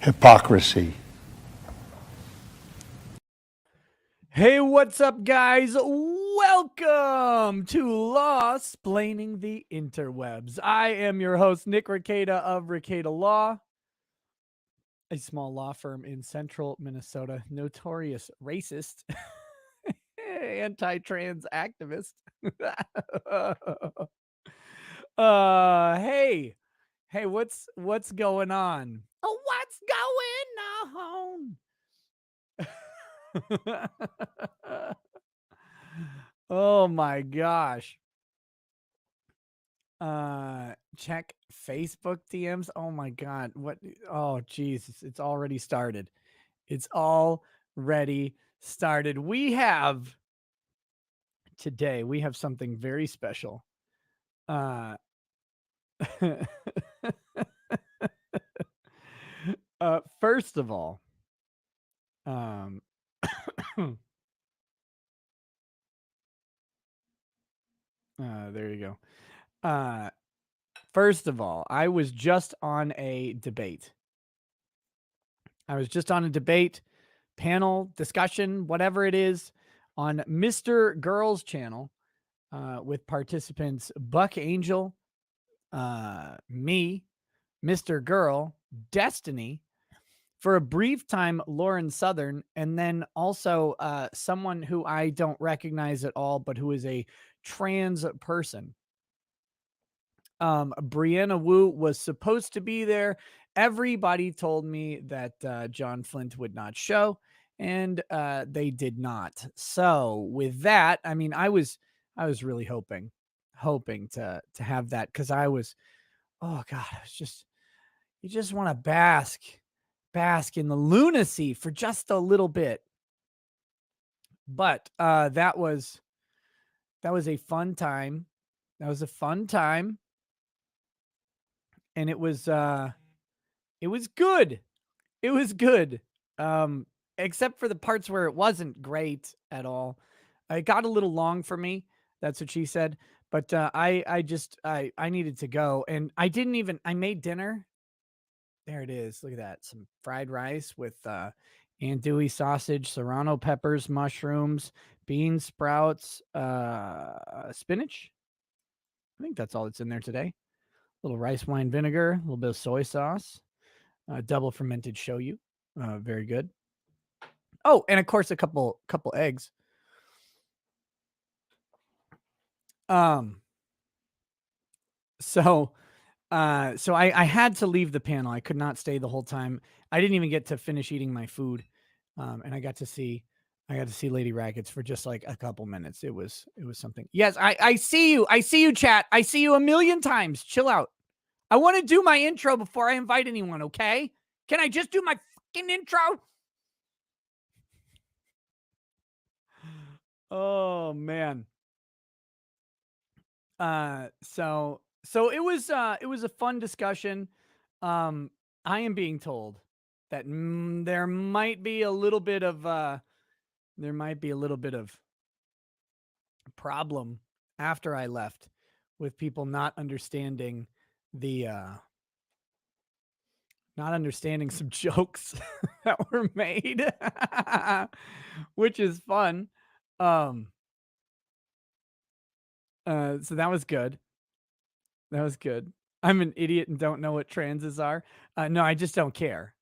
Hypocrisy. Hey, what's up, guys? Welcome to Law-Splaining the Interwebs. I am your host, Nick Rekieta of Rekieta Law, a small law firm in central Minnesota, notorious racist, anti-trans activist. Hey, what's going on? Oh, what's going on? Oh my gosh. Check Facebook DMs. Oh my god. What? Oh Jesus, it's already started. It's already started. Today we have something very special. First of all, there you go. First of all, I was just on a debate. Panel, discussion, whatever it is, on Mr. Girl's channel with participants Buck Angel, me, Mr. Girl, Destiny, for a brief time, Lauren Southern, and then also someone who I don't recognize at all, but who is a trans person. Brianna Wu was supposed to be there. Everybody told me that John Flint would not show, and they did not. So with that, I mean, I was really hoping to have that, because I was, oh God, I was just, you just want to bask in the lunacy for just a little bit. But that was a fun time. And it was good. Except for the parts where it wasn't great at all. It got a little long for me. That's what she said. But I needed to go, and I made dinner. There it is. Look at that. Some fried rice with andouille sausage, serrano peppers, mushrooms, bean sprouts, spinach. I think that's all that's in there today. A little rice wine vinegar, a little bit of soy sauce, double fermented shoyu. Very good. Oh, and of course a couple eggs. So I had to leave the panel. I could not stay the whole time. I didn't even get to finish eating my food. And I got to see Lady Rackets for just like a couple minutes. It was something. Yes, I see you. I see you, chat. I see you a million times. Chill out. I want to do my intro before I invite anyone, okay? Can I just do my fucking intro? Oh man. So it was a fun discussion. I am being told that there might be a little bit of problem after I left, with people not understanding some jokes that were made, which is fun. So that was good. I'm an idiot and don't know what transes are. No, I just don't care.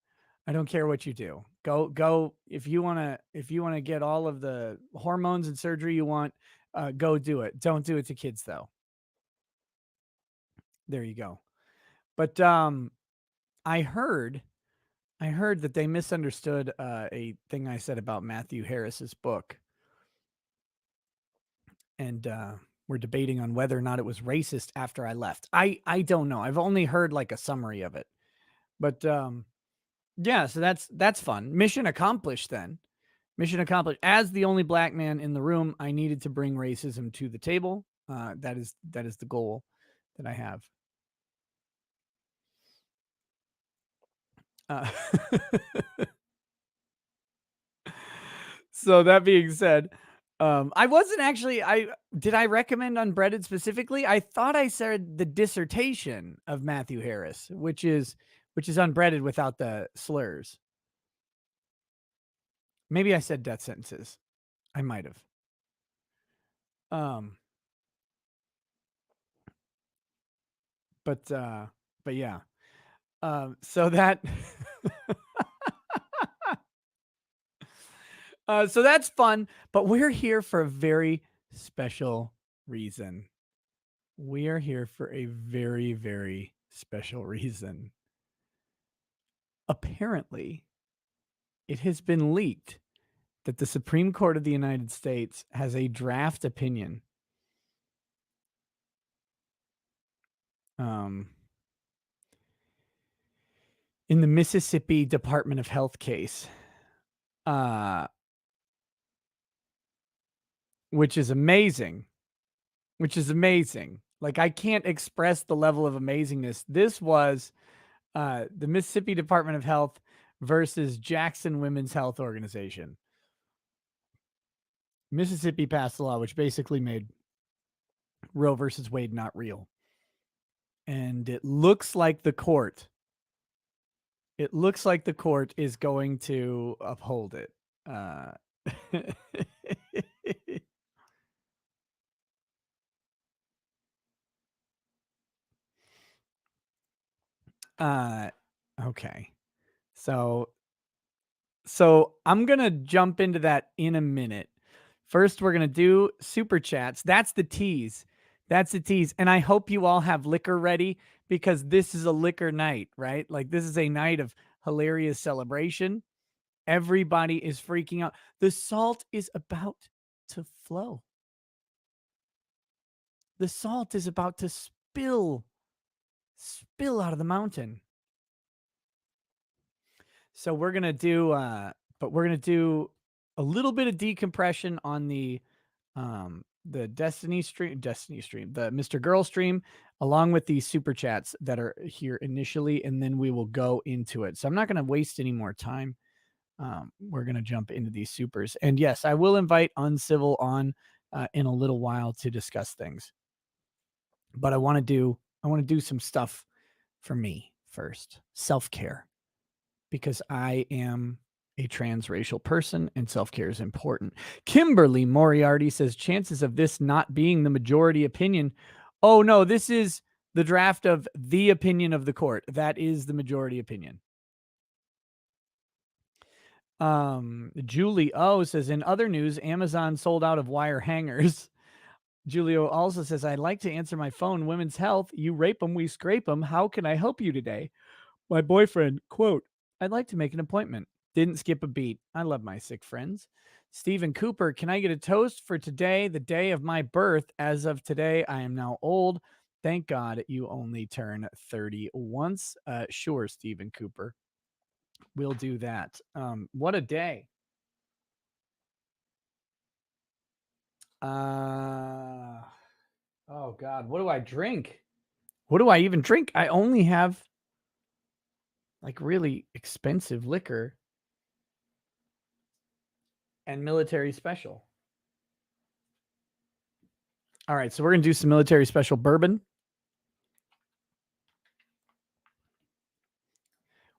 I don't care what you do. Go if you want to get all of the hormones and surgery you want, go do it. Don't do it to kids though. There you go. But I heard that they misunderstood a thing I said about Matthew Harris's book. And we're debating on whether or not it was racist after I left. I don't know. I've only heard like a summary of it. But yeah, so that's fun. Mission accomplished then. Mission accomplished. As the only black man in the room, I needed to bring racism to the table. That is the goal that I have. So that being said, I wasn't actually did I recommend Unbreaded specifically? I thought I said The Dissertation of Matthew Harris, which is unbreaded without the slurs. Maybe I said Death Sentences. I might have. Um, but yeah. So that so that's fun, but we're here for a very special reason. We are here for a very, very special reason. Apparently, it has been leaked that the Supreme Court of the United States has a draft opinion um, in the Mississippi Department of Health case, uh, which is amazing. Which is amazing. Like, I can't express the level of amazingness. This was the Mississippi Department of Health versus Jackson Women's Health Organization. Mississippi passed a law which basically made Roe versus Wade not real. And it looks like the court is going to uphold it. Okay. So I'm going to jump into that in a minute. First, we're going to do super chats. That's the tease. That's the tease. And I hope you all have liquor ready because this is a liquor night, right? Like, this is a night of hilarious celebration. Everybody is freaking out. The salt is about to flow. The salt is about to spill out of the mountain. So we're going to do a little bit of decompression on the Destiny stream, the Mr. Girl stream, along with these super chats that are here initially, and then we will go into it. So I'm not going to waste any more time. We're going to jump into these supers. And yes, I will invite Uncivil on in a little while to discuss things. But I want to do some stuff for me first. Self-care. Because I am a transracial person and self-care is important. Kimberly Moriarty says chances of this not being the majority opinion. Oh no, this is the draft of the opinion of the court. That is the majority opinion. Julie O says in other news, Amazon sold out of wire hangers. Julio also says, I'd like to answer my phone. Women's health. You rape them, we scrape them. How can I help you today? My boyfriend, quote, I'd like to make an appointment. Didn't skip a beat. I love my sick friends. Stephen Cooper, can I get a toast for today, the day of my birth? As of today, I am now old. Thank God you only turn 30 once. Sure, Stephen Cooper. We'll do that. What a day. Oh God, what do I drink? What do I even drink? I only have like really expensive liquor and military special. All right, so we're going to do some military special bourbon.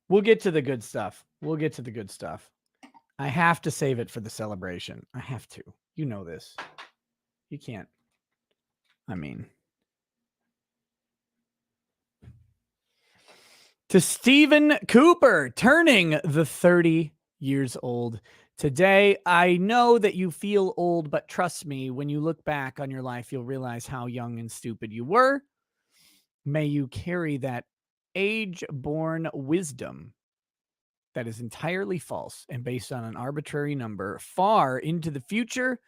We'll get to the good stuff. I have to save it for the celebration. I have to. You know this. You can't. I mean, to Stephen Cooper, turning the 30 years old today. I know that you feel old, but trust me, when you look back on your life, you'll realize how young and stupid you were. May you carry that age-born wisdom that is entirely false and based on an arbitrary number far into the future.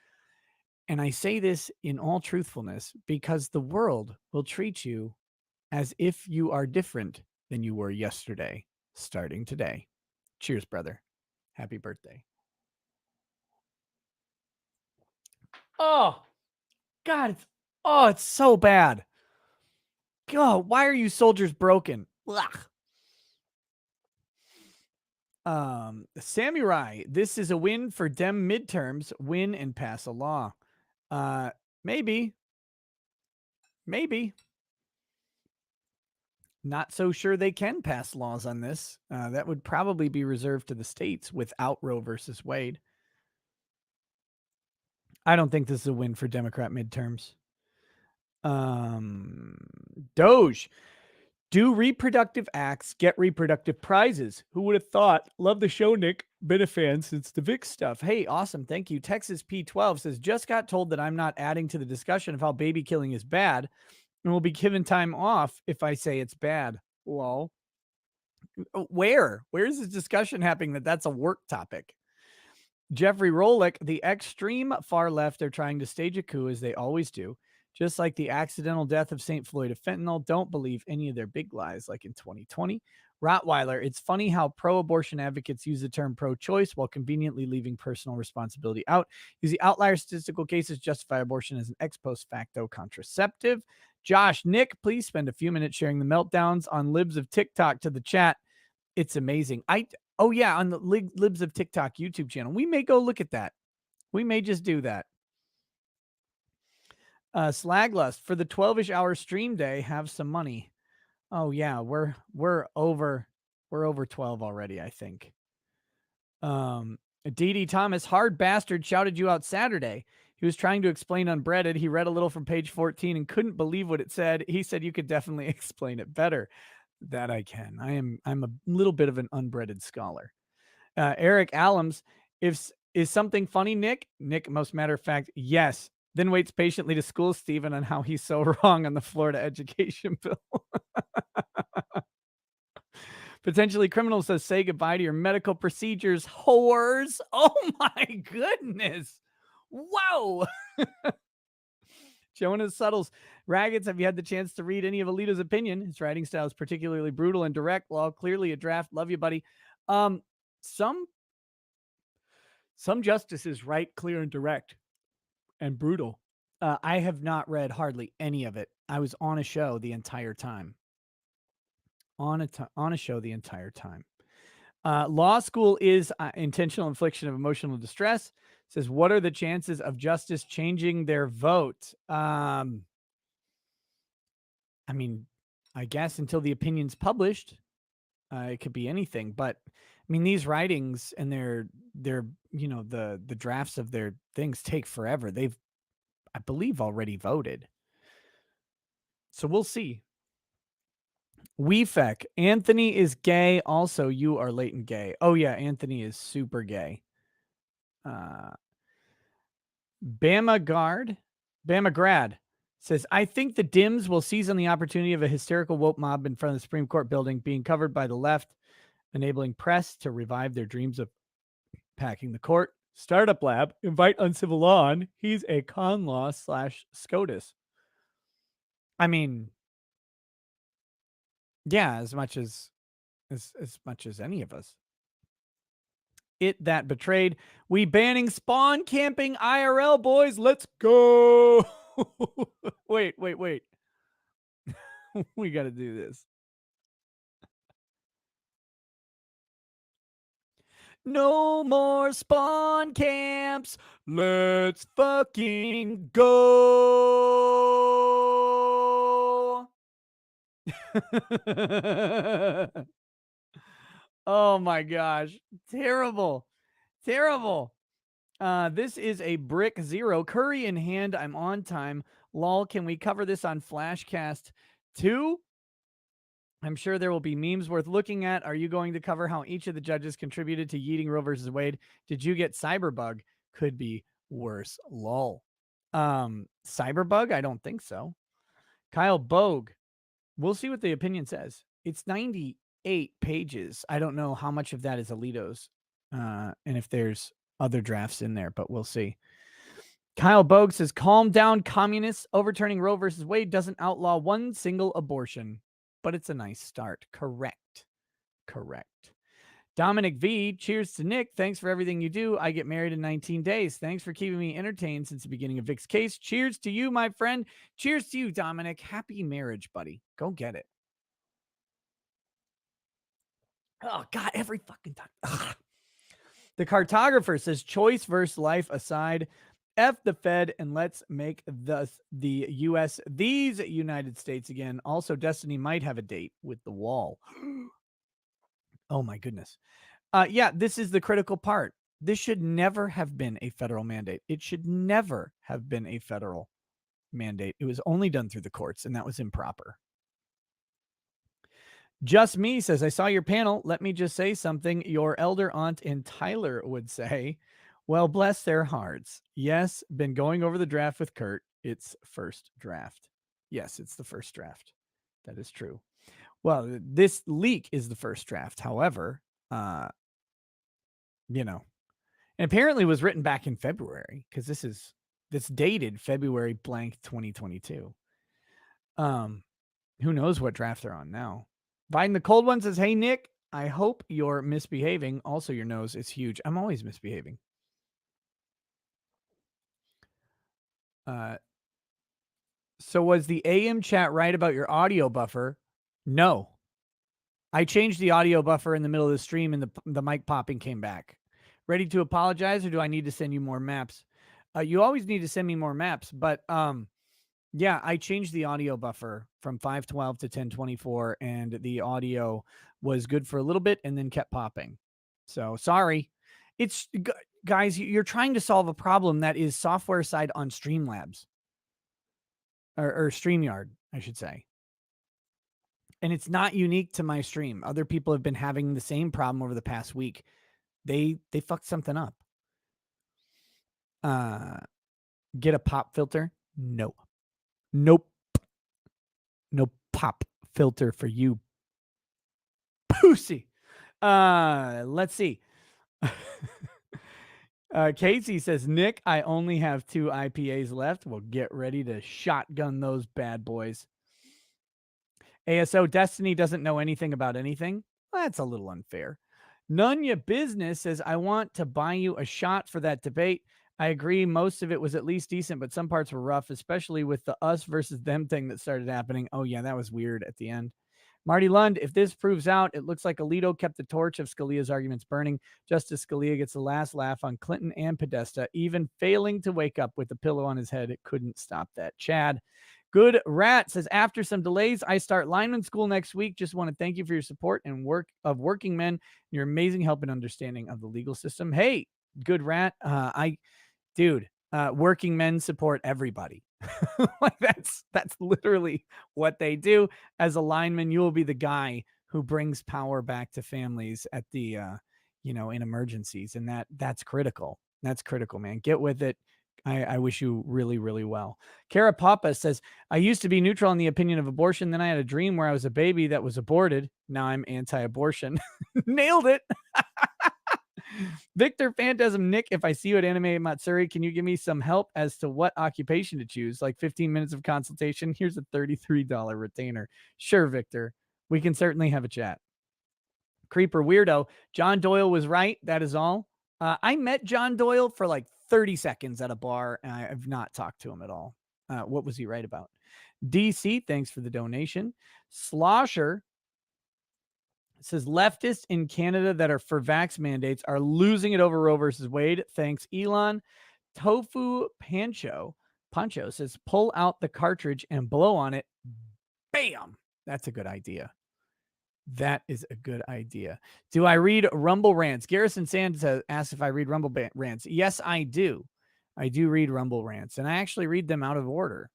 And I say this in all truthfulness because the world will treat you as if you are different than you were yesterday, starting today. Cheers, brother. Happy birthday. Oh, God. It's so bad. God, why are you soldiers broken? Ugh. Samurai, this is a win for Dem midterms, win and pass a law. Uh, maybe. Maybe. Not so sure they can pass laws on this. That would probably be reserved to the states without Roe versus Wade. I don't think this is a win for Democrat midterms. Doge. Do reproductive acts get reproductive prizes? Who would have thought? Love the show, Nick. Been a fan since the Vic stuff. Hey, awesome. Thank you. Texas P12 says, just got told that I'm not adding to the discussion of how baby killing is bad and will be given time off if I say it's bad. Lol. Where? Where is this discussion happening that that's a work topic? Jeffrey Rolick, the extreme far left are trying to stage a coup as they always do. Just like the accidental death of St. Floyd of fentanyl, don't believe any of their big lies like in 2020. Rottweiler, it's funny how pro-abortion advocates use the term pro-choice while conveniently leaving personal responsibility out. Use the outlier statistical cases justify abortion as an ex post facto contraceptive. Josh, Nick, please spend a few minutes sharing the meltdowns on libs of TikTok to the chat. It's amazing. Oh yeah, on the Libs of TikTok YouTube channel. We may go look at that. We may just do that. Slaglust, for the 12-ish hour stream day, have some money. Oh yeah, we're over 12 already, I think. D.D. Thomas, hard bastard, shouted you out Saturday. He was trying to explain unbreaded. He read a little from page 14 and couldn't believe what it said. He said you could definitely explain it better. That I can. I'm a little bit of an unbreaded scholar. Eric Allums, is something funny, Nick? Nick, most matter of fact, yes. Then waits patiently to school Stephen on how he's so wrong on the Florida education bill. Potentially criminal says, say goodbye to your medical procedures, whores. Oh my goodness. Whoa. Jonas Suttles, Raggeds, have you had the chance to read any of Alito's opinion? His writing style is particularly brutal and direct, while clearly a draft. Love you, buddy. Some justices write clear and direct and brutal. I have not read hardly any of it. I was on a show the entire time. On a show the entire time. Law school is intentional infliction of emotional distress. Says, what are the chances of justice changing their vote? I mean, I guess until the opinion's published, it could be anything. But I mean, these writings and their the drafts of their things take forever. They've, I believe, already voted. So we'll see. Weefek, Anthony is gay. Also, you are latent gay. Oh yeah, Anthony is super gay. Bama Grad says, I think the Dims will seize on the opportunity of a hysterical woke mob in front of the Supreme Court building being covered by the left, enabling press to revive their dreams of packing the court. Startup Lab, invite Uncivil Law on. He's a con law / SCOTUS. I mean, yeah, as much as any of us. It that betrayed. We banning spawn camping IRL, boys. Let's go. Wait. We got to do this. No more spawn camps. Let's fucking go. Oh my gosh. Terrible. This is a brick 0. Curry in hand. I'm on time. Lol, can we cover this on Flashcast 2? I'm sure there will be memes worth looking at. Are you going to cover how each of the judges contributed to yeeting Roe versus Wade? Did you get cyberbug? Could be worse. Lol. Cyberbug? I don't think so. Kyle Bogue. We'll see what the opinion says. It's 98 pages. I don't know how much of that is Alito's, and if there's other drafts in there, but we'll see. Kyle Bogue says, calm down, communists. Overturning Roe versus Wade doesn't outlaw one single abortion, but it's a nice start. Correct. Dominic V, cheers to Nick. Thanks for everything you do. I get married in 19 days. Thanks for keeping me entertained since the beginning of Vic's case. Cheers to you, my friend. Cheers to you, Dominic. Happy marriage, buddy. Go get it. Oh God, every fucking time. Ugh. The cartographer says choice versus life aside, F the Fed and let's make the US these United States again. Also, Destiny might have a date with the wall. Oh my goodness. Yeah, this is the critical part. This should never have been a federal mandate. It should never have been a federal mandate. It was only done through the courts, and that was improper. Just Me says, I saw your panel. Let me just say something your elder aunt and Tyler would say. Well, bless their hearts. Yes, been going over the draft with Kurt. It's first draft. Yes, it's the first draft. That is true. Well, this leak is the first draft. However, uh, you know, and apparently was written back in February because this dated February blank 2022. Who knows what draft they're on now? Biden the Cold One says, hey, Nick, I hope you're misbehaving. Also, your nose is huge. I'm always misbehaving. So was the AM chat right about your audio buffer? No. I changed the audio buffer in the middle of the stream and the mic popping came back. Ready to apologize, or do I need to send you more maps? You always need to send me more maps, but yeah, I changed the audio buffer from 512 to 1024, and the audio was good for a little bit and then kept popping. So sorry. It's guys, you're trying to solve a problem that is software side on Streamlabs or StreamYard, I should say. And it's not unique to my stream. Other people have been having the same problem over the past week. They fucked something up. Get a pop filter? No. Nope. No pop filter for you, pussy. Let's see. Casey says, Nick, I only have 2 IPAs left. Well, get ready to shotgun those bad boys. ASO Destiny doesn't know anything about anything. Well, that's a little unfair. None ya business says, I want to buy you a shot for that debate. I agree. Most of it was at least decent, but some parts were rough, especially with the us versus them thing that started happening. Oh, yeah, that was weird at the end. Marty Lund, if this proves out, it looks like Alito kept the torch of Scalia's arguments burning. Justice Scalia gets the last laugh on Clinton and Podesta, even failing to wake up with a pillow on his head. It couldn't stop that. Chad. Good Rat says, after some delays, I start lineman school next week. Just want to thank you for your support and work of working men, your amazing help and understanding of the legal system. Hey, Good Rat, working men support everybody. Like that's literally what they do. As a lineman, you will be the guy who brings power back to families at the in emergencies, and that's critical. That's critical, man. Get with it. I wish you really, really well. Kara Papa says, I used to be neutral in the opinion of abortion. Then I had a dream where I was a baby that was aborted. Now I'm anti-abortion. Nailed it. Victor Phantasm, Nick, if I see you at Anime Matsuri, can you give me some help as to what occupation to choose? Like 15 minutes of consultation. Here's a $33 retainer. Sure, Victor. We can certainly have a chat. Creeper Weirdo. John Doyle was right. That is all. I met John Doyle for like 30 seconds at a bar, and I have not talked to him at all. What was he right about? DC, thanks for the donation. Slosher says leftists in Canada that are for vax mandates are losing it over Roe versus Wade. Thanks, Elon. Tofu Pancho says pull out the cartridge and blow on it. Bam. That's a good idea. That is a good idea. Do I read Rumble Rants? Garrison Sands asks if I read Rumble Rants. Yes, I do. I do read Rumble Rants, and I actually read them out of order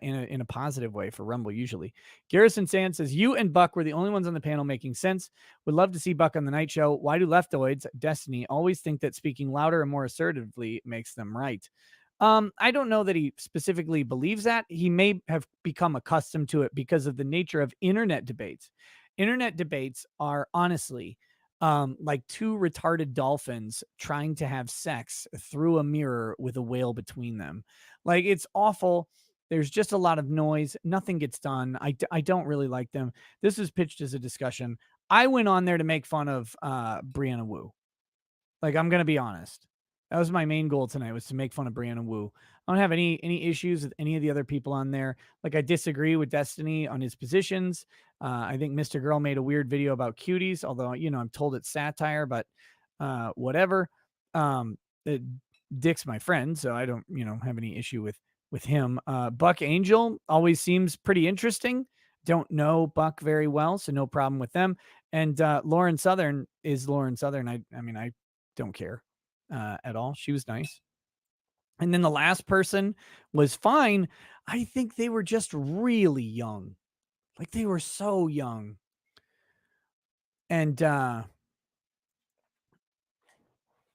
in a positive way for Rumble usually. Garrison Sands says, you and Buck were the only ones on the panel making sense. Would love to see Buck on the night show. Why do leftoids, Destiny, always think that speaking louder and more assertively makes them right? I don't know that he specifically believes that. He may have become accustomed to it because of the nature of internet debates. Internet debates are honestly like 2 retarded dolphins trying to have sex through a mirror with a whale between them. Like, it's awful. There's just a lot of noise. Nothing gets done. I don't really like them. This is pitched as a discussion. I went on there to make fun of Brianna Wu. Like, I'm going to be honest. That was my main goal tonight, was to make fun of Brianna Wu. I don't have any issues with any of the other people on there. Like, I disagree with Destiny on his positions. I think Mr. Girl made a weird video about cuties, although, I'm told it's satire, but whatever. Um, it, Dick's my friend, so I don't, have any issue with him. Buck Angel always seems pretty interesting. Don't know Buck very well, so no problem with them. And Lauren Southern is Lauren Southern. I mean, I don't care at all. She was nice. And then the last person was fine. I think they were just really young. Like, they were so young. And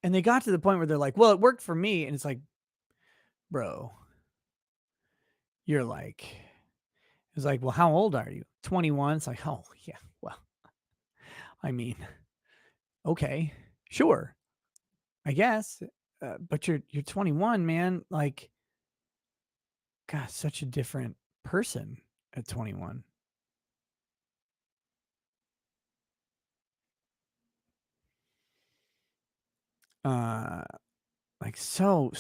they got to the point where they're like, "Well, it worked for me." And it's like, "Bro, you're like," it's like, "Well, how old are you?" 21. It's like, "Oh, yeah. Well, I mean, okay. Sure. I guess. But you're 21, man. Like, God, such a different person at 21." Like, so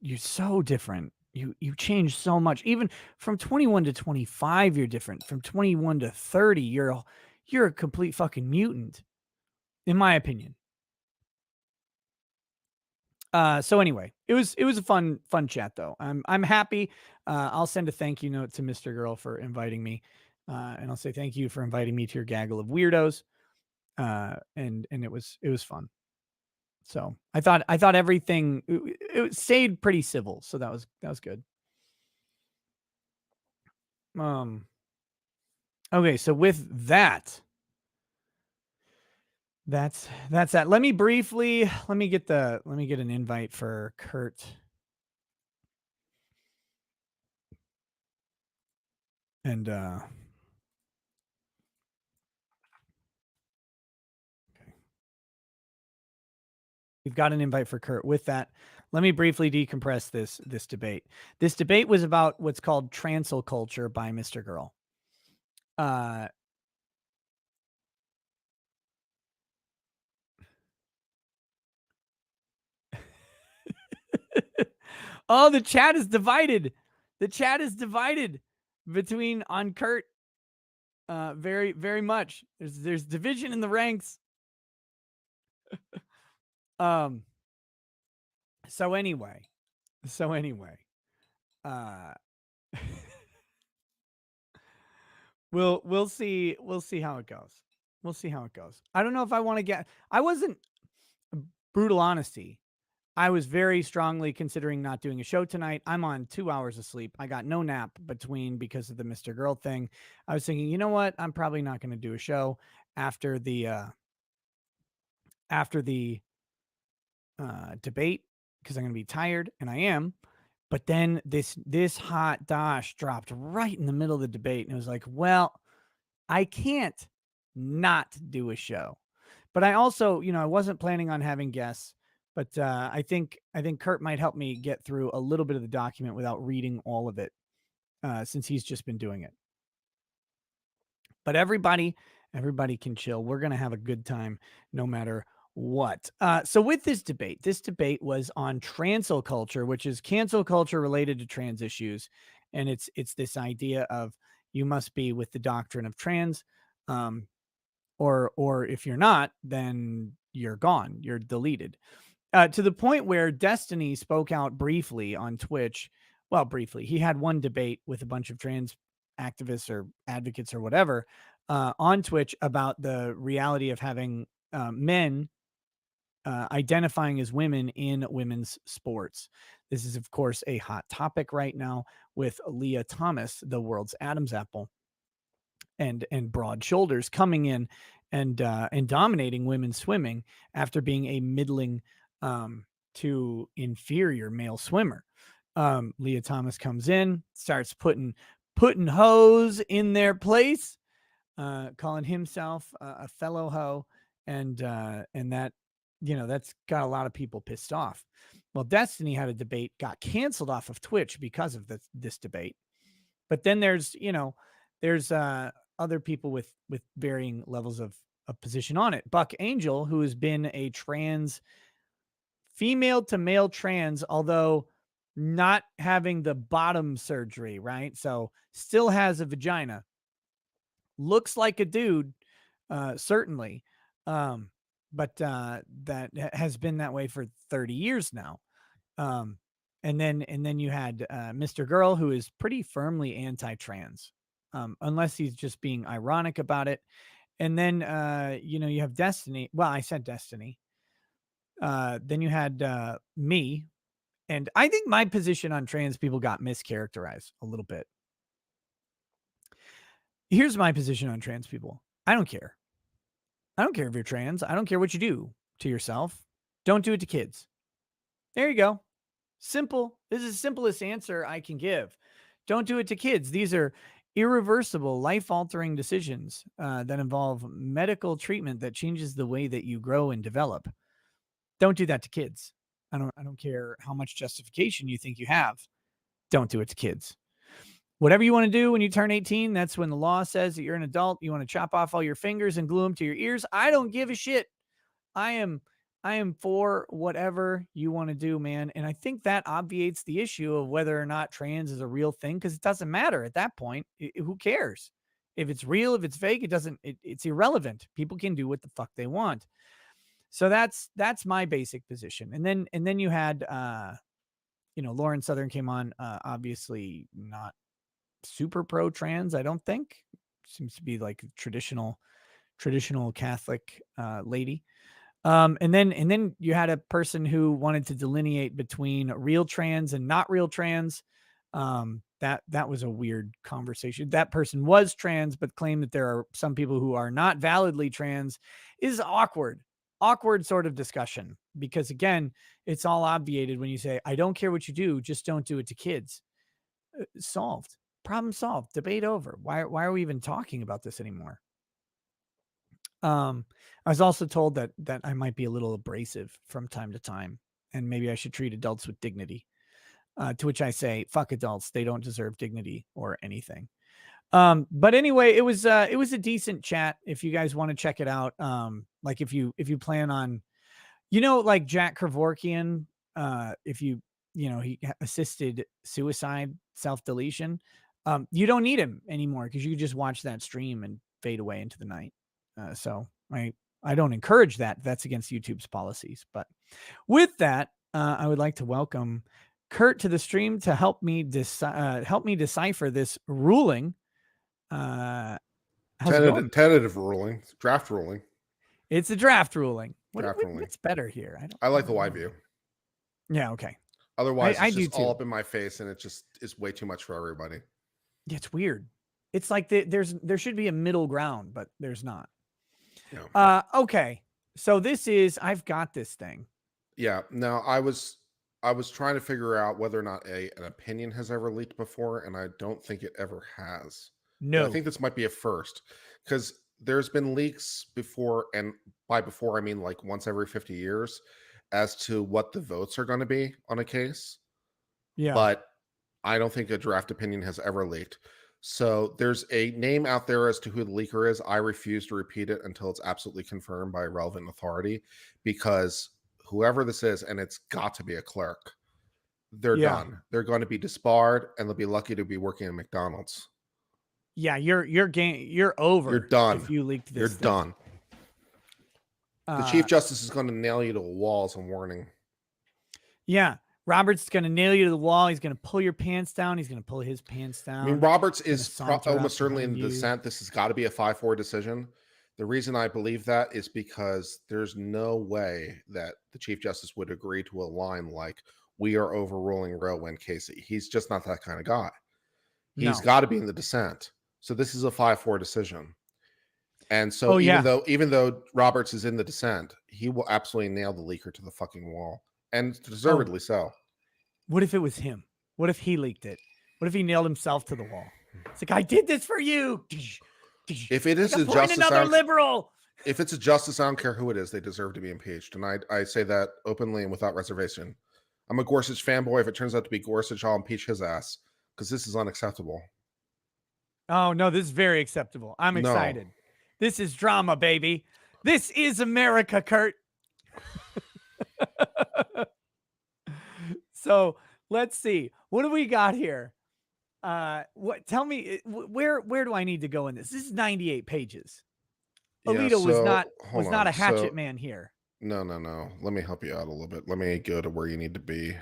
you're so different. You change so much. Even from 21 to 25, you're different. From 21 to 30, you're a complete fucking mutant, in my opinion. So anyway, it was a fun chat though. I'm happy. I'll send a thank you note to Mr. Girl for inviting me. And I'll say thank you for inviting me to your gaggle of weirdos. And it was fun. So I thought everything it stayed pretty civil. So that was good. Okay, so with that, that's that. Let me get an invite for Kurt. And okay. We've got an invite for Kurt. With that, let me briefly decompress this debate. This debate was about what's called transel culture by Mr. Girl. Oh, the chat is divided. The chat is divided between on Kurt. Very, very much. There's division in the ranks. Um. So anyway, uh, we'll see how it goes. We'll see how it goes. I don't know if I want to get. I wasn't brutal honesty. I was very strongly considering not doing a show tonight. I'm on 2 hours of sleep. I got no nap between because of the Mr. Girl thing. I was thinking, you know what? I'm probably not going to do a show after the debate because I'm going to be tired, and I am. But then this hot dosh dropped right in the middle of the debate, and it was like, well, I can't not do a show. But I also, I wasn't planning on having guests. But I think Kurt might help me get through a little bit of the document without reading all of it, since he's just been doing it. But everybody can chill. We're gonna have a good time no matter what. So with this debate was on transel culture, which is cancel culture related to trans issues, and it's this idea of you must be with the doctrine of trans, or if you're not, then you're gone, you're deleted. To the point where Destiny spoke out briefly on Twitch. Well, briefly, he had one debate with a bunch of trans activists or advocates or whatever on Twitch about the reality of having men identifying as women in women's sports. This is, of course, a hot topic right now with Leah Thomas, the world's Adam's apple, and broad shoulders, coming in and dominating women's swimming after being a middling to inferior male swimmer. Leah Thomas comes in, starts putting hoes in their place, calling himself a fellow hoe, and that, that's got a lot of people pissed off. Well, Destiny had a debate, got canceled off of Twitch because of this debate. But then there's other people with varying levels of position on it. Buck Angel, who has been a trans female to male trans, although not having the bottom surgery, right? So still has a vagina, looks like a dude, certainly. Um, but that has been that way for 30 years now. Um, and then you had Mr. Girl, who is pretty firmly anti-trans, unless he's just being ironic about it. And then you have Destiny. Well, I said Destiny. Then you had me, and I think my position on trans people got mischaracterized a little bit. Here's my position on trans people. I don't care. I don't care if you're trans. I don't care what you do to yourself. Don't do it to kids. There you go. Simple. This is the simplest answer I can give. Don't do it to kids. These are irreversible, life-altering decisions that involve medical treatment that changes the way that you grow and develop. Don't do that to kids. I don't care how much justification you think you have. Don't do it to kids. Whatever you want to do when you turn 18, that's when the law says that you're an adult. You want to chop off all your fingers and glue them to your ears. I don't give a shit. I am for whatever you want to do, man. And I think that obviates the issue of whether or not trans is a real thing, because it doesn't matter at that point. Who cares? If it's real, if it's fake, it's irrelevant. People can do what the fuck they want. So that's my basic position. And then you had Lauren Southern came on, obviously not super pro trans, I don't think. Seems to be like traditional Catholic lady. And then you had a person who wanted to delineate between real trans and not real trans. That was a weird conversation. That person was trans, but claimed that there are some people who are not validly trans. Is awkward sort of discussion, because again, it's all obviated when you say, I don't care what you do, just don't do it to kids. Solved. Problem solved. Debate over. Why are we even talking about this anymore? I was also told that I might be a little abrasive from time to time, and maybe I should treat adults with dignity. To which I say, fuck adults. They don't deserve dignity or anything. But anyway, it was a decent chat. If you guys want to check it out, like if you plan on, like Jack Kevorkian, if he assisted suicide, self-deletion, you don't need him anymore, because you can just watch that stream and fade away into the night. So I don't encourage that. That's against YouTube's policies. But with that, I would like to welcome Kurt to the stream to help me decipher this ruling. Tentative ruling, draft ruling. It's a draft ruling. What's better here? I like the Y view. Yeah, okay. Otherwise, it's just all up in my face, and it just is way too much for everybody. Yeah, it's weird. It's like there should be a middle ground, but there's not. Yeah. Okay. So I've got this thing. Yeah. Now I was trying to figure out whether or not an opinion has ever leaked before, and I don't think it ever has. No. But I think this might be a first, because there's been leaks before, and by before I mean like once every 50 years, as to what the votes are going to be on a case. Yeah. But I don't think a draft opinion has ever leaked. So there's a name out there as to who the leaker is. I refuse to repeat it until it's absolutely confirmed by a relevant authority, because whoever this is, and it's got to be a clerk, they're done. They're going to be disbarred, and they'll be lucky to be working at McDonald's. Yeah, you're over. You're done. If you leaked this, you're done. The Chief Justice is going to nail you to a wall as a warning. Yeah. Roberts is going to nail you to the wall. He's going to pull your pants down. He's going to pull his pants down. I mean, Roberts is almost certainly in the dissent. This has got to be a 5-4 decision. The reason I believe that is because there's no way that the Chief Justice would agree to a line like, we are overruling Roe and Casey. He's just not that kind of guy. He's got to be in the dissent. So this is a 5-4 decision. And so even though Roberts is in the dissent, he will absolutely nail the leaker to the fucking wall. And deservedly so. What if it was him? What if he leaked it? What if he nailed himself to the wall? It's like, I did this for you. If it is a justice, another liberal. If it's a justice, I don't care who it is. They deserve to be impeached. And I say that openly and without reservation. I'm a Gorsuch fanboy. If it turns out to be Gorsuch, I'll impeach his ass, because this is unacceptable. Oh, no, this is very acceptable. I'm excited. This is drama, baby. This is America, Kurt. So Let's see. What do we got here? What? Tell me where do I need to go in this? This is 98 pages. Yeah, Alito was so hold not on. a hatchet So man here. no. Let me help you out a little bit. Let me go to where you need to be.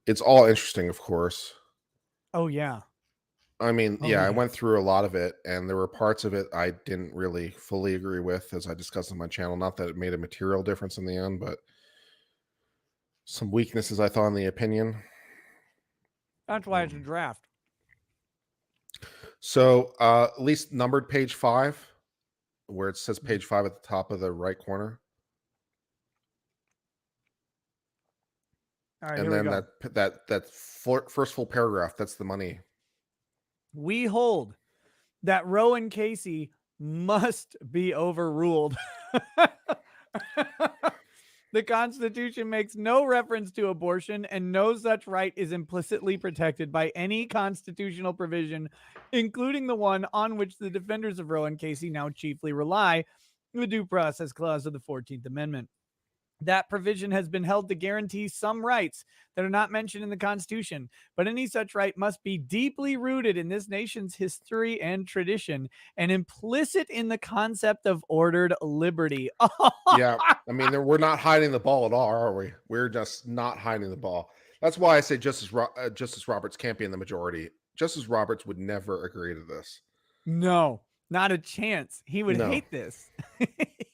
It's all interesting, of course. Oh yeah. I mean, Oh yeah, I yeah. went through a lot of it, and there were parts of it I didn't really fully agree with, as I discussed on my channel. Not that it made a material difference in the end, but some weaknesses I thought in the opinion. That's why it's a draft. So, at least numbered page 5, where it says page 5 at the top of the right corner. All right, And here we then go. that first full paragraph, that's the money. We hold that Roe and Casey must be overruled. The Constitution makes no reference to abortion, and no such right is implicitly protected by any constitutional provision, including the one on which the defenders of Roe and Casey now chiefly rely, the Due Process Clause of the 14th Amendment. That provision has been held to guarantee some rights that are not mentioned in the Constitution, but any such right must be deeply rooted in this nation's history and tradition and implicit in the concept of ordered liberty. Yeah, I mean, we're not hiding the ball at all, are we? We're just not hiding the ball. That's why I say Justice Roberts can't be in the majority. Justice Roberts would never agree to this. No, not a chance. He would No. hate this.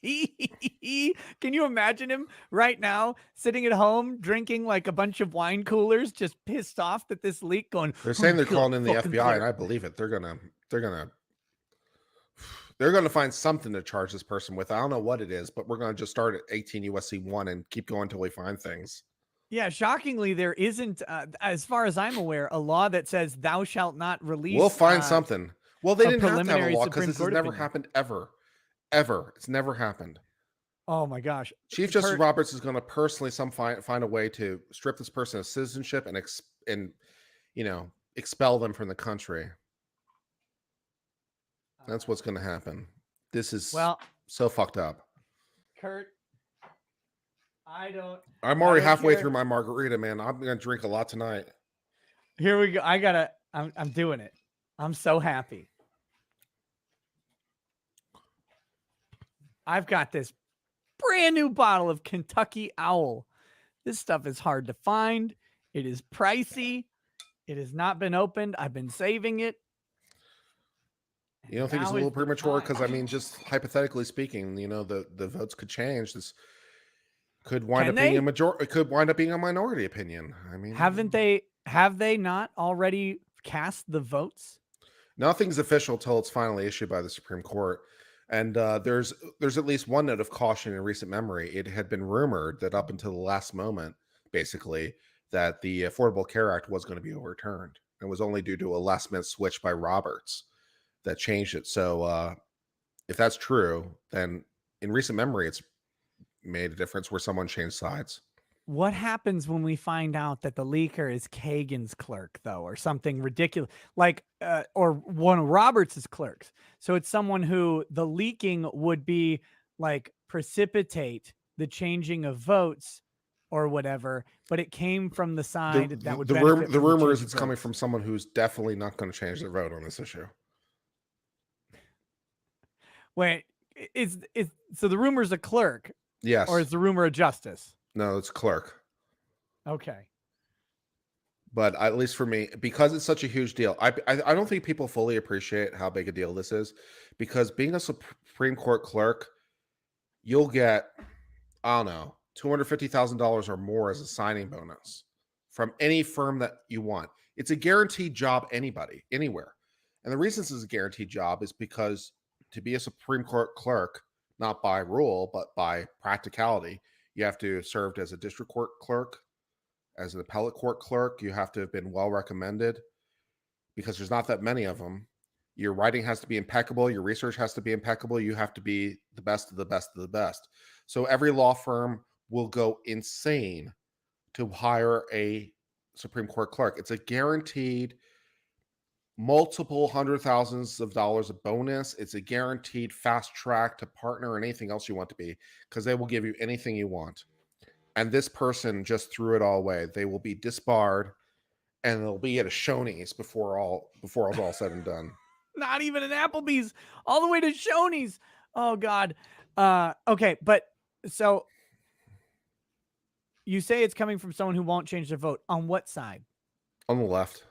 Can you imagine him right now sitting at home drinking like a bunch of wine coolers, just pissed off that this leak going? They're saying they're God, calling in the fucking FBI, clerk." and I believe it. They're gonna find something to charge this person with. I don't know what it is, but we're gonna just start at 18 USC 1 and keep going until we find things. Yeah, shockingly, there isn't, as far as I'm aware, a law that says thou shalt not release. We'll find something. Well, they a didn't have to have a preliminary law because Supreme this has Court never opinion. happened ever. It's never happened. Oh my gosh, Chief Justice Roberts is going to personally find a way to strip this person of citizenship and expel them from the country. That's what's going to happen. This is so fucked up. Kurt, I'm already halfway through my margarita, man. I'm going to drink a lot tonight. Here we go. I'm doing it. I'm so happy. I've got this brand new bottle of Kentucky Owl. This stuff is hard to find. It is pricey. It has not been opened. I've been saving it. You don't think it's a little premature? Because I mean, just hypothetically speaking, the votes could change. This could wind up being a majority. It could wind up being a minority opinion. I mean, have they not already cast the votes? Nothing's official till it's finally issued by the Supreme Court. And there's at least one note of caution in recent memory. It had been rumored that up until the last moment, basically, that the Affordable Care Act was going to be overturned. It was only due to a last-minute switch by Roberts that changed it. So if that's true, then in recent memory, it's made a difference where someone changed sides. What happens when we find out that the leaker is Kagan's clerk, though, or something ridiculous, like, or one of Roberts's clerks? So it's someone who the leaking would be like precipitate the changing of votes or whatever, but it came from the side that would benefit. The rumor is it's coming from someone who's definitely not going to change their vote on this issue. Wait, so the rumor's a clerk? Yes. Or is the rumor a justice? No, it's clerk. Okay. But at least for me, because it's such a huge deal, I don't think people fully appreciate how big a deal this is. Because being a Supreme Court clerk, you'll get, I don't know, $250,000 or more as a signing bonus from any firm that you want. It's a guaranteed job, anywhere. And the reason this is a guaranteed job is because to be a Supreme Court clerk, not by rule, but by practicality, you have to have served as a district court clerk, as an appellate court clerk. You have to have been well recommended because there's not that many of them. Your writing has to be impeccable. Your research has to be impeccable. You have to be the best of the best of the best. So every law firm will go insane to hire a Supreme Court clerk. It's a guaranteed multiple hundred thousands of dollars of bonus. It's a guaranteed fast track to partner and anything else you want to be, because they will give you anything you want. and this person just threw it all away, they will be disbarred, and they'll be at a Shoney's before it's all said and done. Not even an Applebee's, all the way to Shoney's. Oh God. Okay, but so you say it's coming from someone who won't change their vote. On what side? On the left.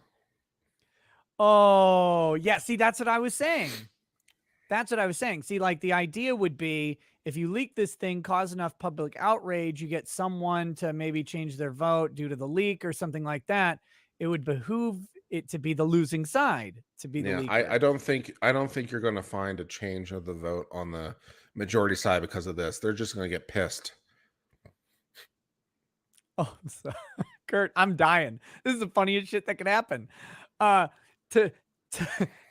Oh, yeah. See, that's what I was saying. That's what I was saying. See, like the idea would be if you leak this thing, cause enough public outrage, you get someone to maybe change their vote due to the leak or something like that. It would behoove it to be the losing side, to be the Yeah, leaker. I don't think you're going to find a change of the vote on the majority side because of this. They're just going to get pissed. Oh, so, Kurt, I'm dying. This is the funniest shit that could happen. To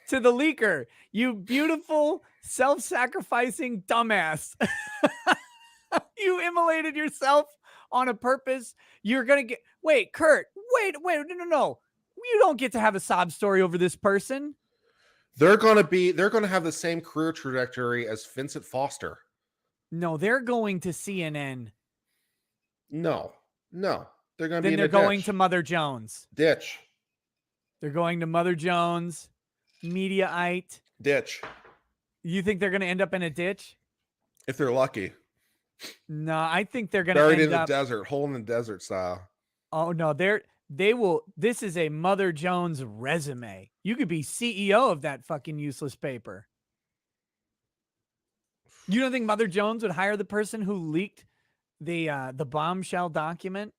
to the leaker, you beautiful, self-sacrificing dumbass. You immolated yourself on a purpose. You're gonna get wait, Kurt. Wait, no. You don't get to have a sob story over this person. They're going to have the same career trajectory as Vincent Foster. No, they're going to CNN. No, they're going to be. Then they're going to Mother Jones. Ditch. They're going to Mother Jones, Mediaite. Ditch. You think they're going to end up in a ditch? If they're lucky. No, I think they're going to buried end in up the desert, hole in the desert style. Oh no, they will. This is a Mother Jones resume. You could be CEO of that fucking useless paper. You don't think Mother Jones would hire the person who leaked the bombshell document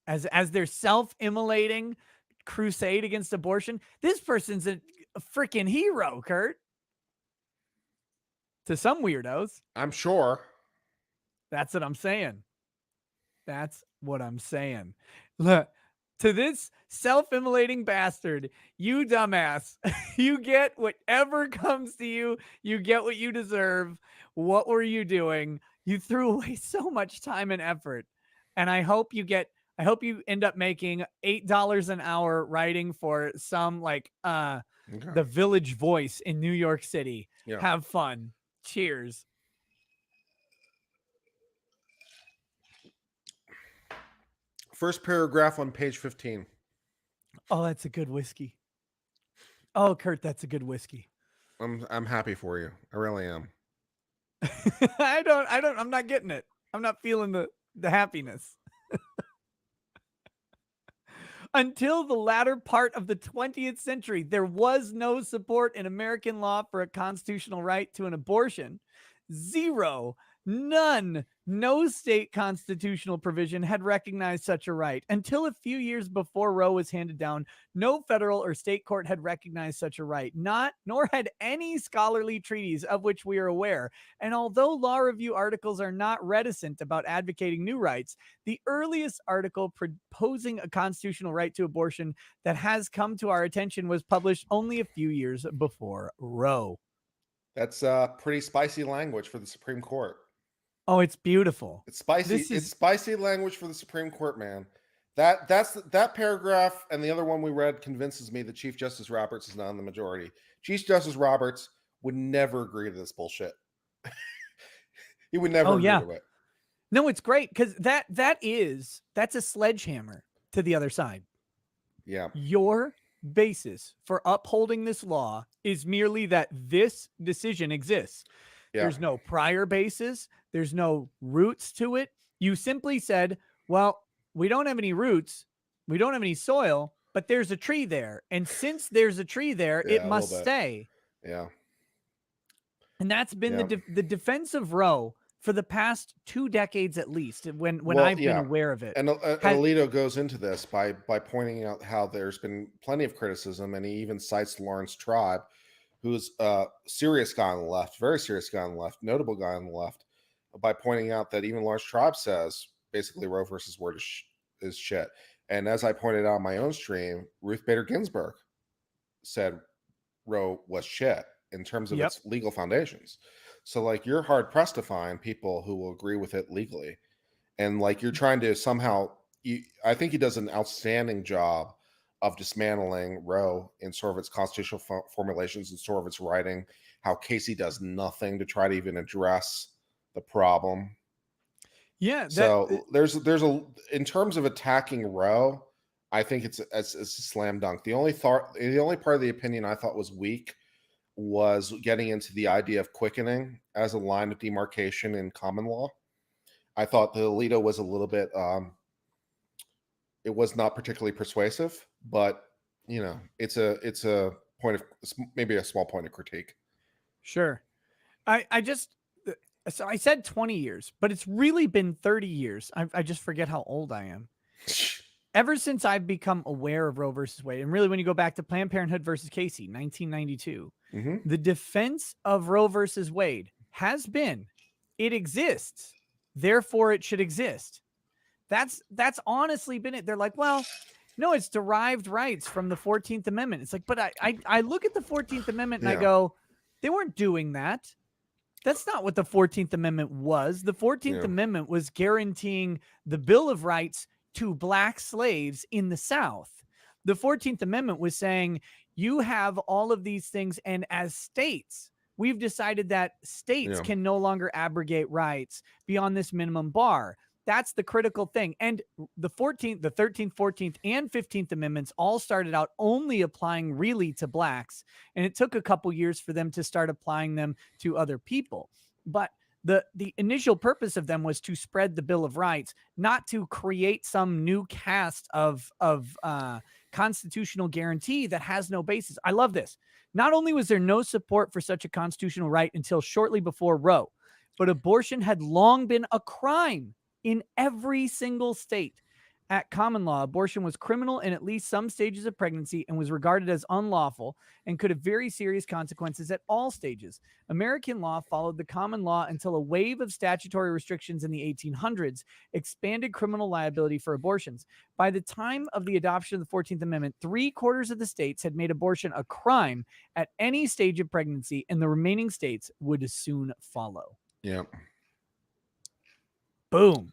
as their self-immolating crusade against abortion? This person's a freaking hero, Kurt. To some weirdos. I'm sure. That's what I'm saying. That's what I'm saying. Look, to this self-immolating bastard, you dumbass, you get whatever comes to you. You get what you deserve. What were you doing? You threw away so much time and effort. And I hope you end up making $8 an hour writing for some like the Village Voice in New York City. Yeah. Have fun. Cheers. First paragraph on page 15. Oh, that's a good whiskey. Oh, Kurt, that's a good whiskey. I'm happy for you. I really am. I'm not getting it. I'm not feeling the happiness. Until the latter part of the 20th century, there was no support in American law for a constitutional right to an abortion. Zero. None. No state constitutional provision had recognized such a right. Until a few years before Roe was handed down, no federal or state court had recognized such a right, nor had any scholarly treaties of which we are aware. And although law review articles are not reticent about advocating new rights, the earliest article proposing a constitutional right to abortion that has come to our attention was published only a few years before Roe. That's pretty spicy language for the Supreme Court. Oh, it's beautiful. It's spicy. It's spicy language for the Supreme Court, man. That paragraph and the other one we read convinces me that Chief Justice Roberts is not in the majority. Chief Justice Roberts would never agree to this bullshit. He would never agree to it. No, it's great because that's a sledgehammer to the other side. Yeah. Your basis for upholding this law is merely that this decision exists. Yeah. There's no prior basis. There's no roots to it. You simply said, well, we don't have any roots. We don't have any soil, but there's a tree there. And since there's a tree there, it must stay. Yeah. And that's been the defense of Roe for the past 2 decades at least, when I've been aware of it. And Alito goes into this by pointing out how there's been plenty of criticism, and he even cites Lawrence Tribe, who's a serious guy on the left, very serious guy on the left, notable guy on the left, by pointing out that even Lawrence Tribe says basically Roe versus Wade is shit. And as I pointed out on my own stream, Ruth Bader Ginsburg said Roe was shit in terms of its legal foundations. So like you're hard pressed to find people who will agree with it legally. And like you're trying to somehow, I think he does an outstanding job of dismantling Roe in sort of its constitutional formulations and sort of its writing, how Casey does nothing to try to even address the problem. Yeah, So there's in terms of attacking Roe, I think it's a slam dunk. The only part of the opinion I thought was weak was getting into the idea of quickening as a line of demarcation in common law. I thought the Alito was a little bit it was not particularly persuasive, but it's a point of, maybe a small point of critique. Sure. I just so I said 20 years, but it's really been 30 years. I just forget how old I am. Ever since I've become aware of Roe versus Wade, and really when you go back to Planned Parenthood versus Casey, 1992, the defense of Roe versus Wade has been, it exists, therefore it should exist. That's honestly been it. They're like, well, no, it's derived rights from the 14th Amendment. It's like, but I look at the 14th Amendment and I go, they weren't doing that. That's not what the 14th Amendment was. The 14th Amendment was guaranteeing the Bill of Rights to black slaves in the South. The 14th Amendment was saying you have all of these things, and as states, we've decided that states can no longer abrogate rights beyond this minimum bar. That's the critical thing. And the 14th, the 13th, 14th, and 15th Amendments all started out only applying really to blacks. And it took a couple years for them to start applying them to other people. But the initial purpose of them was to spread the Bill of Rights, not to create some new cast of constitutional guarantee that has no basis. I love this. Not only was there no support for such a constitutional right until shortly before Roe, but abortion had long been a crime in every single state. At common law, abortion was criminal in at least some stages of pregnancy and was regarded as unlawful and could have very serious consequences at all stages. American law followed the common law until a wave of statutory restrictions in the 1800s expanded criminal liability for abortions. By the time of the adoption of the 14th Amendment, 3/4 of the states had made abortion a crime at any stage of pregnancy, and the remaining states would soon follow. Yeah. Boom.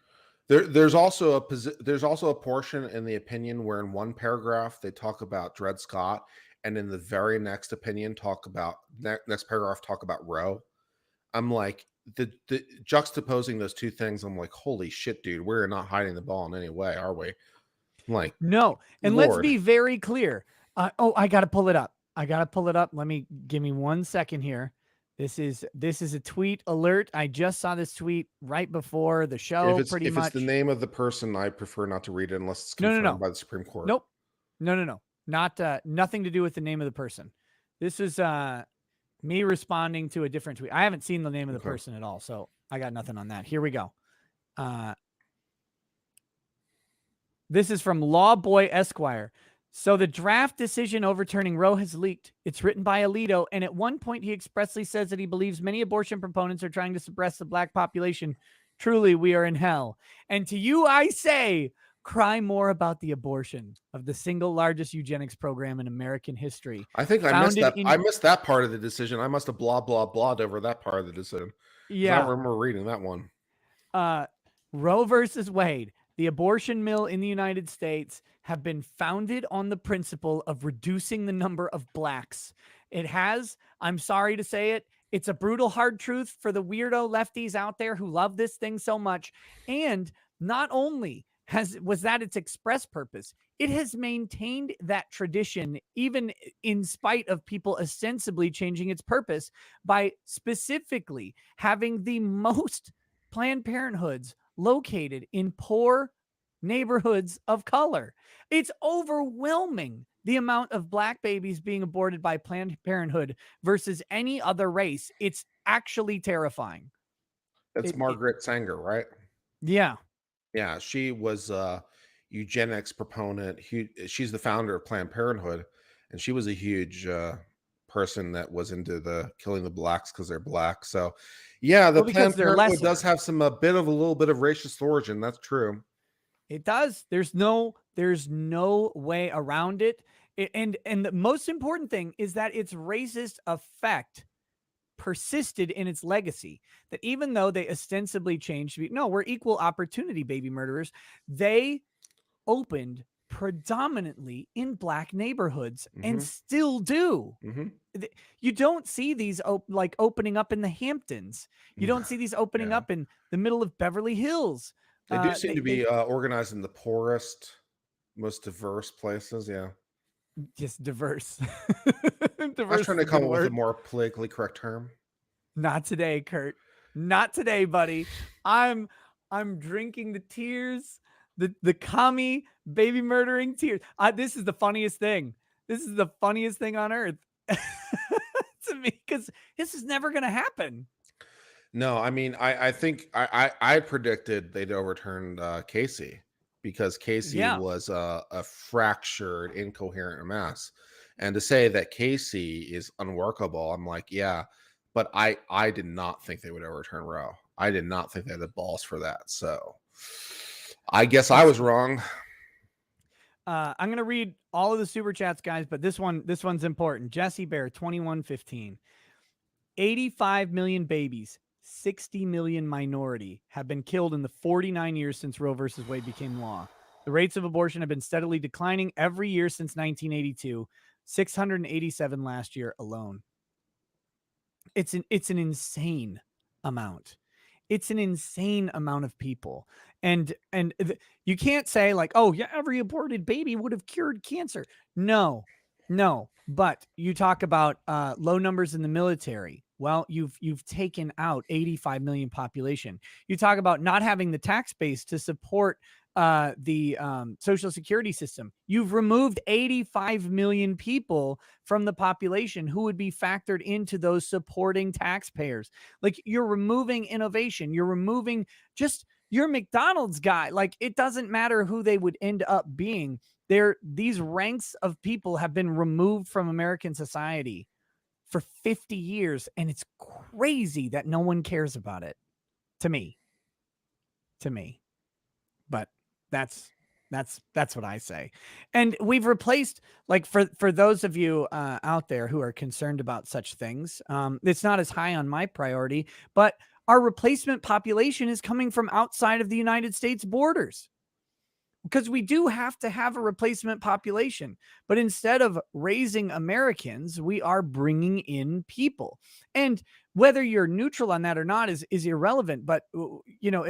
There's also a portion in the opinion where in one paragraph they talk about Dred Scott, and in the very next opinion next paragraph talk about Roe. I'm like, the juxtaposing those two things, I'm like, holy shit, dude, we're not hiding the ball in any way, are we? I'm like, no. And Lord. Let's be very clear. I gotta pull it up. Give me 1 second here. This is a tweet alert. I just saw this tweet right before the show. If it's the name of the person, I prefer not to read it unless it's confirmed by the Supreme Court. Nope. No. Not nothing to do with the name of the person. This is me responding to a different tweet. I haven't seen the name of the person at all, so I got nothing on that. Here we go. This is from Lawboy Esquire. So the draft decision overturning Roe has leaked. It's written by Alito, and at one point he expressly says that he believes many abortion proponents are trying to suppress the black population. Truly, we are in hell. And to you, I say, cry more about the abortion of the single largest eugenics program in American history. I think I missed that. I missed that part of the decision. I must have blah'd over that part of the decision. Yeah, I remember reading that one. Roe versus Wade. The abortion mill in the United States have been founded on the principle of reducing the number of blacks. It has, I'm sorry to say it, it's a brutal hard truth for the weirdo lefties out there who love this thing so much. And not only was that its express purpose, it has maintained that tradition even in spite of people ostensibly changing its purpose by specifically having the most Planned Parenthoods located in poor neighborhoods of color. It's overwhelming the amount of black babies being aborted by Planned Parenthood versus any other race. It's actually terrifying. That's Margaret Sanger, right? Yeah. Yeah, she was a eugenics proponent. She's the founder of Planned Parenthood, and she was a huge person that was into the killing the blacks because they're black. So yeah, the Planned Parenthood does have a little bit of racist origin. That's true. It does. There's no way around it. And the most important thing is that its racist effect persisted in its legacy. That even though they ostensibly changed to be, no, we're equal opportunity baby murderers, they opened predominantly in black neighborhoods and Mhm. still do. Mhm. You don't see these like opening up in the Hamptons. You don't see these opening Yeah. up in the middle of Beverly Hills. They do seem to They be organized in the poorest, most diverse places. Yeah. just diverse. I was Diverse trying is to a come good up with a word. more politically correct term. Not today, Kurt. Not today, buddy. I'm drinking the tears, the commie baby murdering tears. This is the funniest thing. This is the funniest thing on earth to me, because this is never gonna happen. No, I mean, I think I predicted they'd overturn Casey because Casey Yeah. was a fractured, incoherent mess, and to say that Casey is unworkable, I'm like, yeah, but I did not think they would overturn Roe. I did not think they had the balls for that. So I guess I was wrong. I'm gonna read all of the super chats, guys, but this one's important. Jesse Bear, 2115. 85 million babies, 60 million minority have been killed in the 49 years since Roe versus Wade became law. The rates of abortion have been steadily declining every year since 1982, 687 last year alone. It's an insane amount. It's an insane amount of people. And you can't say like, oh yeah, every aborted baby would have cured cancer. No, but you talk about low numbers in the military. Well, you've taken out 85 million population. You talk about not having the tax base to support the social security system. You've removed 85 million people from the population who would be factored into those supporting taxpayers. Like, you're removing innovation. You're removing just your McDonald's guy. Like, it doesn't matter who they would end up being. These ranks of people have been removed from American society for 50 years, and it's crazy that no one cares about it. To me. But that's what I say. And we've replaced, like, for those of you out there who are concerned about such things, it's not as high on my priority, but our replacement population is coming from outside of the United States borders, because we do have to have a replacement population. But instead of raising Americans, we are bringing in people. And whether you're neutral on that or not is irrelevant. But you know,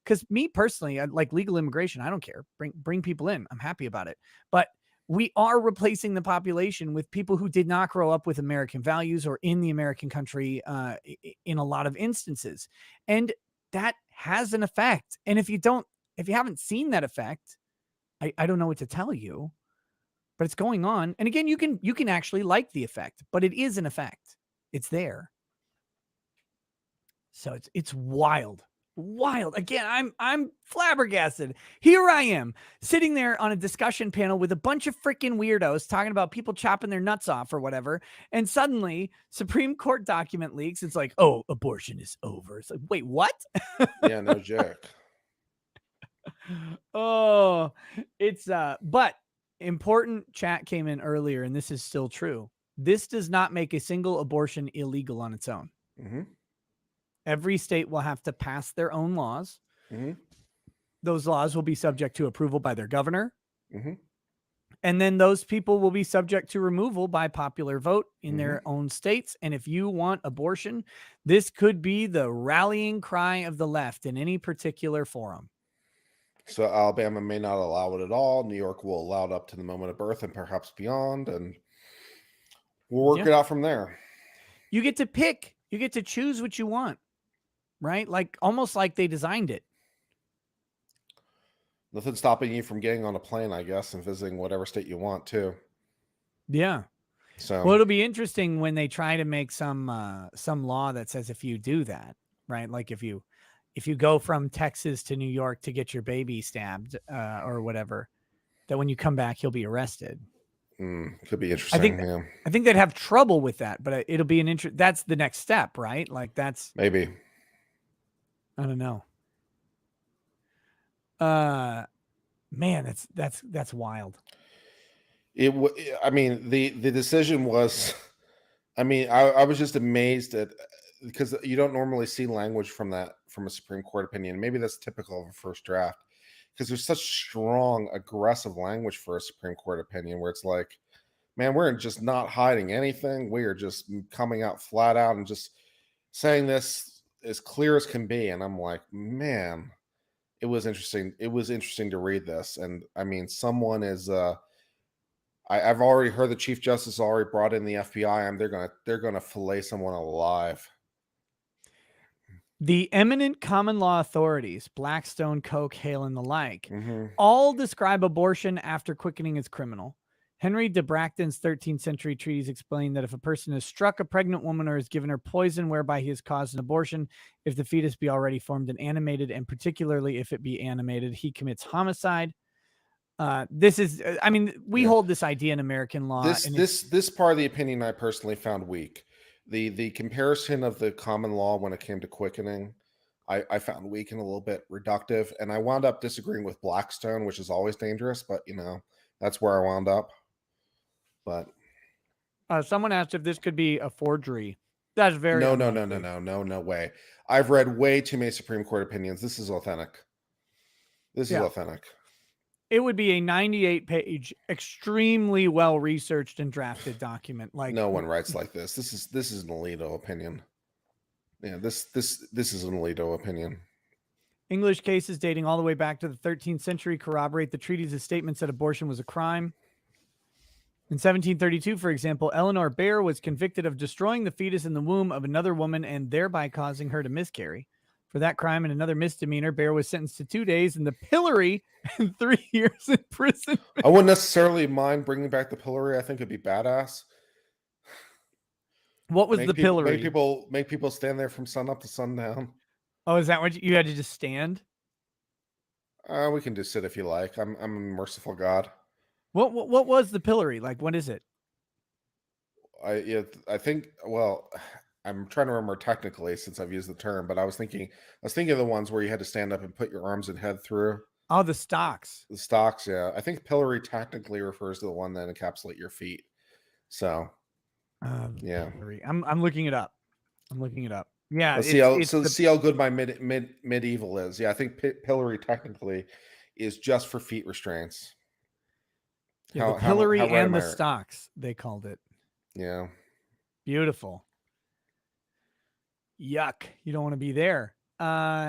because me personally, I like legal immigration. I don't care. Bring people in. I'm happy about it. But we are replacing the population with people who did not grow up with American values or in the American country in a lot of instances. And that has an effect. And if you haven't seen that effect, I don't know what to tell you, but it's going on. And again, you can actually like the effect, but it is an effect. It's there. So it's wild. Again, I'm flabbergasted. Here I am sitting there on a discussion panel with a bunch of freaking weirdos talking about people chopping their nuts off or whatever. And suddenly Supreme Court document leaks. It's like, oh, abortion is over. It's like, wait, what? Yeah, no joke. Oh, it's but important chat came in earlier, and this is still true. This does not make a single abortion illegal on its own. Mm-hmm. Every state will have to pass their own laws. Mm-hmm. Those laws will be subject to approval by their governor. Mm-hmm. And then those people will be subject to removal by popular vote in Mm-hmm. their own states. And if you want abortion, this could be the rallying cry of the left in any particular forum. So Alabama may not allow it at all. New York will allow it up to the moment of birth and perhaps beyond. And we'll work it out from there. You get to pick. You get to choose what you want, right? Like, almost like they designed it. Nothing stopping you from getting on a plane, I guess, and visiting whatever state you want to. Yeah. So, well, it'll be interesting when they try to make some law that says if you do that, right? Like if you go from Texas to New York to get your baby stabbed or whatever, that when you come back, you'll be arrested. Could be interesting. I think they'd have trouble with that, but it'll be that's the next step, right? Like that's maybe. I don't know. Man, that's wild. I mean, the decision was, I mean, I was just amazed at, because you don't normally see language from a Supreme Court opinion. Maybe that's typical of a first draft. because there's such strong, aggressive language for a Supreme Court opinion where it's like, man, we're just not hiding anything. We are just coming out flat out and just saying this as clear as can be. And I'm like, man, it was interesting. It was interesting to read this. And I mean, someone is I've already heard the Chief Justice already brought in the FBI, and they're gonna fillet someone alive. The eminent common law authorities, Blackstone, Koch, Hale, and the like, Mm-hmm. all describe abortion after quickening as criminal. Henry de Bracton's 13th century treatise explained that if a person has struck a pregnant woman or has given her poison whereby he has caused an abortion, if the fetus be already formed and animated, and particularly if it be animated, he commits homicide. This is, I mean, we hold this idea in American law. This part of the opinion I personally found weak. The comparison of the common law when it came to quickening, I found weak and a little bit reductive, and I wound up disagreeing with Blackstone, which is always dangerous, but that's where I wound up. But someone asked if this could be a forgery. That's very no way. I've read way too many Supreme Court opinions. This is authentic. This is authentic. It would be a 98-page, extremely well-researched and drafted document. Like, no one writes like this. This is an Alito opinion. Yeah, this is an Alito opinion. English cases dating all the way back to the 13th century corroborate the treaty's statements that abortion was a crime. In 1732, for example, Eleanor Baer was convicted of destroying the fetus in the womb of another woman and thereby causing her to miscarry. For that crime and another misdemeanor, Baer was sentenced to 2 days in the pillory and 3 years in prison. I wouldn't necessarily mind bringing back the pillory. I think it'd be badass. What was the pillory? Make people stand there from sun up to sundown. Oh, is that what you had to just stand? We can just sit if you like. I'm a merciful God. What was the pillory? Like, what is it? I think, well, I'm trying to remember technically since I've used the term, but I was thinking of the ones where you had to stand up and put your arms and head through. Oh, the stocks. The stocks, yeah. I think pillory technically refers to the one that encapsulate your feet. So, yeah. Pillory. I'm looking it up. Yeah. Let's see how good my medieval is. Yeah, I think pillory technically is just for feet restraints. Yeah, the pillory and the stocks, they called it. Yeah. Beautiful. Yuck. You don't want to be there.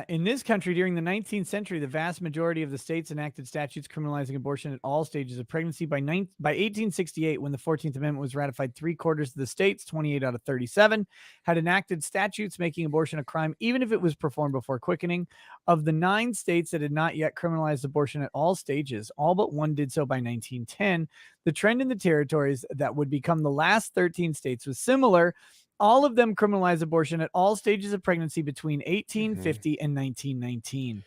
In this country during the 19th century, the vast majority of the states enacted statutes criminalizing abortion at all stages of pregnancy. By 1868, when the 14th Amendment was ratified, 3/4 of the states, 28 out of 37, had enacted statutes making abortion a crime, even if it was performed before quickening. Of the 9 states that had not yet criminalized abortion at all stages, all but one did so by 1910. The trend in the territories that would become the last 13 states was similar. All of them criminalize abortion at all stages of pregnancy between 1850 and 1919.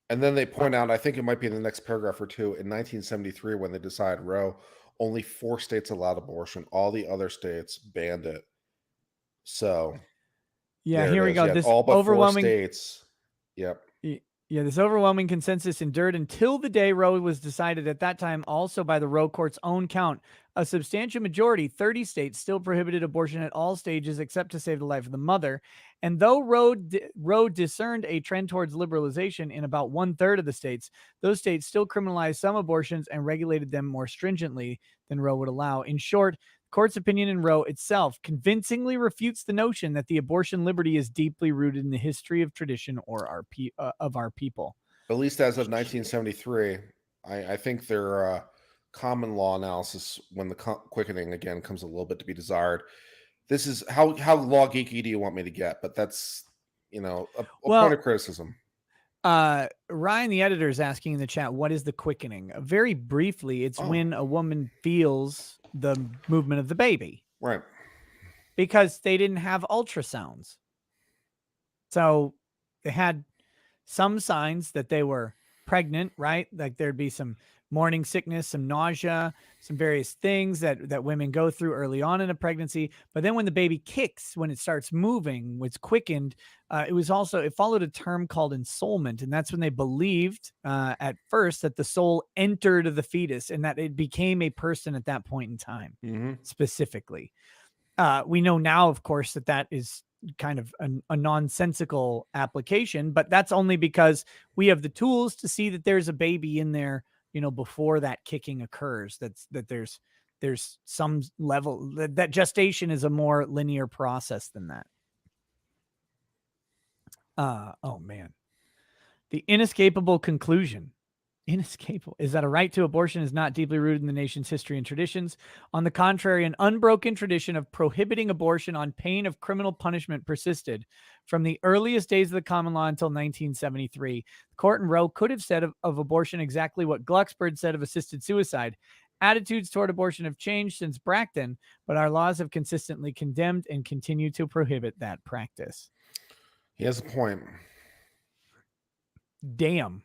And then they point out, I think it might be in the next paragraph or two, in 1973, when they decided Roe, only 4 states allowed abortion. All the other states banned it. So, yeah, here we go. This all but overwhelming 4 states. Yep. Yeah, this overwhelming consensus endured until the day Roe was decided. At that time, also by the Roe court's own count, a substantial majority, 30 states, still prohibited abortion at all stages except to save the life of the mother. And though Roe discerned a trend towards liberalization in about 1/3 of the states, those states still criminalized some abortions and regulated them more stringently than Roe would allow. In short, court's opinion in Roe itself convincingly refutes the notion that the abortion liberty is deeply rooted in the history of tradition or of our people. At least as of 1973, I think their common law analysis, when the quickening again comes a little bit to be desired. This is how law geeky do you want me to get? But that's a point of criticism. Ryan, the editor, is asking in the chat, what is the quickening? Very briefly, it's when a woman feels the movement of the baby. Right. Because they didn't have ultrasounds. So they had some signs that they were pregnant, right? Like there'd be some morning sickness, some nausea, some various things that women go through early on in a pregnancy. But then when the baby kicks, when it starts moving, when it's quickened, it followed a term called ensoulment. And that's when they believed at first that the soul entered the fetus and that it became a person at that point in time, specifically. We know now, of course, that is kind of a nonsensical application, but that's only because we have the tools to see that there's a baby in there, before that kicking occurs. That there's some level that gestation is a more linear process than that. Oh man. The inescapable conclusion. Inescapable is that a right to abortion is not deeply rooted in the nation's history and traditions. On the contrary, an unbroken tradition of prohibiting abortion on pain of criminal punishment persisted from the earliest days of the common law until 1973. The court in Roe could have said of abortion exactly what Glucksberg said of assisted suicide. Attitudes toward abortion have changed since Bracton, but our laws have consistently condemned and continue to prohibit that practice. He has a point. Damn.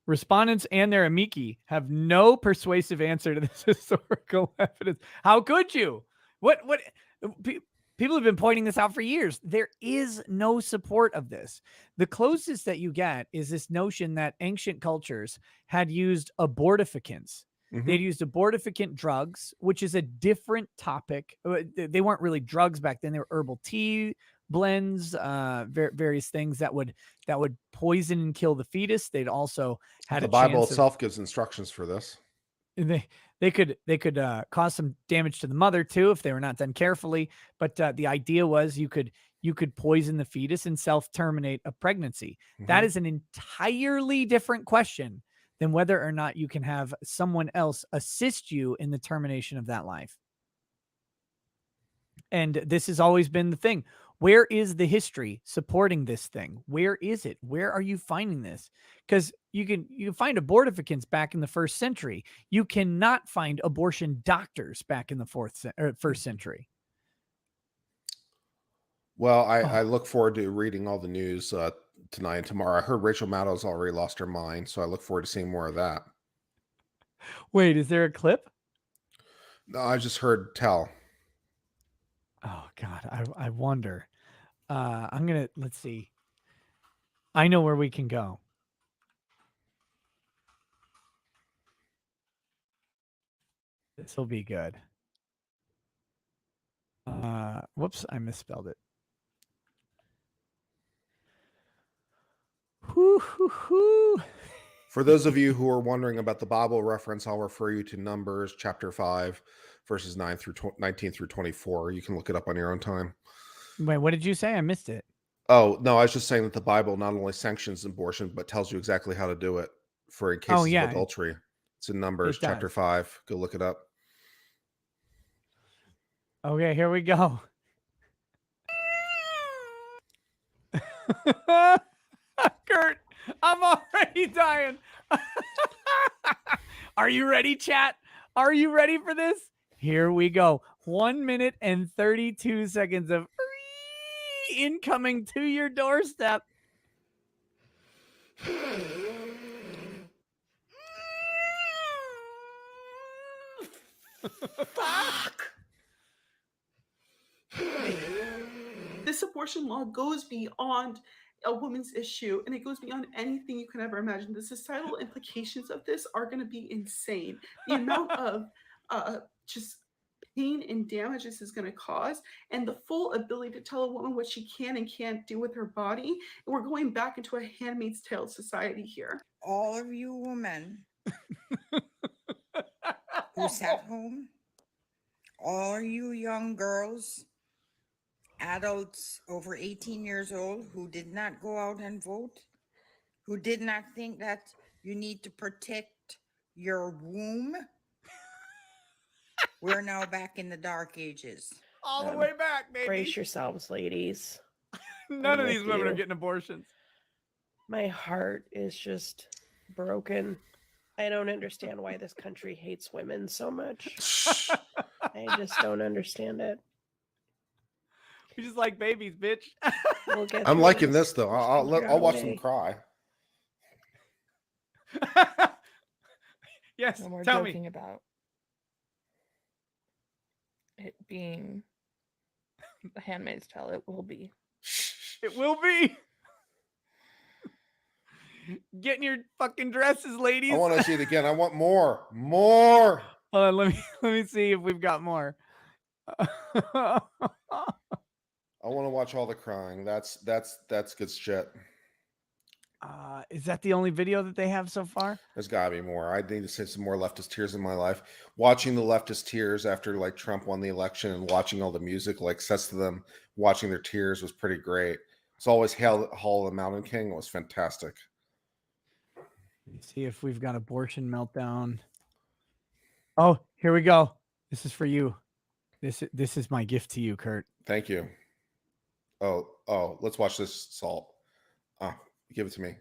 Respondents and their amici have no persuasive answer to this historical evidence. How could you? What people have been pointing this out for years. There is no support of this. The closest that you get is this notion that ancient cultures had used abortificants. Mhm. They'd used abortificant drugs, which is a different topic. They weren't really drugs back then. They were herbal tea blends, various things that would poison and kill the fetus. They'd also had The Bible itself gives instructions for this. They could cause some damage to the mother too if they were not done carefully. But the idea was you could poison the fetus and self-terminate a pregnancy. Mhm. That is an entirely different question than whether or not you can have someone else assist you in the termination of that life. And this has always been the thing. Where is the history supporting this thing? Where is it? Where are you finding this? Because you can find abortificants back in the 1st century. You cannot find abortion doctors back in the 1st century. Well, I look forward to reading all the news tonight and tomorrow. I heard Rachel Maddow's already lost her mind, so I look forward to seeing more of that. Wait, is there a clip? No, I just heard tell. Oh God, I wonder. Let's see. I know where we can go. This will be good. Whoops, I misspelled it. For those of you who are wondering about the Bible reference, I'll refer you to Numbers chapter 5, verses 19 through 24. You can look it up on your own time. Wait, what did you say? I missed it. Oh, no, I was just saying that the Bible not only sanctions abortion, but tells you exactly how to do it for in cases of adultery. It's in Numbers chapter 5. Go look it up. Okay, here we go. Kurt, I'm already dying. Are you ready, chat? Are you ready for this? Here we go. 1 minute and 32 seconds of incoming to your doorstep. Fuck. This abortion law goes beyond a woman's issue, and it goes beyond anything you can ever imagine. The societal implications of this are going to be insane. The amount of just pain and damage this is going to cause, and the full ability to tell a woman what she can and can't do with her body. And we're going back into a Handmaid's Tale society here. All of you women who sat home, all you young girls, adults over 18 years old who did not go out and vote, who did not think that you need to protect your womb, we're now back in the dark ages. All the way back, baby. Brace yourselves, ladies. None of these women are getting abortions. My heart is just broken. I don't understand why this country hates women so much. I just don't understand it. We just like babies, bitch. We'll get I'm through liking this though. I'll watch them Okay. cry. Yes, When we're tell joking me. about it being The Handmaid's Tale, it will be. It will be. Get in your fucking dresses, ladies. I want to see it again. I want more. More. Hold on, let me see if we've got more. I want to watch all the crying. That's good shit. Is that the only video that they have so far? There's got to be more. I need to see some more leftist tears in my life. Watching the leftist tears after like Trump won the election and watching all the music like sets to them, watching their tears was pretty great. It's always Hall of the Mountain King. It was fantastic. Let's see if we've got abortion meltdown. Oh, here we go. This is for you. This is my gift to you, Kurt. Thank you. Oh, let's watch this, Salt. Give it to me.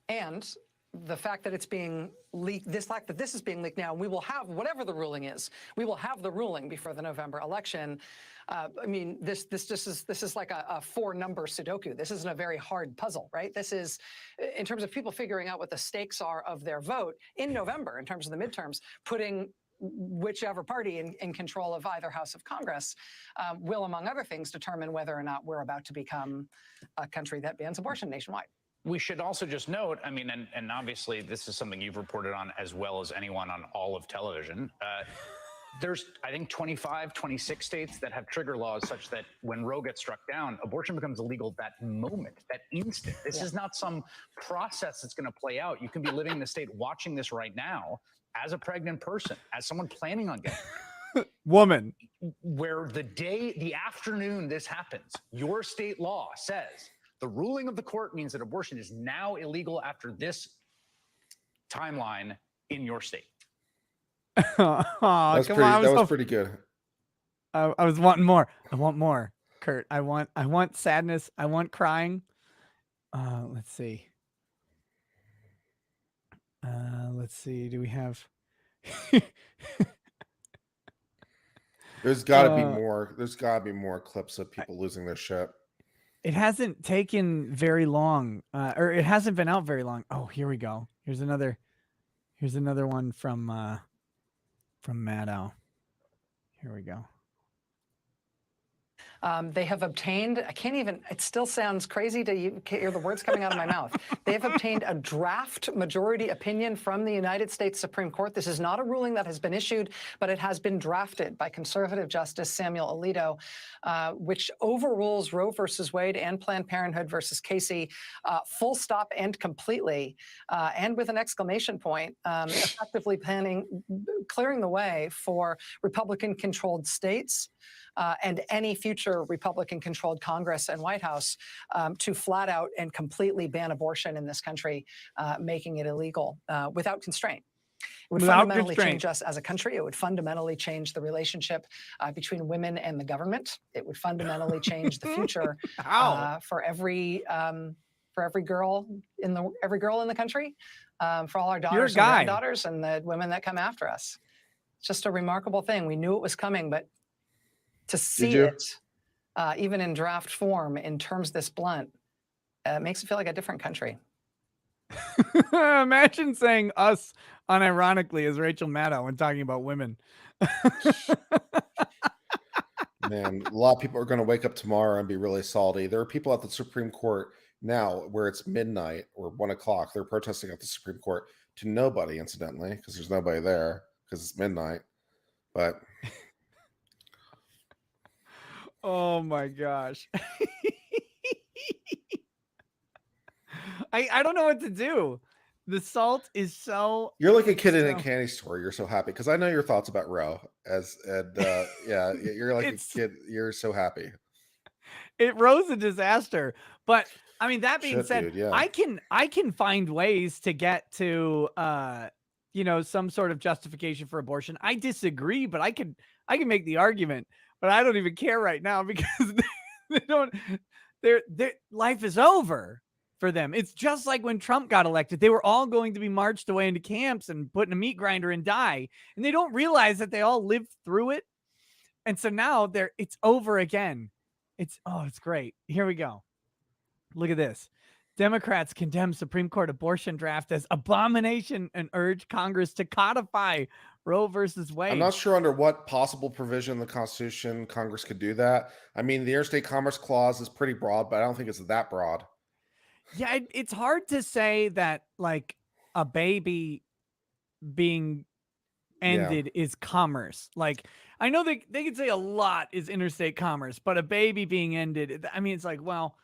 And the fact that it's being leaked, this fact that this is being leaked now, we will have whatever the ruling is. We will have the ruling before the November election. I mean, this is like a 4-number Sudoku. This isn't a very hard puzzle, right? This is, in terms of people figuring out what the stakes are of their vote in November, in terms of the midterms, putting whichever party in control of either house of Congress will, among other things, determine whether or not we're about to become a country that bans abortion nationwide. We should also just note, I mean, and obviously this is something you've reported on as well as anyone on all of television. There's, I think, 25, 26 states that have trigger laws such that when Roe gets struck down, abortion becomes illegal that moment, that instant. This is not some process that's going to play out. You can be living in the state watching this right now as a pregnant person, as someone planning on getting woman, where the afternoon this happens, your state law says the ruling of the court means that abortion is now illegal after this timeline in your state. Oh, that was pretty good. I was wanting more. I want more, Kurt. I want sadness. I want crying. Let's see. Let's see. Do we have? There's got to be more. There's got to be more clips of people losing their shit. It hasn't taken very long, or it hasn't been out very long. Oh, here we go. Here's another one from Maddow. Here we go. They have obtained, it still sounds crazy to hear the words coming out of my mouth. They have obtained a draft majority opinion from the United States Supreme Court. This is not a ruling that has been issued, but it has been drafted by conservative Justice Samuel Alito, which overrules Roe versus Wade and Planned Parenthood versus Casey, full stop and completely, and with an exclamation point, effectively clearing the way for Republican-controlled states and any future Republican-controlled Congress and White House to flat out and completely ban abortion in this country, making it illegal without constraint. It would fundamentally change us as a country. It would fundamentally change the relationship between women and the government. It would fundamentally change the future for every girl in the country, for all our daughters and granddaughters and the women that come after us. It's just a remarkable thing. We knew it was coming, but to see it, even in draft form, in terms this blunt, makes it feel like a different country. Imagine saying us unironically as Rachel Maddow when talking about women. Man, a lot of people are going to wake up tomorrow and be really salty. There are people at the Supreme Court now where it's midnight or 1 o'clock. They're protesting at the Supreme Court to nobody, incidentally, because there's nobody there because it's midnight. But oh my gosh. I don't know what to do. The Salt is so. You're like a kid in a candy store. You're so happy because I know your thoughts about Roe. Yeah, you're like a kid. You're so happy. Roe's a disaster, but I mean that being said, dude, I can find ways to get to some sort of justification for abortion. I disagree, but I can make the argument. But I don't even care right now because their life is over for them. It's just like when Trump got elected. They were all going to be marched away into camps and put in a meat grinder and die. And they don't realize that they all lived through it. And so now it's over again. It's great. Here we go. Look at this. Democrats condemn Supreme Court abortion draft as abomination and urge Congress to codify Roe versus Wade. I'm not sure under what possible provision in the Constitution Congress could do that. I mean, the Interstate Commerce Clause is pretty broad, but I don't think it's that broad. Yeah, it's hard to say that like a baby being ended is commerce. Like, I know they could say a lot is interstate commerce, but a baby being ended, I mean, it's like, well,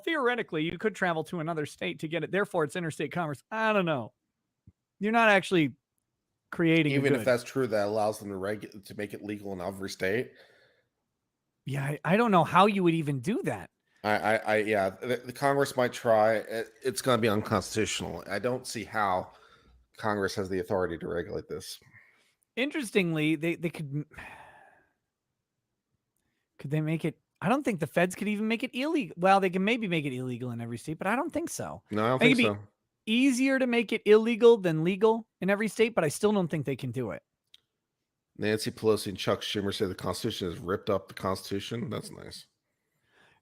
theoretically, you could travel to another state to get it. Therefore, it's interstate commerce. I don't know. You're not actually creating Even if good. that's true, that allows them to make it legal in every state. Yeah, I don't know how you would even do that. Yeah, the Congress might try. It's going to be unconstitutional. I don't see how Congress has the authority to regulate this. Interestingly, they could they make it? I don't think the feds could even make it illegal. Well, they can maybe make it illegal in every state, but I don't think so. No, I don't It think could so. be easier to make it illegal than legal in every state, but I still don't think they can do it. Nancy Pelosi and Chuck Schumer say the Constitution has ripped up the Constitution. That's nice.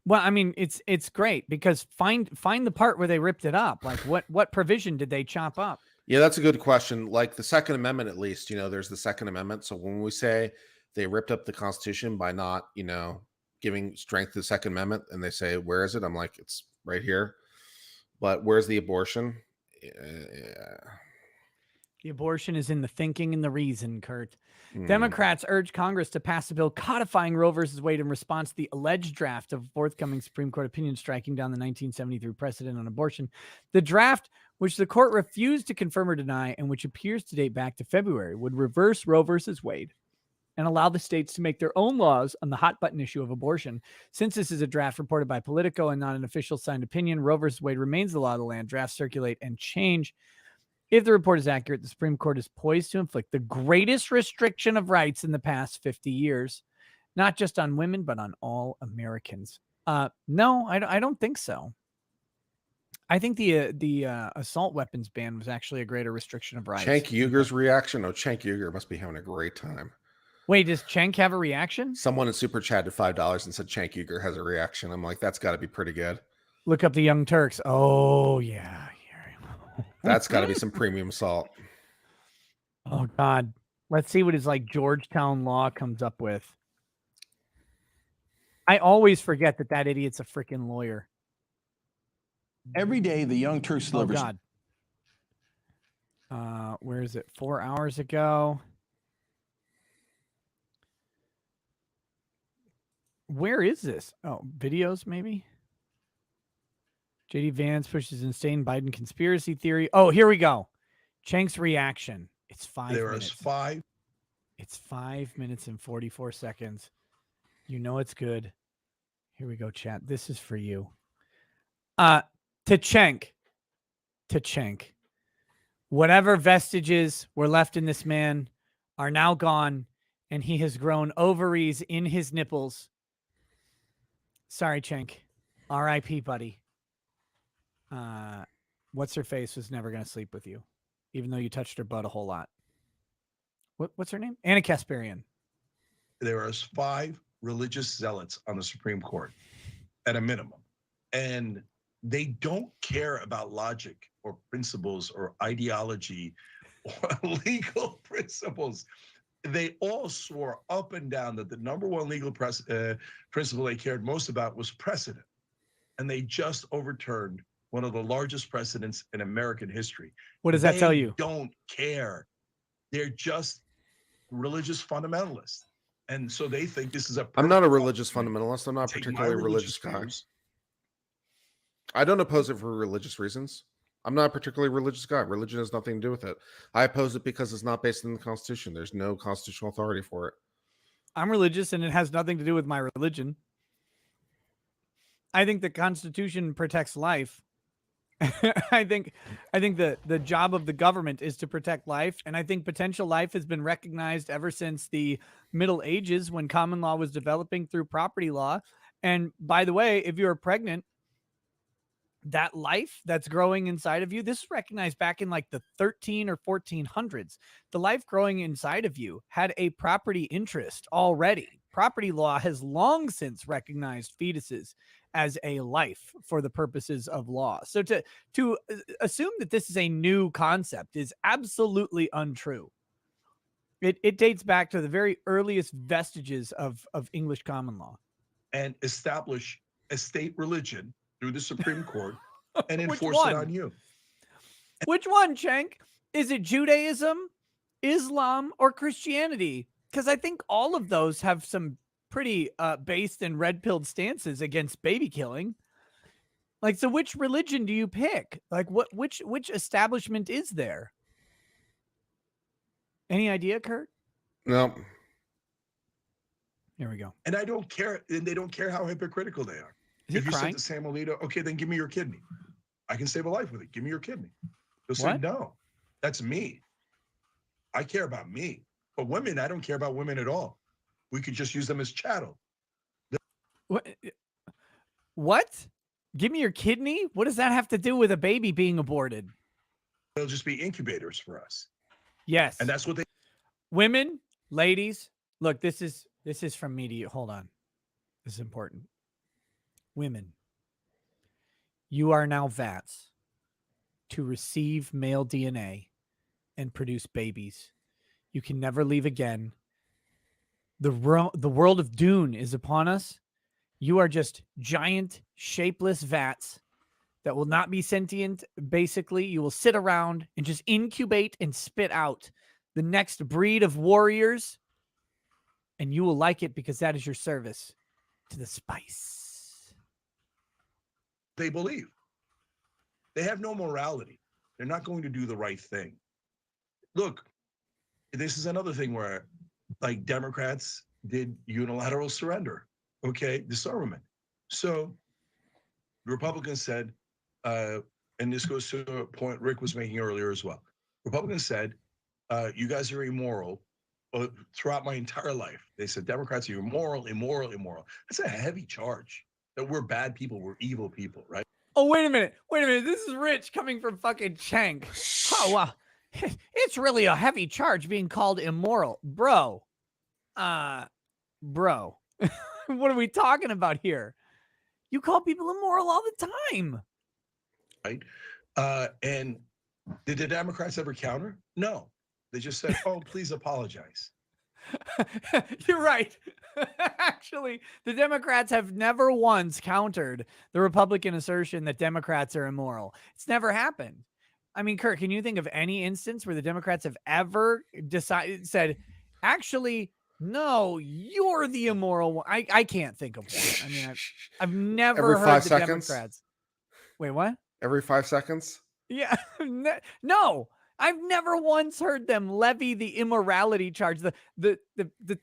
Well, I mean, it's great because find the part where they ripped it up. Like what provision did they chop up? Yeah, that's a good question. Like the Second Amendment, at least, there's the Second Amendment. So when we say they ripped up the Constitution by not, giving strength to the Second Amendment, and they say, where is it? I'm like, it's right here. But where's the abortion? Yeah. The abortion is in the thinking and the reason, Kurt. Hmm. Democrats urge Congress to pass a bill codifying Roe versus Wade in response to the alleged draft of a forthcoming Supreme Court opinion striking down the 1973 precedent on abortion. The draft, which the court refused to confirm or deny and which appears to date back to February, would reverse Roe versus Wade and allow the states to make their own laws on the hot button issue of abortion. Since this is a draft reported by Politico and not an official signed opinion, Roe versus Wade remains the law of the land. Drafts circulate and change. If the report is accurate, the Supreme Court is poised to inflict the greatest restriction of rights in the past 50 years, not just on women, but on all Americans. No, I don't think so. I think the assault weapons ban was actually a greater restriction of rights. Cenk Uygur's reaction? Oh, Cenk Uygur must be having a great time. Wait, does Cenk have a reaction? Someone in Super Chatted $5 and said Cenk Uygur has a reaction. I'm like, that's got to be pretty good. Look up the Young Turks. Oh, yeah. That's got to be some premium salt. Oh, God. Let's see what his Georgetown law comes up with. I always forget that idiot's a freaking lawyer. Every day, the Young Turks delivers. Oh, God. Where is it? 4 hours ago. Where is this? Oh, videos maybe? JD Vance pushes insane Biden conspiracy theory. Oh, here we go. Cenk's reaction. It's 5 minutes. There is 5. It's 5 minutes and 44 seconds. You know it's good. Here we go, chat. This is for you. To Cenk. Whatever vestiges were left in this man are now gone, and he has grown ovaries in his nipples. Sorry, Cenk. R.I.P., buddy. What's her face was never going to sleep with you, even though you touched her butt a whole lot. What's her name? Anna Kasparian. There is 5 religious zealots on the Supreme Court at a minimum. And they don't care about logic or principles or ideology or legal principles. They all swore up and down that the number one legal principle they cared most about was precedent. And they just overturned one of the largest precedents in American history. What does that tell you? They don't care. They're just religious fundamentalists. And so they think this is I'm not a religious fundamentalist. I'm not a particularly religious guy. I don't oppose it for religious reasons. I'm not a particularly religious guy. Religion has nothing to do with it. I oppose it because it's not based in the Constitution. There's no constitutional authority for it. I'm religious, and it has nothing to do with my religion. I think the Constitution protects life. I think the job of the government is to protect life, and I think potential life has been recognized ever since the Middle Ages when common law was developing through property law. And by the way, if you're pregnant, that life that's growing inside of you, this is recognized back in the 13 or 1400s. The life growing inside of you had a property interest already. Property law has long since recognized fetuses as a life for the purposes of law. So to assume that this is a new concept is absolutely untrue. It dates back to the very earliest vestiges of English common law. And establish a state religion through the Supreme Court and Which enforce one? it on you. Which one, Cenk? Is it Judaism? Islam, or Christianity? Because I think all of those have some pretty based and red-pilled stances against baby killing. Like, so which religion do you pick? Like, which establishment is there? Any idea, Kurt? No. Here we go. And I don't care, and they don't care how hypocritical they are. Is he If you said crying? to Sam Alito, okay, then give me your kidney. I can save a life with it. Give me your kidney. They'll say, What? no, that's me. I care about me. But women, I don't care about women at all. We could just use them as chattel. What? What? Give me your kidney? What does that have to do with a baby being aborted? They'll just be incubators for us. Yes. And that's what they Women, ladies, look, this is from media. Hold on. This is important. Women, you are now vats to receive male DNA and produce babies. You can never leave again. The world of Dune is upon us. You are just giant, shapeless vats that will not be sentient. Basically, you will sit around and just incubate and spit out the next breed of warriors, and you will like it because that is your service to the spice. they believe. They have no morality. They're not going to do the right thing. Look, this is another thing where, like, Democrats did unilateral surrender, okay, disarmament. So the Republicans said, and this goes to a point Rick was making earlier as well. Republicans said, you guys are immoral. Throughout my entire life, they said Democrats are immoral, immoral, immoral. That's a heavy charge, that we're bad people, we're evil people, right? Oh, wait a minute. This is Rich coming from fucking Chank. Oh, wow. It's really a heavy charge being called immoral. Bro. Bro. What are we talking about here? You call people immoral all the time. Right? And did the Democrats ever counter? No. They just said, oh, please apologize. You're right. Actually, the Democrats have never once countered the Republican assertion that Democrats are immoral. It's never happened. I mean, Kurt, can you think of any instance where the Democrats have ever said, actually, no, you're the immoral one? I can't think of one. I mean, I've never Every heard 5 the seconds? Democrats. Wait, what? Every 5 seconds? Yeah, no, I've never once heard them levy the immorality charge, the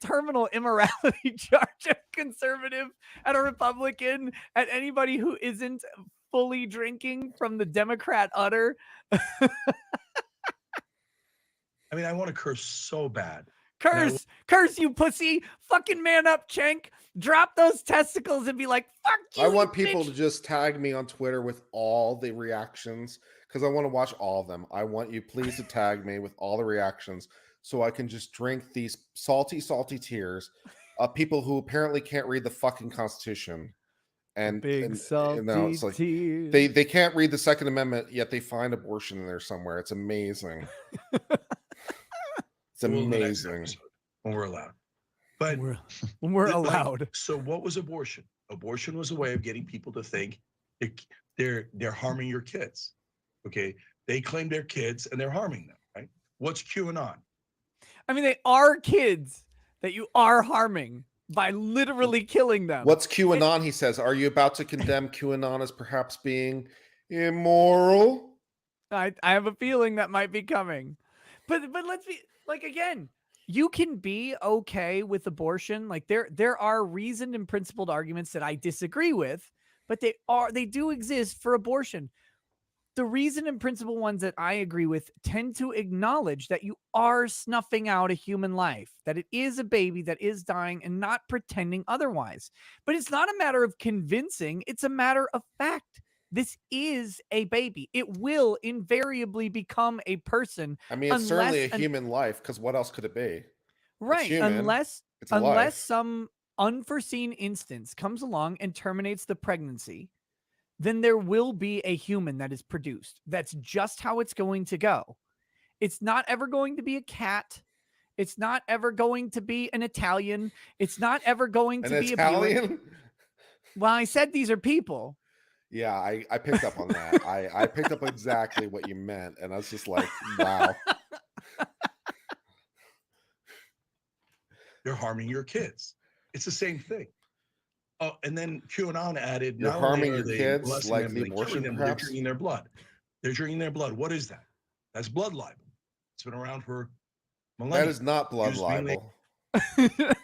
terminal immorality charge at conservative, at a Republican, at anybody who isn't fully drinking from the Democrat udder. I mean, I want to curse so bad. Curse, you pussy. Fucking man up, Chank. Drop those testicles and be like, fuck you. I want you people bitch. to just tag me on Twitter with all the reactions, because I want to watch all of them. I want you please to tag me with all the reactions so I can just drink these salty, salty tears of people who apparently can't read the fucking Constitution. And salty it's like tears. they can't read the Second Amendment, yet they find abortion in there somewhere. It's amazing. It's amazing. When we're allowed. But when we're allowed. So what was abortion? Abortion was a way of getting people to think they're harming your kids. Okay, they claim they're kids and they're harming them, right? What's QAnon? I mean, they are kids that you are harming by literally killing them. What's QAnon? He says, are you about to condemn QAnon as perhaps being immoral? I have a feeling that might be coming. But let's be like, again, you can be okay with abortion. Like there are reasoned and principled arguments that I disagree with, but they do exist for abortion. The reason and principle ones that I agree with tend to acknowledge that you are snuffing out a human life, that it is a baby that is dying, and not pretending otherwise. But it's not a matter of convincing. It's a matter of fact. This is a baby. It will invariably become a person. I mean, it's certainly a human life, because what else could it be? Right. Human, Unless life. some unforeseen instance comes along and terminates the pregnancy, then there will be a human that is produced. That's just how it's going to go. It's not ever going to be a cat. It's not ever going to be an Italian. It's not ever going to be Italian? a Buick. Well, I said these are people. Yeah, I picked up on that. I picked up exactly what you meant, and I was just like, wow. they're harming your kids. It's the same thing. Oh, and then QAnon added, You're not only harming are your they kids, molesting like them, the they're killing abortion, them, they're perhaps? drinking their blood. They're drinking their blood. What is that? That's blood libel. It's been around for millennia. That is not blood Used mainly- libel.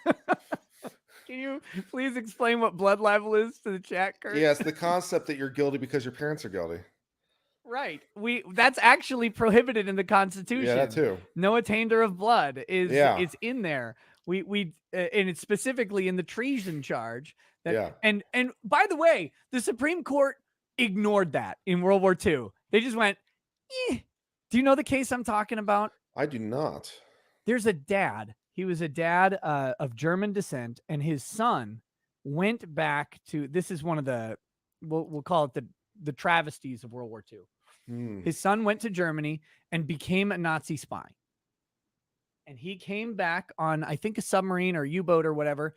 Can you please explain what blood libel is to the chat, Kurt? Yeah, it's the concept that you're guilty because your parents are guilty. Right. That's actually prohibited in the Constitution. Yeah, that too. No attainder of blood is Yeah. it's in there. And it's specifically in the treason charge. Yeah. And by the way, the Supreme Court ignored that in World War II. They just went, eh. Do you know the case I'm talking about? I do not. There's a dad. He was a dad of German descent, and his son went back to, this is one of the, we'll call it the travesties of World War II. His son went to Germany and became a Nazi spy. And he came back on, I think, a submarine or U-boat or whatever,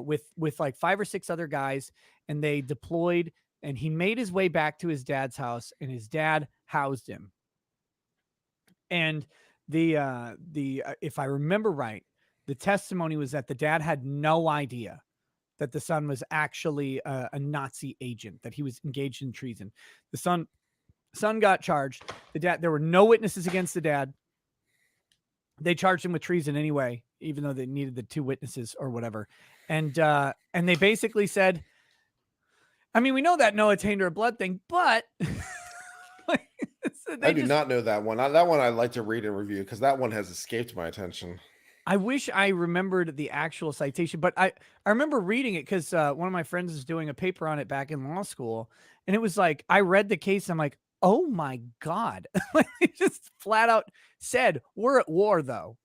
with like 5 or 6 other guys, and they deployed, and he made his way back to his dad's house, and his dad housed him. And if I remember right, the testimony was that the dad had no idea that the son was actually a Nazi agent, that he was engaged in treason. The son got charged. There were no witnesses against the dad. They charged him with treason anyway, even though they needed the 2 witnesses or whatever. And they basically said, I mean, we know that no attainder of blood thing, but I do not know that one. That one I'd like to read and review because that one has escaped my attention. I wish I remembered the actual citation, but I remember reading it because one of my friends was doing a paper on it back in law school. And it was like, I read the case. I'm like, oh my God. It just flat out said, we're at war, though.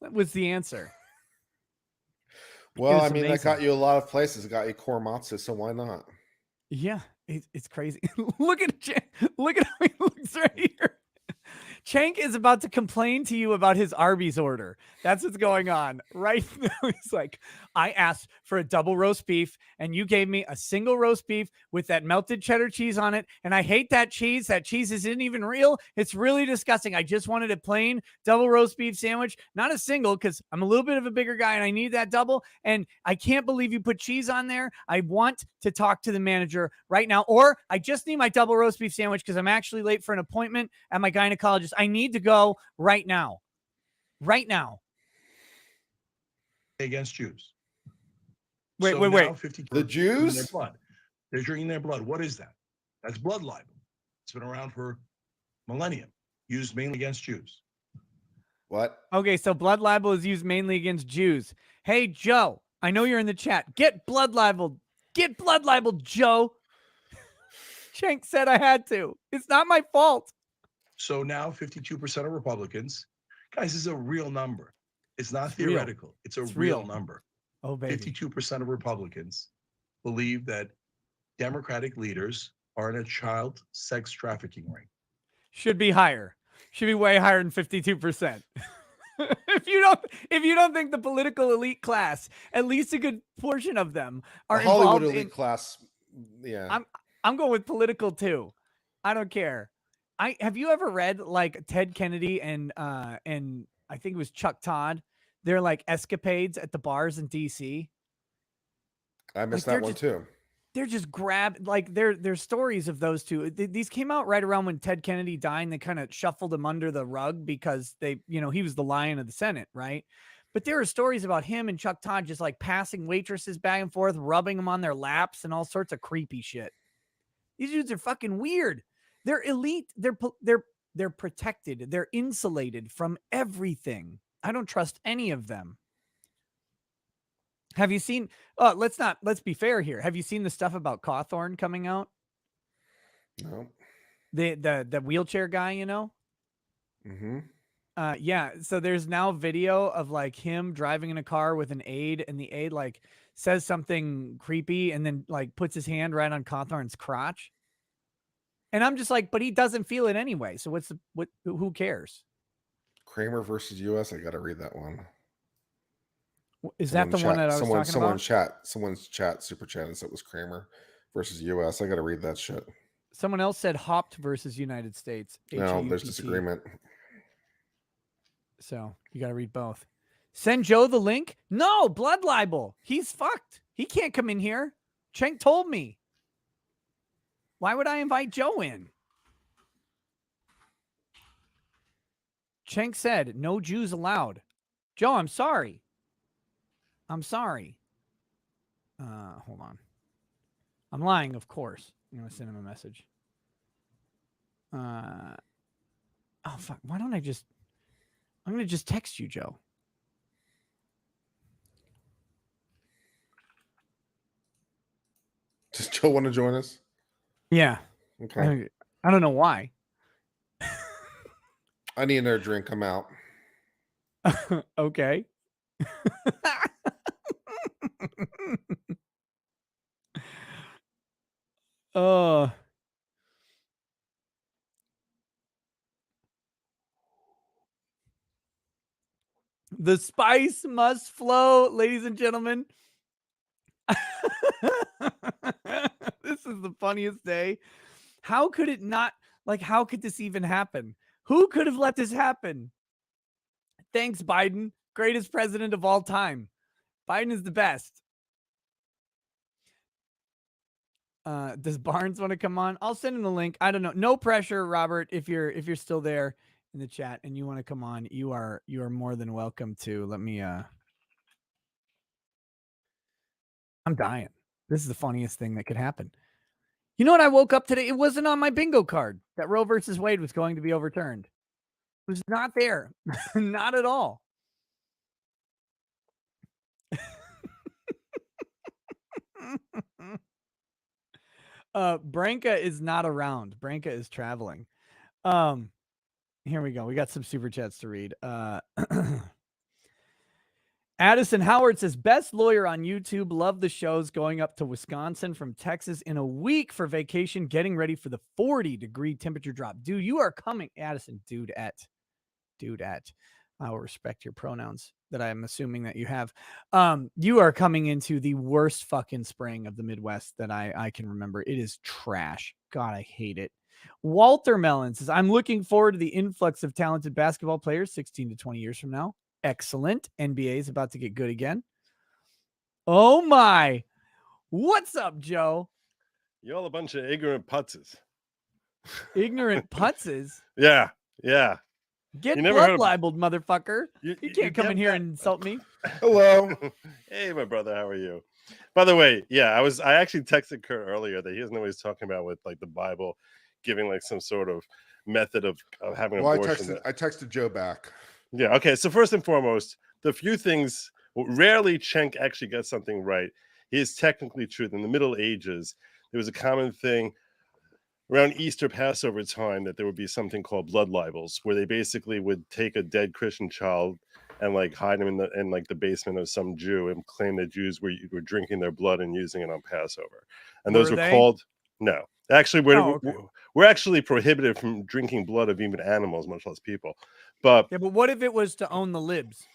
That was the answer. Well, I mean, amazing. that got you a lot of places. It got you Korematsu, so why not? Yeah, it's crazy. Look at how he looks right here. Chank is about to complain to you about his Arby's order. That's what's going on right now. He's like, I asked for a double roast beef and you gave me a single roast beef with that melted cheddar cheese on it. And I hate that cheese. That cheese isn't even real. It's really disgusting. I just wanted a plain double roast beef sandwich, not a single, because I'm a little bit of a bigger guy and I need that double. And I can't believe you put cheese on there. I want to talk to the manager right now, or I just need my double roast beef sandwich because I'm actually late for an appointment at my gynecologist. I need to go right now. Right now. Against Jews. Wait. 52 The Jews? their blood. They're drinking their blood. What is that? That's blood libel. It's been around for millennia, used mainly against Jews. What? Okay, so blood libel is used mainly against Jews. Hey, Joe, I know you're in the chat. Get blood libeled. Get blood libeled, Joe. Shank said I had to. It's not my fault. So now 52% of Republicans, guys, this is a real number. It's not It's real. theoretical. It's a It's real real. number. Oh, baby. 52% of Republicans believe that Democratic leaders are in a child sex trafficking ring. Should be higher. Should be way higher than 52%. If you don't think the political elite class, at least a good portion of them, are The Hollywood involved elite in, class. Yeah. I'm going with political too. I don't care. Have you ever read like Ted Kennedy and I think it was Chuck Todd? They're like escapades at the bars in DC. I missed Like, that one too. They're just there's stories of those two. These came out right around when Ted Kennedy died, and they kind of shuffled him under the rug because he was the lion of the Senate, right? But there are stories about him and Chuck Todd just like passing waitresses back and forth, rubbing them on their laps and all sorts of creepy shit. These dudes are fucking weird. They're elite. They're protected. They're insulated from everything. I don't trust any of them. Have you seen? Let's be fair here. Have you seen the stuff about Cawthorn coming out? No. The wheelchair guy, Mm-hmm. Yeah. So there's now video of like him driving in a car with an aide, and the aide like says something creepy, and then like puts his hand right on Cawthorn's crotch. And I'm just like, but he doesn't feel it anyway. So who cares? Kramer versus US. I got to read that one. Is that the one that I was talking about? Someone's chat super chat and said it was Kramer versus US. I got to read that shit. Someone else said Hopped versus United States. No, there's HAUPT. disagreement. So you got to read both. Send Joe the link? No, blood libel. He's fucked. He can't come in here. Cenk told me. Why would I invite Joe in? Cenk said, no Jews allowed. Joe, I'm sorry. I'm sorry. Hold on. I'm lying, of course. I'm going to send him a message. Oh, fuck. Why don't I just... I'm going to just text you, Joe. Does Joe want to join us? Yeah. Okay. I don't know why. I need another drink. I'm out. Okay. The spice must flow, ladies and gentlemen. This is the funniest day. How could it not? Like, how could this even happen? Who could have let this happen? Thanks, Biden. Greatest president of all time. Biden is the best. Does Barnes want to come on? I'll send him the link. I don't know. No pressure, Robert. If you're still there in the chat and you want to come on, you are more than welcome to. Let me I'm dying. This is the funniest thing that could happen. You know what I woke up today? It wasn't on my bingo card that Roe versus Wade was going to be overturned. It was not there. Not at all. Branka is not around. Branka is traveling. Here we go. We got some super chats to read. Addison Howard says, best lawyer on YouTube. Love the shows. Going up to Wisconsin from Texas in a week for vacation, getting ready for the 40-degree temperature drop. Dude, you are coming. Addison, dude at. I will respect your pronouns that I'm assuming that you have. You are coming into the worst fucking spring of the Midwest that I can remember. It is trash. God, I hate it. Walter Mellon says, I'm looking forward to the influx of talented basketball players 16 to 20 years from now. Excellent. NBA is about to get good again. Oh my. What's up, Joe? Y'all a bunch of ignorant putzes. Ignorant putzes? Yeah. Yeah. Get blood libeled, motherfucker. You can't come in here and insult me. Hello. Hey, my brother. How are you? By the way, yeah, I actually texted Kurt earlier that he doesn't know what he's talking about with like the Bible giving like some sort of method of having an abortion. I texted Joe back. Yeah. Okay. So first and foremost, the few things, rarely Cenk actually gets something right. He is technically true. In the Middle Ages, there was a common thing around Easter Passover time that there would be something called blood libels, where they basically would take a dead Christian child and like hide him in like the basement of some Jew and claim that Jews were drinking their blood and using it on Passover. And those were called no. Actually, we're actually prohibited from drinking blood of even animals, much less people. But yeah, but what if it was to own the libs?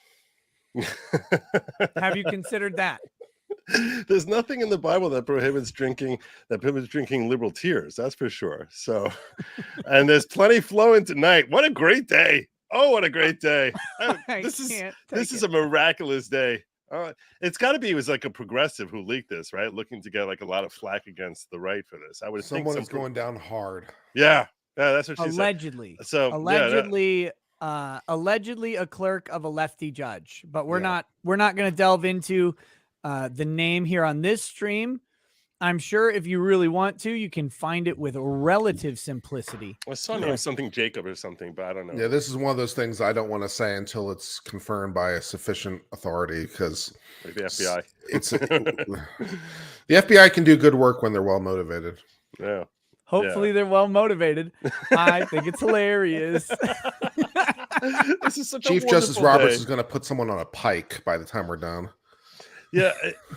Have you considered that? There's nothing in the Bible that prohibits drinking liberal tears. That's for sure. So, and there's plenty flowing tonight. What a great day! Oh, what a great day! This is a miraculous day. It's got to be. It was like a progressive who leaked this, right? Looking to get like a lot of flack against the right for this. I would think someone is going down hard. Yeah, that's what she allegedly said. So allegedly, allegedly a clerk of a lefty judge. But we're not going to delve into the name here on this stream. I'm sure if you really want to, you can find it with relative simplicity. I saw something Jacob or something, but I don't know. Yeah, this is one of those things I don't want to say until it's confirmed by a sufficient authority, because like the FBI. The FBI can do good work when they're well motivated. Yeah. Hopefully they're well motivated. I think it's hilarious. This is such Chief a Justice day. Roberts is going to put someone on a pike by the time we're done. Yeah,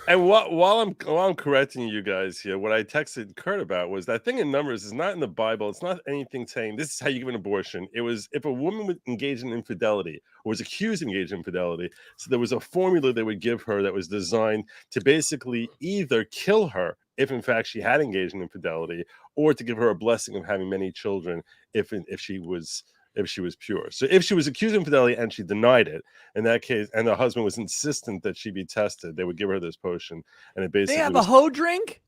and while I'm correcting you guys here, what I texted Kurt about was that thing in Numbers is not in the Bible. It's not anything saying this is how you give an abortion. It was if a woman was engaged in infidelity or was accused of engaged in infidelity. So there was a formula they would give her that was designed to basically either kill her if in fact she had engaged in infidelity, or to give her a blessing of having many children if she was if she was pure. So if she was accused of infidelity and she denied it, in that case, and the husband was insistent that she be tested, they would give her this potion, and it basically They have a hoe drink.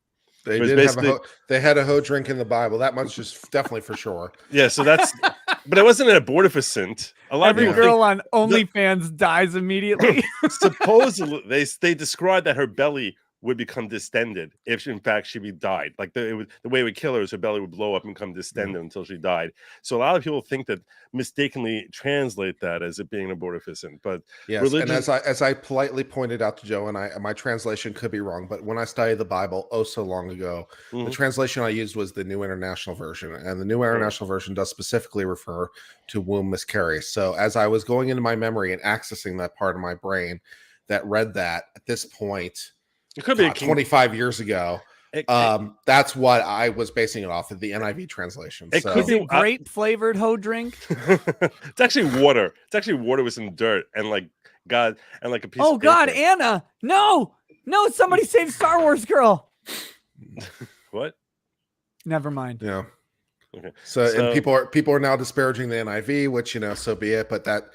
They was did have basically- they had a hoe drink in the Bible. That much is definitely for sure. Yeah, so that's, but it wasn't an abortifacient. A lot Every of people girl on OnlyFans dies immediately. supposedly they described that her belly would become distended if in fact she died. Like the way it would kill her is her belly would blow up and become distended until she died. So a lot of people think that mistakenly translate that as it being an abortifacient, but Yes, and as I politely pointed out to Joe, and my translation could be wrong, but when I studied the Bible so long ago, the translation I used was the New International Version, and the New International Version does specifically refer to womb miscarry. So as I was going into my memory and accessing that part of my brain that read that at this point, it could be 25 years ago. That's what I was basing it off of, the NIV translation. It So could be grape flavored hoe drink. It's actually water. It's actually water with some dirt and like God and like a piece. Oh of God, paper. Anna! No, somebody save Star Wars girl. What? Never mind. yeah. Okay. So and people are now disparaging the NIV, which so be it. But that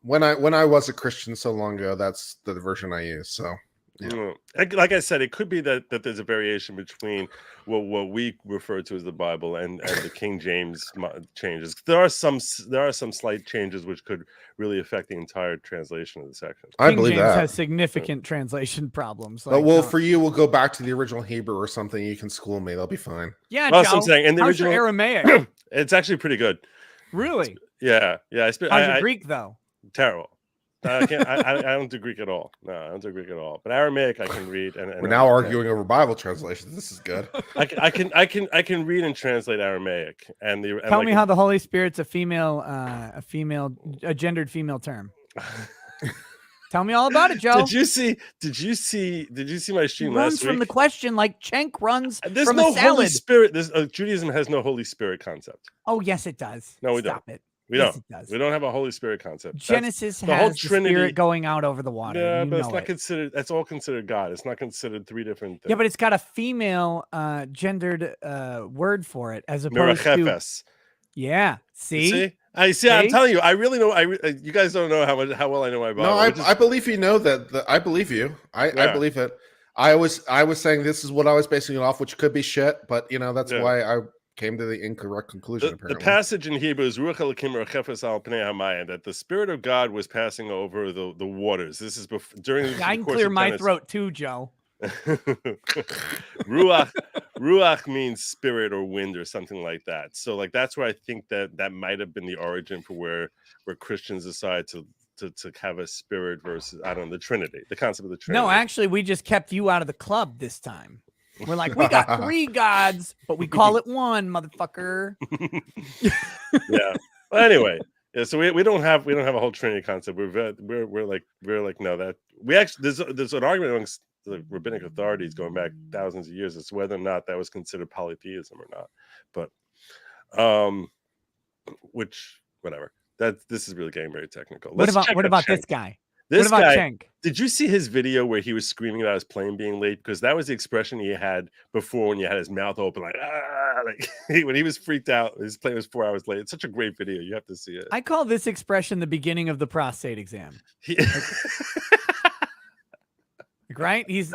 when I was a Christian so long ago, that's the version I use. So. Yeah. Like I said, it could be that there's a variation between what we refer to as the Bible and the King James changes. There are some slight changes which could really affect the entire translation of the section. I King believe James that has significant translation problems. But for you, we'll go back to the original Hebrew or something. You can school me; they'll be fine. Yeah, well, Joe, that's what I'm saying. In the how's your original Aramaic? It's actually pretty good. Really? Yeah. How's your Greek though? Terrible. I don't do Greek at all. No, I don't do Greek at all. But Aramaic I can read. And we're now arguing over Bible translations. This is good. I can read and translate Aramaic. Tell me how the Holy Spirit's a gendered female term. Tell me all about it, Joe. Did you see my stream runs last week? from the question like Cenk runs There's from no a salad. Holy Spirit. Judaism has no Holy Spirit concept. Oh yes, it does. No, we Stop don't. it. We yes, don't. It does. We don't have a Holy Spirit concept. Genesis the has whole the Trinity Spirit going out over the water. Yeah, you but it's know not it. considered. That's all considered God. It's not considered three different things. Yeah, but it's got a female gendered word for it as opposed to. Yeah. See. I'm telling you, I really know. You guys don't know how well I know my Bible. No, I believe you know that. I believe you. I believe it. I was saying this is what I was basing it off, which could be shit, but that's why I came to the incorrect conclusion. The passage in Hebrew is Ruach Elokim Rechefes al Pnei Hamayim, that the Spirit of God was passing over the waters. This is during. I can clear my throat too, Joe. Ruach means spirit or wind or something like that. So like that's where I think that might have been the origin for where Christians decided to have a spirit versus the Trinity, the concept of the Trinity. No, actually, we just kept you out of the club this time. We're like, we got three gods, but we call it one, motherfucker. Yeah. Well, anyway, yeah. So we don't have a whole Trinity concept. We're like no, that we actually there's an argument amongst the rabbinic authorities going back thousands of years as to whether or not that was considered polytheism or not. But which whatever. This is really getting very technical. What about this guy? This what about guy, Cenk? Did you see his video where he was screaming about his plane being late? Because that was the expression he had before when you had his mouth open, like when he was freaked out. His plane was 4 hours late. It's such a great video. You have to see it. I call this expression the beginning of the prostate exam. Right? He's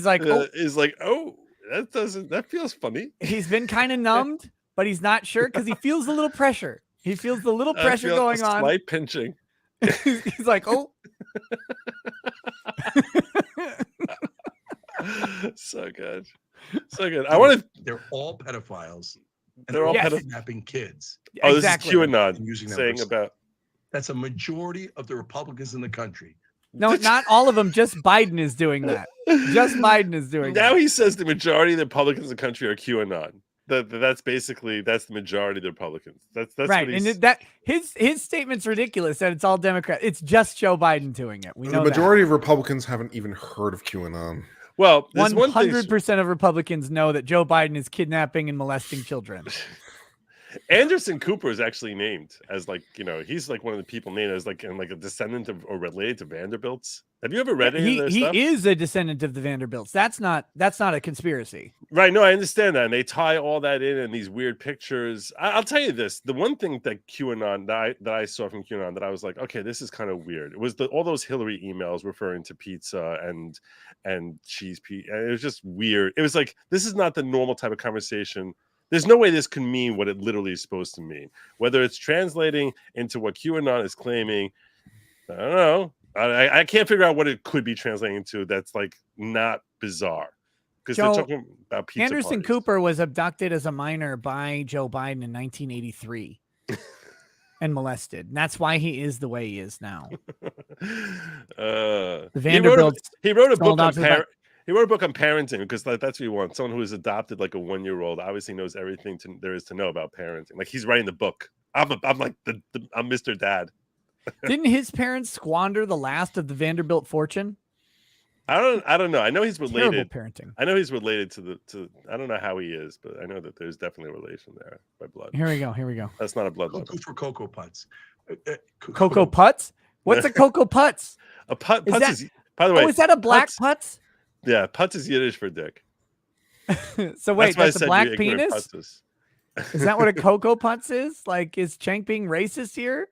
like, oh. He's like, oh, that feels funny. He's been kind of numbed, but he's not sure because he feels a little pressure. He feels the little pressure going on. Slight pinching. He's like, oh. So good. I want to. They're all pedophiles. And They're all kidnapping kids. Oh, exactly. This is QAnon saying about. That's a majority of the Republicans in the country. No, not all of them. Just Biden is doing that. Just Biden is doing that. Now he says the majority of the Republicans in the country are QAnon. That's the majority of the Republicans. That's right. What and his statement's ridiculous that it's all Democrat. It's just Joe Biden doing it. We know the majority of Republicans haven't even heard of QAnon. Well, 100% of Republicans know that Joe Biden is kidnapping and molesting children. Anderson Cooper is actually named as like, he's like one of the people named as like a descendant of or related to Vanderbilts. Have you ever read any of their stuff? He is a descendant of the Vanderbilts. That's not a conspiracy. Right. No, I understand that. And they tie all that in these weird pictures. I'll tell you this. The one thing that QAnon that I saw from QAnon that I was like, okay, this is kind of weird. It was all those Hillary emails referring to pizza and cheese pizza. And it was just weird. It was like, this is not the normal type of conversation. There's no way this can mean what it literally is supposed to mean. Whether it's translating into what QAnon is claiming, I don't know. I can't figure out what it could be translating to that's like not bizarre. Because they're talking about pizza Anderson parties. Cooper was abducted as a minor by Joe Biden in 1983 and molested. And that's why he is the way he is now. The Vanderbilts. He wrote a book on parenting because that's what you want. Someone who has adopted like a 1-year-old obviously knows everything there is to know about parenting. Like he's writing the book. I'm like I'm Mr. Dad. Didn't his parents squander the last of the Vanderbilt fortune? I don't know. I know he's related. Terrible parenting. I know he's related to I don't know how he is, but I know that there's definitely a relation there by blood. Here we go. That's not a blood. Go for Cocoa Puts. Cocoa Putts? What's a Cocoa Putts? A putz is is, by the way. Oh, is that a black putz? Yeah, putz is Yiddish for dick. So wait, that's a black you penis? Putzes. Is that what a Cocoa Putz is? Like, is Cenk being racist here?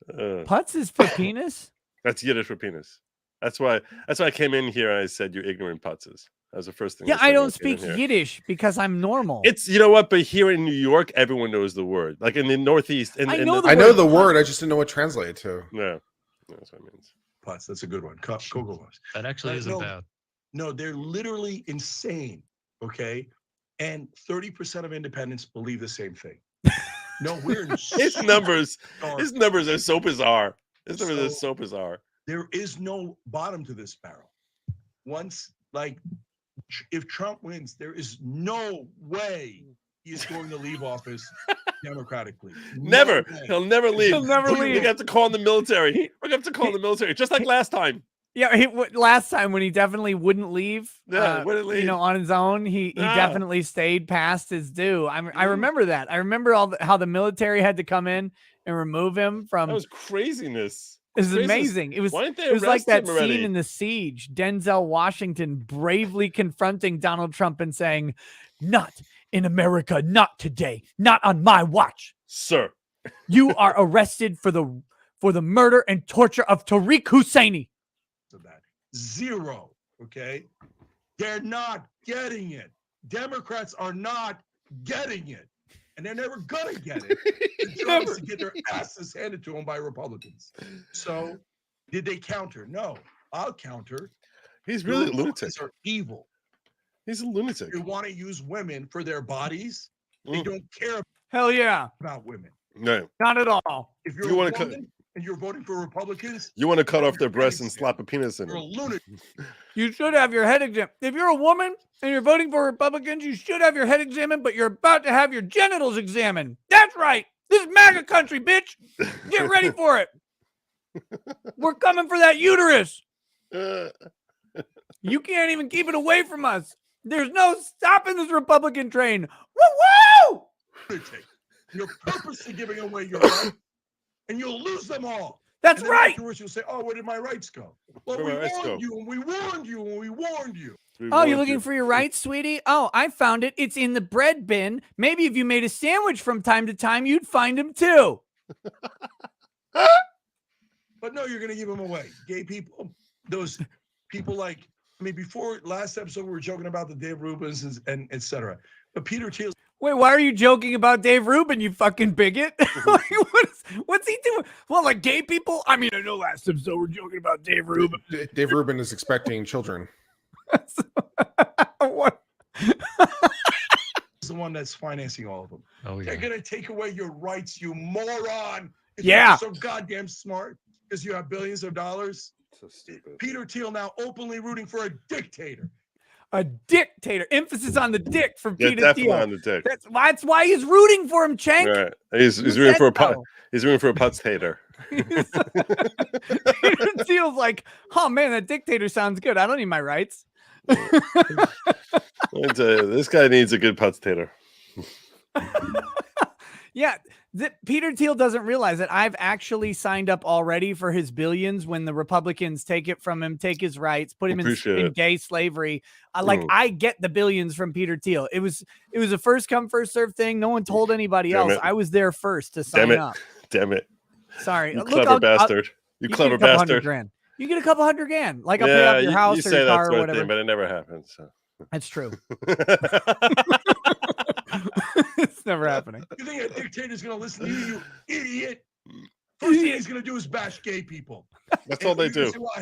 Putz is for penis? That's Yiddish for penis. That's why I came in here and I said you ignorant putzes. That was the first thing. Yeah, I don't speak Yiddish because I'm normal. It's what, but here in New York, everyone knows the word. Like in the Northeast, I know the word. I just didn't know what to translate it to. Yeah, that's what it means. Putz, that's a good one. Cocoa Puffs. That actually isn't bad. No, they're literally insane. Okay, and 30% of independents believe the same thing. No, we're his numbers are so bizarre. His numbers are so bizarre. There is no bottom to this barrel. Once, like, if Trump wins, there is no way he is going to leave office democratically. Never. No way. He'll never leave. He'll never leave. We have to call in the military. We have to call in the military, just like last time. Yeah, last time when he definitely wouldn't leave, wouldn't leave. On his own, he definitely stayed past his due. I remember that. I remember how the military had to come in and remove him from. That was craziness. It was amazing. It was like that scene in The Siege. Denzel Washington bravely confronting Donald Trump and saying, "Not in America, not today, not on my watch, sir. You are arrested for the murder and torture of Tariq Husseini." That zero, okay? They're not getting it. Democrats are not getting it, and they're never gonna get it. The job is to get their asses handed to them by Republicans. So, did they counter? No, I'll counter. He's really a lunatic. Are evil. He's a lunatic. They want to use women for their bodies. They don't care. Hell yeah, about women. No, not at all. If you're a woman and you're voting for Republicans, you want to cut off their breasts and slap a penis in it. You're a lunatic. You should have your head examined. If you're a woman and you're voting for Republicans, you should have your head examined, but you're about to have your genitals examined. That's right. This is MAGA country, bitch. Get ready for it. We're coming for that uterus. You can't even keep it away from us. There's no stopping this Republican train. Woo woo! You're purposely giving away your rights, and you'll lose them all. That's right. Afterwards, you'll say, "Oh, where did my rights go?" Well, we warned you, and we warned you, and we warned you. Oh, you're looking for your rights, sweetie? Oh, I found it. It's in the bread bin. Maybe if you made a sandwich from time to time, you'd find them too. But no, you're going to give them away. Gay people, those people like, before last episode, we were joking about the Dave Rubins and et cetera. But Peter Thiel. Wait, why are you joking about Dave Rubin, you fucking bigot? What's he doing? Well, like gay people? I know last episode we're joking about Dave Rubin. Dave Rubin is expecting children. What? The one that's financing all of them. Oh, yeah. They're going to take away your rights, you moron. If Yeah. You're so goddamn smart because you have billions of dollars. So stupid. Peter Thiel now openly rooting for a dictator. A dictator. Emphasis on the dick from Yeah, Peter definitely Thiel. on the dick. That's why he's rooting for him, Cenk. Right. He's rooting for a put. He's rooting for a putz hater. Peter Thiel's like, oh man, that dictator sounds good. I don't need my rights. I tell you, this guy needs a good potato. Yeah, Peter Thiel doesn't realize that I've actually signed up already for his billions when the Republicans take it from him, take his rights, put him in gay slavery. I get the billions from Peter Thiel. It was a first come, first serve thing. No one told anybody else. I was there first to sign up. Damn it. Sorry. You clever bastard. You clever bastard. You get a couple $100,000. Like I'll pay off your house or your car or whatever. Thing, but it never happens. So. That's true. It's never happening. You think a dictator's going to listen to you idiot? First thing he's going to do is bash gay people. That's all they do. Say, well, I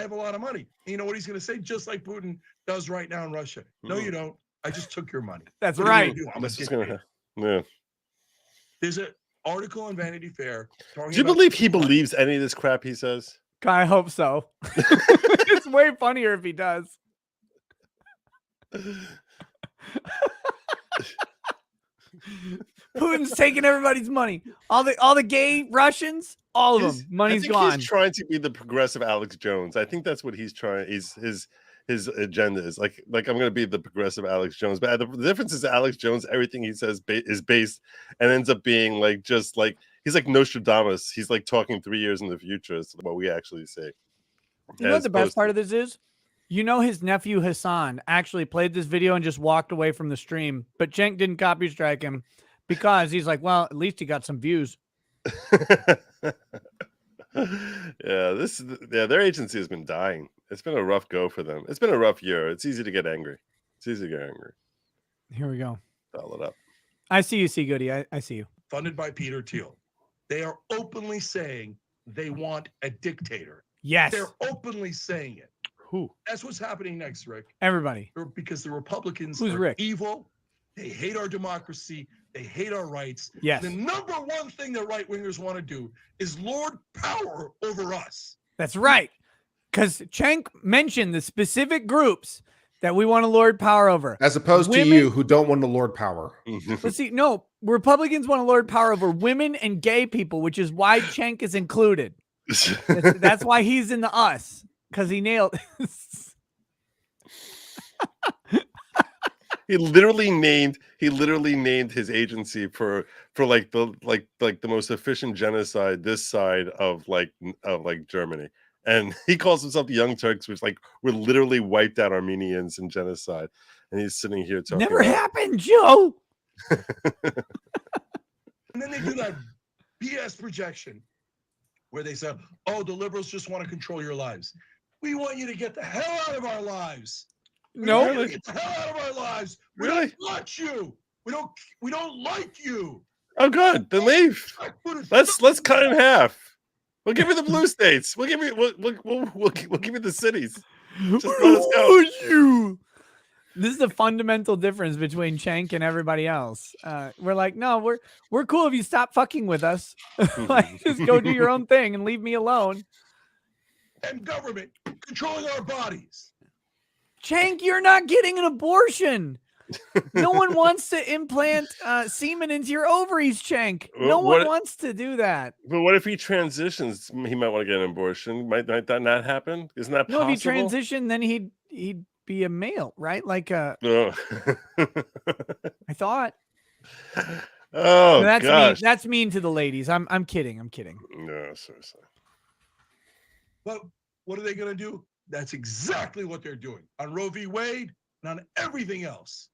have a lot of money. And you know what he's going to say? Just like Putin does right now in Russia. No, you don't. I just took your money. That's right. Yeah. There's an article in Vanity Fair. Do you believe he believes any of this crap he says? I hope so. It's way funnier if he does. Putin's taking everybody's money. All the gay Russians, all of them. Money's gone. He's trying to be the progressive Alex Jones. I think that's what he's trying. His agenda is like I'm going to be the progressive Alex Jones. But the difference is Alex Jones, everything he says is based and ends up being he's like Nostradamus. He's like talking 3 years in the future is what we actually say. You know what the best part of this is? You know his nephew Hassan actually played this video and just walked away from the stream, but Cenk didn't copy strike him because he's like, well, at least he got some views. Their agency has been dying. It's been a rough go for them. It's been a rough year. It's easy to get angry. Here we go. Dial it up. I see you, C. Goody. I see you. Funded by Peter Thiel. They are openly saying they want a dictator. Yes. They're openly saying it. Who? That's what's happening next, Rick. Everybody. Because the Republicans are Rick? Evil. They hate our democracy. They hate our rights. Yes. The number one thing that right-wingers want to do is lord power over us. That's right. Because Cenk mentioned the specific groups that we want to lord power over. As opposed to you who don't want to lord power. Let's see. No, Republicans want to lord power over women and gay people, which is why Cenk is included. That's why he's in the us. Because he nailed He literally named his agency for the most efficient genocide this side of Germany. And he calls himself the Young Turks, which we're literally wiped out Armenians in genocide. And he's sitting here talking. Never happened, Joe. And then they do that BS projection where they say, oh, the liberals just want to control your lives. We want you to get the hell out of our lives. No, get the hell out of our lives. We Really? don't want you. We don't like you. Oh, good. Then leave. Let's cut in half. We'll give you the blue states. We'll give you we'll give you the cities. Just let us go. This is the fundamental difference between Cenk and everybody else. We're like, no, we're cool if you stop fucking with us. Just go do your own thing and leave me alone. And government controlling our bodies. Cenk, you're not getting an abortion. No one wants to implant semen into your ovaries, Cenk. No one wants to do that. But what if he transitions? He might want to get an abortion. Might that not happen? Isn't that possible? No, if he transitioned, then he'd be a male, right? Like I thought. Oh, that's that's mean to the ladies. I'm kidding. No, seriously. But what are they going to do? That's exactly what they're doing on Roe v. Wade and on everything else.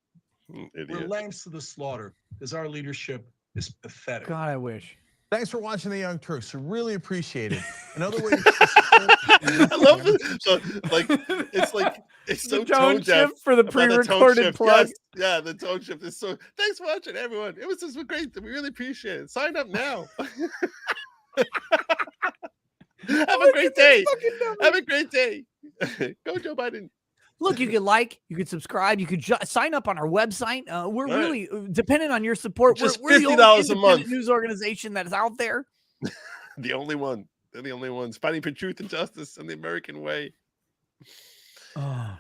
We're lambs to the slaughter because our leadership is pathetic. God, I wish. Thanks for watching the Young Turks. We really appreciate it. Another way. I love it. It's so tone deaf for the pre-recorded plug. Yes. Yeah, the tone shift is so. Thanks for watching, everyone. It was just great. We really appreciate it. Sign up now. Have a great day. Have a great day. Go, Joe Biden. Look, you could you could subscribe, you could sign up on our website. We're really dependent on your support. Just we're $50 a month. News organization that is out there. The only one. They're the only ones fighting for truth and justice and the American way. Oh.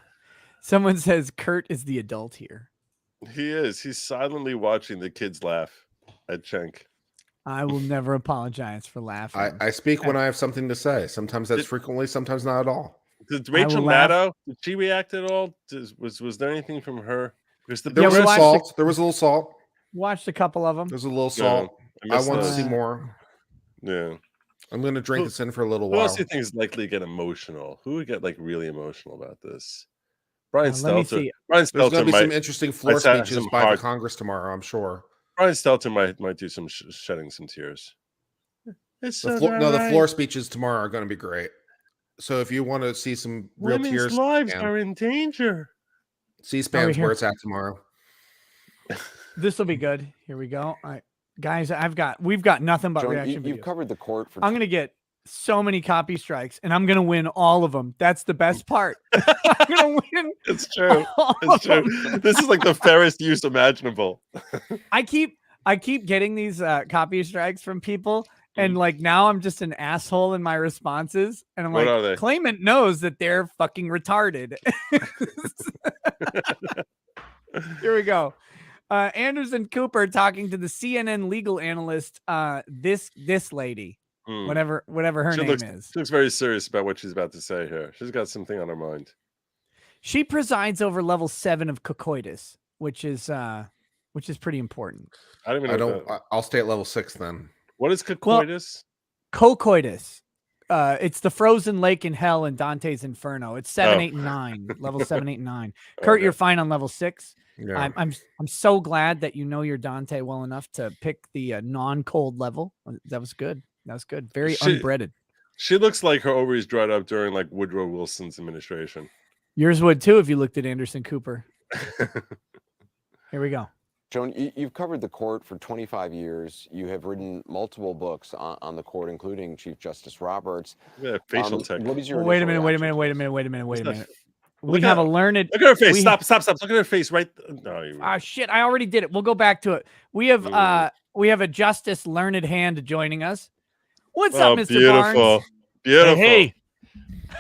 Someone says Kurt is the adult here. He is. He's silently watching the kids laugh at Cenk. I will never apologize for laughing. I speak when I have something to say. Sometimes that's frequently, sometimes not at all. Did I Rachel will laugh. Maddow, did she react at all? Was there anything from her? Because There was we some watched salt. There was a little salt. Watched a couple of them. There's a little No, salt. I missed want to those. see more. Yeah. I'm going to drink this in for a little Who while. else do you think is likely to get emotional? Who would get like really emotional about this? Brian Let me Stelter. see. Brian There's going Stelter to be might. some interesting floor might have speeches some by hard- the Congress tomorrow, I'm sure. Brian Stelter might do some shedding some tears. It's The floor speeches tomorrow are going to be great. So if you want to see some real Women's tears, lives man, are in danger. C-SPAN's here. where it's at tomorrow. This will be good. Here we go. All right, guys, we've got nothing but John, reaction you've videos. covered the court for I'm gonna get so many copy strikes, and I'm gonna win all of them. That's the best part. I'm gonna win. It's true. all It's of true. them. This is like the fairest use imaginable. I keep getting these copy strikes from people, and like now I'm just an asshole in my responses, and I'm What are like, they? claimant knows that they're fucking retarded. Here we go. Anderson Cooper talking to the CNN legal analyst. This lady, Hmm. whatever her She name looks, is. she looks very serious about what she's about to say here. She's got something on her mind. She presides over level 7 of coitus, which is pretty important. I don't even know. what that- I'll stay at level 6 then. What is coitus? Coitus. It's the frozen lake in hell in Dante's Inferno. It's 7, Oh. 8, and 9. Level 7, 8, and 9. Kurt, Okay. you're fine on level 6. Yeah. I'm so glad that you know your Dante well enough to pick the non-cold level. That was good. That was good. Very unbreaded. She looks like her ovaries dried up during like Woodrow Wilson's administration. Yours would too if you looked at Anderson Cooper. Here we go. Joan, you've covered the court for 25 years. You have written multiple books on the court, including Chief Justice Roberts. Yeah, facial tech. What is your Wait a initial minute. reaction? Wait a minute. We Look have at- a learned. Look at her face. we- Stop. Look at her face. Right. No. Ah, shit! I already did it. We'll go back to it. We have a Justice Learned Hand joining us. What's up, Mr. Beautiful. Barnes? Beautiful. Hey,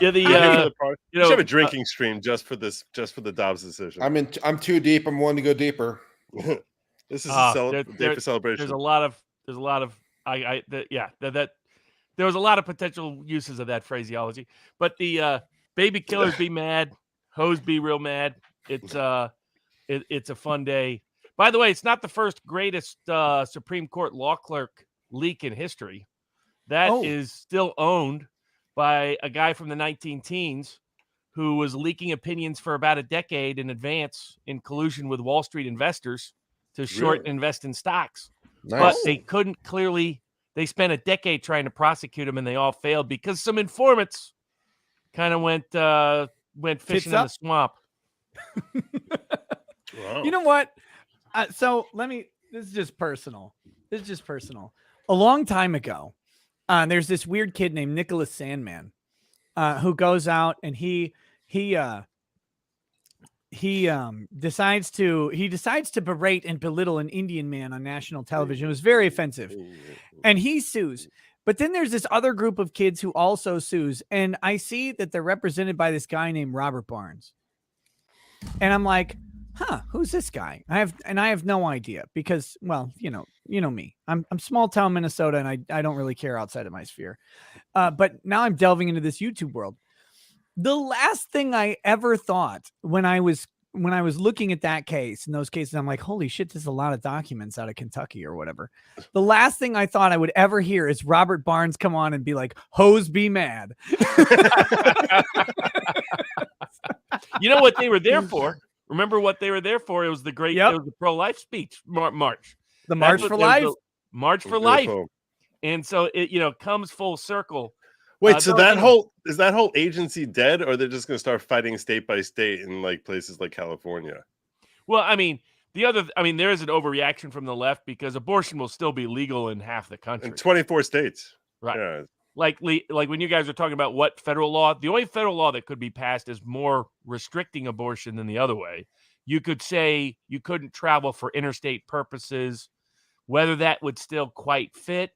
yeah, We you should have know, a drinking stream just for this, just for the Dobbs decision. I'm too deep. I'm willing to go deeper. This is a day for celebration. There's a lot of there was a lot of potential uses of that phraseology, but the baby killers be mad, hoes be real mad. It's a fun day. By the way, it's not the first greatest Supreme Court law clerk leak in history. That is still owned by a guy from the 19-teens who was leaking opinions for about a decade in advance in collusion with Wall Street investors to short and invest in stocks. Nice. But they couldn't clearly. They spent a decade trying to prosecute him, and they all failed because some informants kind of went fishing in the swamp. Wow. You know what? So this is just personal. A long time ago, there's this weird kid named Nicholas Sandman who goes out and he decides to berate and belittle an Indian man on national television. It was very offensive, and he sues. But then there's this other group of kids who also sues, and I see that they're represented by this guy named Robert Barnes, and I'm like, who's this guy? I have no idea because, well, you know me. I'm small town Minnesota, and I don't really care outside of my sphere. But now I'm delving into this YouTube world. The last thing I ever thought when I was looking at that case, in those cases, I'm like, holy shit, there's a lot of documents out of Kentucky or whatever. The last thing I thought I would ever hear is Robert Barnes come on and be like, hoes be mad. You know what they were there for? Remember what they were there for? It was the great, it was the pro-life speech march. The March for Life? March for Life. And so it, comes full circle. Wait, so that whole agency dead, or they're just going to start fighting state by state in like places like California? Well, there is an overreaction from the left because abortion will still be legal in half the country. In 24 states. Right. Yeah. Like when you guys are talking about what federal law, the only federal law that could be passed is more restricting abortion than the other way. You could say you couldn't travel for interstate purposes, whether that would still quite fit,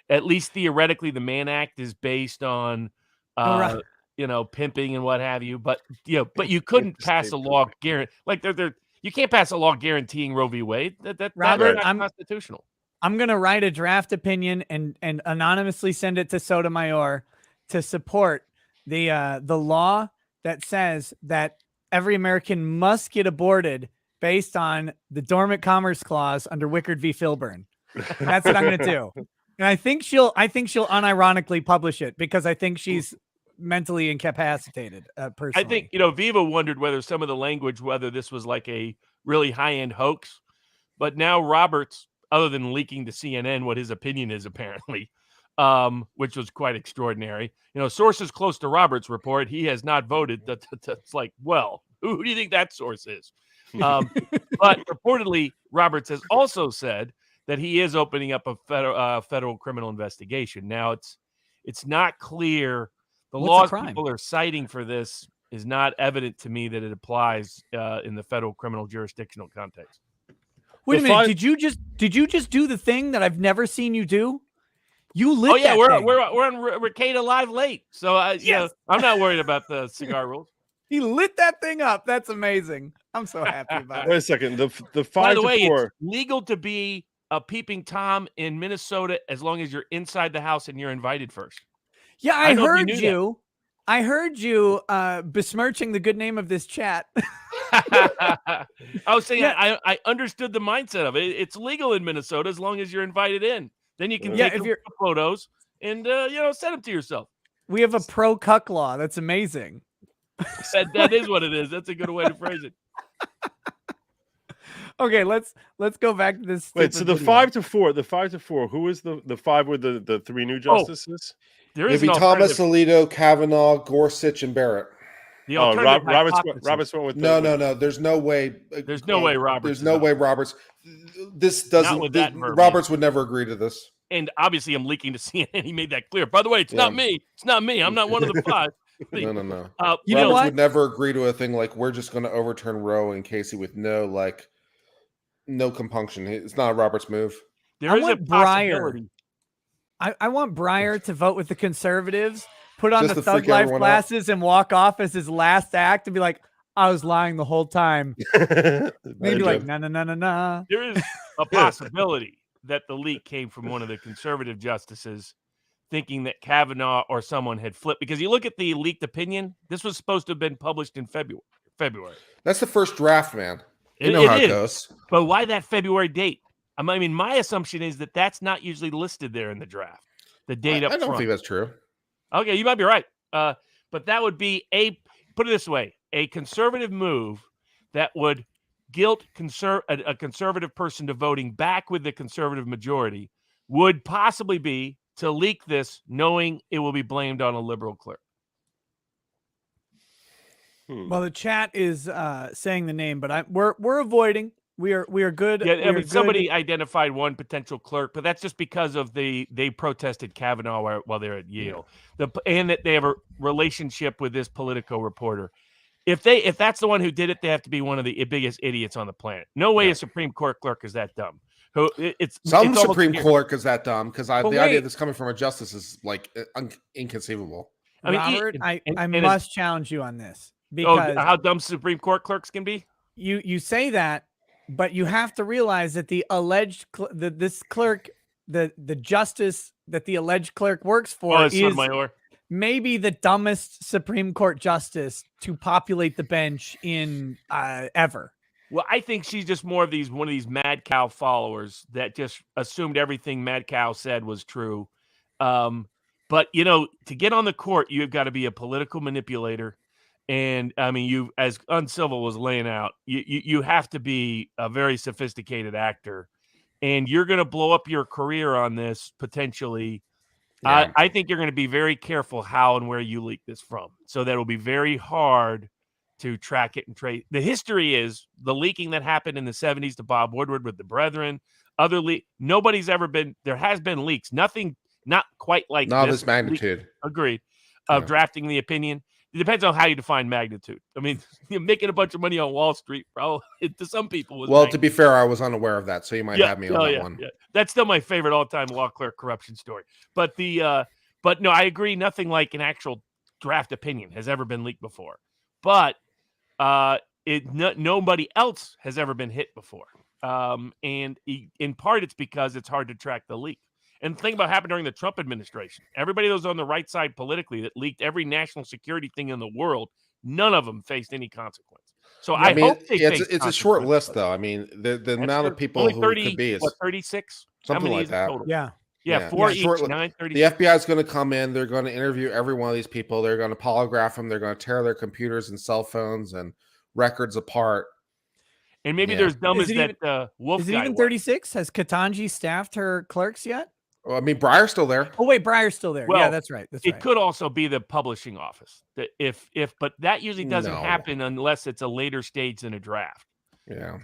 at least theoretically, the Mann Act is based on, pimping and what have you. But you couldn't pass a law you can't pass a law guaranteeing Roe v. Wade. That's not constitutional. I'm gonna write a draft opinion and anonymously send it to Sotomayor to support the law that says that every American must get aborted based on the dormant commerce clause under Wickard v. Filburn. That's what I'm going to do. And I think she'll unironically publish it because I think she's mentally incapacitated. Personally, I think, Viva wondered whether some of the language, whether this was like a really high-end hoax, but now Roberts, other than leaking to CNN what his opinion is apparently, which was quite extraordinary. Sources close to Roberts report he has not voted. That's like, well, who do you think that source is? But reportedly, Roberts has also said that he is opening up a federal criminal investigation. Now, it's not clear. The laws people are citing for this is not evident to me that it applies in the federal criminal jurisdictional context. Wait a minute. Did you just do the thing that I've never seen you do? You lit. Oh yeah, that we're thing. on Ricada Live late, so I'm not worried about the cigar rules. He lit that thing up. That's amazing. I'm so happy about it. Wait a second. The 5 By the to way, 4. it's legal to be a peeping Tom in Minnesota as long as you're inside the house and you're invited first. Yeah, I heard you. I heard you besmirching the good name of this chat. I was saying I understood the mindset of it. It's legal in Minnesota as long as you're invited in. Then you can take photos and send them to yourself. We have a pro cuck law. That's amazing. That is what it is. That's a good way to phrase it. Okay, let's go back to this. Wait, so the video. 5 to 4, the 5 to 4. Who is the 5 with the 3 new justices? There is It'd be Thomas, Alito, Kavanaugh, Gorsuch, and Barrett. The Roberts went with no. There's no way. There's no way Roberts. There's no way Roberts. This doesn't. Roberts would never agree to this. And obviously, I'm leaking to CNN. He made that clear. By the way, it's not me. It's not me. I'm not one of the 5. No. Roberts would never agree to a thing like we're just going to overturn Roe and Casey with no compunction. It's not a Roberts move. There is a possibility. I want Breyer to vote with the conservatives, put on Just the to thug freak life everyone glasses, and walk off as his last act and be like, I was lying the whole time. Maybe like, no. There is a possibility that the leak came from one of the conservative justices thinking that Kavanaugh or someone had flipped. Because you look at the leaked opinion, this was supposed to have been published in February. That's the first draft, man. You know how it goes. But why that February date? I mean, my assumption is that that's not usually listed there in the draft. The date up front. I don't think that's true. Okay, you might be right. But that would be put it this way, a conservative move that would guilt a conservative person to voting back with the conservative majority would possibly be to leak this knowing it will be blamed on a liberal clerk. Well, the chat is saying the name, but we're avoiding. We are good. Yeah, somebody identified one potential clerk, but that's just because of they protested Kavanaugh while they're at Yale, and that they have a relationship with this Politico reporter. If that's the one who did it, they have to be one of the biggest idiots on the planet. No way a Supreme Court clerk is that dumb. Some Supreme Court is that dumb because the idea that's coming from a justice is like inconceivable. I mean, Robert, I must challenge you on this because how dumb Supreme Court clerks can be. You say that. But you have to realize that the alleged this clerk, the justice that the alleged clerk works for is maybe the dumbest Supreme Court justice to populate the bench in ever. Well, I think she's just one of these Mad Cow followers that just assumed everything Mad Cow said was true. But to get on the court, you've got to be a political manipulator. And I mean, you, as Uncivil was laying out, you have to be a very sophisticated actor, and you're going to blow up your career on this potentially. Yeah. I think you're going to be very careful how and where you leak this from, so that it'll be very hard to track it and trace. The history is the leaking that happened in the 70s to Bob Woodward with the Brethren. Nobody's ever been. There has been leaks. Nothing, not quite like this magnitude. Agreed. Of drafting the opinion. It depends on how you define magnitude. I mean, making a bunch of money on Wall Street, probably to some people was. Well, to be fair, I was unaware of that, so you might have me on that one. Yeah. That's still my favorite all-time law clerk corruption story. But but no, I agree. Nothing like an actual draft opinion has ever been leaked before. But nobody else has ever been hit before. And in part, it's because it's hard to track the leak. And think about what happened during the Trump administration. Everybody that was on the right side politically that leaked every national security thing in the world, none of them faced any consequence. So I mean, hope they it's a short consequence, list but though. I mean, the that's amount true. of people Only who 30, it could be is what, 36? How something many like is it that. total? Yeah. Yeah, 4 each, short 9, The 36. FBI is going to come in. They're going to interview every one of these people. They're going to polygraph them. They're going to tear their computers and cell phones and records apart. And maybe Yeah. they're as dumb Is as it that Wolf Is it guy even was. 36? Has Katanji staffed her clerks yet? Well, I mean, Breyer's still there. Oh wait, Breyer's still there. Well, yeah, that's right. That's it right. could also be the publishing office. That but that usually doesn't No. happen unless it's a later stage than a draft. Yeah.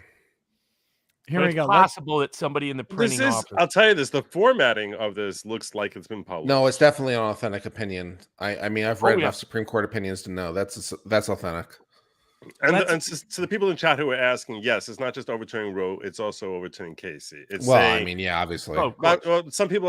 Here But we it's go. possible that somebody in the printing office. I'll tell you this, the formatting of this looks like it's been published. No, it's definitely an authentic opinion. I mean, I've read yeah. enough Supreme Court opinions to know that's authentic. And to the people in chat who are asking, yes, it's not just overturning Roe, it's also overturning Casey. It's Well, saying, I mean, yeah, obviously. Oh, of but, course. well, some people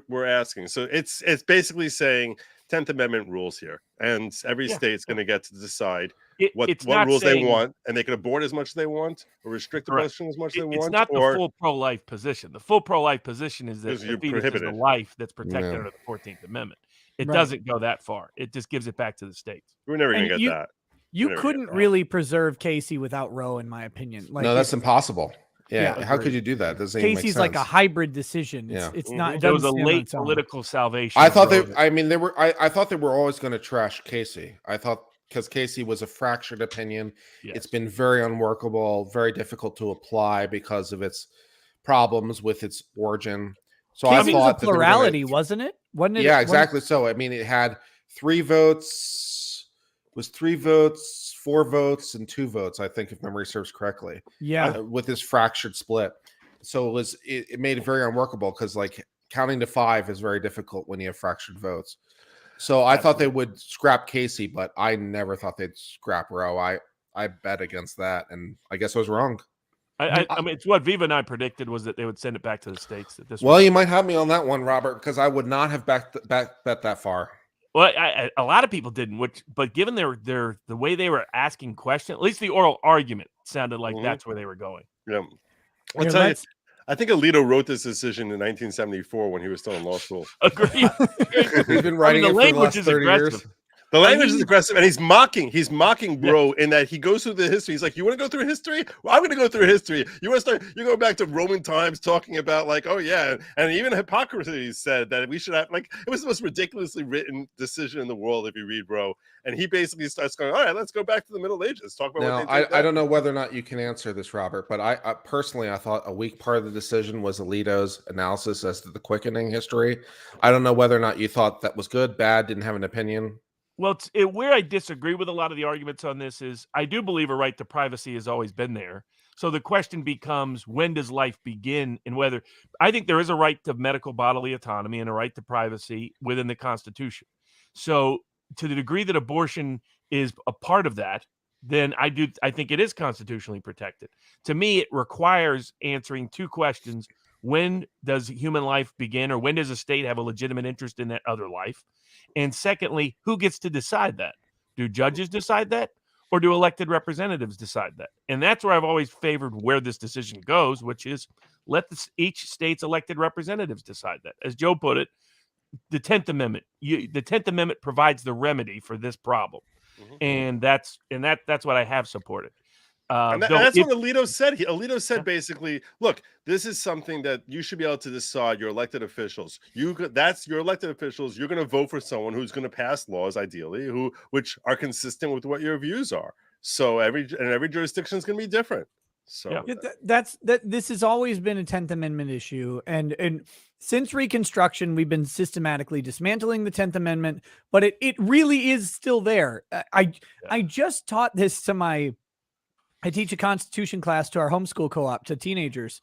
were asking. So it's basically saying 10th Amendment rules here, and every Yeah. state's going to get to decide It's what not rules saying- they want, and they can abort as much as they want, or restrict Correct. abortion as much as they It's want. not the or full pro-life position. The full pro-life position is that Because the you fetus is prohibit a it. life that's protected Yeah. under the 14th Amendment. It Right. doesn't go that far. It just gives it back to the states. we're never going And to get that. You Never get couldn't that. really preserve Casey without Roe, in my opinion. Like No, that's it's- impossible. Yeah. Yeah, How could agreed. you do that? Doesn't even make Casey's like a sense. hybrid decision. It's, Yeah. it's not. It There was a doesn't stand on late its own. political salvation. I of thought Roe they. that- I mean, they were. I thought they were always going to trash Casey. I thought because Casey was a fractured opinion. Yes. It's been very unworkable, very difficult to apply because of its problems with its origin. So I Casey was a thought that they were gonna- plurality, wasn't it? Wasn't it? Yeah, wasn't- exactly. So I mean, it had 3 votes, was 3 votes, 4 votes, and 2 votes. I think, if memory serves correctly. Yeah. With this fractured split. So it made it very unworkable because like counting to 5 is very difficult when you have fractured votes. So I thought they would scrap Casey, but I never thought they'd scrap Roe. I bet against that, and I guess I was wrong. I mean, it's what Viva and I predicted was that they would send it back to the states. That this Well, was- you might have me on that one, Robert, because I would not have bet that far. Well, a lot of people didn't. But given the way they were asking questions, at least the oral argument sounded like Mhm. that's where they were going. Yeah. I'll Here, tell you, let's- I think Alito wrote this decision in 1974 when he was still in law school. Agreed. He's been writing the it for the language last is 30 years. aggressive. The language is mean- aggressive, and he's mocking Bro in that he goes through the history. He's like, "You want to go through history? Well, I'm going to go through history. You want to start? You go back to Roman times, talking about like, oh yeah, and even Hippocrates said that we should have like it was the most ridiculously written decision in the world if you read Bro, and he basically starts going, all right, let's go back to the Middle Ages, talk about Now, what they did. I don't know whether or not you can answer this, Robert, but I personally, I thought a weak part of the decision was Alito's analysis as to the quickening history. I don't know whether or not you thought that was good, bad, didn't have an opinion. Well, where I disagree with a lot of the arguments on this is I do believe a right to privacy has always been there. So the question becomes, when does life begin, and whether I think there is a right to medical bodily autonomy and a right to privacy within the Constitution. So to the degree that abortion is a part of that, then I think it is constitutionally protected. To me, it requires answering 2 questions. When does human life begin, or when does a state have a legitimate interest in that other life? And secondly, who gets to decide that? Do judges decide that, or do elected representatives decide that? And that's where I've always favored where this decision goes, which is let each state's elected representatives decide that. As Joe put it, the 10th Amendment. The 10th Amendment provides the remedy for this problem, and that's what I have supported. And that's what Alito said. Alito said basically, look, this is something that you should be able to decide. Your elected officials, that's your elected officials. You're going to vote for someone who's going to pass laws, ideally, which are consistent with what your views are. So every jurisdiction is going to be different. So this has always been a 10th Amendment issue, and since Reconstruction, we've been systematically dismantling the 10th Amendment, but it really is still there. I just taught this to I teach a Constitution class to our homeschool co-op to teenagers,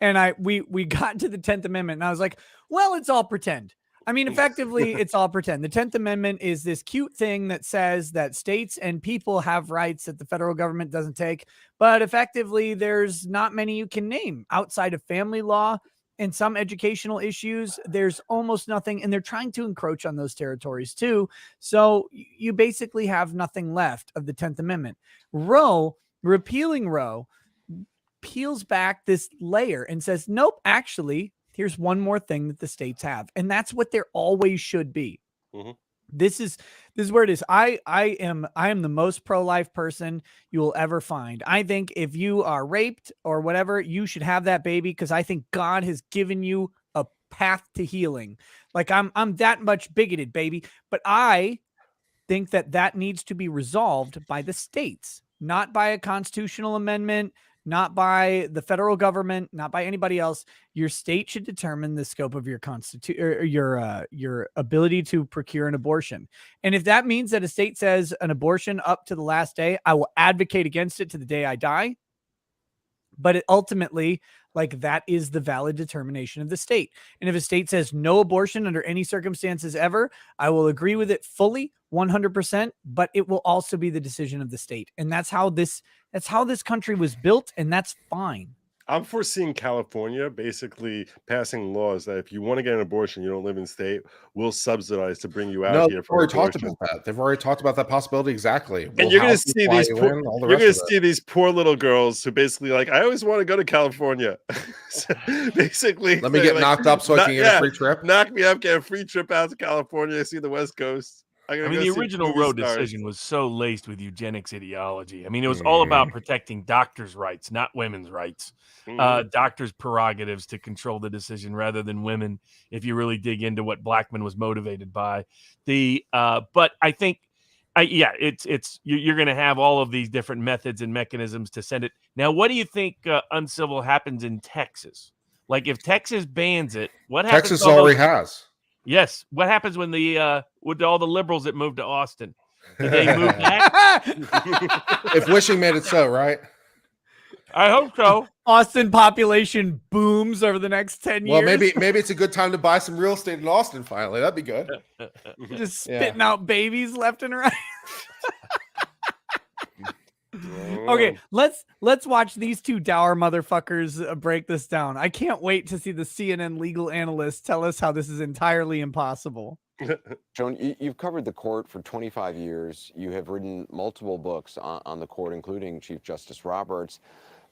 and we got to the 10th Amendment, and I was like, well, it's all pretend. I mean, effectively, it's all pretend. The 10th Amendment is this cute thing that says that states and people have rights that the federal government doesn't take, but effectively, there's not many you can name outside of family law and some educational issues. There's almost nothing, and they're trying to encroach on those territories too. So you basically have nothing left of the 10th Amendment. Repealing Roe peels back this layer and says, nope, actually, here's one more thing that the states have, and that's what there always should be. Mhm. This is where it is. I am the most pro-life person you will ever find. I think if you are raped or whatever, you should have that baby, because I think God has given you a path to healing. Like I'm that much bigoted, baby. But I think that needs to be resolved by the states, not by a constitutional amendment, not by the federal government, not by anybody else. Your state should determine the scope of your your ability to procure an abortion. And if that means that a state says an abortion up to the last day, I will advocate against it to the day I die. But it ultimately, like, that is the valid determination of the state. And if a state says no abortion under any circumstances ever, I will agree with it fully, 100%, but it will also be the decision of the state. And that's how this country was built, and that's fine. I'm foreseeing California basically passing laws that if you want to get an abortion, you don't live in state, we'll subsidize to bring you out No, here. they've already talked about that. They've already talked about that possibility. Exactly. And you're going to see these poor little girls who basically like, I always want to go to California. So basically, let me get knocked up so I can get a free trip. Knock me up, get a free trip out to California, see the West Coast. I mean, the original Roe decision was so laced with eugenics ideology. I mean, it was all about protecting doctors' rights, not women's rights. Doctors' prerogatives to control the decision rather than women, if you really dig into what Blackmun was motivated by. But I think, you're going to have all of these different methods and mechanisms to send it. Now, what do you think uncivil happens in Texas? Like, if Texas bans it, what happens? Texas already has. Yes. What happens when with all the liberals that moved to Austin? Did they move back? If wishing made it so, right? I hope so. Austin population booms over the next 10 years. Well, maybe it's a good time to buy some real estate in Austin finally. That'd be good. Just spitting out babies left and right. Okay, let's watch these two dour motherfuckers break this down. I can't wait to see the CNN legal analysts tell us how this is entirely impossible. Joan, you've covered the court for 25 years. You have written multiple books on the court, including Chief Justice Roberts.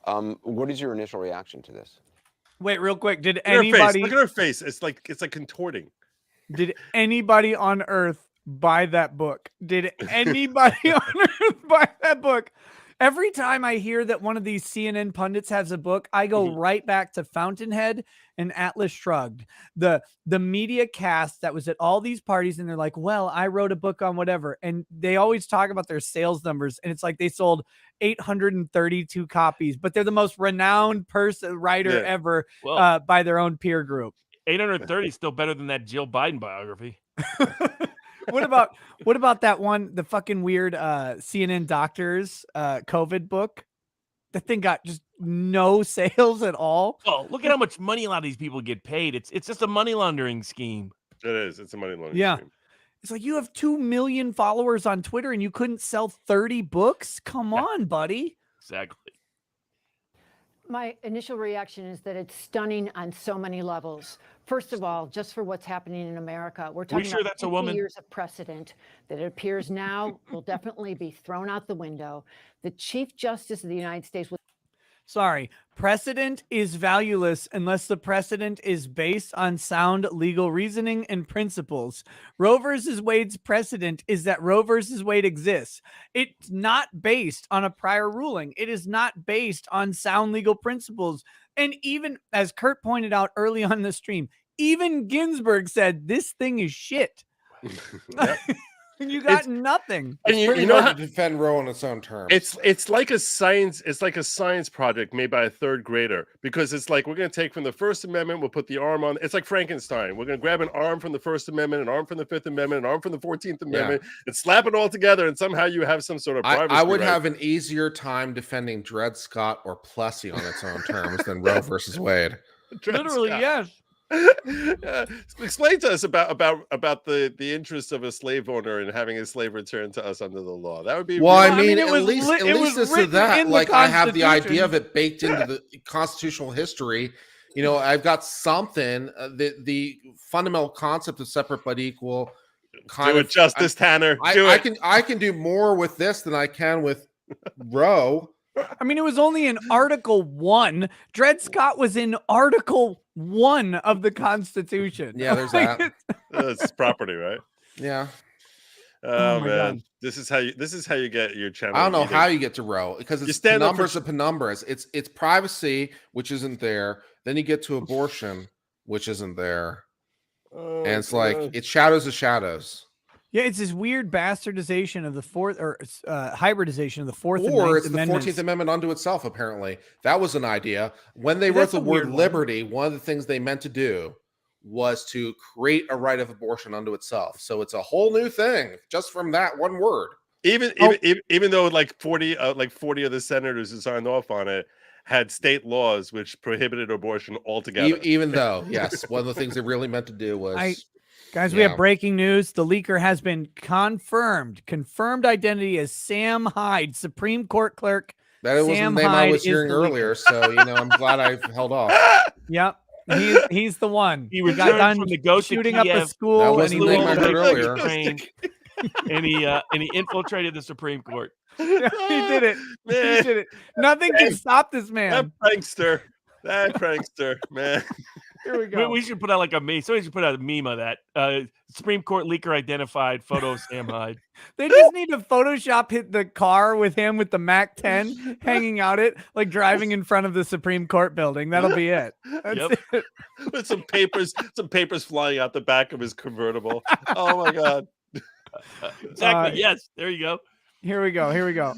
What is your initial reaction to this? Wait, real quick. Did Look at anybody look at her face? It's like contorting. Did anybody on earth buy that book? Did anybody on earth buy that book? Every time I hear that one of these CNN pundits has a book, I go right back to Fountainhead and Atlas Shrugged. The media cast that was at all these parties, and they're like, well, I wrote a book on whatever. And they always talk about their sales numbers, and it's like they sold 832 copies, but they're the most renowned writer ever by their own peer group. 830 is still better than that Jill Biden biography. What about that one, the fucking weird CNN doctors COVID book? That thing got just no sales at all. Oh, look at how much money a lot of these people get paid. It's just a money laundering scheme. It is. It's a money laundering scheme. It's like you have 2 million followers on Twitter and you couldn't sell 30 books? Come on, buddy. Exactly. My initial reaction is that it's stunning on so many levels. First of all, just for what's happening in America, we're talking about that's a woman? 50 years of precedent that it appears now will definitely be thrown out the window. The Chief Justice of the United States was Sorry, precedent is valueless unless the precedent is based on sound legal reasoning and principles. Roe versus Wade's precedent is that Roe versus Wade exists. It's not based on a prior ruling. It is not based on sound legal principles. And even as Kurt pointed out early on the stream, even Ginsburg said this thing is shit. You got nothing. And you know how to defend Roe on its own terms. It's like a science project made by a third grader, because it's like, we're going to take from the First Amendment, we'll put the arm on. It's like Frankenstein. We're going to grab an arm from the First Amendment, an arm from the Fifth Amendment, an arm from the 14th Amendment, and slap it all together, and somehow you have some sort of privacy I would right. have an easier time defending Dred Scott or Plessy on its own terms than Roe versus Wade. Literally, yes. Explain to us about the interest of a slave owner in having his slave returned to us under the law. That would be well. really... I mean, at least as to that, like, I have the idea of it baked into the constitutional history. You know, I've got something. The fundamental concept of separate but equal. Do it justice, Tanner. I can do more with this than I can with Roe. I mean, it was only in Article 1. Dred Scott was in Article 1 of the Constitution. Yeah, there's Like, that. It's property, right? Yeah. Oh my man, God. this is how you get your channel. I don't know eating. how you get to Roe because You it's stand up for penumbras of penumbras. It's privacy, which isn't there. Then you get to abortion, which isn't there. Oh, And it's like God. it's shadows of shadows. Yeah, it's this weird bastardization of the hybridization of the Fourth and Or Ninth it's the Amendments. 14th Amendment unto itself, apparently. That was an idea. When they Yeah, wrote that's the a word weird one. liberty, one of the things they meant to do was to create a right of abortion unto itself. So it's a whole new thing just from that one word. Even though like 40 of the senators who signed off on it had state laws which prohibited abortion altogether. Even though, yes, one of the things they really meant to do was Guys, we have breaking news. The leaker has been confirmed identity as Sam Hyde, Supreme Court clerk. That wasn't Sam the name I Hyde was is hearing the leaker. earlier. So, I'm glad I held off. Yep. He's the one. He got returned done from the ghost of shooting up a Kiev. school. That And wasn't he the name I lived heard earlier. Ukraine, and he infiltrated the Supreme Court. He did it. He Man. did it. Nothing can stop this That man. prankster, man. Here we go. We should put out like a meme. Somebody should put out a meme of that. Supreme Court leaker identified photo of Sam Hyde. They just need to Photoshop hit the car with him with the Mac 10 hanging out it, like driving in front of the Supreme Court building. That'll be it. That's Yep. it. With some papers flying out the back of his convertible. Oh my God. Exactly. Yes. There you go. Here we go.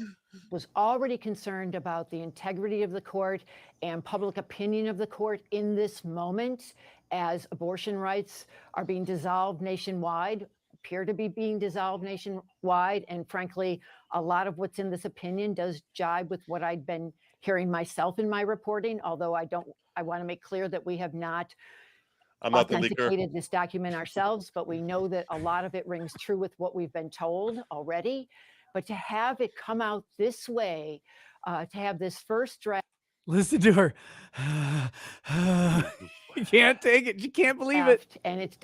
Was already concerned about the integrity of the court and public opinion of the court in this moment as abortion rights are being dissolved nationwide, appear to be being dissolved nationwide. And frankly, a lot of what's in this opinion does jibe with what I'd been hearing myself in my reporting, although I want to make clear that we have not I'm not the leaker. authenticated this document ourselves, but we know that a lot of it rings true with what we've been told already. But to have it come out this way, to have this first draft. Listen to her. You can't take it. You can't believe it. And it's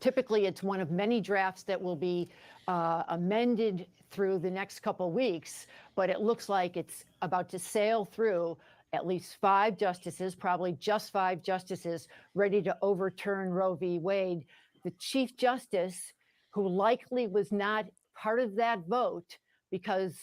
typically it's one of many drafts that will be amended through the next couple weeks, but it looks like it's about to sail through at least 5 justices, probably just 5 justices, ready to overturn Roe v. Wade. The Chief Justice, who likely was not part of that vote because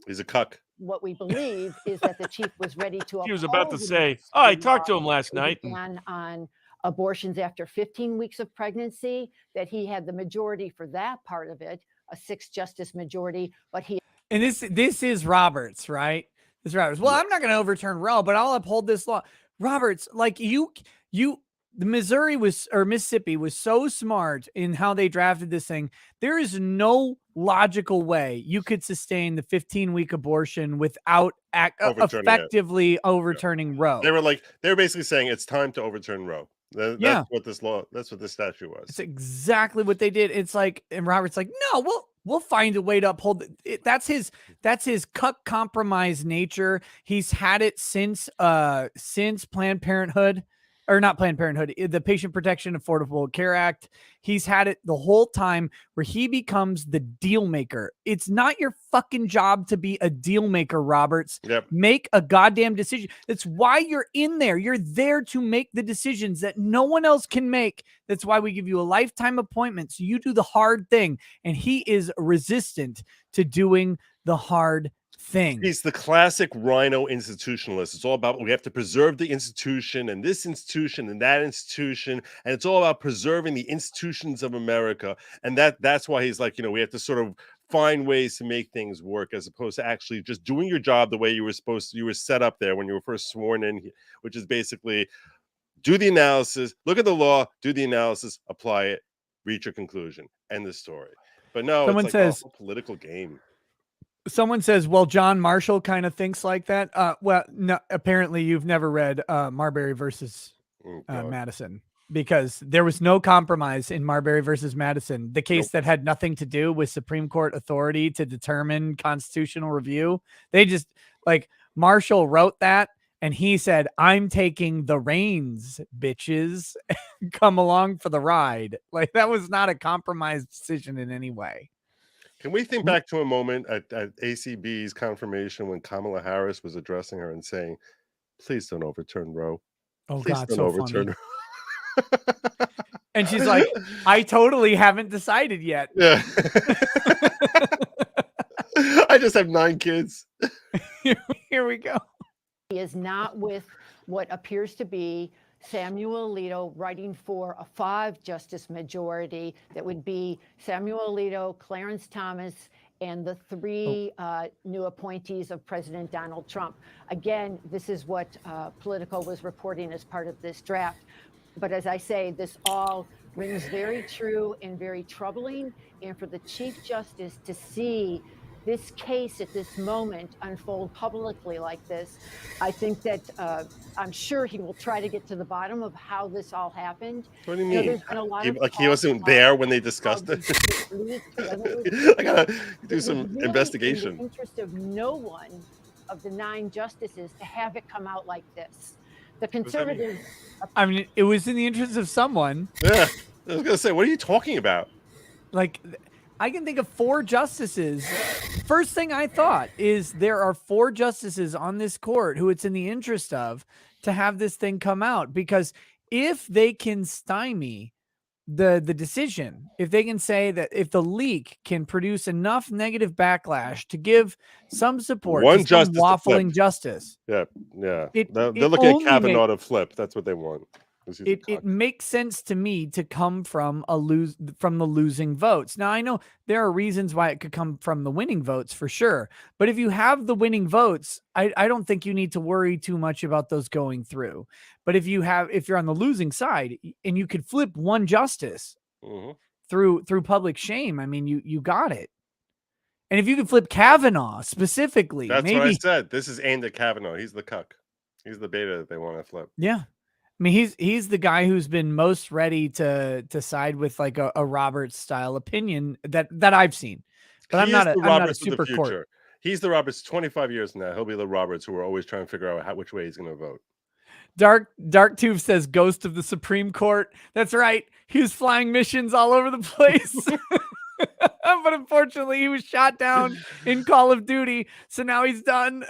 He's a cuck. what we believe is that the chief was ready to. She was about to oppose say, this "Oh, I talked to him last night." ban on abortions after 15 weeks of pregnancy, that he had the majority for that part of it, a 6-justice majority, but he. And this is Roberts, right? This is Roberts. Well, I'm not going to overturn Roe, but I'll uphold this law. Roberts, like the Mississippi was so smart in how they drafted this thing. There is no logical way you could sustain the 15-week abortion without effectively overturning Roe. They were basically saying it's time to overturn Roe. That's what this statute was. It's exactly what they did. It's like, and Robert's like, no, we'll find a way to uphold it. That's his cuck compromise nature. He's had it since Planned Parenthood. Or not Planned Parenthood, the Patient Protection Affordable Care Act. He's had it the whole time where he becomes the deal maker. It's not your fucking job to be a deal maker, Roberts. Yep. Make a goddamn decision. That's why you're in there. You're there to make the decisions that no one else can make. That's why we give you a lifetime appointment. So you do the hard thing. And he is resistant to doing the hard thing. He's the classic rhino institutionalist. It's all about we have to preserve the institution and this institution and that institution, and it's all about preserving the institutions of America. And that's why he's like, we have to sort of find ways to make things work as opposed to actually just doing your job the way you were set up there when you were first sworn in, which is basically do the analysis, look at the law, do the analysis, apply it, reach a conclusion, end the story. But no, Someone it's like says a political game. Someone says, well, John Marshall kind of thinks like that. Well, no, apparently you've never read Marbury versus Madison, because there was no compromise in Marbury versus Madison, the case that had nothing to do with Supreme Court authority to determine constitutional review. They just Marshall wrote that and he said, I'm taking the reins, bitches. Come along for the ride. That was not a compromised decision in any way. Can we think back to a moment at ACB's confirmation when Kamala Harris was addressing her and saying, please don't overturn Roe? Oh Please God, don't so overturn funny. her. And she's like, I totally haven't decided yet. Yeah. I just have 9 kids. Here we go. He is not with what appears to be Samuel Alito writing for a 5-justice majority that would be Samuel Alito, Clarence Thomas, and the 3 new appointees of President Donald Trump. Again, this is what Politico was reporting as part of this draft. But as I say, this all rings very true and very troubling. And for the Chief Justice to see this case at this moment unfold publicly like this, I think that I'm sure he will try to get to the bottom of how this all happened. What do you know, mean? there's been a lot of Like he talk wasn't about there when they how discussed it? this leaked, whether it was- I gotta do it was some really in investigation. the interest of no one of the 9 justices to have it come out like this. The conservatives. I mean, it was in the interest of someone. Yeah, I was gonna say, what are you talking about? Like, I can think of 4 justices. First thing I thought is there are 4 justices on this court who it's in the interest of to have this thing come out, because if they can stymie the decision, if they can say that if the leak can produce enough negative backlash to give some support One to some justice to waffling flip. justice, Yeah, yeah. It- They're it looking at only Kavanaugh make- to flip. That's what they want. it makes sense to me to come from the losing votes. Now I know there are reasons why it could come from the winning votes for sure, but if you have the winning votes, I don't think you need to worry too much about those going through. But if you're on the losing side and you could flip one justice through public shame, I mean you got it. And if you could flip Kavanaugh specifically, That's maybe what I said. This is aimed at Kavanaugh. He's the cuck. He's the beta that they want to flip. yeah. I mean, he's the guy who's been most ready to side with like a Roberts style opinion that I've seen. But I'm not a super court. He's the Roberts 25 years from now. He'll be the Roberts who are always trying to figure out which way he's going to vote. Dark Tube says ghost of the Supreme Court. That's right. He was flying missions all over the place. But unfortunately, he was shot down in Call of Duty. So now he's done.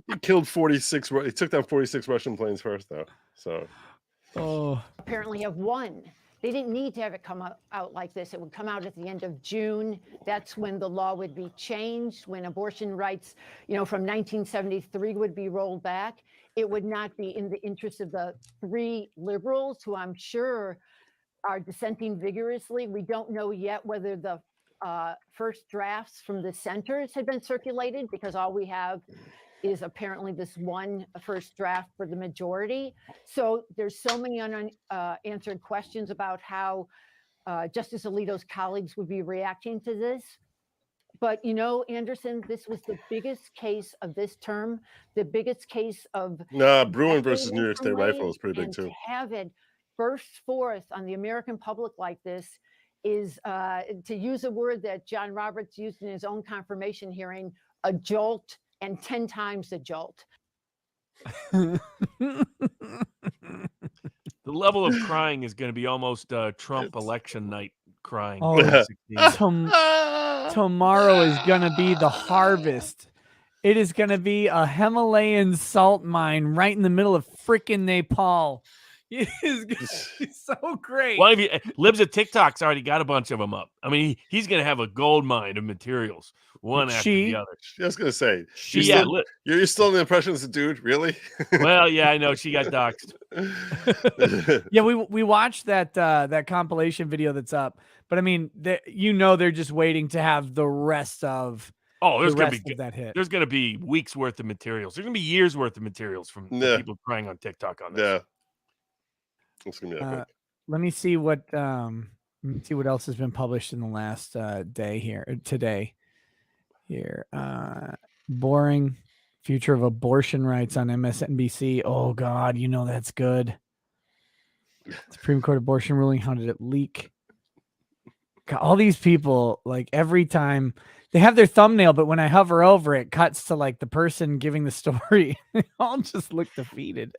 He killed 46. He took down 46 Russian planes first, though. So, apparently have won. They didn't need to have it come out like this. It would come out at the end of June. That's when the law would be changed, when abortion rights, from 1973 would be rolled back. It would not be in the interest of the 3 liberals who I'm sure are dissenting vigorously. We don't know yet whether the first drafts from the centers had been circulated, because all we have is apparently this one first draft for the majority. So there's so many unanswered questions about how Justice Alito's colleagues would be reacting to this. But Anderson, this was the biggest case of this term, the biggest case of Bruin versus New York State Rifle is pretty big too. To have it burst forth on the American public like this is, to use a word that John Roberts used in his own confirmation hearing, a jolt, and 10 times a jolt. The level of crying is going to be almost Trump election night crying. Oh, tomorrow is going to be the harvest. It is going to be a Himalayan salt mine right in the middle of freaking Nepal. It is going to be so great. Well, Libs at TikTok's already got a bunch of them up. I mean, he's going to have a gold mine of materials, one after the other. I was going to say, you're still in the impression as a dude, really? Well, yeah, I know. She got doxxed. Yeah, we watched that compilation video that's up, but I mean, they're just waiting to have the rest of. Oh, there's going to be that hit. There's going to be weeks worth of materials. There's going to be years worth of materials from people crying on TikTok on this. Yeah. It's gonna be epic. Let me see what else has been published in the last day here today. Here, boring future of abortion rights on MSNBC. Oh God, that's good. Supreme Court abortion ruling. How did it leak? God, all these people, like every time they have their thumbnail, but when I hover over it, cuts to like the person giving the story. They all just look defeated.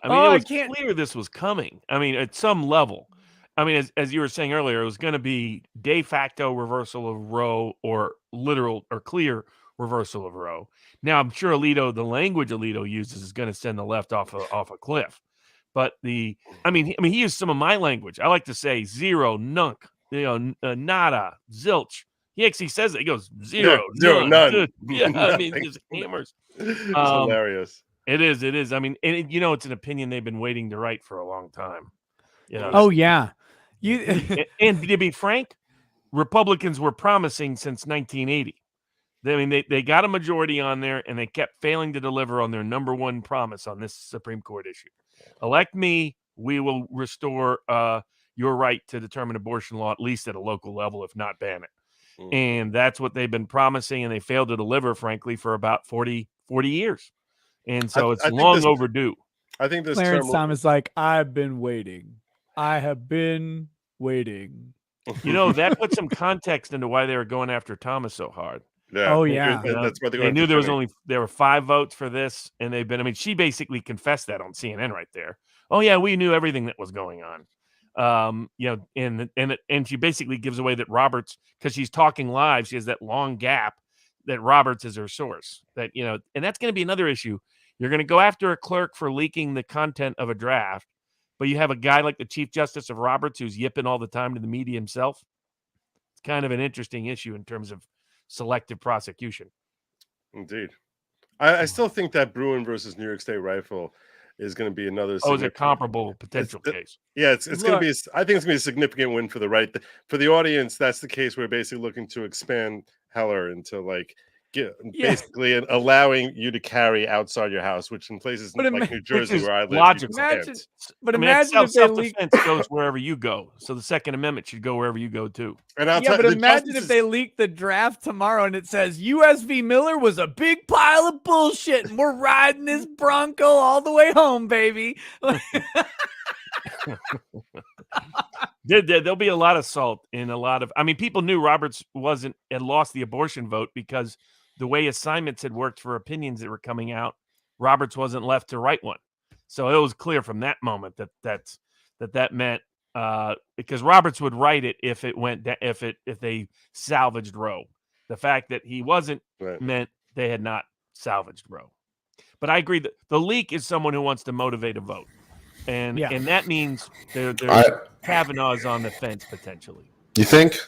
I mean, it was clear this was coming. I mean, at some level. I mean, as you were saying earlier, it was going to be de facto reversal of Roe or literal or clear reversal of Roe. Now, I'm sure Alito, the language Alito uses is going to send the left off a cliff. But he used some of my language. I like to say zero, nunk, nada, zilch. He actually says it. He goes zero, none. Yeah, I mean, just hammers. It's hilarious. It is. I mean, it's an opinion they've been waiting to write for a long time. Oh yeah, and to be frank, Republicans were promising since 1980. They got a majority on there, and they kept failing to deliver on their number one promise on this Supreme Court issue. Elect me, we will restore your right to determine abortion law, at least at a local level, if not ban it. And that's what they've been promising, and they failed to deliver, frankly, for about 40 years. And so it's long overdue. I think this Clarence Thomas like, I've been waiting. I have been waiting. That put some context into why they were going after Thomas so hard. Yeah. Oh yeah. That's what they knew there were 5 votes for this, and they've been. I mean, she basically confessed that on CNN right there. Oh yeah, we knew everything that was going on. And she basically gives away that Roberts, because she's talking live, she has that long gap that Roberts is her source. That and that's going to be another issue. You're going to go after a clerk for leaking the content of a draft, but you have a guy like the Chief Justice of Roberts who's yipping all the time to the media himself. It's kind of an interesting issue in terms of selective prosecution. Indeed. I still think that Bruin versus New York State Rifle is going to be another. It's a comparable potential case. Yeah, it's going to be. I think it's going to be a significant win for the right. For the audience, that's the case. We're basically looking to expand Heller into basically allowing you to carry outside your house, which in places like New Jersey where I live, logical. Imagine if self-defense goes wherever you go. So the Second Amendment should go wherever you go too. And imagine if they leak the draft tomorrow and it says U.S. v. Miller was a big pile of bullshit, and we're riding this Bronco all the way home, baby. There'll be a lot of salt in a lot of. I mean, people knew Roberts had lost the abortion vote because the way assignments had worked for opinions that were coming out, Roberts wasn't left to write one. So it was clear from that moment that meant because Roberts would write it if they salvaged Roe. The fact that he wasn't meant they had not salvaged Roe. But I agree that the leak is someone who wants to motivate a vote. And that means there's Kavanaugh's on the fence potentially. You think?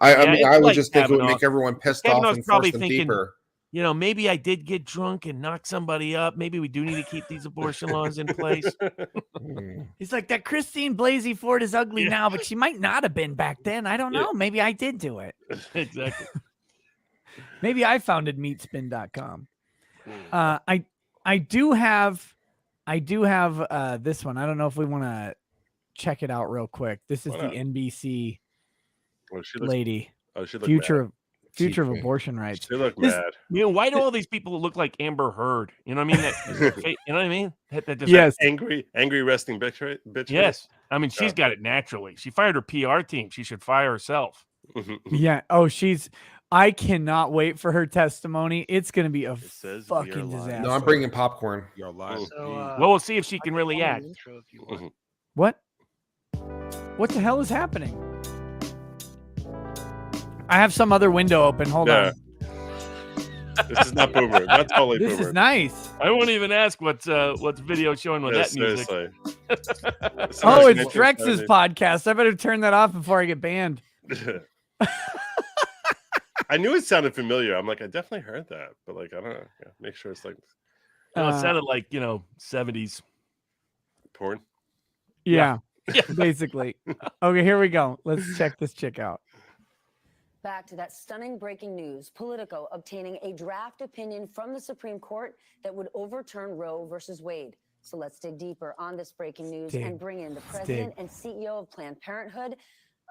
I would just think it would make everyone pissed off and probably force them thinking, deeper. Maybe I did get drunk and knock somebody up. Maybe we do need to keep these abortion laws in place. He's like, that Christine Blasey Ford is ugly now, but she might not have been back then. I don't know. Maybe I did do it. Exactly. Maybe I founded meatspin.com. I do have this one. I don't know if we want to check it out real quick. This is the NBC lady. Future of abortion rights. They look mad. Why do all these people look like Amber Heard? You know what I mean? You know what I mean? Yes. Angry resting bitch, right? Yes. I mean, she's got it naturally. She fired her PR team. She should fire herself. Yeah. Oh, I cannot wait for her testimony. It's going to be a fucking disaster. No, I'm bringing popcorn. You're live. Well, we'll see if she can really act. What? What the hell is happening? I have some other window open. Hold on. This is not Boomer. That's totally Boomer. This is nice. I won't even ask what's video showing with that music. Oh, it's Drex's podcast. I better turn that off before I get banned. I knew it sounded familiar. I'm like, I definitely heard that, but I don't know. Yeah, make sure it's like. It sounded like 70s porn. Yeah. Basically. Okay, here we go. Let's check this chick out. Back to that stunning breaking news. Politico obtaining a draft opinion from the Supreme Court that would overturn Roe versus Wade. So let's dig deeper on this breaking news and bring in the president and CEO of Planned Parenthood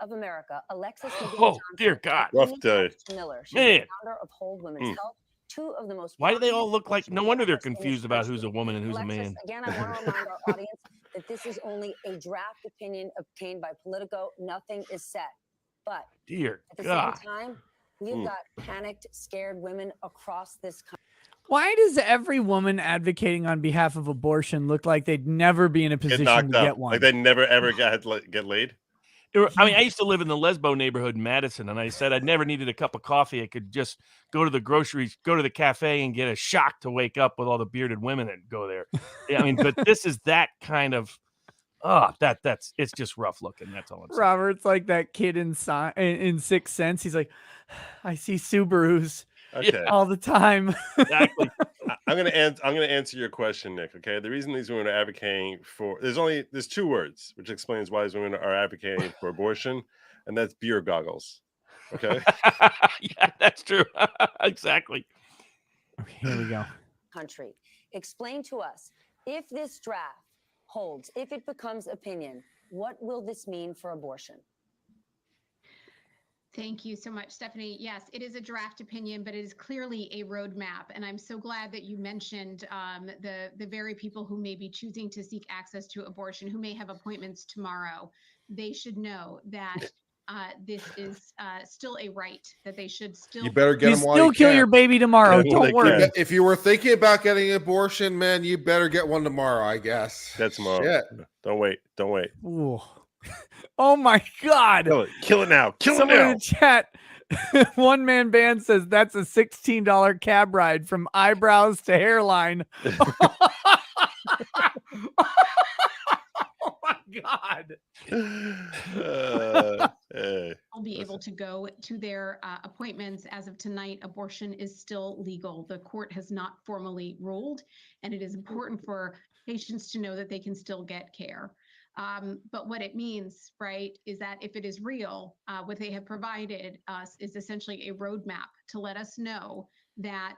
of America, Alexis. Oh, dear God. Rough day. Miller. She's Man. the founder of Hold Women's Health. Two of the most. Why do they all look like? No wonder they're confused about who's a woman and who's Alexis, a man. Again, I want to remind our audience that this is only a draft opinion obtained by Politico. Nothing is set. But dear at the God. same time, we've got panicked, scared women across this country. Why does every woman advocating on behalf of abortion look like they'd never be in a position to get one? Like they never ever get laid? I mean, I used to live in the Lesbo neighborhood in Madison, and I said I'd never needed a cup of coffee. I could just go to the groceries, go to the cafe, and get a shock to wake up with all the bearded women that go there. Yeah, I mean, but this is that kind of, that's it's just rough looking. That's all I'm saying. Robert's like that kid in Sixth Sense. He's like, I see Subarus all the time. Exactly. I'm gonna answer your question, Nick. Okay, the reason these women are advocating for there's two words which explains why these women are advocating for abortion, and that's beer goggles. Okay. Yeah, that's true. Exactly. Okay, here we go. Country, explain to us if this draft holds, if it becomes opinion, what will this mean for abortion? Thank you so much, Stephanie. Yes, it is a draft opinion, but it is clearly a roadmap. And I'm so glad that you mentioned the very people who may be choosing to seek access to abortion, who may have appointments tomorrow. They should know that this is still a right, that they should still. You better get them while still you kill can. your baby tomorrow. Don't worry. If you were thinking about getting an abortion, man, you better get one tomorrow, I guess. That's tomorrow. Shit. Don't wait. Ooh. Oh my God. Kill it now. Someone in the chat, One Man Band says that's a $16 cab ride from eyebrows to hairline. Oh my God. I'll be able to go to their appointments. As of tonight, abortion is still legal. The court has not formally ruled, and it is important for patients to know that they can still get care. But what it means, right, is that if it is real, what they have provided us is essentially a roadmap to let us know that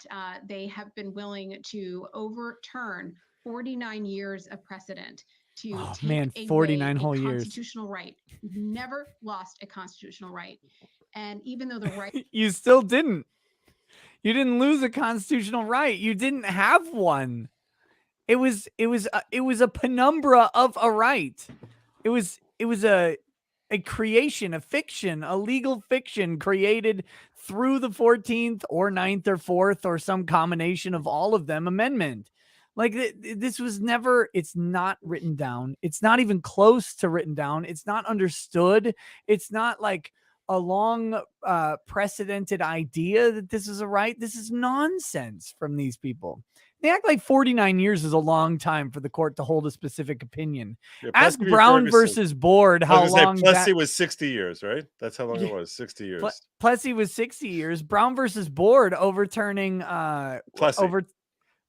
they have been willing to overturn 49 years of precedent to take 49 away whole a years. constitutional right. We've never lost a constitutional right. And even though the right You still didn't. You didn't lose a constitutional right. You didn't have one. It was a penumbra of a right. It was a creation, a fiction, a legal fiction created through the 14th or 9th or 4th or some combination of all of them amendment. Like this was never, it's not written down. It's not even close to written down. It's not understood. It's not like a long precedented idea that this is a right. This is nonsense from these people. They act like 49 years is a long time for the court to hold a specific opinion. Yeah, Ask Plessy Brown Ferguson. versus Board how long Plessy was 60 years, right? That's how long it was. 60 years. Plessy was 60 years. Brown versus Board overturning Plessy.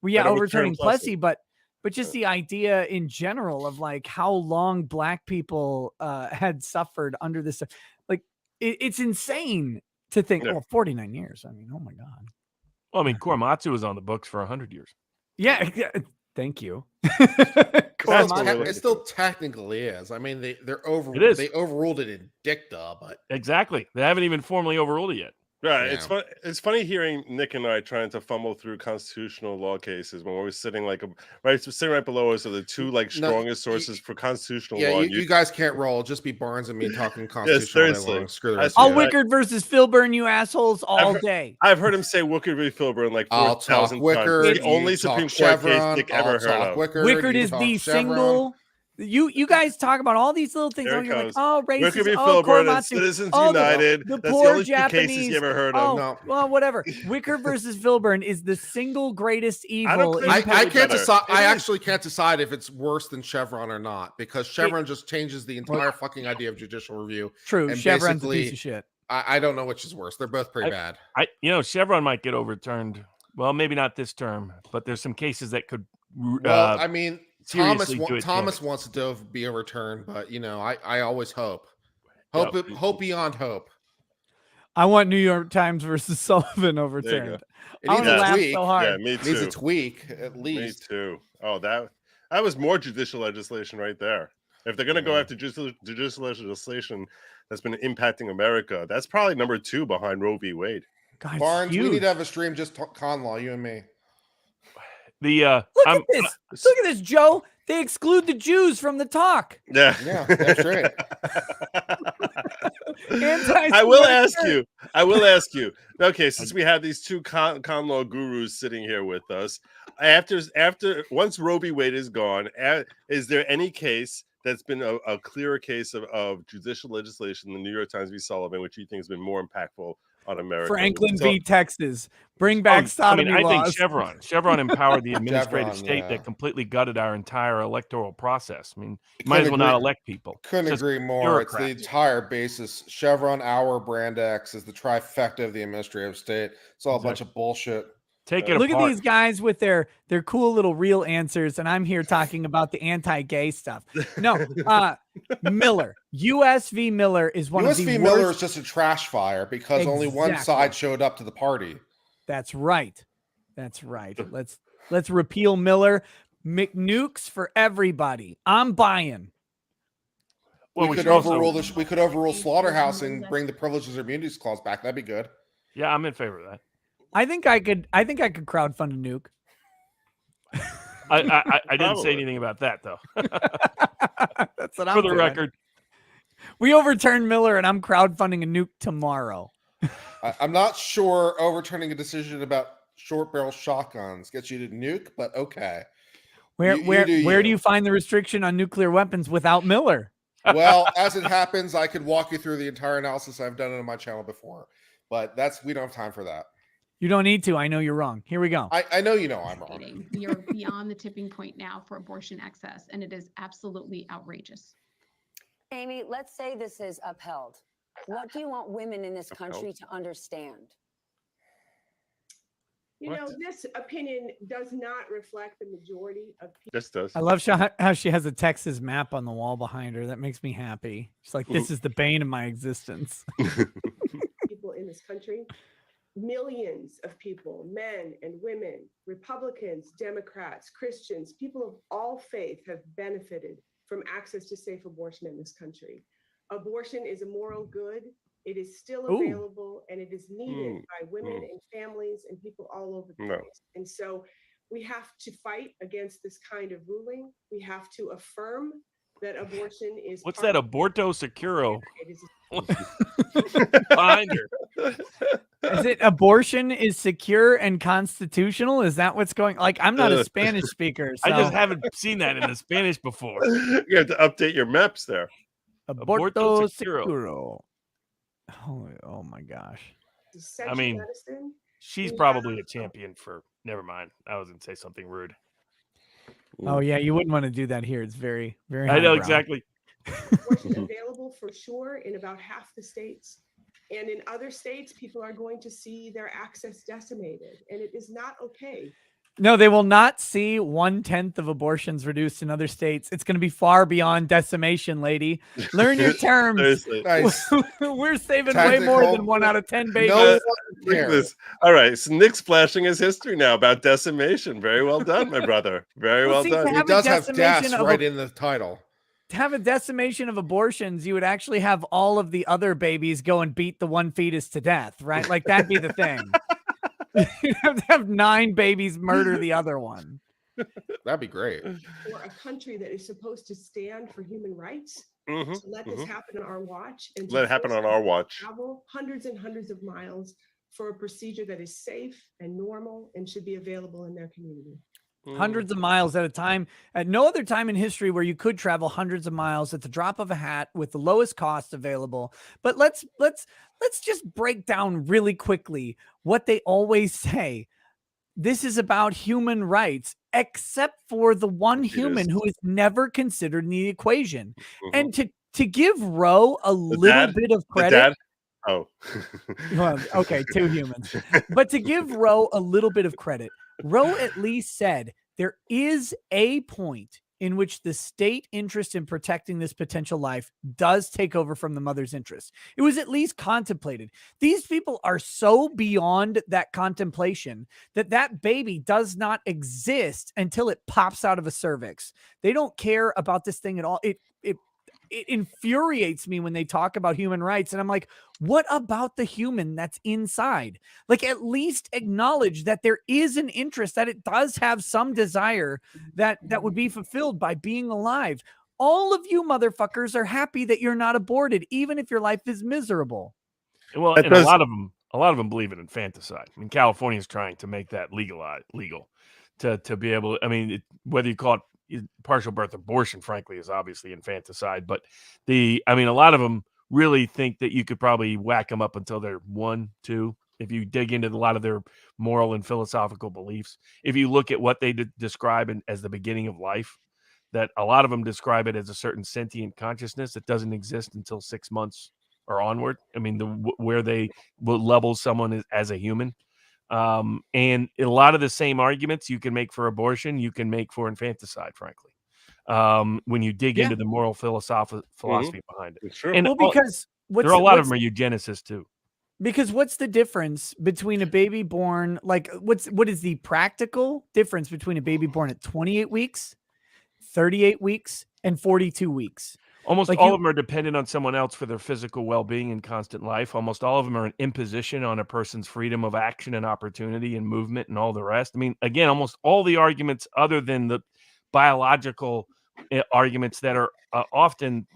overturning Plessy, but just the idea in general of like how long black people had suffered under this, like it's insane to think. Yeah. Oh, 49 years. I mean, oh my God. Well, I mean, Korematsu was on the books for 100 years. Yeah. Thank you. It still technically is. I mean, they overruled it in dicta, but exactly, they haven't even formally overruled it yet. Right. Yeah. It's funny hearing Nick and I trying to fumble through constitutional law cases when we're sitting sitting right below us are the two strongest sources for constitutional law. You guys can't roll. Just be Barnes and me talking constitutional. Yes, seriously. Screw the rest I'll of you. Wickard versus Filburn, you assholes, all day. I've heard him say Wickard v. Filburn like 4,000 times. Wickard, The only Supreme Court case Nick ever heard of. Wickard is the single. You guys talk about all these little things. There Oh, it you're like, goes. oh, racist. Wickard v. Oh, Filburn and Korematsu. Citizens Oh, United. The That's the poor only two Japanese. cases you ever heard Oh, of. No. well, whatever. Wickard versus Filburn is the single greatest evil. I can't decide. I actually can't decide if it's worse than Chevron or not, because Chevron just changes the entire fucking idea of judicial review. True. And Chevron's a basically, piece of shit. I don't know which is worse. They're both pretty bad. Chevron might get overturned. Well, maybe not this term, but there's some cases that could. Well, I mean, Thomas Thomas wants it to be overturned, but I always hope beyond hope. I want New York Times versus Sullivan overturned. It I needs want to a laugh tweak. so hard. Yeah, me too. Needs a tweak at least. Me too. Oh, that was more judicial legislation right there. If they're going to go after judicial legislation that's been impacting America, that's probably number 2 behind Roe v. Wade. God, Barnes, we huge. need to have a stream just con law, you and me. Look at this. Look at this, Joe. They exclude the Jews from the talk. Yeah, that's right. I will ask you. Okay, since we have these two con law gurus sitting here with us, after once Roe v. Wade is gone, is there any case that's been a clearer case of judicial legislation, the New York Times v. Sullivan, which you think has been more impactful on America? Franklin So- v. Texas. Bring back sodomy I think laws. Chevron empowered the administrative Chevron, state yeah. that completely gutted our entire electoral process. I mean, you might as well not elect people. Couldn't Just agree more. It's the bureaucrats. entire basis. Chevron, our Brand X is the trifecta of the administrative state. It's all a bunch of bullshit. Take it Look apart. at these guys with their cool little real answers, and I'm here talking about the anti-gay stuff. No, Miller, US v. Miller is one US of the v. worst. Miller is just a trash fire because only one Exactly. side showed up to the party. That's right. That's right. Let's repeal Miller. McNukes for everybody. I'm buying. Well, we could should also- overrule this. We could overrule Slaughterhouse and bring the Privileges and Immunities Clause back. That'd be good. Yeah, I'm in favor of that. I think I could crowdfund a nuke. I didn't say anything about that though. That's what I'm For the doing. record. We overturned Miller, and I'm crowdfunding a nuke tomorrow. I'm not sure overturning a decision about short barrel shotguns gets you to nuke, but okay. Where You do you find the restriction on nuclear weapons without Miller? Well, as it happens, I could walk you through the entire analysis. I've done it on my channel before, but we don't have time for that. You don't need to. I know you're wrong. Here we go. I know you know I'm wrong. We are beyond the tipping point now for abortion access, and it is absolutely outrageous. Amy, let's say this is upheld. What do you want women in this country to understand? You know, this opinion does not reflect the majority of people. This does. I love how she has a Texas map on the wall behind her. That makes me happy. She's like, this is the bane of my existence. People in this country. Millions of people, men and women, Republicans, Democrats, Christians, people of all faith have benefited from access to safe abortion in this country. Abortion is a moral good. It is still available, and it is needed by women and families and people all over the place. And so we have to fight against this kind of ruling. We have to affirm that abortion is. What's that? Aborto Securo. It is behind her. Is it abortion is secure and constitutional? Is that what's going? Like, I'm not a Spanish speaker. So. I just haven't seen that in the Spanish before. You have to update your maps there. Aborto Securo. Oh my gosh. I mean, she's probably a champion for. Never mind. I was going to say something rude. Oh yeah, you wouldn't want to do that here. It's very, very. I know highbrow. exactly. Abortion available for sure in about half the states. And in other states, people are going to see their access decimated, and it is not okay. No, they will not see 1/10 of abortions reduced in other states. It's going to be far beyond decimation, lady. Learn your terms. Nice. We're saving way more than 1 out of 10 babies. No Look at this. All right, so Nick's flashing his history now about decimation. Very well done, my brother. Very well see, done. to have It does have decimation gas of right in the title. To have a decimation of abortions, you would actually have all of the other babies go and beat the one fetus to death, right? Like that'd be the thing. You'd have to have 9 babies murder the other one. That'd be great. For a country that is supposed to stand for human rights, Mhm, to let this happen on our watch, and to Let it happen force on our people to watch. travel hundreds and hundreds of miles for a procedure that is safe and normal and should be available in their community. Hundreds of miles at a time. At no other time in history where you could travel hundreds of miles at the drop of a hat with the lowest cost available. But let's just break down really quickly what they always say. This is about human rights, except for the one human who is never considered in the equation. And to give Roe a little bit of credit. Oh, well, okay, 2 humans. But to give Roe a little bit of credit, Roe at least said there is a point in which the state interest in protecting this potential life does take over from the mother's interest. It was at least contemplated. These people are so beyond that contemplation that baby does not exist until it pops out of a cervix. They don't care about this thing at all. It infuriates me when they talk about human rights. And I'm like, what about the human that's inside? Like, at least acknowledge that there is an interest, that it does have some desire that would be fulfilled by being alive. All of you motherfuckers are happy that you're not aborted, even if your life is miserable. Well, and a lot of them believe in infanticide. I mean, California is trying to make that legal to be able. I mean, whether you call it partial birth abortion, frankly, is obviously infanticide. But a lot of them really think that you could probably whack them up until they're 1, 2. If you dig into a lot of their moral and philosophical beliefs, if you look at what they describe as the beginning of life, that a lot of them describe it as a certain sentient consciousness that doesn't exist until 6 months or onward. I mean, where they will level someone as a human. And a lot of the same arguments you can make for abortion, you can make for infanticide, frankly. When you dig into the moral philosophy behind it. It's true. And because there are a lot of them are eugenicists too. Because what's the difference between a baby born, like what is the practical difference between a baby born at 28 weeks, 38 weeks, and 42 weeks? Almost Like all of them are dependent on someone else for their physical well-being and constant life. Almost all of them are an imposition on a person's freedom of action and opportunity and movement and all the rest. I mean, again, almost all the arguments other than the biological arguments that are often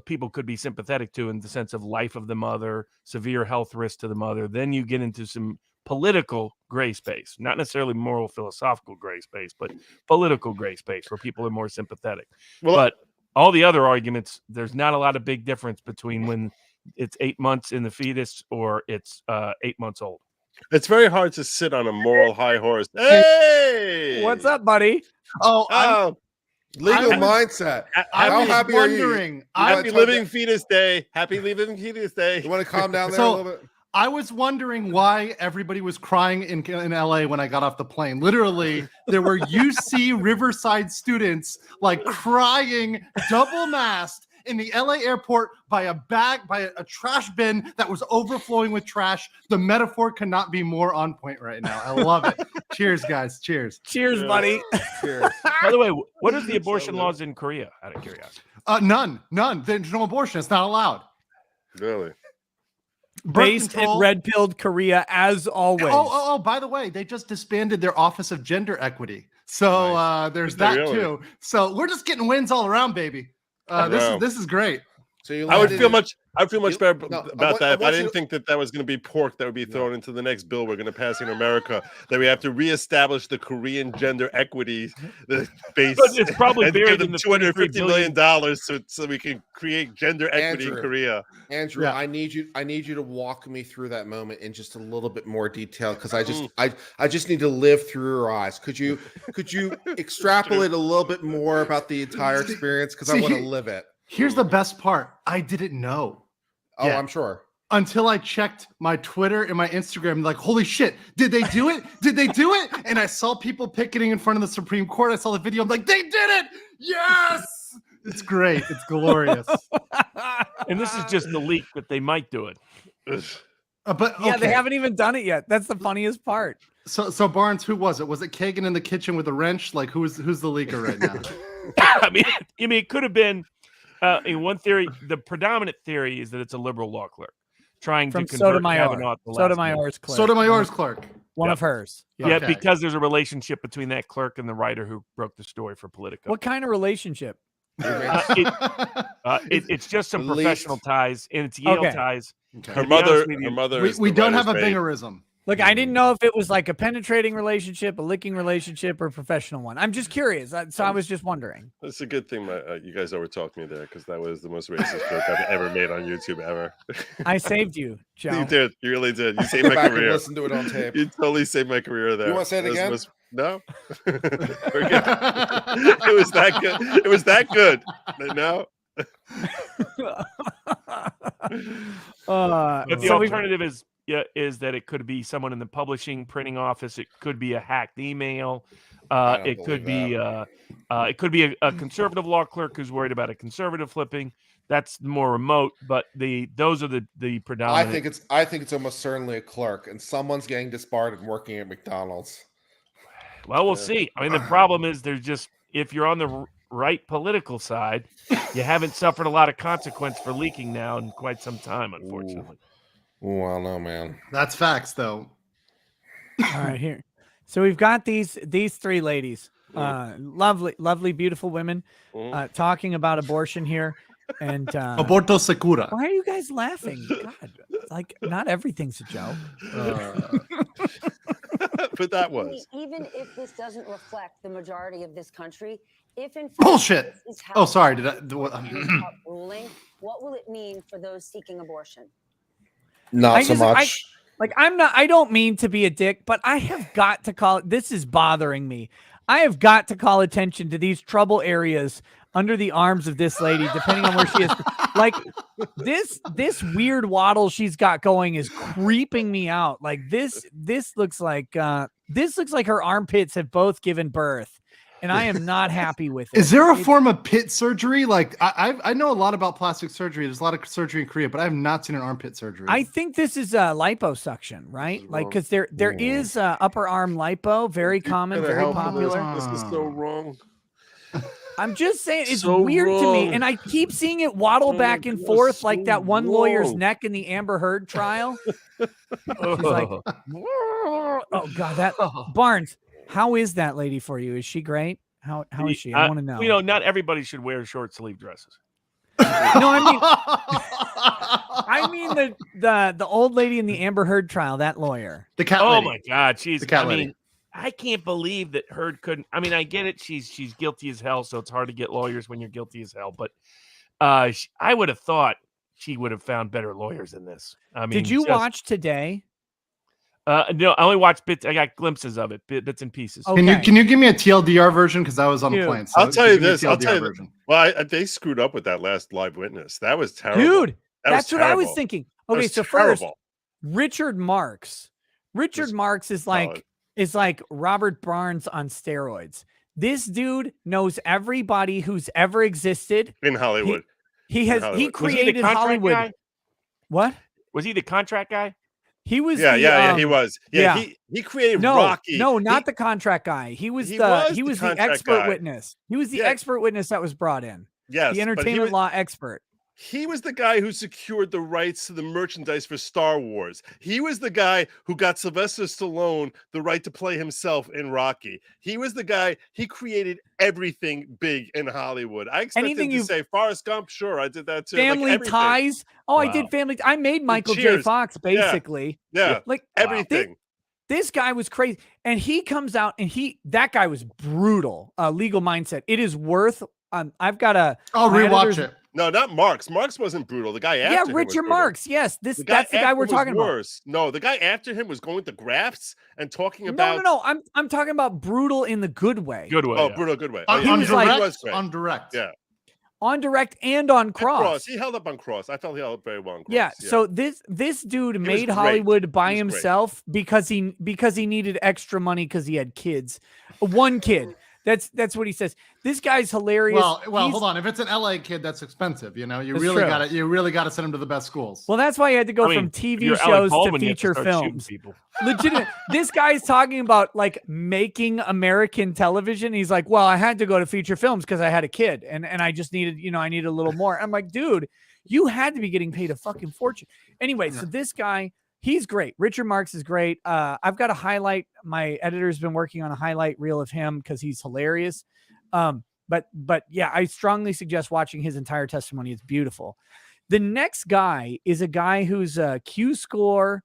people could be sympathetic to in the sense of life of the mother, severe health risk to the mother. Then you get into some political gray space, not necessarily moral philosophical gray space, but political gray space where people are more sympathetic. But all the other arguments, there's not a lot of big difference between when it's 8 months in the fetus or it's 8 months old. It's very hard to sit on a moral high horse. Hey, what's up, buddy? Legal mindset. How happy are you? Happy Living Fetus Day. Happy Living Fetus Day. You want to calm down there a little bit? I was wondering why everybody was crying in LA when I got off the plane. Literally, there were UC Riverside students like crying, double masked in the LA airport by a trash bin that was overflowing with trash. The metaphor cannot be more on point right now. I love it. Cheers, guys. Cheers. Cheers, buddy. Cheers. By the way, what are the abortion laws in Korea, out of curiosity? None. There's no abortion. It's not allowed. Really? Based in red-pilled Korea, as always. Oh, by the way, they just disbanded their Office of Gender Equity. So there's that too. So we're just getting wins all around, baby. This is great. So I would feel much better about that if I didn't think that was going to be pork that would be thrown into the next bill we're going to pass in America, that we have to reestablish the Korean gender equity base. But it's probably and buried give in them the $250 million so we can create gender equity in Korea. Andrew, I need you to walk me through that moment in just a little bit more detail, because I just need to live through your eyes. Could you extrapolate a little bit more about the entire experience, because I want to live it. Here's the best part. I didn't know. Oh, yeah. I'm sure. Until I checked my Twitter and my Instagram, like, holy shit, did they do it? Did they do it? And I saw people picketing in front of the Supreme Court. I saw the video. I'm like, they did it. Yes. It's great. It's glorious. And this is just the leak that they might do it. But yeah, they haven't even done it yet. That's the funniest part. So Barnes, who was it? Was it Kagan in the kitchen with a wrench? Like, who's the leaker right now? I mean, it could have been. In one theory, the predominant theory is that it's a liberal law clerk trying to convert Kavanaugh to Sotomayor's clerk. Sotomayor's clerk. One of hers. Yeah, because there's a relationship between that clerk and the writer who broke the story for Politico. What kind of relationship? It's just some professional ties, and it's Yale ties. Okay. Her mother. We don't have a bingerism. Look, I didn't know if it was like a penetrating relationship, a licking relationship, or a professional one. I'm just curious. So I was just wondering. It's a good thing you guys overtalked me there, because that was the most racist joke I've ever made on YouTube ever. I saved you, Joe. You did. You really did. You saved my career. Listen to it on tape. You totally saved my career there. You want to say it again? No. Forget it. It was that good. It was that good. No. But the alternative is that it could be someone in the publishing printing office. It could be a hacked email. It could be a conservative law clerk who's worried about a conservative flipping. That's more remote, but those are the predominant. I think it's almost certainly a clerk, and someone's getting disbarred and working at McDonald's. Well, we'll see. I mean, the problem is if you're on the right political side, you haven't suffered a lot of consequence for leaking now in quite some time, unfortunately. Oh, I don't know, man. That's facts, though. All right, here. So we've got these three ladies, lovely, beautiful women, talking about abortion here, and aborto secura. Why are you guys laughing? God, like not everything's a joke. but that was. Even if this doesn't reflect the majority of this country, if in fact Bullshit. this is Oh, how sorry. ruling, what will it mean for those seeking abortion? Not so much. I don't mean to be a dick, but I have got to call it. This is bothering me. I have got to call attention to these trouble areas under the arms of this lady, depending on where she is. Like this weird waddle she's got going is creeping me out. Like this looks like her armpits have both given birth. And I am not happy with it. Is there a form of pit surgery? Like I know a lot about plastic surgery. There's a lot of surgery in Korea, but I have not seen an armpit surgery. I think this is liposuction, right? Like, because there is upper arm lipo, very common, very popular. This is so wrong. I'm just saying it's So weird to me, wrong. and I keep seeing it waddle back and forth like that one lawyer's neck in the Amber Heard trial. She's like, oh god, that Barnes. How is that lady for you? Is she great? How is she? I want to know. You know, not everybody should wear short sleeve dresses. No, I mean the old lady in the Amber Heard trial, that lawyer. The cat Oh lady. my God, she's The cat I lady. mean, I can't believe that Heard couldn't. I mean, I get it. She's guilty as hell, so it's hard to get lawyers when you're guilty as hell. But I would have thought she would have found better lawyers than this. I mean, Did you watch today? No, I only watched bits. I got glimpses of it, bits and pieces. Can you give me a TLDR version? Because I was on the plane. So I'll tell you give me a this. I'll TLDR tell you. version. Well, they screwed up with that last live witness. That was terrible. Dude, that's what I was thinking. Okay, so first, terrible. Richard Marks. Richard Marks is like Robert Barnes on steroids. This dude knows everybody who's ever existed in Hollywood. He created Was he the contract Hollywood. guy? What? Was he the contract guy? He was. Yeah, he was. Yeah, he created Rocky. No, not the contract guy. He was the contract expert guy. witness. He was the expert witness that was brought in. Yes, the but entertainment law expert. He was the guy who secured the rights to the merchandise for Star Wars. He was the guy who got Sylvester Stallone the right to play himself in Rocky. He was the guy, he created everything big in Hollywood. I expected him to say Forrest Gump. Sure, I did that too. Family Ties. Oh, I did Family. I made Michael J. Fox basically. Yeah. Like everything. This guy was crazy. And he comes out and that guy was brutal. Legal Mindset. It is worth, I've got a. I'll rewatch it. No, not Marks. Marks wasn't brutal. The guy after him was Richard brutal. Marks. Yes, that's the guy we're talking about. No, the guy after him was going to grafts and talking about. No. I'm talking about brutal in the good way. Good way. Oh, brutal, good way. On, He was direct, great. on direct. Yeah. On direct and on cross. He held up on cross. I felt he held up very well on cross. Yeah. So this dude made great. Hollywood by He was himself because he needed extra money because he had kids. One kid. That's what he says. This guy's hilarious. Well, hold on. If it's an LA kid, that's expensive. You know, you That's really true. got to send him to the best schools. Well, that's why he had to go from TV shows to feature films. Legitimate. This guy's talking about like making American television. He's like, well, I had to go to feature films because I had a kid and I just needed, I needed a little more. I'm like, dude, you had to be getting paid a fucking fortune. Anyway, so this guy, he's great. Richard Marks is great. I've got a highlight. My editor's been working on a highlight reel of him because he's hilarious. But yeah, I strongly suggest watching his entire testimony. It's beautiful. The next guy is a guy who's a Q-score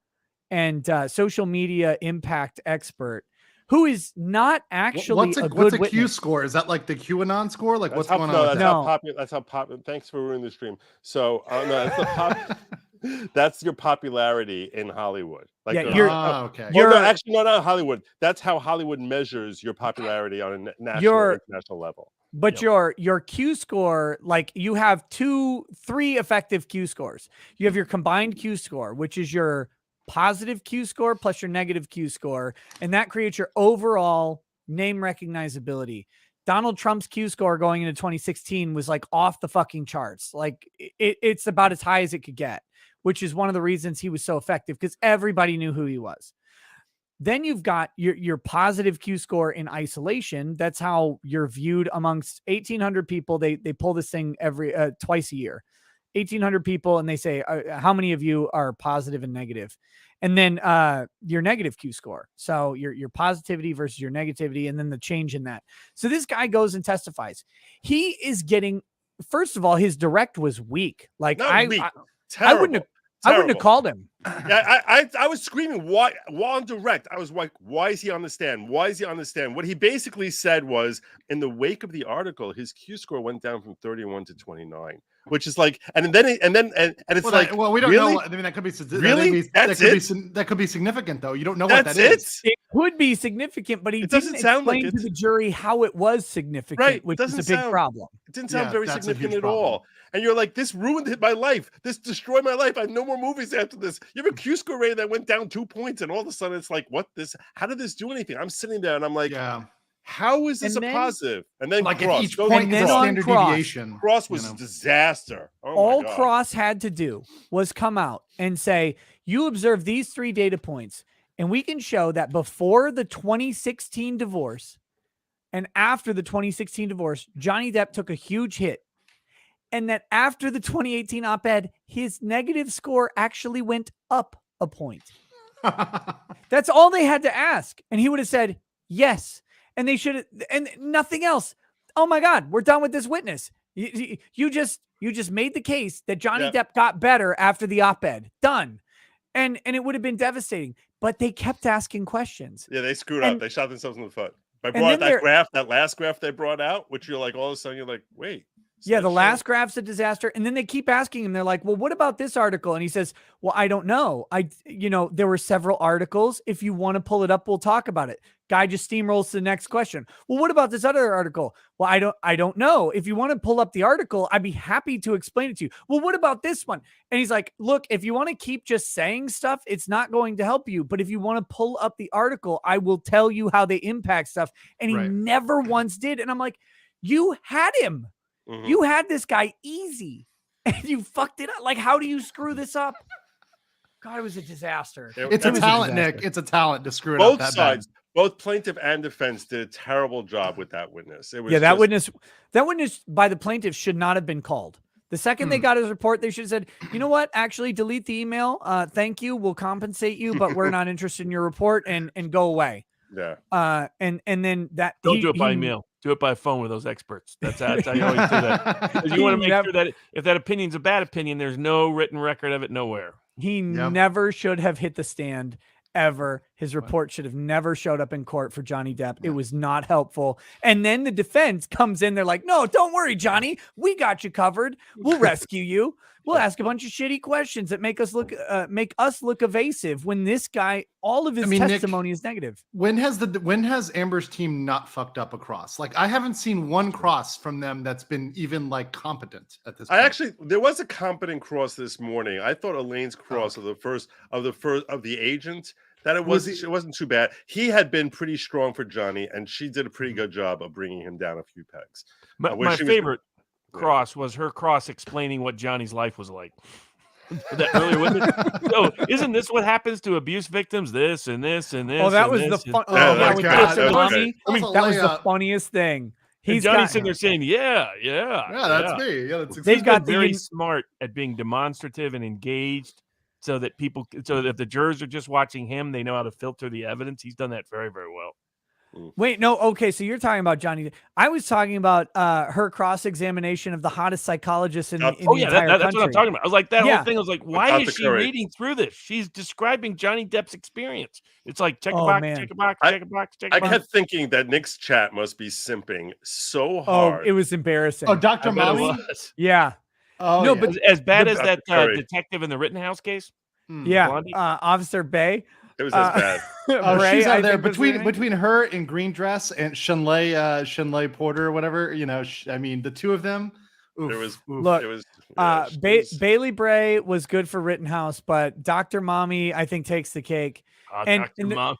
and social media impact expert who is not actually what's a witness. Q-score? Is that like the QAnon score? Like what's going on? No, with that's that? how popular. That's how popular. Thanks for ruining the stream. So no, that's the that's your popularity in Hollywood. Like Yeah, okay. No, actually, not Hollywood. That's how Hollywood measures your popularity on a national or international level. But your Q score, like you have 3 effective Q scores. You have your combined Q score, which is your positive Q score plus your negative Q score, and that creates your overall name recognizability. Donald Trump's Q score going into 2016 was like off the fucking charts. Like it's about as high as it could get, which is one of the reasons he was so effective because everybody knew who he was. Then you've got your positive Q score in isolation. That's how you're viewed amongst 1,800 people. They pull this thing twice a year, 1,800 people, and they say how many of you are positive and negative, and then your negative Q score. So your positivity versus your negativity, and then the change in that. So this guy goes and testifies. He is getting, first of all, his direct was weak. Like I wouldn't have. I wouldn't have called him. Yeah, I was screaming, why on direct? I was like, why is he on the stand? Why is he on the stand? What he basically said was, in the wake of the article, his Q score went down from 31 to 29, which is like, and then it's well, like, well, we don't really? know. I mean, that could be Really? that could be significant, though. You don't know what That's that is. It could be significant, but he It didn't doesn't sound like explain to it. the jury how it was significant, Right, which is a big problem. It didn't sound Yeah, very that's a significant huge at problem. all. And you're like, this ruined my life. This destroyed my life. I have no more movies after this. You have a Q score rating that went down 2 points, and all of a sudden it's like, what this? How did this do anything? I'm sitting there and I'm like, how is this And a then- positive? And then Like, if Cross, each go point to is a Cross. standard deviation. Cross was a disaster. Oh my All God. Cross had to do was come out and say, you observe these 3 data points, and we can show that before the 2016 divorce and after the 2016 divorce, Johnny Depp took a huge hit. And that after the 2018 op-ed, his negative score actually went up a point. That's all they had to ask. And he would have said, yes. And they should have, and nothing else. Oh my God, we're done with this witness. You just made the case that Johnny Depp got better after the op-ed. Done. And it would have been devastating. But they kept asking questions. Yeah, they screwed up. They shot themselves in the foot. By and brought then that graph, that last graph they brought out, which you're like, all of a sudden you're like, wait. Yeah, the last graph's a disaster. And then they keep asking him, they're like, well, what about this article? And he says, well, I don't know. There were several articles. If you want to pull it up, we'll talk about it. Guy just steamrolls to the next question. Well, what about this other article? Well, I don't know. If you want to pull up the article, I'd be happy to explain it to you. Well, what about this one? And he's like, look, if you want to keep just saying stuff, it's not going to help you. But if you want to pull up the article, I will tell you how they impact stuff. And he never once did. And I'm like, you had him. You had this guy easy and you fucked it up. Like, how do you screw this up? God, it was a disaster. It's a talent, Nick. It's a talent to screw it Both up that sides, bad. both plaintiff and defense did a terrible job with that witness. It was that witness by the plaintiff should not have been called. The second they got his report, they should have said, you know what? Actually, delete the email. Thank you. We'll compensate you, but we're not interested in your report and go away. Yeah. And then that Don't do it by email. Do it by phone with those experts. That's how you always do that. Because you want to make sure that if that opinion's a bad opinion, there's no written record of it nowhere. He never should have hit the stand ever. His report should have never showed up in court for Johnny Depp. It was not helpful. And then the defense comes in. They're like, no, don't worry, Johnny. We got you covered. We'll rescue you. We'll ask a bunch of shitty questions that make us look evasive when this guy, all of his testimony is negative. When has Amber's team not fucked up a cross? Like, I haven't seen one cross from them that's been even like competent at this point. There was a competent cross this morning. I thought Elaine's cross of the agent, that it wasn't too bad. He had been pretty strong for Johnny, and she did a pretty good job of bringing him down a few pegs. My favorite cross was her cross explaining what Johnny's life was like. That earlier, wasn't it? So, isn't this what happens to abuse victims? This and this and this. Oh, that was the fun. That was the funniest thing. Johnny's sitting there saying, "Yeah, that's me. Yeah, that's They've got very smart at being demonstrative and engaged, so that if the jurors are just watching him, they know how to filter the evidence. He's done that very, very well." Wait, no. Okay. So you're talking about Johnny. I was talking about her cross-examination of the hottest psychologist in the entire that's country. what I'm talking about. I was like, that whole thing. I was like, why Without is the she courage. reading through this? She's describing Johnny Depp's experience. It's like, check a Oh, box, man. check a box, check a box, check a I box. kept thinking that Nick's chat must be simping so Oh, hard. it was embarrassing. Oh, Dr. I bet it Mommy? was. Yeah. Oh, No, yeah. but As bad as Dr. that Curry. detective in the Rittenhouse case. yeah. Blondie? Officer Bay. It was as bad. Oh, Bray, she's I out there think was her name. between her in green dress and Shanley Porter or whatever. You know, I mean, the two of them. Oof, It was oof. Look, it was Bailey Bray was good for Rittenhouse, but Dr. Mommy, I think, takes the cake. Dr. and the- Mommy.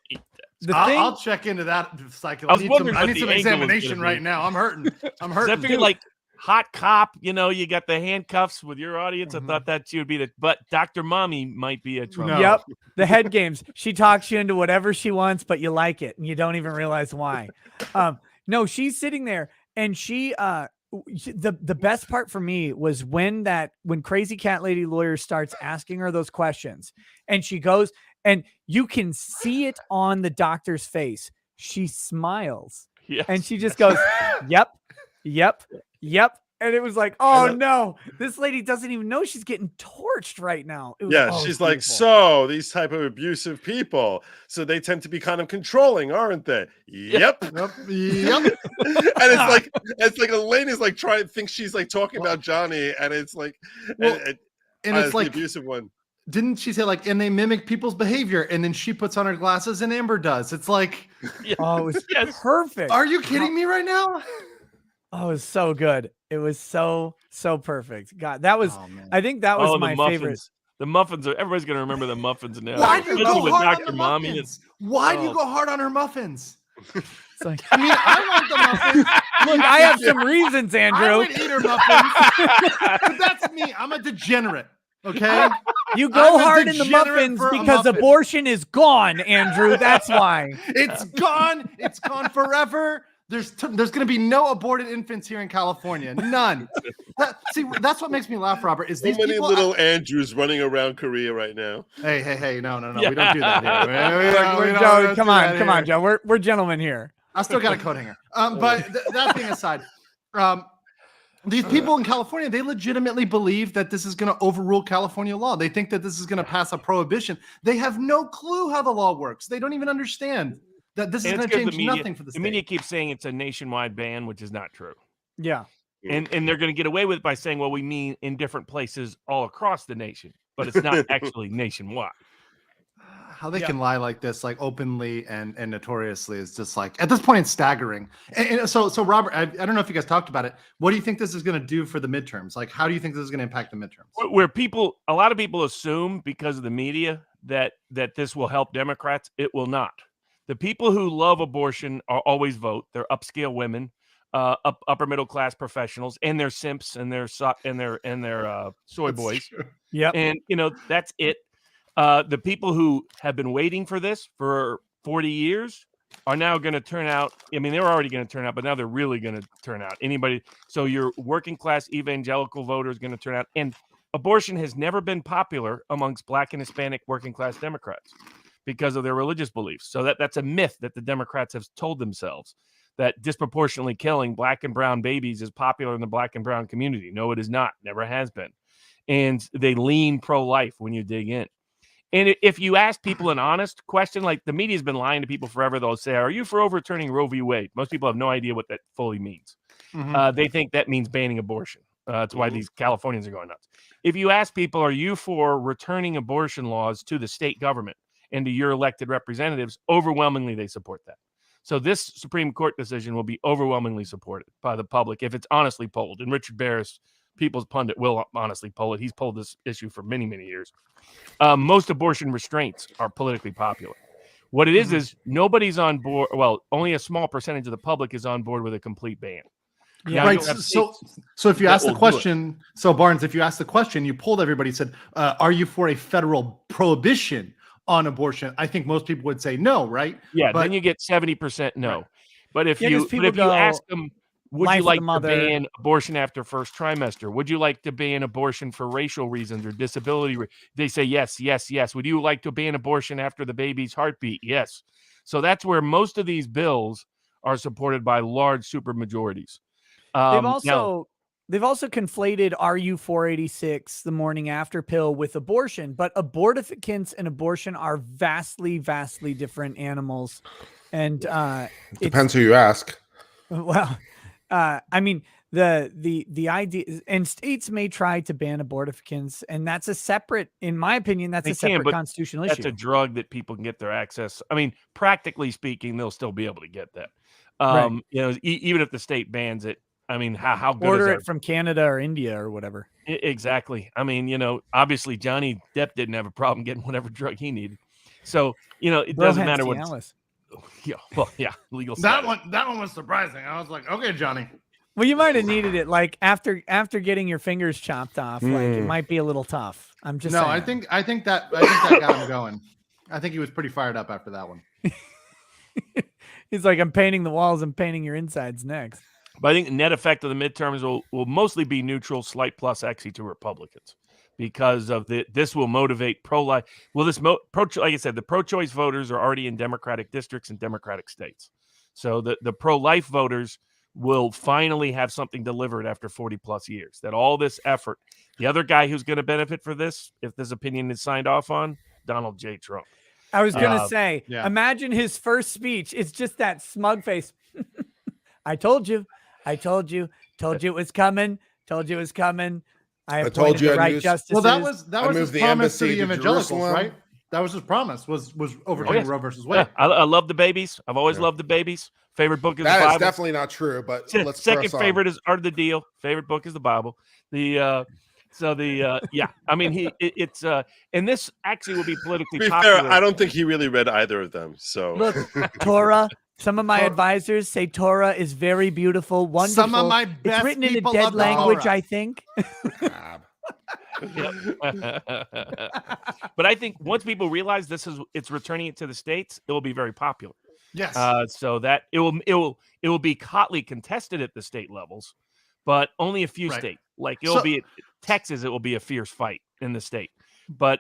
The thing, I'll check into that cycle. I was wondering I what need the some angle was gonna examination be. right now. I'm hurting. I'm I hurting. figured like hot cop, you got the handcuffs with your audience. I thought that she would be but Dr. Mommy might be a trouble. No. Yep, the head games. She talks you into whatever she wants, but you like it, and you don't even realize why. No, she's sitting there, and the best part for me was when Crazy Cat Lady Lawyer starts asking her those questions, and she goes, and you can see it on the doctor's face. She smiles, Yes. and she just goes, "Yep, yep, yep." And it was like, oh love- no, this lady doesn't even know she's getting torched right now. It was, Yeah, oh, she's it's like, beautiful. so these type of abusive people, so they tend to be kind of controlling, aren't they? Yep. Yep. And it's like Elaine is like thinks she's like talking about Johnny, and it's like, Well, and it's like the abusive one. Didn't she say like, and they mimic people's behavior, and then she puts on her glasses and Amber does? It's like, oh, it was perfect. Are you kidding me right now? Oh, it was so good. It was so perfect. God, that was. Oh, man. I think that was Oh, my the muffins. favorite. The muffins are. Everybody's gonna remember the muffins now. Why do you Especially go with hard on Dr. the Mommy. muffins? Why do you Oh. go hard on her muffins? It's like, I mean, I want the muffins. look, I have some reasons, Andrew. I would eat her muffins, but that's me. I'm a degenerate. Okay, You go I'm a hard in the degenerate muffins for a because muffin. abortion is gone, Andrew. That's why. It's gone. It's gone forever. There's going to be no aborted infants here in California. None. That's what makes me laugh, Robert. Is So these many people? little Andrews running around Korea right now. Hey! No! We don't do that here. Joe, come on, Joe. We're gentlemen here. I still got a coat hanger. But that being aside, these people in California, they legitimately believe that this is going to overrule California law. They think that this is going to pass a prohibition. They have no clue how the law works. They don't even understand that this is And going it's to 'cause change the media, nothing for the the state. media keeps saying it's a nationwide ban, which is not true. Yeah. And they're going to get away with it by saying, well, we mean in different places all across the nation, but it's not actually nationwide. How they can lie like this, like openly and notoriously, is just like, at this point, it's staggering. And so Robert, I don't know if you guys talked about it. What do you think this is going to do for the midterms? Like, how do you think this is going to impact the midterms? Where a lot of people assume because of the media that this will help Democrats, it will not. The people who love abortion are always vote. They're upscale women, upper middle class professionals, and they're simps and they're soy boys. Yep. And that's it. The people who have been waiting for this for 40 years are now going to turn out. I mean, they were already going to turn out, but now they're really going to turn out. So your working class evangelical voter is going to turn out. And abortion has never been popular amongst Black and Hispanic working class Democrats because of their religious beliefs. So that's a myth that the Democrats have told themselves, that disproportionately killing Black and brown babies is popular in the Black and brown community. No, it is not. Never has been. And they lean pro-life when you dig in. And if you ask people an honest question, like the media's been lying to people forever, they'll say, are you for overturning Roe v. Wade? Most people have no idea what that fully means. They think that means banning abortion. That's why these Californians are going nuts. If you ask people, are you for returning abortion laws to the state government and to your elected representatives, overwhelmingly they support that. So this Supreme Court decision will be overwhelmingly supported by the public if it's honestly polled. And Richard Barris, People's Pundit, will honestly poll it. He's polled this issue for many, many years. Most abortion restraints are politically popular. What it is nobody's on board. Well, only a small percentage of the public is on board with a complete ban. Yeah, right. So if you ask the question, so Barnes, if you ask the question, you polled everybody, said, are you for a federal prohibition on abortion? I think most people would say no, right? Yeah, then you get 70% no. Right. But if you ask them, would you like to ban abortion after first trimester? Would you like to ban abortion for racial reasons or disability? They say yes, yes, yes. Would you like to ban abortion after the baby's heartbeat? Yes. So that's where most of these bills are supported by large supermajorities. They've also conflated RU 486, the morning after pill, with abortion, but abortificants and abortion are vastly, vastly different animals. And depends who you ask. Well, I mean, the idea, and states may try to ban abortificants, and that's a separate, in my opinion, that's a separate constitutional issue. That's a drug that people can get their access. I mean, practically speaking, they'll still be able to get that. Right. Even if the state bans it. I mean, how good order is it that? from Canada or India or whatever. Exactly. I mean, obviously Johnny Depp didn't have a problem getting whatever drug he needed. So, it doesn't matter what. Yeah, well, yeah, legal that status. That one was surprising. I was like, okay, Johnny. Well, you might have needed it like after getting your fingers chopped off. Like it might be a little tough. I'm just saying. I think that got him going. I think he was pretty fired up after that one. He's like, I'm painting the walls. I'm painting your insides next. But I think the net effect of the midterms will mostly be neutral, slight plus actually to Republicans, because of this will motivate pro-life. Well, like I said, the pro-choice voters are already in Democratic districts and Democratic states. So the pro-life voters will finally have something delivered after 40 plus years. That all this effort, the other guy who's going to benefit for this, if this opinion is signed off on, Donald J. Trump. I was going to say, imagine his first speech. It's just that smug face. I told you it was coming. Told you it was coming. I told you the right justices. Well, that was his promise to the evangelicals, right? That was his promise. Was overturning Roe versus Wade. Yeah, I love the babies. I've always loved the babies. Favorite book is the Bible. That is definitely not true. But let's second favorite is Art of the Deal. Favorite book is the Bible. Yeah. I mean it's and this actually will be politically To be popular. fair, I don't think he really read either of them. So look, Torah. Some of my advisors say Torah is very beautiful, wonderful. Some of my best it's written in a people dead love the language, Torah. I think. But I think once people realize it's returning it to the states, it will be very popular. Yes. So that it will be hotly contested at the state levels, but only a few states. Like it'll be Texas, it will be a fierce fight in the state. But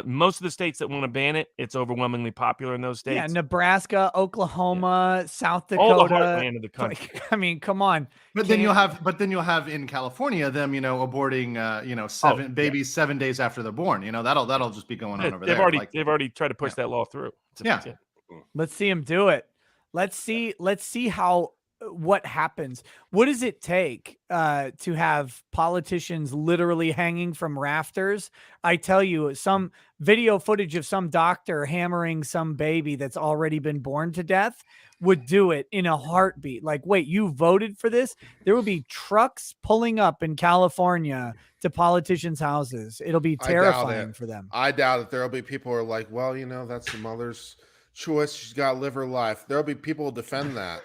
most of the states that want to ban it, it's overwhelmingly popular in those states. Yeah, Nebraska, Oklahoma, South Dakota, all the heartland of the country. I mean, come on. But then you'll have in California them, aborting babies 7 days after they're born. That'll just be going on over there. They've already tried to push that law through. Let's see him do it. Let's see what happens. What does it take to have politicians literally hanging from rafters? I tell you, some video footage of some doctor hammering some baby that's already been born to death would do it in a heartbeat. Like, wait, you voted for this? There will be trucks pulling up in California to politicians' houses. It'll be terrifying for them. I doubt it. There'll be people who are like, well, that's the mother's choice. She's got to live her life. There'll be people who defend that.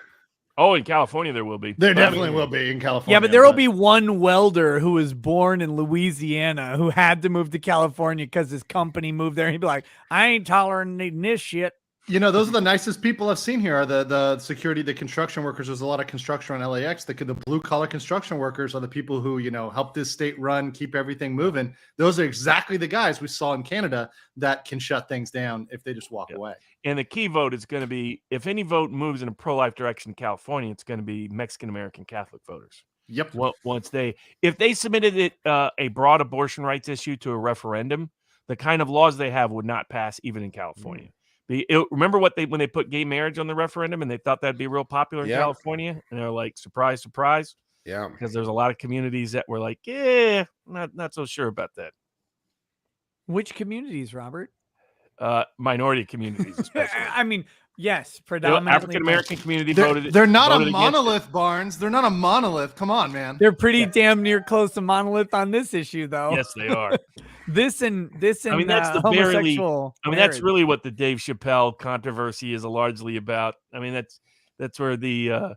Oh, in California, there will be. There definitely will be in California. Yeah, but there will be one welder who was born in Louisiana who had to move to California because his company moved there. And he'd be like, I ain't tolerating this shit. Those are the nicest people I've seen here are the security, the construction workers. There's a lot of construction on LAX. The blue collar construction workers are the people who, help this state run, keep everything moving. Those are exactly the guys we saw in Canada that can shut things down if they just walk away. And the key vote is going to be, if any vote moves in a pro-life direction in California, it's going to be Mexican-American Catholic voters. Yep. Well, if they submitted it a broad abortion rights issue to a referendum, the kind of laws they have would not pass even in California. Remember when they put gay marriage on the referendum and they thought that'd be real popular in California, and they're like, surprise, surprise. Yeah, because there's a lot of communities that were like, not so sure about that. Which communities, Robert? Minority communities, especially. I mean, yes, predominantly African American community voted. They're not a monolith, Barnes. They're not a monolith. Come on, man. They're pretty damn near close to monolith on this issue, though. Yes, they are. This and I mean, that's homosexual. That's really what the Dave Chappelle controversy is largely about. I mean, that's where the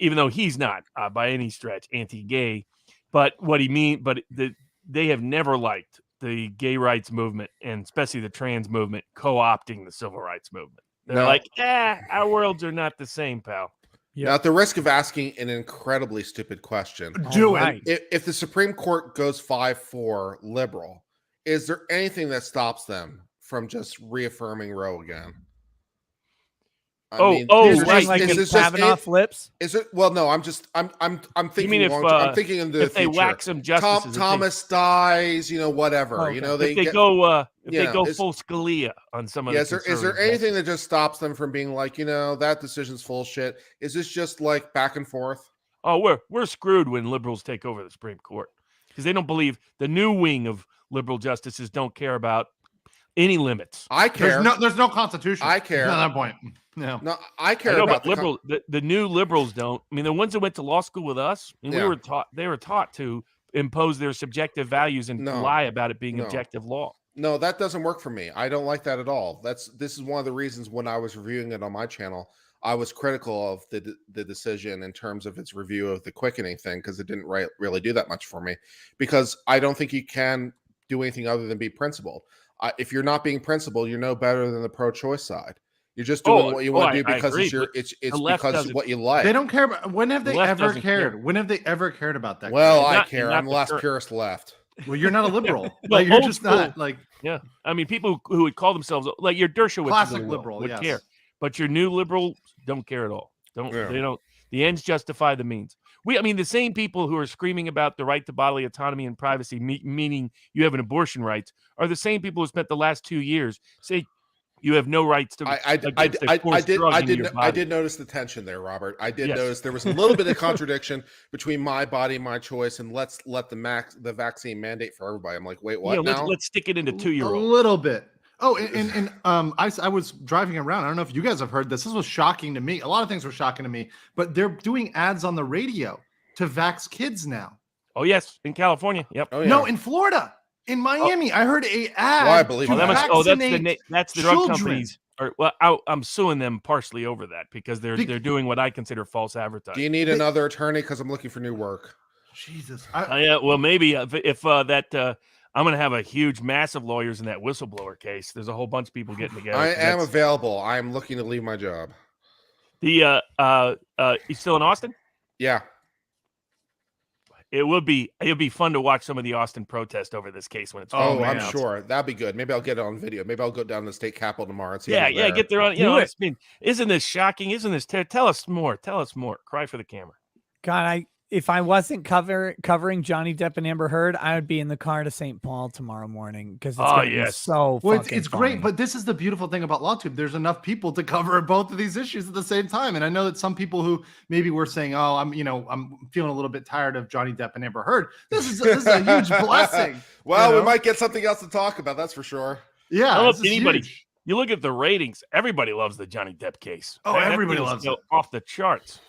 even though he's not by any stretch anti-gay, but they have never liked the gay rights movement and especially the trans movement co-opting the civil rights movement. They're like, our worlds are not the same, pal. Yep. Now, at the risk of asking an incredibly stupid question, if the Supreme Court goes 5-4 liberal, is there anything that stops them from just reaffirming Roe again? Like Kavanaugh flips? Is it? Well, no. I'm thinking. I'm thinking in the if they whack some justices, Thomas dies. Whatever. Okay. If they go full Scalia on some of the. Is there anything that just stops them from being like, that decision's full shit? Is this just like back and forth? Oh, we're screwed when liberals take over the Supreme Court because they don't believe the new wing of liberal justices don't care about any limits. I care. There's no constitution. I care. At that point. No, I care about the new liberals don't. I mean, the ones that went to law school with us, they were taught to impose their subjective values and lie about it being objective law. No, that doesn't work for me. I don't like that at all. This is one of the reasons when I was reviewing it on my channel, I was critical of the decision in terms of its review of the quickening thing because it didn't really do that much for me. Because I don't think you can do anything other than be principled. If you're not being principled, you're no better than the pro-choice side. You're just doing what you want to do because it's because of what you like. They don't care about. When have they ever cared? When have they ever cared about that? Well, I care. I'm the last purist left. Well, you're not a liberal. Like you're just not like. Yeah, I mean, people who would call themselves like your Dershowitz classic liberal would care, but your new liberals don't care at all. They The ends justify the means. The same people who are screaming about the right to bodily autonomy and privacy, meaning you have an abortion rights, are the same people who spent the last 2 years say you have no rights to. I did notice the tension there, Robert. I did notice there was a little bit of contradiction between my body, my choice, and let's let the vaccine mandate for everybody. I'm like, wait, what? Yeah, let's stick it into 2-year-olds. A little bit. Oh, and I was driving around. I don't know if you guys have heard this. This was shocking to me. A lot of things were shocking to me, but they're doing ads on the radio to vax kids now. Oh yes, in California. Yep. Oh, yeah. No, in Florida, in Miami, I heard a ad. Well, I believe to that. That's the drug companies. I'm suing them partially over that because they're doing what I consider false advertising. Do you need another attorney? Because I'm looking for new work. Jesus. Well, maybe if I'm going to have a huge, massive lawyers in that whistleblower case. There's a whole bunch of people getting together. I am available. I'm looking to leave my job. You still in Austin? Yeah. It would be fun to watch some of the Austin protest over this case when it's. Oh, I'm sure that'd be good. Maybe I'll get it on video. Maybe I'll go down to the state capitol tomorrow and see. Yeah, get there on. Isn't this shocking? Isn't this? Tell us more. Tell us more. Cry for the camera. God, if I wasn't covering Johnny Depp and Amber Heard, I would be in the car to St. Paul tomorrow morning because it's so it's great. But this is the beautiful thing about LawTube. There's enough people to cover both of these issues at the same time. And I know that some people who maybe were saying, "Oh, I'm feeling a little bit tired of Johnny Depp and Amber Heard." This is a huge blessing. Well, we might get something else to talk about. That's for sure. Yeah, I don't know if anybody. Huge. You look at the ratings. Everybody loves the Johnny Depp case. Oh, everybody loves it. Off the charts,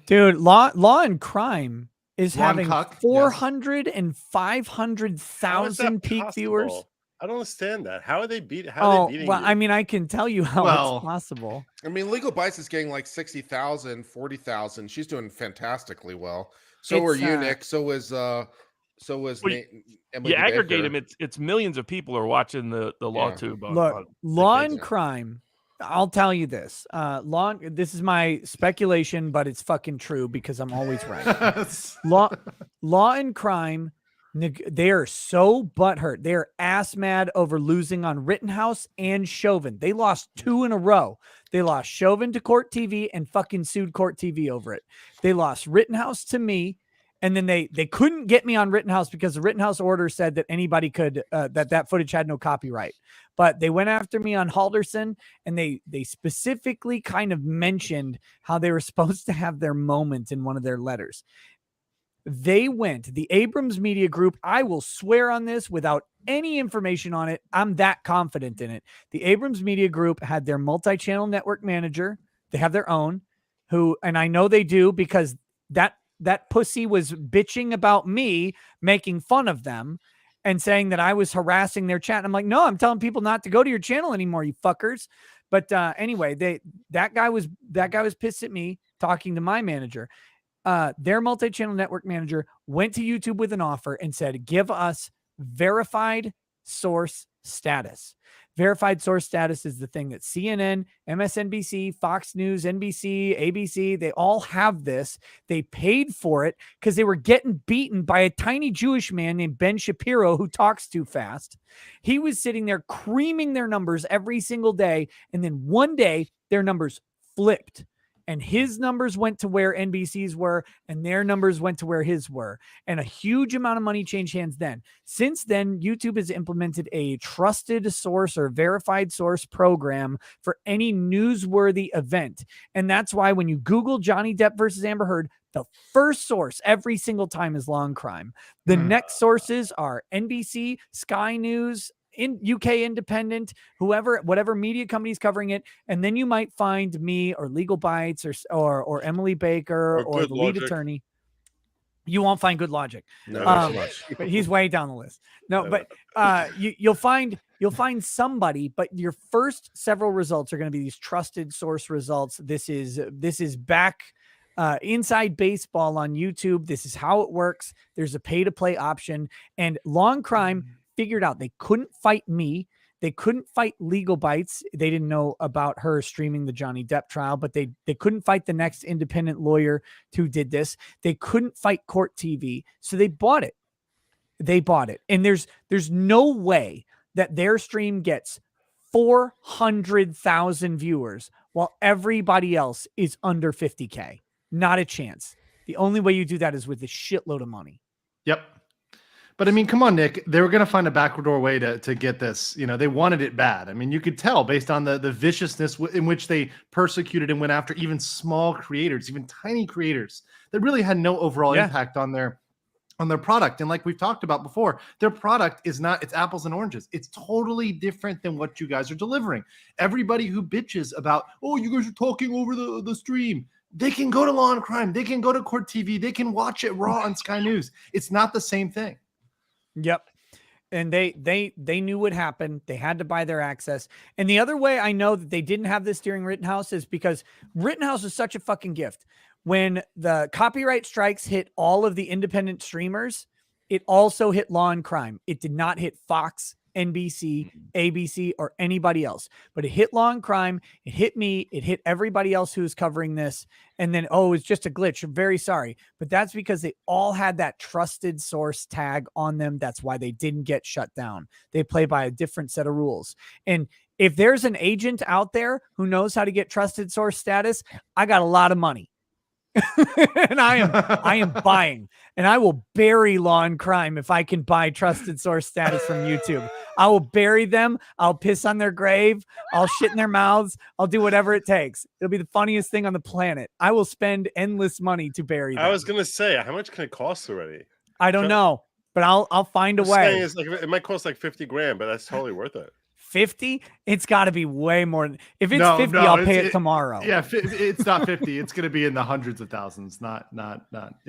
dude. Law and Crime is having Cuck, 400 and 500,000 peak viewers. I don't understand that. How are they beating? Well, you? I can tell you how it's possible. Legal Bites is getting like 60,000, 40,000. She's doing fantastically well. So are Eunuch. So is Emily you aggregate them. It's millions of people are watching the LawTube. Look, Law and Crime. I'll tell you this. This is my speculation, but it's fucking true because I'm always right. Law and Crime, they are so butthurt. They are ass mad over losing on Rittenhouse and Chauvin. They lost 2 in a row. They lost Chauvin to Court TV and fucking sued Court TV over it. They lost Rittenhouse to me. And then they couldn't get me on Rittenhouse because the Rittenhouse order said that anybody could, that footage had no copyright. But they went after me on Halderson, and they specifically kind of mentioned how they were supposed to have their moment in one of their letters. The Abrams Media Group, I will swear on this without any information on it. I'm that confident in it. The Abrams Media Group had their multi-channel network manager. They have their own, and I know they do because that pussy was bitching about me making fun of them and saying that I was harassing their chat. And I'm like, no, I'm telling people not to go to your channel anymore, you fuckers. But anyway, that guy was pissed at me talking to my manager. Their multi-channel network manager went to YouTube with an offer and said, give us verified source status. Verified source status is the thing that CNN, MSNBC, Fox News, NBC, ABC, they all have this. They paid for it because they were getting beaten by a tiny Jewish man named Ben Shapiro who talks too fast. He was sitting there creaming their numbers every single day. And then one day their numbers flipped. And his numbers went to where NBC's were, and their numbers went to where his were. And a huge amount of money changed hands then. Since then, YouTube has implemented a trusted source or verified source program for any newsworthy event. And that's why when you Google Johnny Depp versus Amber Heard, the first source every single time is Law and Crime. The next sources are NBC, Sky News, in UK Independent, whatever media company's covering it, and then you might find me or Legal Bites or Emily Baker or the lead attorney. You won't find Good Logic. No, but he's way down the list. No, but you'll find somebody, but your first several results are going to be these trusted source results. This is back inside baseball on YouTube. This is how it works. There's a pay to play option, and Law and Crime figured out they couldn't fight me. They couldn't fight Legal Bites. They didn't know about her streaming the Johnny Depp trial, but they couldn't fight the next independent lawyer who did this. They couldn't fight Court TV. So they bought it. And there's no way that their stream gets 400,000 viewers while everybody else is under 50K. Not a chance. The only way you do that is with a shitload of money. Yep. But I mean, come on, Nick. They were going to find a backdoor way to get this. You know, they wanted it bad. I mean, you could tell based on the viciousness in which they persecuted and went after even small creators, even tiny creators that really had no overall impact on their product. And like we've talked about before, their product is not, it's apples and oranges. It's totally different than what you guys are delivering. Everybody who bitches about, oh, you guys are talking over the stream, they can go to Law and Crime. They can go to Court TV. They can watch it raw on Sky News. It's not the same thing. Yep. And they knew what happened. They had to buy their access. And the other way I know that they didn't have this during Rittenhouse is because Rittenhouse is such a fucking gift. When the copyright strikes hit all of the independent streamers, it also hit Law and Crime. It did not hit Fox, NBC, ABC, or anybody else. But it hit Law and Crime. It hit me. It hit everybody else who's covering this. And then, oh, it's just a glitch. I'm very sorry. But that's because they all had that trusted source tag on them. That's why they didn't get shut down. They play by a different set of rules. And if there's an agent out there who knows how to get trusted source status, I got a lot of money. And I am buying, and I will bury Law and Crime if I can buy trusted source status from YouTube. I will bury them. I'll piss on their grave. I'll shit in their mouths. I'll do whatever it takes. It'll be the funniest thing on the planet. I will spend endless money to bury them. I was gonna say, how much can it cost already? I don't know, but I'll find a way. It's like, it might cost like 50 grand, but that's totally worth it. 50? It's got to be way more. If it's 50, I'll pay it tomorrow. Yeah, it's not 50. It's going to be in the hundreds of thousands. Not. Yeah,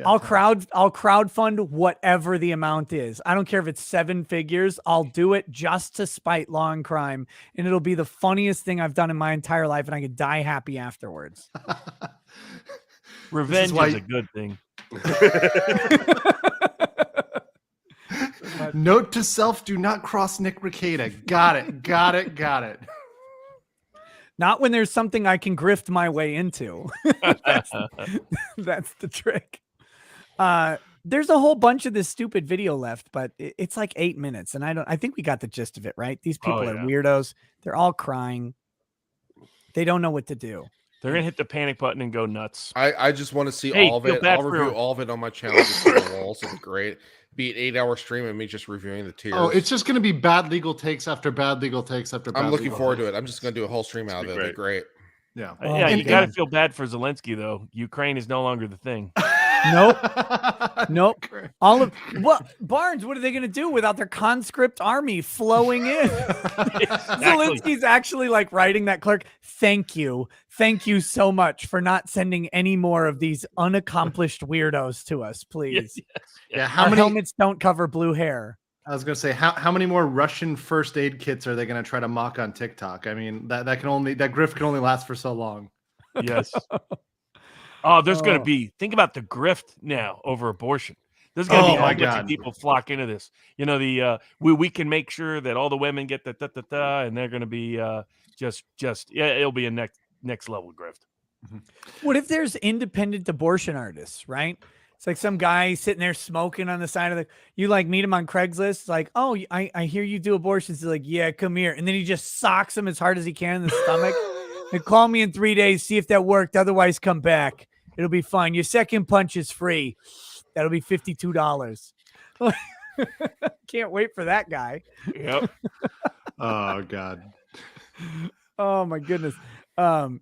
I'll crowdfund whatever the amount is. I don't care if it's 7 figures. I'll do it just to spite Law and Crime, and it'll be the funniest thing I've done in my entire life, and I could die happy afterwards. Revenge is a good thing. Note to self: do not cross Nick Rekieta. Got it. Not when there's something I can grift my way into. That's the trick. There's a whole bunch of this stupid video left, but it's like 8 minutes, and I think we got the gist of it, right? These people are weirdos. They're all crying. They don't know what to do. They're gonna hit the panic button and go nuts. I just want to see all of it. I'll review all of it on my channel. Just on the walls. It'll be great. Be an 8-hour stream of me just reviewing the tiers. Oh, it's just going to be bad legal takes after bad legal takes after bad. I'm looking forward to it. I'm just going to do a whole stream out of it. It'll be great. Yeah. Yeah, you got to feel bad for Zelensky though. Ukraine is no longer the thing. Nope. All of Barnes, what are they going to do without their conscript army flowing in? Zelensky's actually like writing that clerk. Thank you so much for not sending any more of these unaccomplished weirdos to us, please. Yes. Yeah. How many helmets don't cover blue hair? I was going to say, how many more Russian first aid kits are they going to try to mock on TikTok? I mean, that grift can only last for so long. Yes. Oh, there's going to be, think about the grift now over abortion. There's going to be a bunch of people flock into this. You know, we can make sure that all the women get the and they're going to be it'll be a next level grift. Mm-hmm. What if there's independent abortion artists, right? It's like some guy sitting there smoking on the side of you like meet him on Craigslist. It's like, oh, I hear you do abortions. He's like, yeah, come here. And then he just socks him as hard as he can in the stomach. And call me in 3 days, see if that worked. Otherwise, come back. It'll be fine. Your second punch is free. That'll be $52. Can't wait for that guy. Yep. Oh God. Oh my goodness. Well,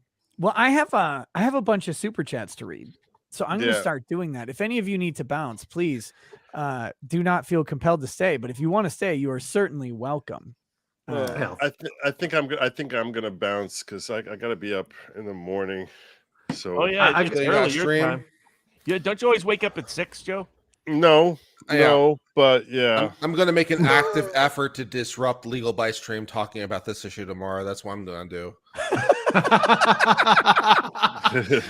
I have a bunch of super chats to read, so I'm going to start doing that. If any of you need to bounce, please do not feel compelled to stay. But if you want to stay, you are certainly welcome. I think I'm gonna bounce because I gotta be up in the morning. So it's early your time. Yeah, don't you always wake up at 6, Joe? No, but yeah. I'm going to make an active effort to disrupt Legal by Stream talking about this issue tomorrow. That's what I'm going to do.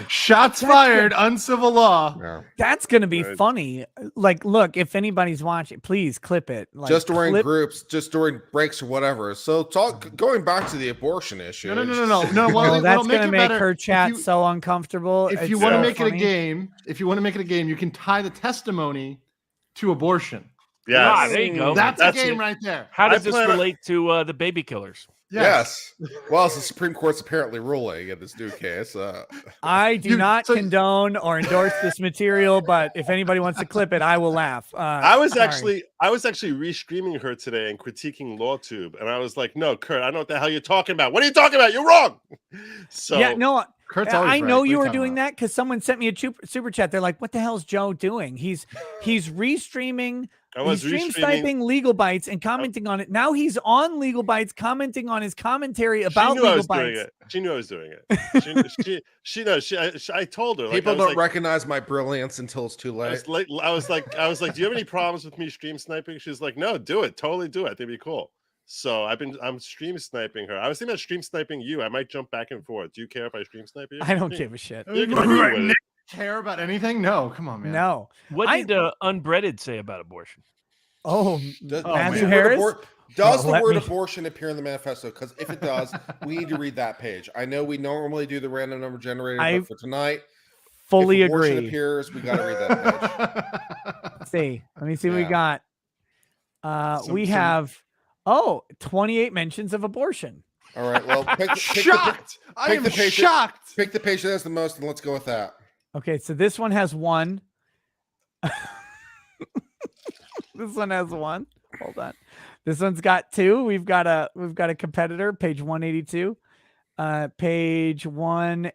Shots fired, uncivil law. Yeah. That's going to be funny. Like, look, if anybody's watching, please clip it. Like, just during groups, just during breaks or whatever. So going back to the abortion issue. No. Well, that's going to make her chat so uncomfortable. If you want to make it a game, you can tie the testimony to abortion. Ah, there you go. That's a game it. right there. How does I this plan on- relate to the baby killers? Yes. Well, as the Supreme Court's apparently ruling in this new case. I do not condone or endorse this material, but if anybody wants to clip it, I will laugh. I was sorry. actually re-streaming her today and critiquing LawTube, and I was like, "No, Kurt, I don't know what the hell you're talking about. What are you talking about? You're wrong." So yeah, no, Kurt's always I know right. you What are were you talking doing about? that because someone sent me a super chat. They're like, "What the hell is Joe doing? He's restreaming." was He's stream restreaming- sniping Legal Bites and commenting on it. Now he's on Legal Bites, commenting on his commentary about she knew I Legal was doing Bites. it. She knew I was doing it. She knows. I told her. People I was don't like, recognize my brilliance until it's too late. I was like, do you have any problems with me stream sniping? She's like, no, do it. Totally do it. I think it'd be cool. So I'm stream sniping her. I was thinking about stream sniping you. I might jump back and forth. Do you care if I stream snipe you? I don't give a shit. You can agree with it. Care about anything? No, come on, man. No. What did Unbreaded say about abortion? Oh, Does, Matthew the word Harris? does Well, the let word me- abortion appear in the manifesto? Because if it does, we need to read that page. I know we normally do the random number generator, I but for tonight, fully if abortion agree. appears, we got to read that page. Let me see what we got. We some- have 28 mentions of abortion. All right. Well, Shocked. I am shocked. Pick the page that has the most, and let's go with that. Okay, so this one has one. This one has one. Hold on. This one's got two. We've got a competitor, page 182. Page 18.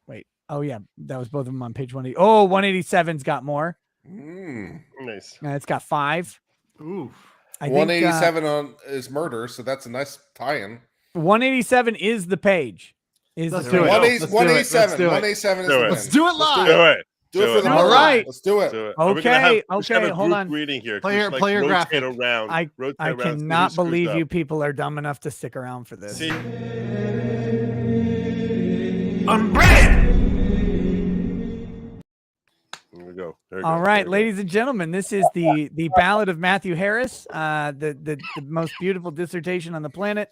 Wait. Oh yeah, that was both of them on page 180. Oh, 187's got more. Nice. It's got 5. Ooh. 187 on is murder, so that's a nice tie-in. 187 is the page. Let's do it. 187. 187 is the win. Let's do it live. Do it. Do it for the All murder. right. Let's do it. Okay. We should have a Hold group on. reading here. Play your- play your rotate graphic. around. I rotate around, see who cannot screws believe up. you people are dumb enough to stick around for this. See? There we go. There we go. All right, There we go. ladies and gentlemen, this is the ballad of Matthew Harris, the most beautiful dissertation on the planet.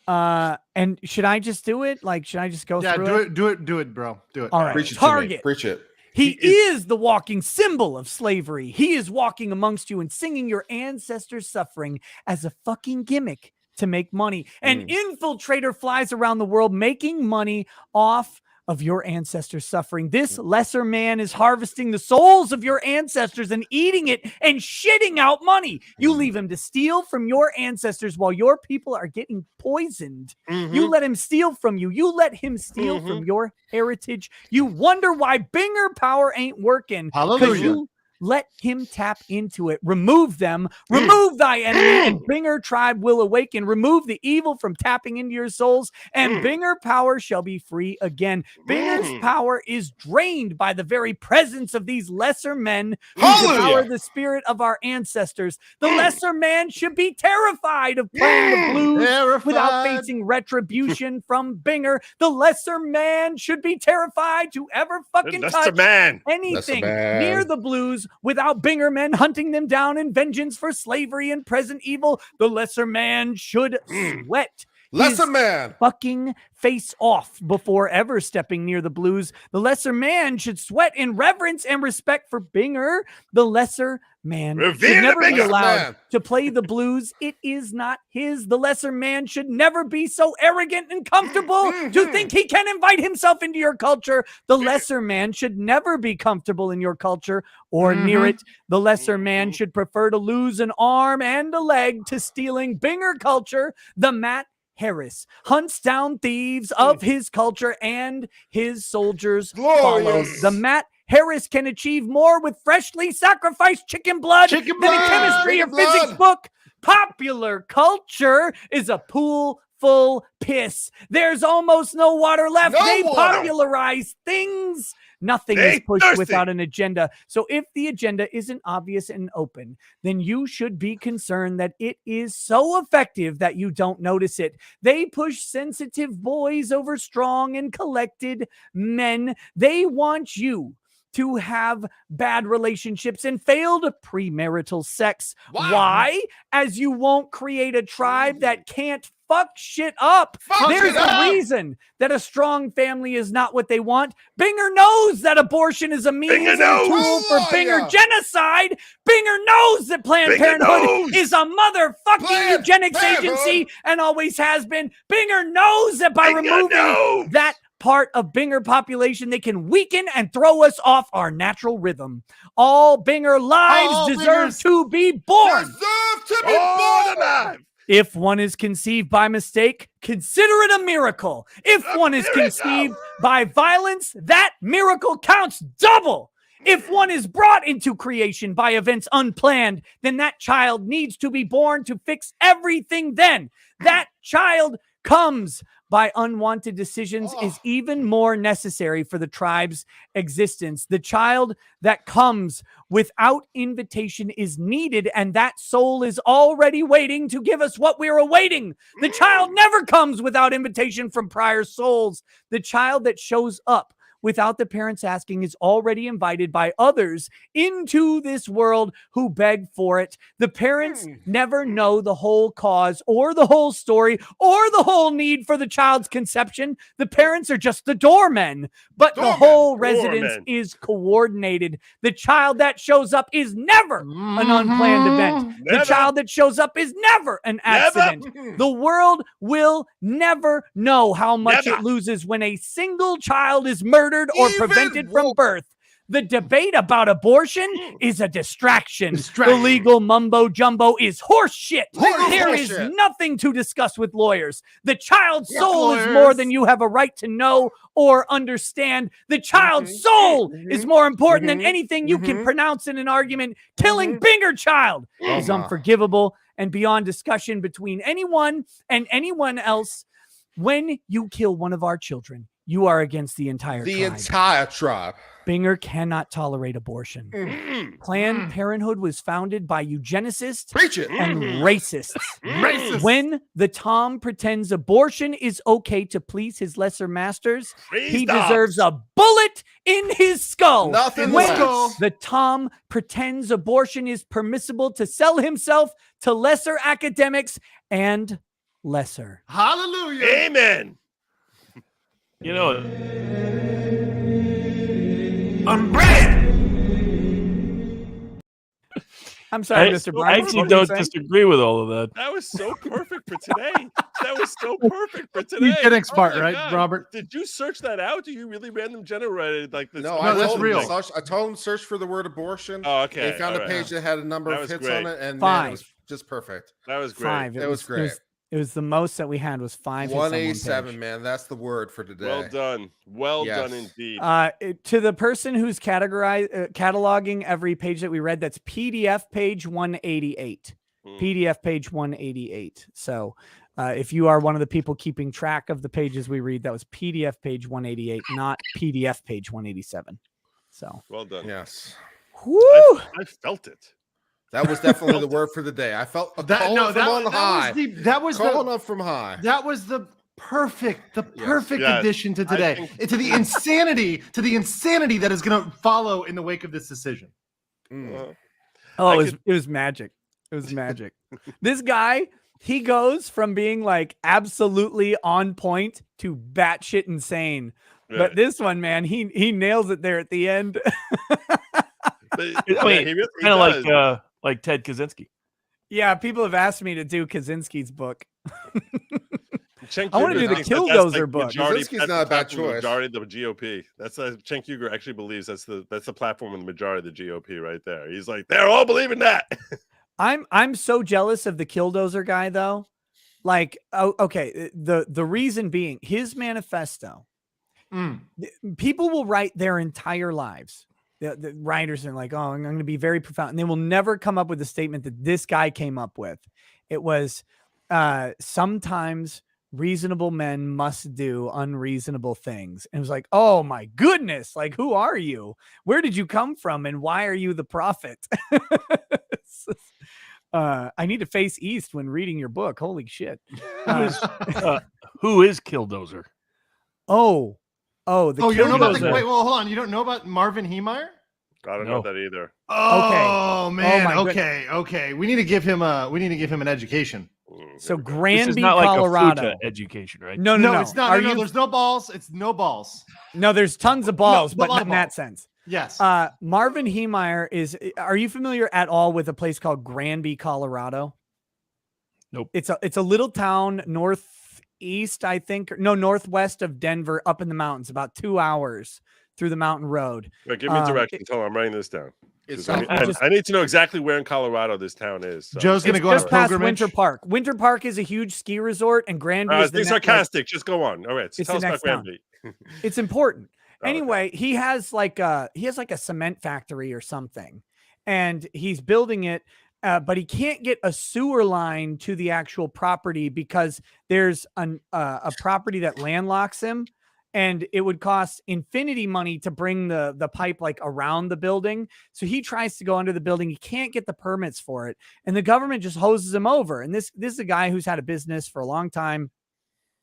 And should I just do it? Like, should I just go Yeah, through do it, bro. Do it. All right. Preach it to Target. me. Preach it. He is the walking symbol of slavery. He is walking amongst you and singing your ancestors' suffering as a fucking gimmick to make money. An infiltrator flies around the world making money off of your ancestors' suffering. This lesser man is harvesting the souls of your ancestors and eating it and shitting out money. You leave him to steal from your ancestors while your people are getting poisoned. You let him steal from you. You let him steal from your heritage. You wonder why Binger power ain't working. 'Cause Hallelujah. you let him tap into it. Remove them. Remove thy enemy, and Binger tribe will awaken. Remove the evil from tapping into your souls, and Binger power shall be free again. Binger's power is drained by the very presence of these lesser men who devour the spirit of our ancestors. The lesser man should be terrified of playing the blues without facing retribution from Binger. The lesser man should be terrified to ever fucking That's touch the man. anything man. near the blues without Binger men hunting them down in vengeance for slavery and present evil. The lesser man should sweat Lesser his man. fucking face off before ever stepping near the blues. The lesser man should sweat in reverence and respect for Binger. The lesser man Revere should the never be Binger allowed man. to play the blues. It is not his. The lesser man should never be so arrogant and comfortable to think he can invite himself into your culture. The lesser man should never be comfortable in your culture or near it. The lesser man should prefer to lose an arm and a leg to stealing Binger culture. The Matt Harris hunts down thieves of his culture and his soldiers follow. Glorious. The Matt Harris can achieve more with freshly sacrificed chicken blood than a chemistry or physics book. Popular culture is a pool full piss. There's almost no water left. No They water. popularize things. Nothing They is pushed thirsty. without an agenda. So if the agenda isn't obvious and open, then you should be concerned that it is so effective that you don't notice it. They push sensitive boys over strong and collected men. They want you to have bad relationships and failed premarital sex. Why? As you won't create a tribe that can't fuck shit up. Fuck There's it a up. reason that a strong family is not what they want. Binger knows that abortion is a means and a tool for Binger genocide. Binger knows that Planned Parenthood is a motherfucking eugenics agency and always has been. Binger knows that by removing that part of Binger population, they can weaken and throw us off our natural rhythm. All Binger lives deserve to be born. Alive. If one is conceived by mistake, consider it a miracle. If one is conceived by violence, that miracle counts double. If one is brought into creation by events unplanned, then that child needs to be born to fix everything then. That child comes by unwanted decisions is even more necessary for the tribe's existence. The child that comes without invitation is needed, and that soul is already waiting to give us what we're awaiting. The child never comes without invitation from prior souls. The child that shows up without the parents asking is already invited by others into this world who beg for it. The parents never know the whole cause or the whole story or the whole need for the child's conception. The parents are just the doormen, but the whole residence is coordinated. The child that shows up is never an unplanned event. The child that shows up is never an accident. The world will never know how much it loses when a single child is murdered or prevented from birth. The debate about abortion is a distraction. The legal mumbo jumbo is horse shit. There is nothing to discuss with lawyers. The child's soul is more than you have a right to know or understand. The child's soul is more important than anything you can pronounce in an argument. Killing Binger child is unforgivable and beyond discussion between anyone and anyone else. When you kill one of our children, you are against the entire tribe. Binger cannot tolerate abortion. Planned Parenthood was founded by eugenicists and racists. When the Tom pretends abortion is okay to please his lesser masters, he deserves a bullet in his skull. Nothing when less. the Tom pretends abortion is permissible to sell himself to lesser academics and lesser. Hallelujah. Amen. You know, I'm Brad. I'm sorry, Mr. Brown. I actually don't disagree with all of that. That was so perfect for today. That was so perfect for today. Eugenics part, my right, God. Robert? Did you search that out? Do you really random generated like this? No, I told him I told him search for the word abortion. Oh, okay. They found a page that had a number That of was hits great. on it, and 5. man, it was just perfect. That was great. 5. It was great. It was the most that we had was 5 hits on one page. 187, man. That's the word for today. Well done. Well done indeed. To the person who's cataloging every page that we read, that's PDF page 188. PDF page 188. So if you are one of the people keeping track of the pages we read, that was PDF page 188, not PDF page 187. So well done. Yes. Woo! I felt it. That was definitely the word for the day. I felt a call from on high. Calling up from high. That was the perfect Yes. addition to today. To the insanity that is going to follow in the wake of this decision. Oh, it was magic. It was magic. This guy, he goes from being like absolutely on point to batshit insane. Right. But this one, man, he nails it there at the end. I mean, kind of like Ted Kaczynski. Yeah, people have asked me to do Kaczynski's book. Cenk I want to Uygur do the thinks that that's Killdozer like book. majority- Kaczynski's that's not a the bad platform of the choice. Majority of the GOP. That's Cenk Uygur actually believes that's the platform of the majority of the GOP right there. He's like, they're all believing that. I'm so jealous of the Killdozer guy though. Like, okay, the reason being his manifesto. People will write their entire lives. The writers are like, oh, I'm going to be very profound. And they will never come up with a statement that this guy came up with. It was sometimes reasonable men must do unreasonable things. And it was like, oh my goodness. Like, who are you? Where did you come from? And why are you the prophet? I need to face east when reading your book. Holy shit. Who is Killdozer? Oh, You don't know about wait, well, hold on. You don't know about Marvin Heemeyer? I don't know that either. Oh man. my Okay. We need to give him an education. So This is Granby, not like Colorado. a FUTA education, right? No, it's not. No, there's no balls. It's no balls. No, there's tons of balls, but but not in that sense. Yes. Marvin Heemeyer are you familiar at all with a place called Granby, Colorado? Nope. It's a little town northeast, I think. No, northwest of Denver, up in the mountains, about 2 hours through the mountain road. Right, give me directions. Hold on, I'm writing this down. It's I need to know exactly where in Colorado this town is. So. Joe's going to go on a just past pilgrimage. Winter Park. Winter Park is a huge ski resort, and Granby is being sarcastic. Just go on. All right. So it's tell us the about next town. Granby. It's important. Okay. Anyway, he has like a cement factory or something, and he's building it, but he can't get a sewer line to the actual property because there's a property that landlocks him, and it would cost infinity money to bring the pipe like around the building. So he tries to go under the building. He can't get the permits for it, and the government just hoses him over. And this is a guy who's had a business for a long time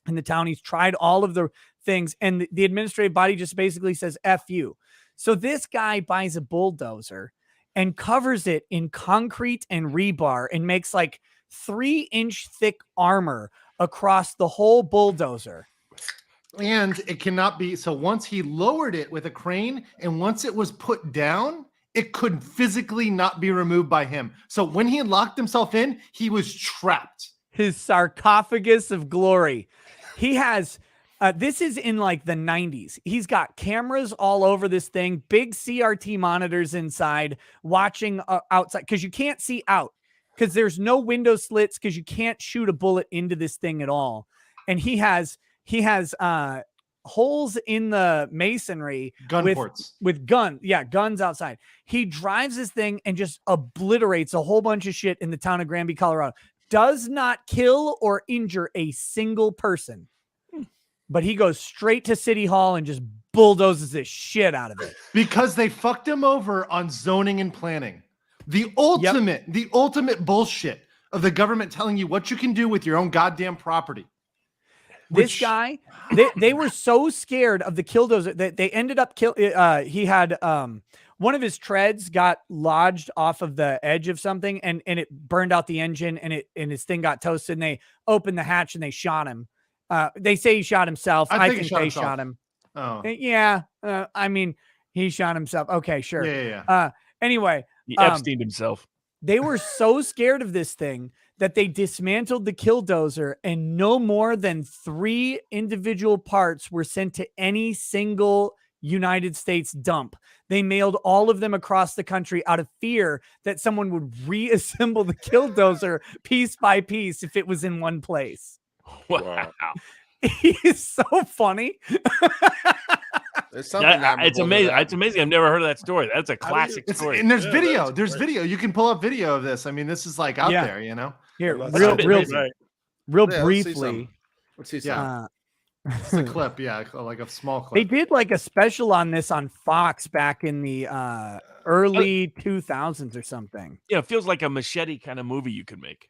in the town. He's tried all of the things, and the administrative body just basically says F you. So this guy buys a bulldozer and covers it in concrete and rebar and makes like 3-inch thick armor across the whole bulldozer. And it cannot be. So once he lowered it with a crane, and once it was put down, it could physically not be removed by him. So when he locked himself in, he was trapped. His sarcophagus of glory. He has this is in like the 90s. He's got cameras all over this thing, big CRT monitors inside, watching outside, because you can't see out, because there's no window slits, because you can't shoot a bullet into this thing at all. And he has holes in the masonry with guns outside. He drives this thing and just obliterates a whole bunch of shit in the town of Granby, Colorado. Does not kill or injure a single person. But he goes straight to City Hall and just bulldozes the shit out of it. Because they fucked him over on zoning and planning. The ultimate bullshit of the government telling you what you can do with your own goddamn property. This guy, they were so scared of the killdozer that they ended up he had one of his treads got lodged off of the edge of something, and it burned out the engine, and his thing got toasted, and they opened the hatch and they shot him. They say he shot himself. I think they shot him. Oh, yeah. I mean, he shot himself. Okay, sure. Yeah. Anyway, he Epsteined himself. They were so scared of this thing that they dismantled the killdozer, and no more than 3 individual parts were sent to any single United States dump. They mailed all of them across the country out of fear that someone would reassemble the killdozer piece by piece if it was in one place. Wow. He's so funny. It's amazing. It's amazing. I've never heard of that story. That's a classic story. And there's video. There's video. You can pull up video of this. I mean, this is like out there, you know? Here, real briefly. Let's see some. It's a clip, like a small clip. They did like a special on this on Fox back in the early 2000s or something. Yeah, it feels like a Machete kind of movie you could make.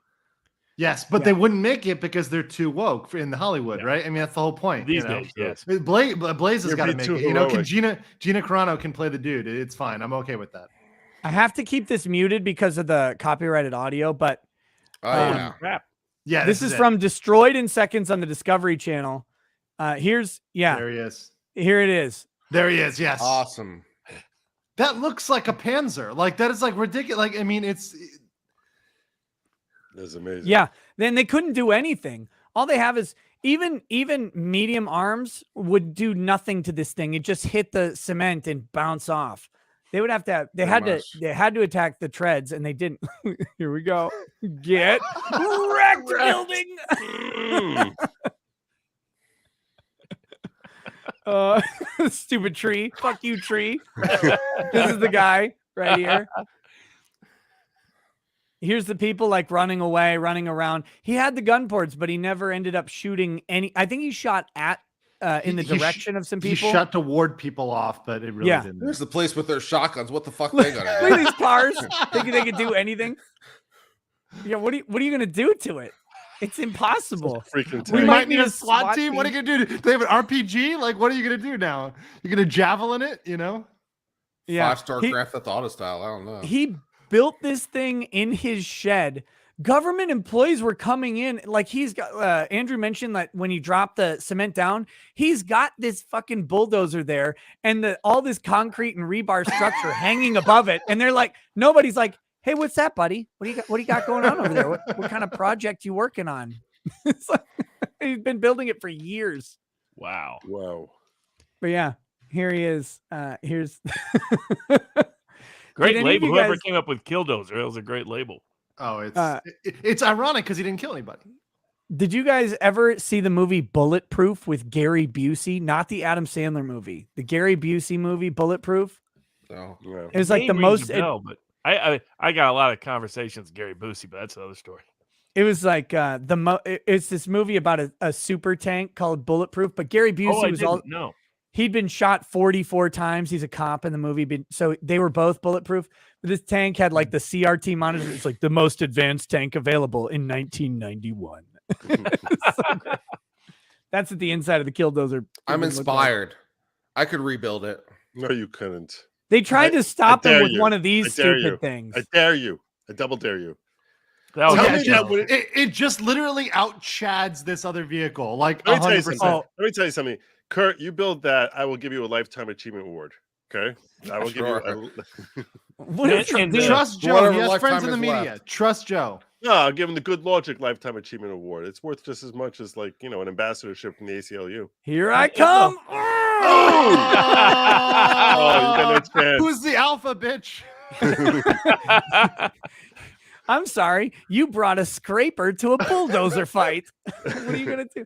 Yes, but they wouldn't make it because they're too woke in Hollywood, right? I mean, that's the whole point. These days, yes. Blaze has got to make it. You know, heroic. Gina Carano can play the dude. It's fine. I'm okay with that. I have to keep this muted because of the copyrighted audio, but this is from Destroyed in Seconds on the Discovery Channel. There he is. Here it is. There he is. Yes. Awesome. That looks like a Panzer. Like that is like ridiculous. Like, I mean, it's That's amazing. Yeah. Then they couldn't do anything. All they have is even medium arms would do nothing to this thing. It just hit the cement and bounce off. They would have to they had to attack the treads, and they didn't. Here we go. Get wrecked building. Stupid tree. Fuck you, tree. This is the guy right here. Here's the people like running away, running around. He had the gun ports, but he never ended up shooting any. I think he shot at in the direction of some people. He shot to ward people off, but it really didn't. There's the place with their shotguns. What the fuck they gonna do? Look at these cars. Thinking they could do anything. Yeah, what are you gonna do to it? It's impossible. We might need a SWAT team. What are you gonna do? Do they have an RPG? Like, what are you gonna do now? You're gonna javelin it, you know? Yeah. 5-star Grand Theft Auto style. I don't know. He built this thing in his shed. Government employees were coming in. Like he's got, Andrew mentioned that when he dropped the cement down, he's got this fucking bulldozer there and all this concrete and rebar structure hanging above it. And they're like, nobody's like, hey, what's that, buddy? What do you got going on over there? What kind of project you working on? It's like, he's been building it for years. Wow. Wow. But yeah, here he is. Here's great Did any of label. you Whoever guys- came up with Killdozer, it was a great label. Oh, it's ironic because he didn't kill anybody. Did you guys ever see the movie Bulletproof with Gary Busey? Not the Adam Sandler movie, the Gary Busey movie Bulletproof. No, It was like Name the rings most. a bell, but I got a lot of conversations with Gary Busey, but that's another story. It was like it's this movie about a super tank called Bulletproof, but Gary Busey was all. No. He'd been shot 44 times. He's a cop in the movie, so they were both bulletproof. But this tank had like the CRT monitor. It's like the most advanced tank available in 1991. So great. That's at the inside of the Killdozer. I'm inspired. I could rebuild it. No, you couldn't. They tried to stop him dare with you. one of these I dare stupid you. thing. I dare you. I double dare you. It just literally out chads this other vehicle. Like Let me tell you 100%. something. Let me tell you something. Kurt, you build that, I will give you a Lifetime Achievement Award. Okay? I will give you Trust Joe. He has friends in the media. Trust Joe. No, I'll give him the Good Logic Lifetime Achievement Award. It's worth just as much as an ambassadorship from the ACLU. Here I come. Oh, you got no chance. Who's the alpha, bitch? I'm sorry. You brought a scraper to a bulldozer fight. What are you going to do?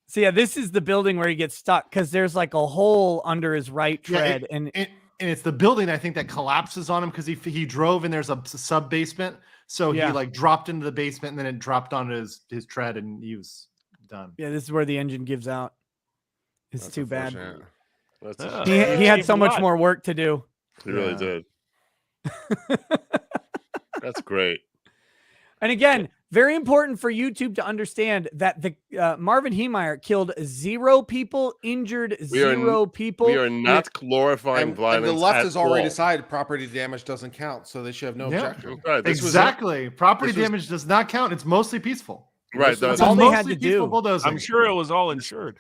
So yeah, this is the building where he gets stuck because there's like a hole under his right tread. And it's the building, I think, that collapses on him because he drove and there's a sub basement. So he like dropped into the basement and then it dropped onto his tread and he was done. Yeah, this is where the engine gives out. It's too bad. That's He had so much more work to do. He really did. That's great. And again, very important for YouTube to understand that the Marvin Heemeyer killed 0 people, injured 0 people. We are not glorifying violence. And the left at has already all. decided property damage doesn't count, so they should have no objection. Right, this was Exactly. Property damage does not count. It's mostly peaceful. Right. That's all they had to do. I'm sure it was all insured.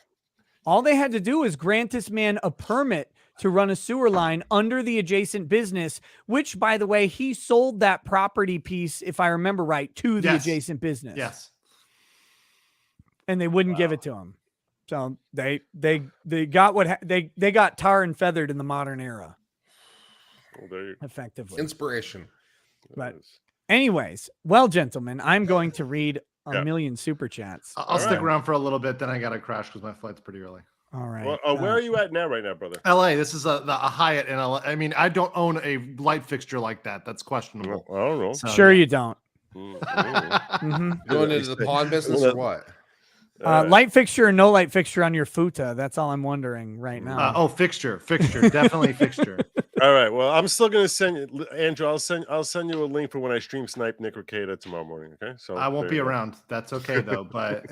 All they had to do was grant this man a permit to run a sewer line under the adjacent business, which, by the way, he sold that property piece, if I remember right, to the adjacent business. Yes. And they wouldn't give it to him. So they got they got tar and feathered in the modern era. Effectively. Inspiration. But anyways, well, gentlemen, I'm going to read a million super chats. I'll stick around for a little bit, then I got to crash because my flight's pretty early. All right. Well, where are you at now, brother? LA. This is a Hyatt in LA. I mean, I don't own a light fixture like that. That's questionable. I don't know. So, Sure, you don't. Going into the pawn business or what? Light fixture or no light fixture on your futa? That's all I'm wondering right now. Fixture, definitely fixture. All right. Well, I'm still gonna send you, Andrew. I'll send you a link for when I stream snipe Nick Ricada tomorrow morning. Okay. So I won't be around. That's okay though. But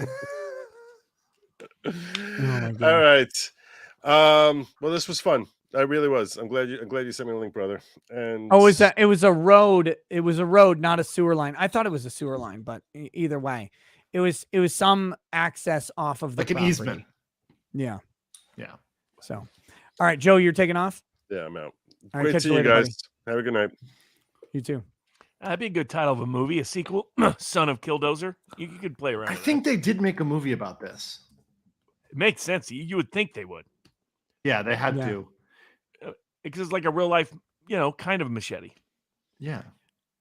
Oh my God. all right. Well, this was fun. I really was. I'm glad you sent me the link, brother. And it was a road. It was a road, not a sewer line. I thought it was a sewer line, but either way, it was some access off of the like an property. easement. Yeah. Yeah. So, all right, Joe, you're taking off. Yeah, I'm out. All right, Great catch seeing you you later, guys. Have a good night. You too. That'd be a good title of a movie, a sequel, Son of Killdozer. You could play around. I with think they did make a movie about this. it makes sense. You would think they would, Yeah, they had Yeah. to. because it's like a real life, kind of machete. Yeah.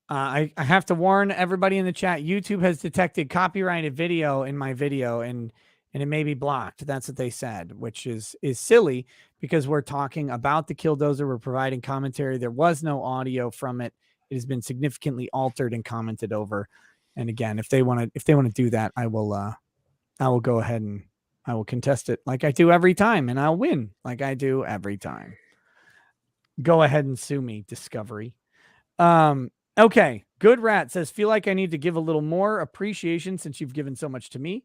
I have to warn everybody in the chat. YouTube has detected copyrighted video in my video, and it may be blocked. That's what they said, which is silly because we're talking about the Killdozer. We're providing commentary. There was no audio from it. It has been significantly altered and commented over. And again, if they want to do that, I will go ahead and I will contest it like I do every time, and I'll win like I do every time. Go ahead and sue me, Discovery. Okay. Good Rat says, feel like I need to give a little more appreciation since you've given so much to me.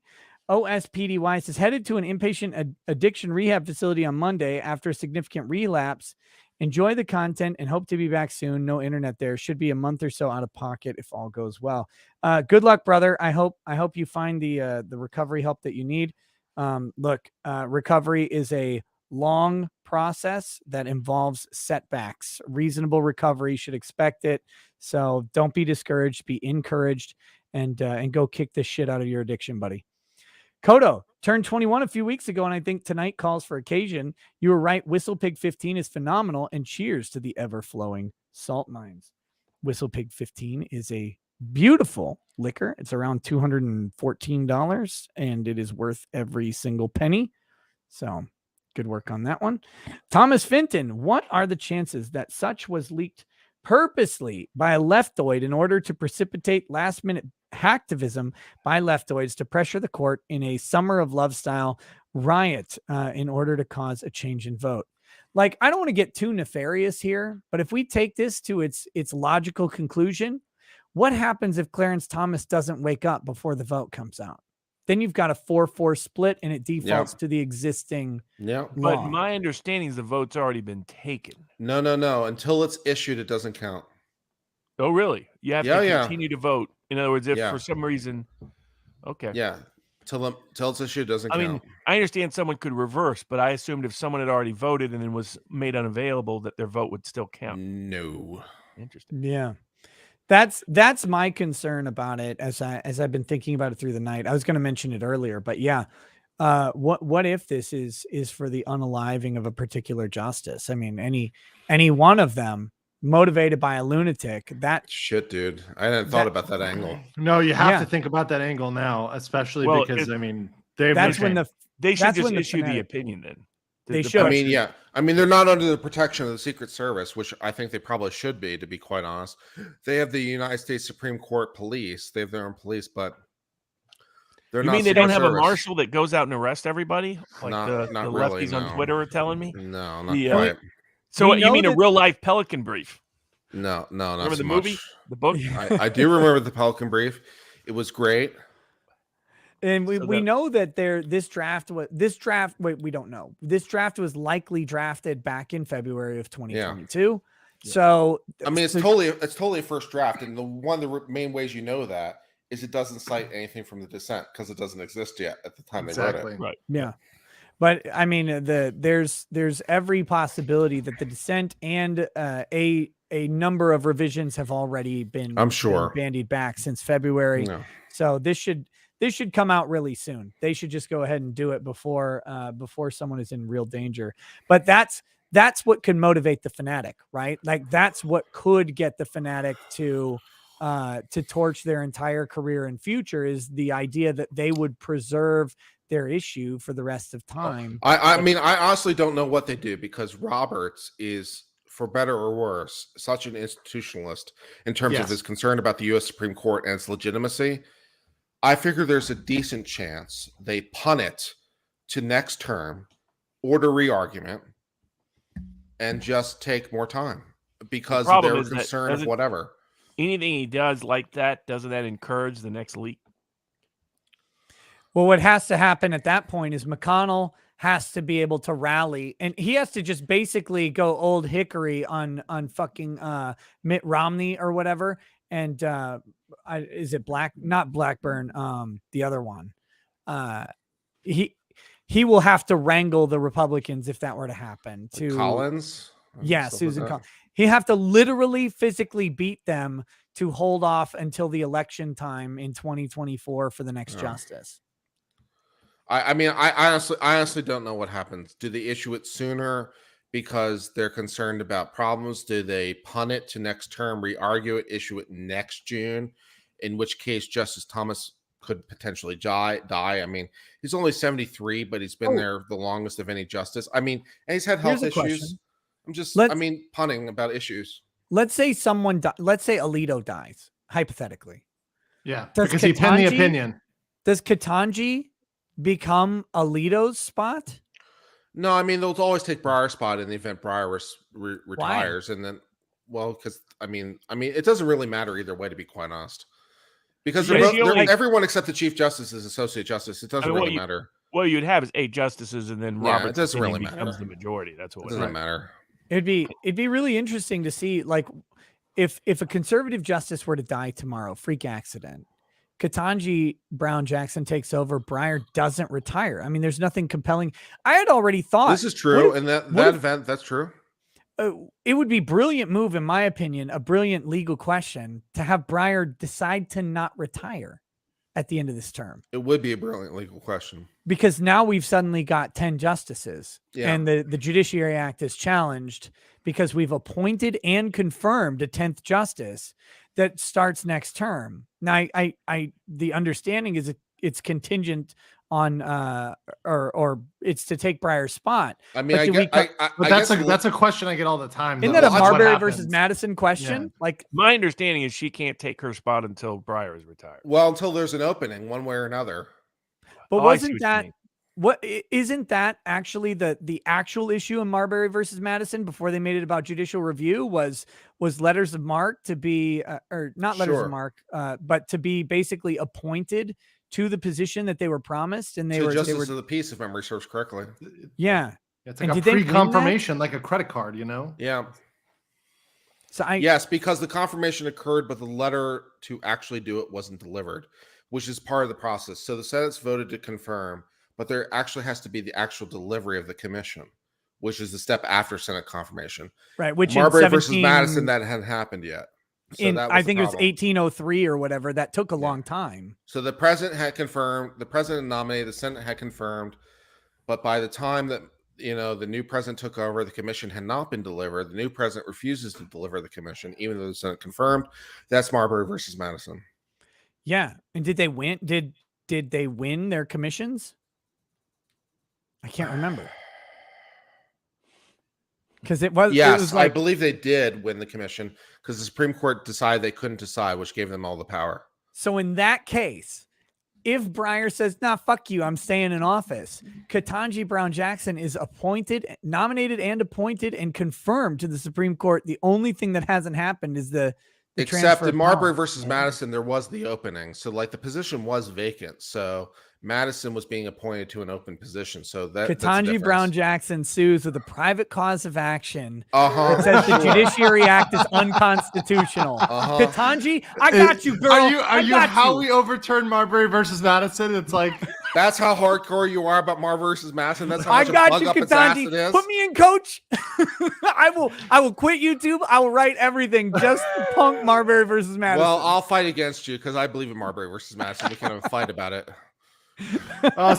OSPDY says headed to an inpatient addiction rehab facility on Monday after a significant relapse. Enjoy the content and hope to be back soon. No internet there. Should be a month or so out of pocket if all goes well. Good luck, brother. I hope you find the recovery help that you need. Look, recovery is a long process that involves setbacks. Reasonable recovery, should expect it. So don't be discouraged. Be encouraged, and go kick this shit out of your addiction, buddy. Kodo turned 21 a few weeks ago, and I think tonight calls for occasion. You were right. Whistle Pig 15 is phenomenal, and cheers to the ever-flowing salt mines. Whistle Pig 15 is a beautiful liquor. It's around $214, and it is worth every single penny. So good work on that one. Thomas Finton, what are the chances that such was leaked purposely by a leftoid in order to precipitate last-minute hacktivism by leftoids to pressure the court in a summer of love style riot in order to cause a change in vote? Like, I don't want to get too nefarious here, but if we take this to its logical conclusion, what happens if Clarence Thomas doesn't wake up before the vote comes out? Then you've got a 4-4 split and it defaults to the existing law. But my understanding is the vote's already been taken. No. Until it's issued, it doesn't count. Oh, really? You have to continue to vote. In other words, if for some reason, okay. Yeah. Till it's issued, it doesn't I count. mean, I understand someone could reverse, but I assumed if someone had already voted and then was made unavailable, that their vote would still count. No. Interesting. Yeah. That's my concern about it as I've been thinking about it through the night. I was going to mention it earlier, but yeah. What if this is for the unaliving of a particular justice? I mean, any one of them motivated by a lunatic, that shit, dude. I hadn't thought about that angle. No, you have to think about that angle now, especially because I mean, they should just issue the opinion then. They should. I mean, I mean, they're not under the protection of the Secret Service, which I think they probably should be, to be quite honest. They have the United States Supreme Court police. They have their own police, but they're not. You mean they don't have a marshal that goes out and arrests everybody? Like Not the really, lefties no. on Twitter are telling me? No, not quite. So you mean a real life Pelican Brief? No, not remember so the movie, much. the book? I do remember the Pelican Brief. It was great. And we know that this draft. Wait, we don't know. This draft was likely drafted back in February of 2022. Yeah. So I mean, it's totally a first draft, and one of the main ways you know that is it doesn't cite anything from the dissent because it doesn't exist yet at the time they wrote it. Right. Yeah. But I mean, there's every possibility that the dissent and a number of revisions have already been, I'm sure, bandied back since February. No. So this should come out really soon. They should just go ahead and do it before someone is in real danger. But that's what could motivate the fanatic, right? Like that's what could get the fanatic to torch their entire career and future, is the idea that they would preserve their issue for the rest of time. I mean, I honestly don't know what they do, because Roberts is, for better or worse, such an institutionalist in terms of his concern about the U.S. Supreme Court and its legitimacy. I figure there's a decent chance they punt it to next term, order re-argument, and just take more time because of their concern of whatever. Anything he does like that, doesn't that encourage the next leak? Well, what has to happen at that point is McConnell has to be able to rally, and he has to just basically go old hickory on fucking Mitt Romney or whatever. And is it not Blackburn? The other one. He will have to wrangle the Republicans if that were to happen. To Collins? Yeah, Susan Collins. He have to literally physically beat them to hold off until the election time in 2024 for the next justice. I mean, I honestly don't know what happens. Do they issue it sooner because they're concerned about problems? Do they punt it to next term, re-argue it, issue it next June, in which case Justice Thomas could potentially die? I mean, he's only 73, but he's been there the longest of any justice. I mean, and he's had health issues. I'm just, punting about issues. Let's say let's say Alito dies, hypothetically. Yeah, because he penned the opinion. Does Ketanji become Alito's spot? No, I mean, they'll always take Breyer's spot in the event Breyer retires. Why? And then, well, because I mean, it doesn't really matter either way, to be quite honest. Because Yeah, they're you only- everyone except the Chief Justice is Associate Justice. It doesn't really matter. Well, you'd have is 8 justices, and then Yeah, Robert's it doesn't opinion really becomes matter. the majority. That's what It doesn't matter. It'd be really interesting to see, like, if a conservative justice were to die tomorrow, freak accident, Ketanji Brown Jackson takes over, Breyer doesn't retire. I mean, there's nothing compelling. I had already thought This is true, if- and that what if- event, that's true. it would be brilliant move, in my opinion, a brilliant legal question to have Breyer decide to not retire at the end of this term. It would be a brilliant legal question. Because now we've suddenly got 10 justices, Yeah. and the Judiciary Act is challenged because we've appointed and confirmed a 10th justice that starts next term. Now, the understanding is it's contingent on or it's to take Breyer's spot. I mean, but that's a question I get all the time. Isn't though. that a That's what Marbury happens. versus Madison question? Yeah. Like, My understanding is she can't take her spot until Breyer is retired. Well, until there's an opening, one way or another. but Oh, I see wasn't what you mean. isn't that actually the actual issue in Marbury versus Madison before they made it about judicial review was letters of marque to be or not letters Sure. of marque but to be basically appointed to the position that they were promised, and they were Justice of the Peace, if memory serves correctly. yeah. It's And like a did they win that? pre-confirmation, like a credit card, you know? Yeah. So yes, because the confirmation occurred, but the letter to actually do it wasn't delivered, which is part of the process. So the Senate's voted to confirm, but there actually has to be the actual delivery of the commission, which is the step after Senate confirmation. Right, which in Marbury versus 17 Madison, that hadn't happened yet. So in that was I the think it was problem. 1803 or whatever. That took a long time. So the president had confirmed, the president nominated, the Senate had confirmed, but by the time that the new president took over, the commission had not been delivered. The new president refuses to deliver the commission, even though the Senate confirmed. That's Marbury versus Madison. Yeah, and did they win? Did they win their commissions? I can't remember. Because it was Yes, it was like, I believe they did win the commission because the Supreme Court decided they couldn't decide, which gave them all the power. so in that case, if Breyer says, "Nah, fuck you, I'm staying in office," Ketanji Brown Jackson is nominated and appointed and confirmed to the Supreme Court. The only thing that hasn't happened is the Except transfer in of Marbury power. versus Madison, there was the opening. So like the position was vacant. So Madison was being appointed to an open position. So that's a Ketanji Brown difference. Jackson sues with a private cause of action Uh-huh. that says the Sure. Judiciary Act is unconstitutional. Uh-huh. Ketanji, I got you, girl. Are you how we overturned Marbury versus Madison? It's like That's how hardcore you are about Marbury versus Madison. That's how I much a got plug you, up its ass Ketanji. it is. Put me in, coach. I will quit YouTube. I will write everything just to punk Marbury versus Madison. Well, I'll fight against you because I believe in Marbury versus Madison. We can have a fight about it.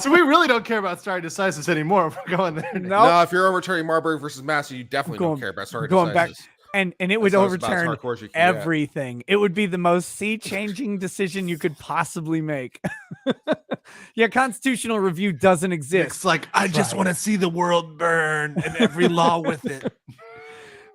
so we really don't care about stare decisis anymore. If we're going there. No, if you're overturning Marbury versus Madison, you definitely don't care about stare going back, decisis. and it would That's about as overturn hardcore as you can get. everything. It would be the most sea-changing decision you could possibly make. Yeah, constitutional review doesn't exist. It's like, I just want to see the world burn and every law with it.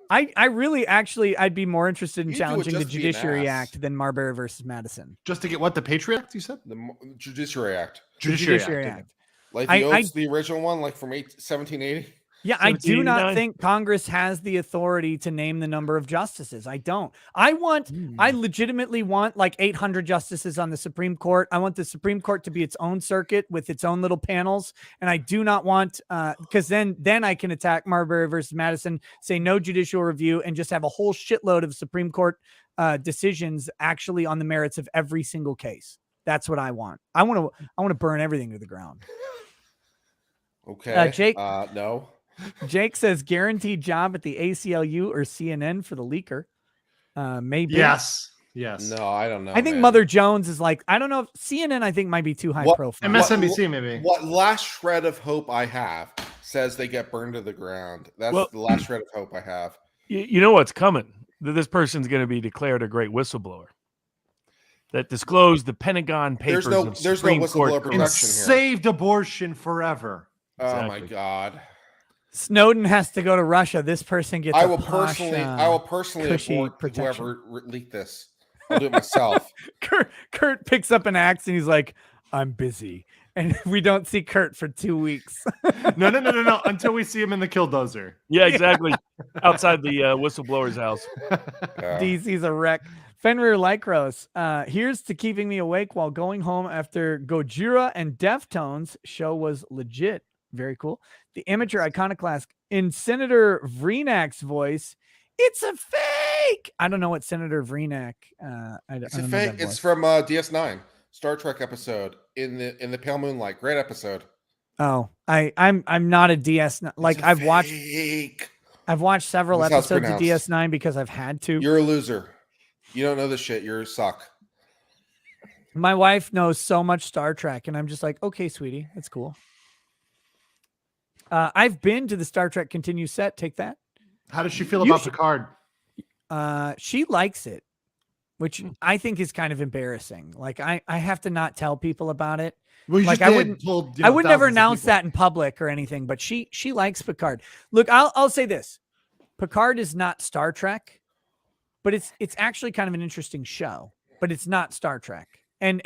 I really actually I'd be more interested in You do it challenging the just to be an Judiciary ass. Act than Marbury versus Madison. Just to get what, the Patriot Act, you said? The Judiciary Act. Judiciary Act. Like I- the I- oaths, the original one, like from 1780. Yeah, I do not 1789. think Congress has the authority to name the number of justices. I don't. I legitimately want like 800 justices on the Supreme Court. I want the Supreme Court to be its own circuit with its own little panels. And I do not want, because then I can attack Marbury versus Madison, say no judicial review, and just have a whole shitload of Supreme Court decisions actually on the merits of every single case. That's what I want. I want to burn everything to the ground. Okay. Jake. No. Jake says guaranteed job at the ACLU or CNN for the leaker. Maybe. Yes. No, I don't know. I think man. Mother Jones is like, I don't know if CNN I think might be too high profile. MSNBC maybe. What last shred of hope I have says they get burned to the ground. That's Well- the last shred of hope I have. You know what's coming? That this person's going to be declared a great whistleblower. That disclosed the Pentagon papers. There's no of Supreme whistleblower Court protection And here. saved abortion forever. Oh my Exactly. God. Snowden has to go to Russia. This person gets. I a will posh, personally cushy abort protection. whoever leaked this. I'll do it myself. Kurt picks up an axe and he's like, "I'm busy," and we don't see Kurt for 2 weeks. No. Until we see him in the killdozer. Yeah, exactly. Outside the whistleblower's house. DC's a wreck. Fenrir Lycros, here's to keeping me awake while going home after Gojira and Deftones show was legit. Very cool. The amateur iconoclast in Senator Vreenak's voice. It's a fake. I don't know what Senator Vreenak. It's a fake. It's from DS9 Star Trek episode in the Pale Moonlight. Great episode. Oh, I'm not a DS9. Like I've watched several That's how it's episodes of pronounced. DS9 because I've had to. You're a loser. You don't know this shit. You suck. My wife knows so much Star Trek, and I'm just like, okay, sweetie, that's cool. I've been to the Star Trek Continue set. Take that. How does she feel about Picard? She likes it, which I think is kind of embarrassing. Like I have to not tell people about it. Well, you like just I did, wouldn't, told, I would never thousands of announce people. that in public or anything. But she likes Picard. Look, I'll say this: Picard is not Star Trek, but it's actually kind of an interesting show. But it's not Star Trek, and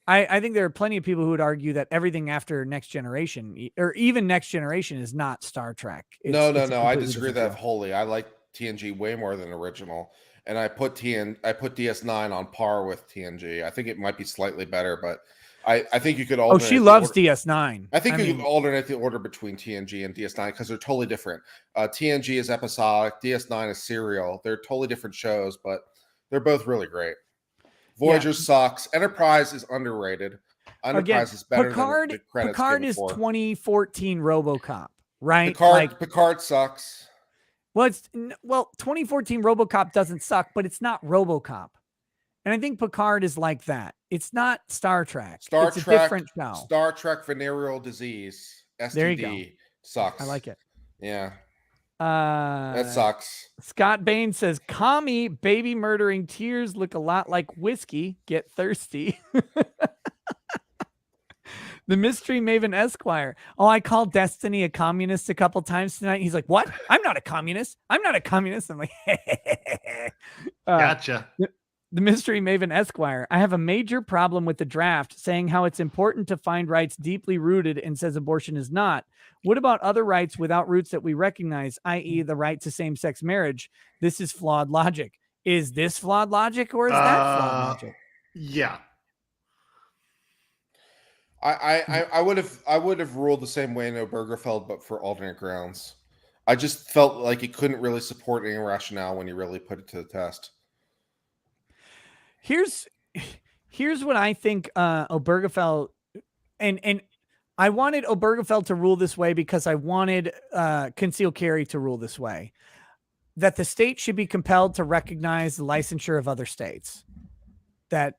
I think there are plenty of people who would argue that everything after Next Generation or even Next Generation is not Star Trek. It's No. a I completely disagree with different that show. wholly. I like TNG way more than original, and I put DS9 on par with TNG. I think it might be slightly better, but I think you could. Oh, she loves DS9. I think you could alternate the order between TNG and DS9 because they're totally different. TNG is episodic, DS9 is serial. They're totally different shows, but they're both really great. Voyager sucks. Enterprise is underrated. Enterprise is better Picard, than the credits Picard given is for. 2014 RoboCop, right? Picard sucks. Well, 2014 RoboCop doesn't suck, but it's not RoboCop. And I think Picard is like that. It's not Star Trek. It's a different show. Star Trek Venereal Disease, STD, There you go. sucks. I like it. Yeah. That sucks. Scott Bain says, "Commie baby murdering tears look a lot like whiskey. Get thirsty." The Mystery Maven Esquire. Oh, I called Destiny a communist a couple times tonight. He's like, "What? I'm not a communist. I'm not a communist." I'm like, Gotcha. The Mystery Maven Esquire. I have a major problem with the draft saying how it's important to find rights deeply rooted and says abortion is not. What about other rights without roots that we recognize, i.e. the right to same-sex marriage? This is flawed logic. Is this flawed logic or is that flawed logic? Yeah. I would have ruled the same way in Obergefell, but for alternate grounds. I just felt like it couldn't really support any rationale when you really put it to the test. Here's what I think Obergefell and I wanted Obergefell to rule this way because I wanted concealed carry to rule this way. That the state should be compelled to recognize the licensure of other states. That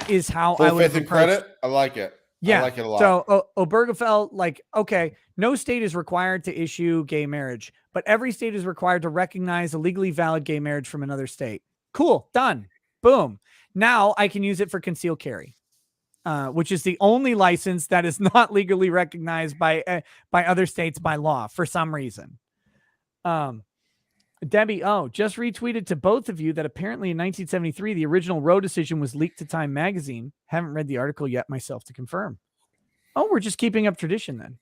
is how Full I would faith and credit. I like it. Yeah. I like it a lot. So Obergefell, like, okay, no state is required to issue gay marriage, but every state is required to recognize a legally valid gay marriage from another state. Cool. Done. Boom. Now I can use it for concealed carry, which is the only license that is not legally recognized by other states by law for some reason. Debbie, just retweeted to both of you that apparently in 1973, the original Roe decision was leaked to Time magazine. Haven't read the article yet myself to confirm. Oh, we're just keeping up tradition then.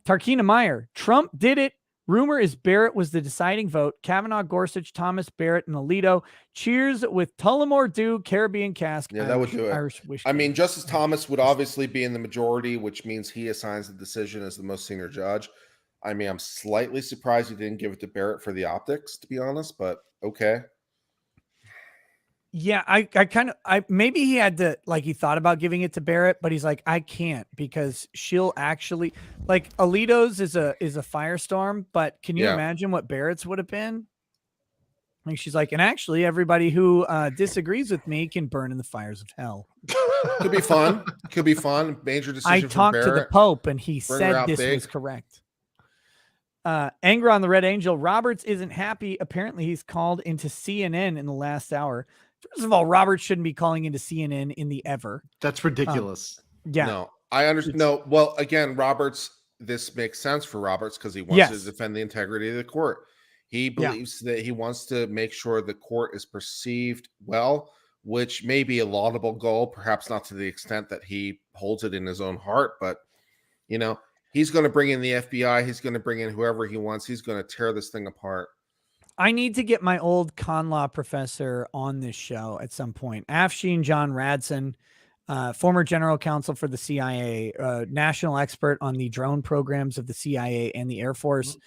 Tarkina Meyer, Trump did it. Rumor is Barrett was the deciding vote. Kavanaugh, Gorsuch, Thomas, Barrett, and Alito. Cheers with Tullamore Dew, Caribbean Cask. Yeah, that would do it. Irish whiskey. I mean, Justice Thomas would obviously be in the majority, which means he assigns the decision as the most senior judge. I mean, I'm slightly surprised he didn't give it to Barrett for the optics, to be honest, but okay. Yeah, I maybe he had to, like, he thought about giving it to Barrett, but he's like, I can't because she'll actually, like, Alito's is a firestorm, but can you imagine what Barrett's would have been? Like, she's like, and actually everybody who disagrees with me can burn in the fires of hell. Could be fun. Could be fun. Major decision. I from talked to the Barrett. Pope and he Bring her said out this big. was correct. Anger on the Red Angel. Roberts isn't happy. Apparently he's called into CNN in the last hour. First of all, Roberts shouldn't be calling into CNN in the ever. That's ridiculous. Yeah. No, I understand. No, well, again, Roberts, this makes sense for Roberts because he wants to defend the integrity of the court. He believes that he wants to make sure the court is perceived well, which may be a laudable goal, perhaps not to the extent that he holds it in his own heart, but, you know, he's going to bring in the FBI. He's going to bring in whoever he wants. He's going to tear this thing apart. I need to get my old con law professor on this show at some point. Afshin John Radson, former general counsel for the CIA, national expert on the drone programs of the CIA and the Air Force.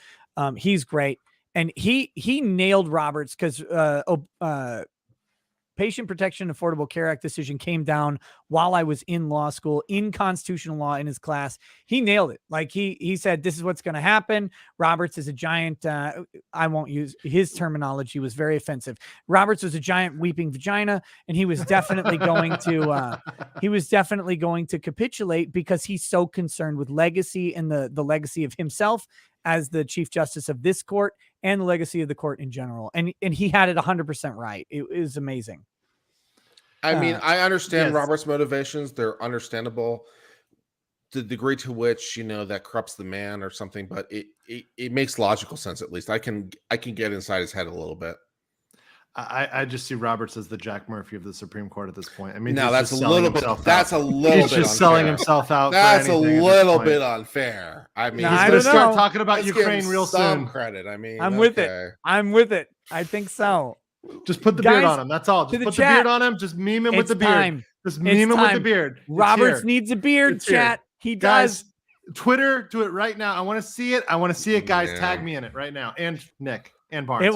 He's great. And he nailed Roberts because Patient Protection and Affordable Care Act decision came down while I was in law school in constitutional law in his class. He nailed it. Like he said, this is what's going to happen. Roberts is a giant. I won't use his terminology, was very offensive. Roberts was a giant weeping vagina, and he was definitely going to capitulate because he's so concerned with legacy and the legacy of himself as the Chief Justice of this court and the legacy of the court in general. And he had it 100% right. It was amazing. I mean, I understand yes. Robert's motivations. They're understandable. The degree to which, that corrupts the man or something, but it makes logical sense. At least I can get inside his head a little bit. I just see Roberts as the Jack Murphy of the Supreme Court at this point. I mean, no, that's a little bit. That's a little he's bit. Just unfair. selling himself out. That's a little bit unfair. I mean, he's going to start talking about Ukraine real soon. Credit. I mean, I'm with it. I'm with it. I think so. Just put the beard on him. That's all. Just put the beard on him. Just meme him with the beard. Just meme him with the beard. Roberts needs a beard, chat. He does. Guys, Twitter, do it right now. I want to see it. Guys. Yeah. Tag me in it right now. And Nick and Barnes.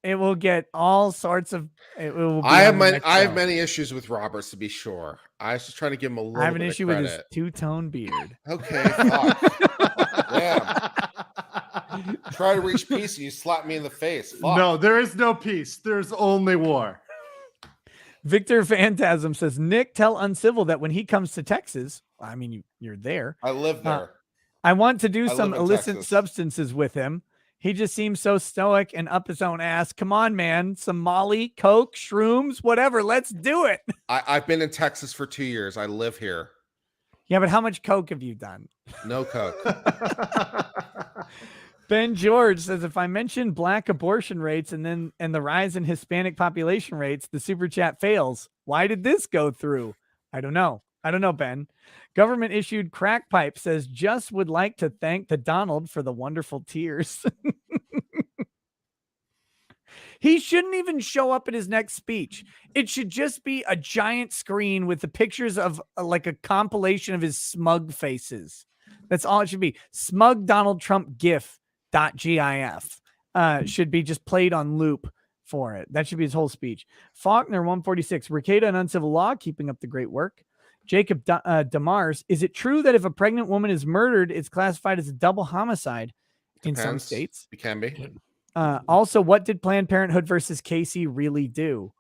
It will get all sorts of. It will. Be I have many issues with Roberts, to be sure. I was just trying to give him a little. I have an issue with credit. his two-tone beard. Okay. Fuck. Damn. Try to reach peace and you slap me in the face. Fuck. No, there is no peace. There's only war. Victor Phantasm says, Nick, tell Uncivil that when he comes to Texas, I mean, you're there. I live there. I want to do some illicit Texas. Substances with him. He just seems so stoic and up his own ass. Come on, man. Some Molly, Coke, shrooms, whatever. Let's do it. I've been in Texas for 2 years. I live here. Yeah, but how much Coke have you done? No Coke. Ben George says, if I mention black abortion rates and the rise in Hispanic population rates, the super chat fails. Why did this go through? I don't know. Ben. Government issued crack pipe says, just would like to thank the Donald for the wonderful tears. He shouldn't even show up at his next speech. It should just be a giant screen with the pictures of like a compilation of his smug faces. That's all it should be. Smug Donald Trump GIF should be just played on loop for it. That should be his whole speech. Faulkner 146, Ricada and Uncivil Law, keeping up the great work. Jacob Demars, is it true that if a pregnant woman is murdered, it's classified as a double homicide in some states? It can be. Also, what did Planned Parenthood versus Casey really do?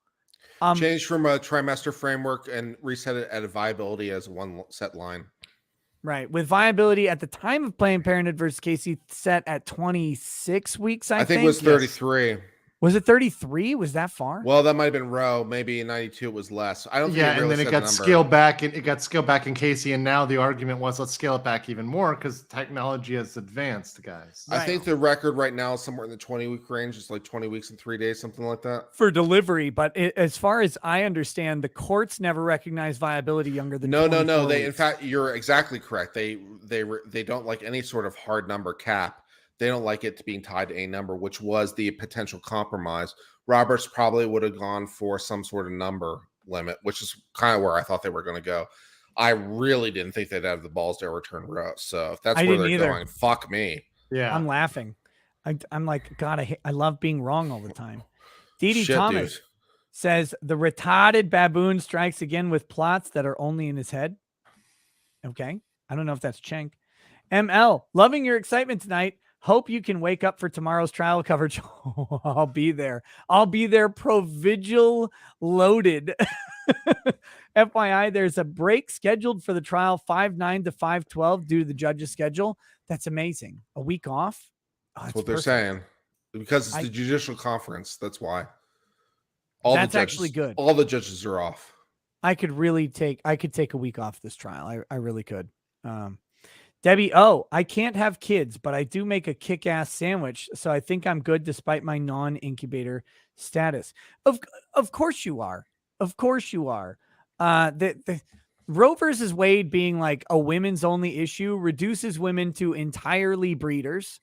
Change from a trimester framework and reset it at a viability as one set line. Right. With viability at the time of Planned Parenthood versus Casey set at 26 weeks, I think. It was 33. Yes. Was it 33? Was that far? Well, that might have been Roe. Maybe in 92 it was less. I don't think and then it got scaled back, and it got scaled back in Casey, and now the argument was let's scale it back even more because technology has advanced, guys. I think the record right now is somewhere in the 20-week range. It's like 20 weeks and 3 days, something like that. For delivery, but as far as I understand, the courts never recognize viability younger than No. weeks. In fact, you're exactly correct. They don't like any sort of hard number cap. They don't like it being tied to a number, which was the potential compromise. Roberts probably would have gone for some sort of number limit, which is kind of where I thought they were going to go. I really didn't think they'd have the balls to overturn Roe. So if that's where they're going, fuck me. Yeah, I'm laughing. I'm like, God, I love being wrong all the time. Dee Thomas says the retarded baboon strikes again with plots that are only in his head. Okay. I don't know if that's Cenk. ML, loving your excitement tonight. Hope you can wake up for tomorrow's trial coverage. I'll be there. Provigil loaded. FYI, there's a break scheduled for the trial 5/9 to 5/12 due to the judge's schedule. That's amazing. A week off? That's what they're saying. Because it's the judicial conference. That's why. That's actually good. All the judges are off. I could take a week off this trial. I really could. Debbie, I can't have kids, but I do make a kick-ass sandwich, so I think I'm good despite my non-incubator status. Of course you are. Of course you are. The Roe versus Wade being like a women's only issue reduces women to entirely breeders.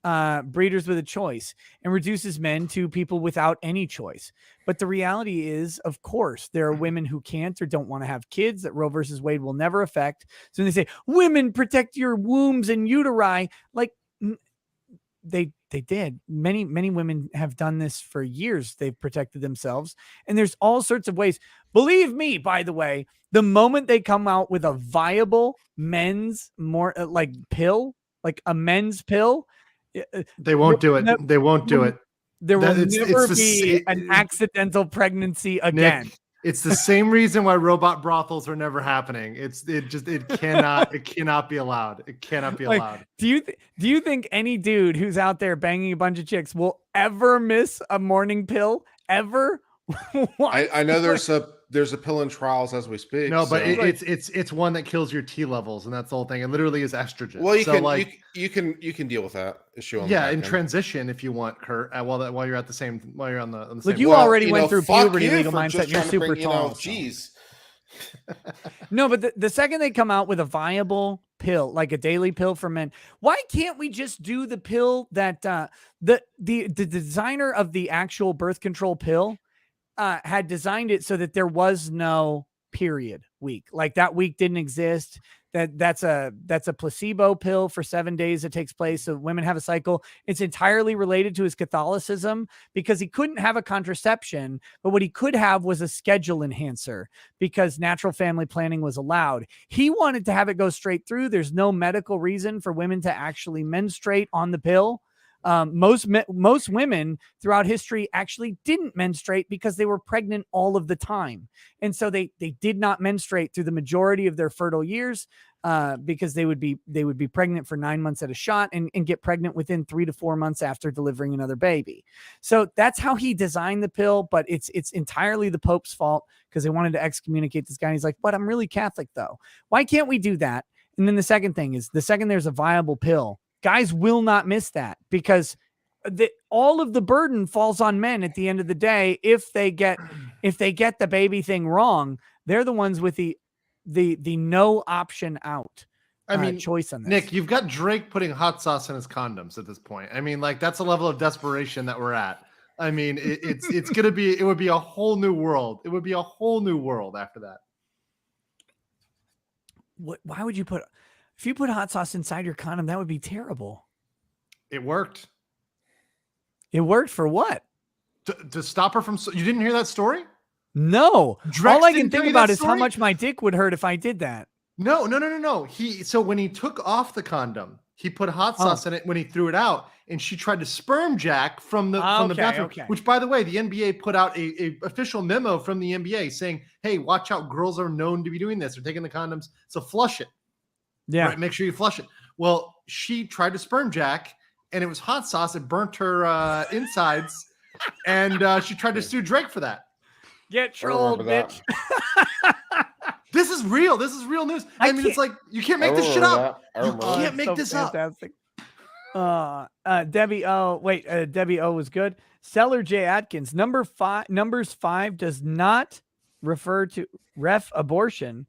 breeders with a choice and reduces men to people without any choice. But the reality is, of course, there are women who can't or don't want to have kids that Roe versus Wade will never affect. So when they say women protect your wombs and uteri, like they did. Many women have done this for years. They've protected themselves, and there's all sorts of ways. Believe me, by the way, the moment they come out with a viable men's pill, like a men's pill, They won't do it. They won't do it. There will It's never the be an accidental pregnancy again. Nick, it's the same reason why robot brothels are never happening. It cannot be allowed. It cannot be Like, allowed. do you think any dude who's out there banging a bunch of chicks will ever miss a morning pill? Ever? I know there's a pill in trials as we speak. No, but so- it's one that kills your T levels, and that's the whole thing. It literally is estrogen. well, you So, can deal with that issue. On yeah, the in back end. transition if you want, Kurt. While you're on the same. Look, same you level. already went through fuck puberty you legal for mindset. just You're trying to super bring, tall. Jeez. No, but the second they come out with a viable pill, like a daily pill for men, why can't we just do the pill that the designer of the actual birth control pill had designed it so that there was no period week, like that week didn't exist. That's a placebo pill for 7 days that takes place so women have a cycle. It's entirely related to his Catholicism because he couldn't have a contraception, but what he could have was a schedule enhancer because natural family planning was allowed. He wanted to have it go straight through. There's no medical reason for women to actually menstruate on the pill. Most women throughout history actually didn't menstruate because they were pregnant all of the time. And so they did not menstruate through the majority of their fertile years because they would be pregnant for 9 months at a shot and get pregnant within 3 to 4 months after delivering another baby. So that's how he designed the pill, but it's entirely the Pope's fault because they wanted to excommunicate this guy. And he's like, but I'm really Catholic though. Why can't we do that? And then the second thing is the second there's a viable pill, guys will not miss that because all of the burden falls on men at the end of the day. If they get the baby thing wrong, they're the ones with the no option out. I mean, choice on this. Nick, you've got Drake putting hot sauce in his condoms at this point. I mean, like that's a level of desperation that we're at. I mean, it would be a whole new world. It would be a whole new world after that. Why would you if you put hot sauce inside your condom, that would be terrible. It worked. It worked for what? To stop her from. You didn't hear that story? No. Drex All I didn't can tell think you about that is how story? much my dick would hurt if I did that. No. So when he took off the condom, he put hot sauce in it when he threw it out, and she tried to sperm jack from the bathroom. Okay. Which, by the way, the NBA put out a official memo from the NBA saying, "Hey, watch out! Girls are known to be doing this. They're taking the condoms, so flush it. Yeah, right, make sure you flush it." Well, she tried to sperm jack, and it was hot sauce. It burnt her insides, and she tried to sue Drake for that. Get trolled, bitch. This is real. This is real news. I mean, it's like you can't make this shit up. You can't make this fantastic. Debbie O was good. Seller J. Atkins, numbers 5 does not refer to abortion.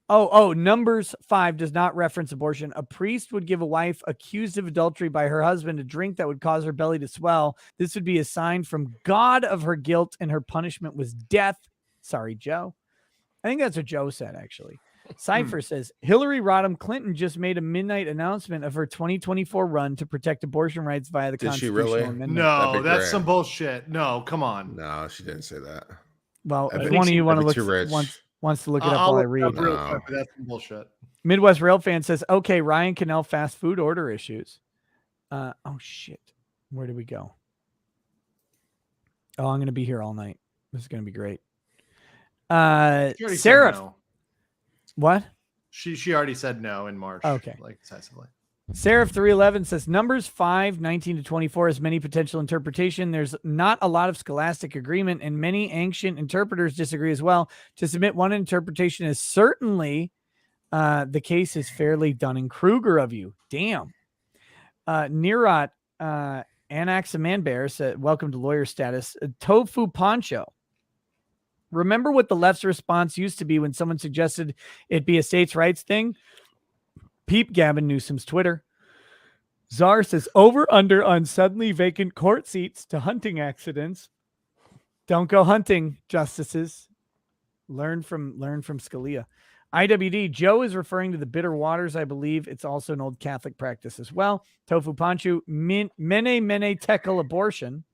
Numbers 5 does not reference abortion. A priest would give a wife accused of adultery by her husband a drink that would cause her belly to swell. This would be a sign from God of her guilt, and her punishment was death. Sorry, Joe. I think that's what Joe said, actually. Cypher says, Hillary Rodham Clinton just made a midnight announcement of her 2024 run to protect abortion rights via the Did she Constitutional really? Amendment. No, that's some bullshit. No, come on. No, she didn't say that. Well, That'd if be- one of you want to that'd be look too rich. wants to look it up while I read. Real quick, but that's some bullshit. Midwest Rail Fan says, okay, Ryan Cannell fast food order issues. Oh, shit. Where do we go? Oh, I'm going to be here all night. This is going to be great. She already said Sarah. no. What? She already said no in March. Okay. Like decisively. Seraph 311 says numbers 5, 19 to 24 has many potential interpretation. There's not a lot of scholastic agreement, and many ancient interpreters disagree as well. To submit one interpretation is certainly the case is fairly Dunning-Kruger of you. Damn. Nirot Anaximanbear said, welcome to lawyer status. Tofu Poncho. Remember what the left's response used to be when someone suggested it be a states' rights thing? Peep Gavin Newsom's Twitter. Czar says over under on suddenly vacant court seats to hunting accidents. Don't go hunting, justices. Learn from Scalia. IWD, Joe is referring to the bitter waters. I believe it's also an old Catholic practice as well. Tofu Panchu, mene tekel abortion.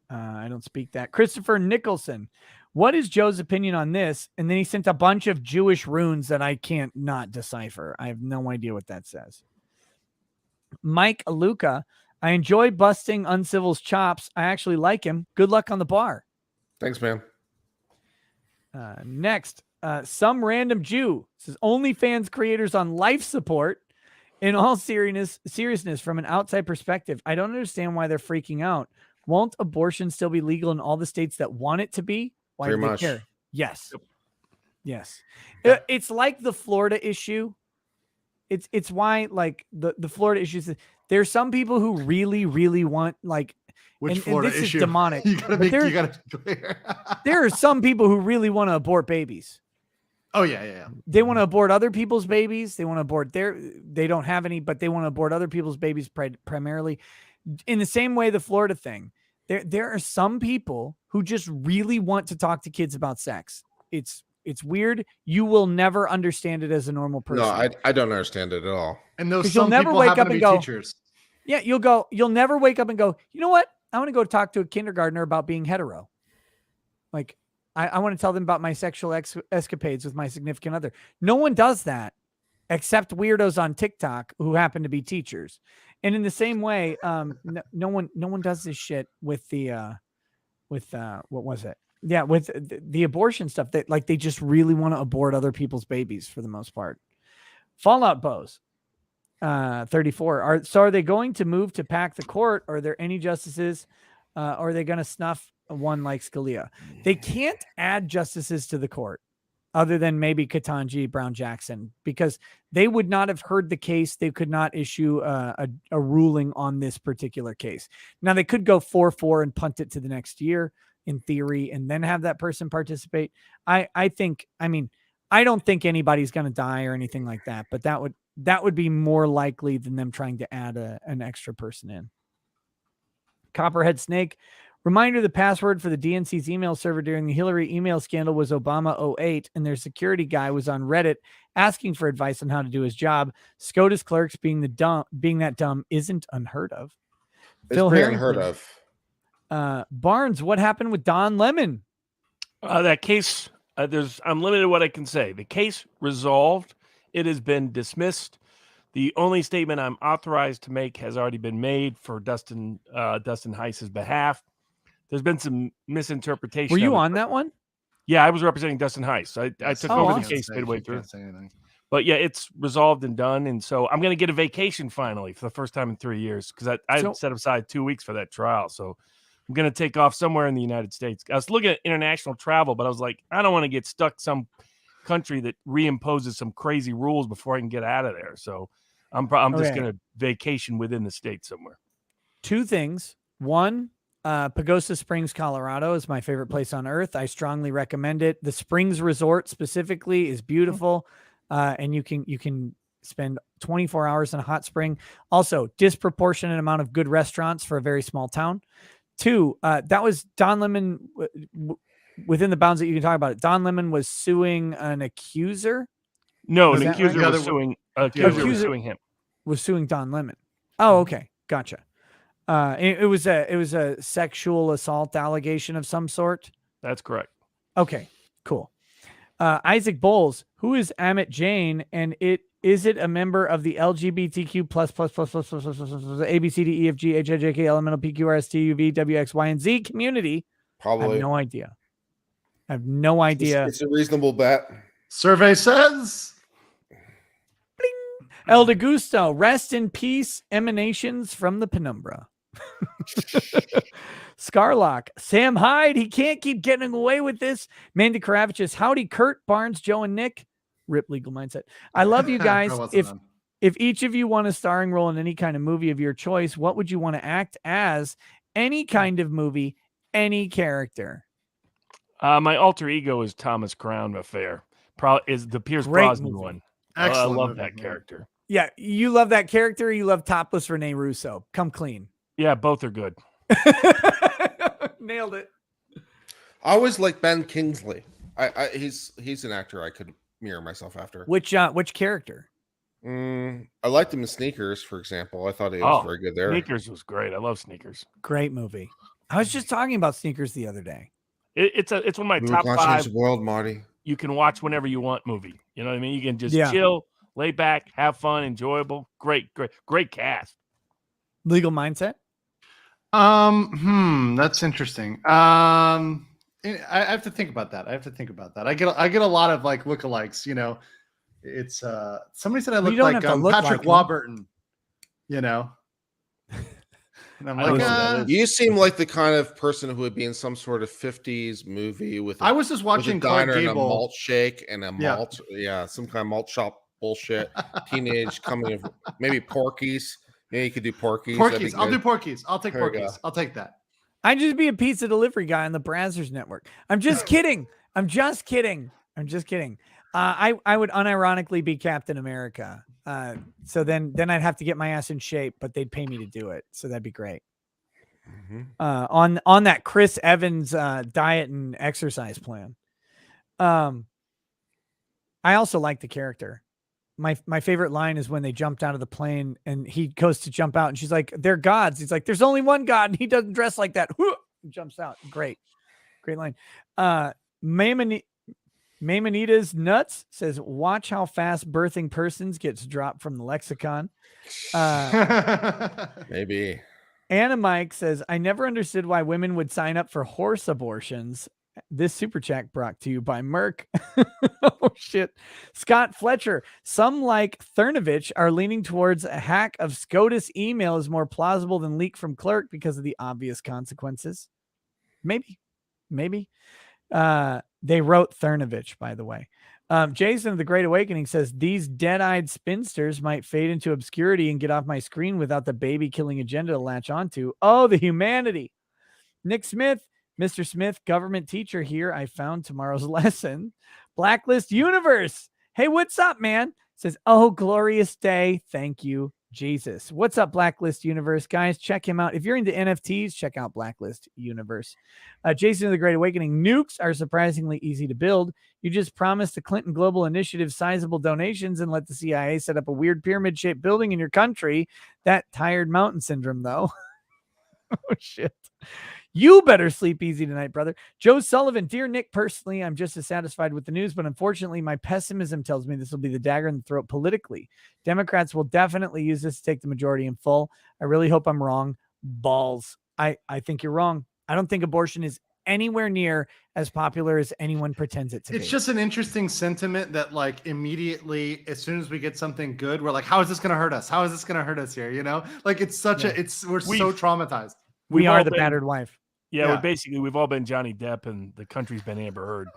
I don't speak that. Christopher Nicholson, what is Joe's opinion on this? And then he sent a bunch of Jewish runes that I can't not decipher. I have no idea what that says. Mike Aluka, I enjoy busting Uncivil's chops. I actually like him. Good luck on the bar. Thanks, man. Next, some random Jew says OnlyFans creators on life support. In all seriousness, from an outside perspective, I don't understand why they're freaking out. Won't abortion still be legal in all the states that want it to be? Why do they care? Yes. Yes. It's like the Florida issue. It's why like the Florida issues. There's some people who really, really want like Which and Florida this issue? is demonic. You gotta but there are some people who really want to abort babies. Oh yeah. They want to abort other people's babies. They want to abort they don't have any, but they want to abort other people's babies primarily. In the same way, the Florida thing, there are some people who just really want to talk to kids about sex. It's weird. You will never understand it as a normal person. No, I don't understand it at all. And those you'll some never people wake happen up to and be go, teachers. Yeah, you'll never wake up and go, you know what? I want to go talk to a kindergartner about being hetero. Like, I want to tell them about my sexual escapades with my significant other. No one does that except weirdos on TikTok who happen to be teachers. And in the same way, no one does this shit with the what was it? Yeah, with the abortion stuff. That like they just really want to abort other people's babies for the most part. Fallout Bows, 34. Are they going to move to pack the court? Are there any justices? Or are they going to snuff one like Scalia? They can't add justices to the court other than maybe Ketanji Brown Jackson, because they would not have heard the case. They could not issue a ruling on this particular case. Now they could go 4-4 and punt it to the next year in theory, and then have that person participate. I don't think anybody's going to die or anything like that, but that would be more likely than them trying to add an extra person in. Copperhead Snake, reminder, the password for the DNC's email server during the Hillary email scandal was Obama 08, and their security guy was on Reddit asking for advice on how to do his job. SCOTUS clerks being that dumb isn't unheard of. It's pretty unheard of. Barnes, what happened with Don Lemon? That case, I'm limited to what I can say. The case resolved. It has been dismissed. The only statement I'm authorized to make has already been made for Dustin Heiss's behalf. There's been some misinterpretation. Were you on that one? Yeah, I was representing Dustin Heiss. I took over the case midway through. But yeah, it's resolved and done. And so I'm going to get a vacation finally for the first time in 3 years, because I set aside 2 weeks for that trial. So I'm going to take off somewhere in the United States. I was looking at international travel, but I was like, I don't want to get stuck some country that reimposes some crazy rules before I can get out of there. So I'm just going to vacation within the state somewhere. Two things. One, Pagosa Springs, Colorado is my favorite place on earth. I strongly recommend it. The Springs Resort specifically is beautiful. And you can spend 24 hours in a hot spring. Also, disproportionate amount of good restaurants for a very small town. Two, that was Don Lemon within the bounds that you can talk about it. Don Lemon was suing an accuser. No, an accuser was suing. Accuser was suing him. Was suing Don Lemon. Oh, okay, gotcha. It was a sexual assault allegation of some sort. That's correct. Okay, cool. Isaac Bowles, who is Amit Jain, and is it a member of the LGBTQ plus A B C D E F G H I J K L M N O P Q R S T U V W X Y and Z community? Probably. I have no idea. It's a reasonable bet. Survey says. El DeGusto, rest in peace, emanations from the penumbra. Scarlock, Sam Hyde, he can't keep getting away with this. Mandy Karavich's, howdy, Kurt, Barnes, Joe, and Nick. Rip Legal Mindset. I love you guys. If each of you want a starring role in any kind of movie of your choice, what would you want to act as? Any kind of movie, any character. My alter ego is Thomas Crown Affair. Is the Pierce Brosnan one. I love that character. Yeah, you love that character. You love topless Rene Russo. Come clean. Yeah, both are good. Nailed it. I always like Ben Kingsley. He's an actor I could mirror myself after. Which character? I liked him in Sneakers, for example. I thought he was very good there. Sneakers was great. I love Sneakers. Great movie. I was just talking about Sneakers the other day. It's one of my top Change 5. the world, Marty. You can watch whenever you want movie. You know what I mean? You can just Yeah. chill, lay back, have fun, enjoyable. Great cast. Legal Mindset. That's interesting. I have to think about that. I get a lot of like lookalikes, you know. It's somebody said I look like Patrick Warburton, you know. And I'm like, you seem like the kind of person who would be in some sort of 50s movie with I was just watching a diner Clark and a Gable. malt shake and a malt, some kind of malt shop bullshit. Teenage coming of maybe Porky's. Yeah, you could do Porky's. Porky's. I'll do Porky's. I'll take There you Porky's. go. I'll take that. I'd just be a pizza delivery guy on the Brazzers Network. I'm just kidding. I'm just kidding. I would unironically be Captain America. So then I'd have to get my ass in shape, but they'd pay me to do it. So that'd be great. On that Chris Evans diet and exercise plan. I also like the character. My favorite line is when they jumped out of the plane and he goes to jump out and she's like, they're gods. He's like, there's only one God and he doesn't dress like that. He jumps out. Great line. Maimonita's Nuts says, watch how fast birthing persons gets dropped from the lexicon. Maybe. Anna Mike says, I never understood why women would sign up for horse abortions. This super chat brought to you by Merck. Oh, shit. Scott Fletcher. Some like Cernovich are leaning towards a hack of SCOTUS email is more plausible than leak from clerk because of the obvious consequences. Maybe. They wrote Cernovich, by the way. Jason of the Great Awakening says, these dead-eyed spinsters might fade into obscurity and get off my screen without the baby-killing agenda to latch onto. Oh, the humanity. Nick Smith. Mr. Smith, government teacher here. I found tomorrow's lesson. Blacklist Universe. Hey, what's up, man? Says, oh, glorious day. Thank you, Jesus. What's up, Blacklist Universe? Guys, check him out. If you're into NFTs, check out Blacklist Universe. Jason of the Great Awakening. Nukes are surprisingly easy to build. You just promise the Clinton Global Initiative sizable donations and let the CIA set up a weird pyramid-shaped building in your country. That tired mountain syndrome, though. Oh, shit. You better sleep easy tonight, brother. Joe Sullivan. Dear Nick, personally, I'm just as satisfied with the news, but unfortunately, my pessimism tells me this will be the dagger in the throat politically. Democrats will definitely use this to take the majority in full. I really hope I'm wrong. Balls. I think you're wrong. I don't think abortion is anywhere near as popular as anyone pretends it to be. It's just an interesting sentiment that like immediately, as soon as we get something good, we're like, how is this going to hurt us? How is this going to hurt us here? You know, like it's such we're so traumatized. We are the battered wife. Yeah, we've all been Johnny Depp and the country's been Amber Heard.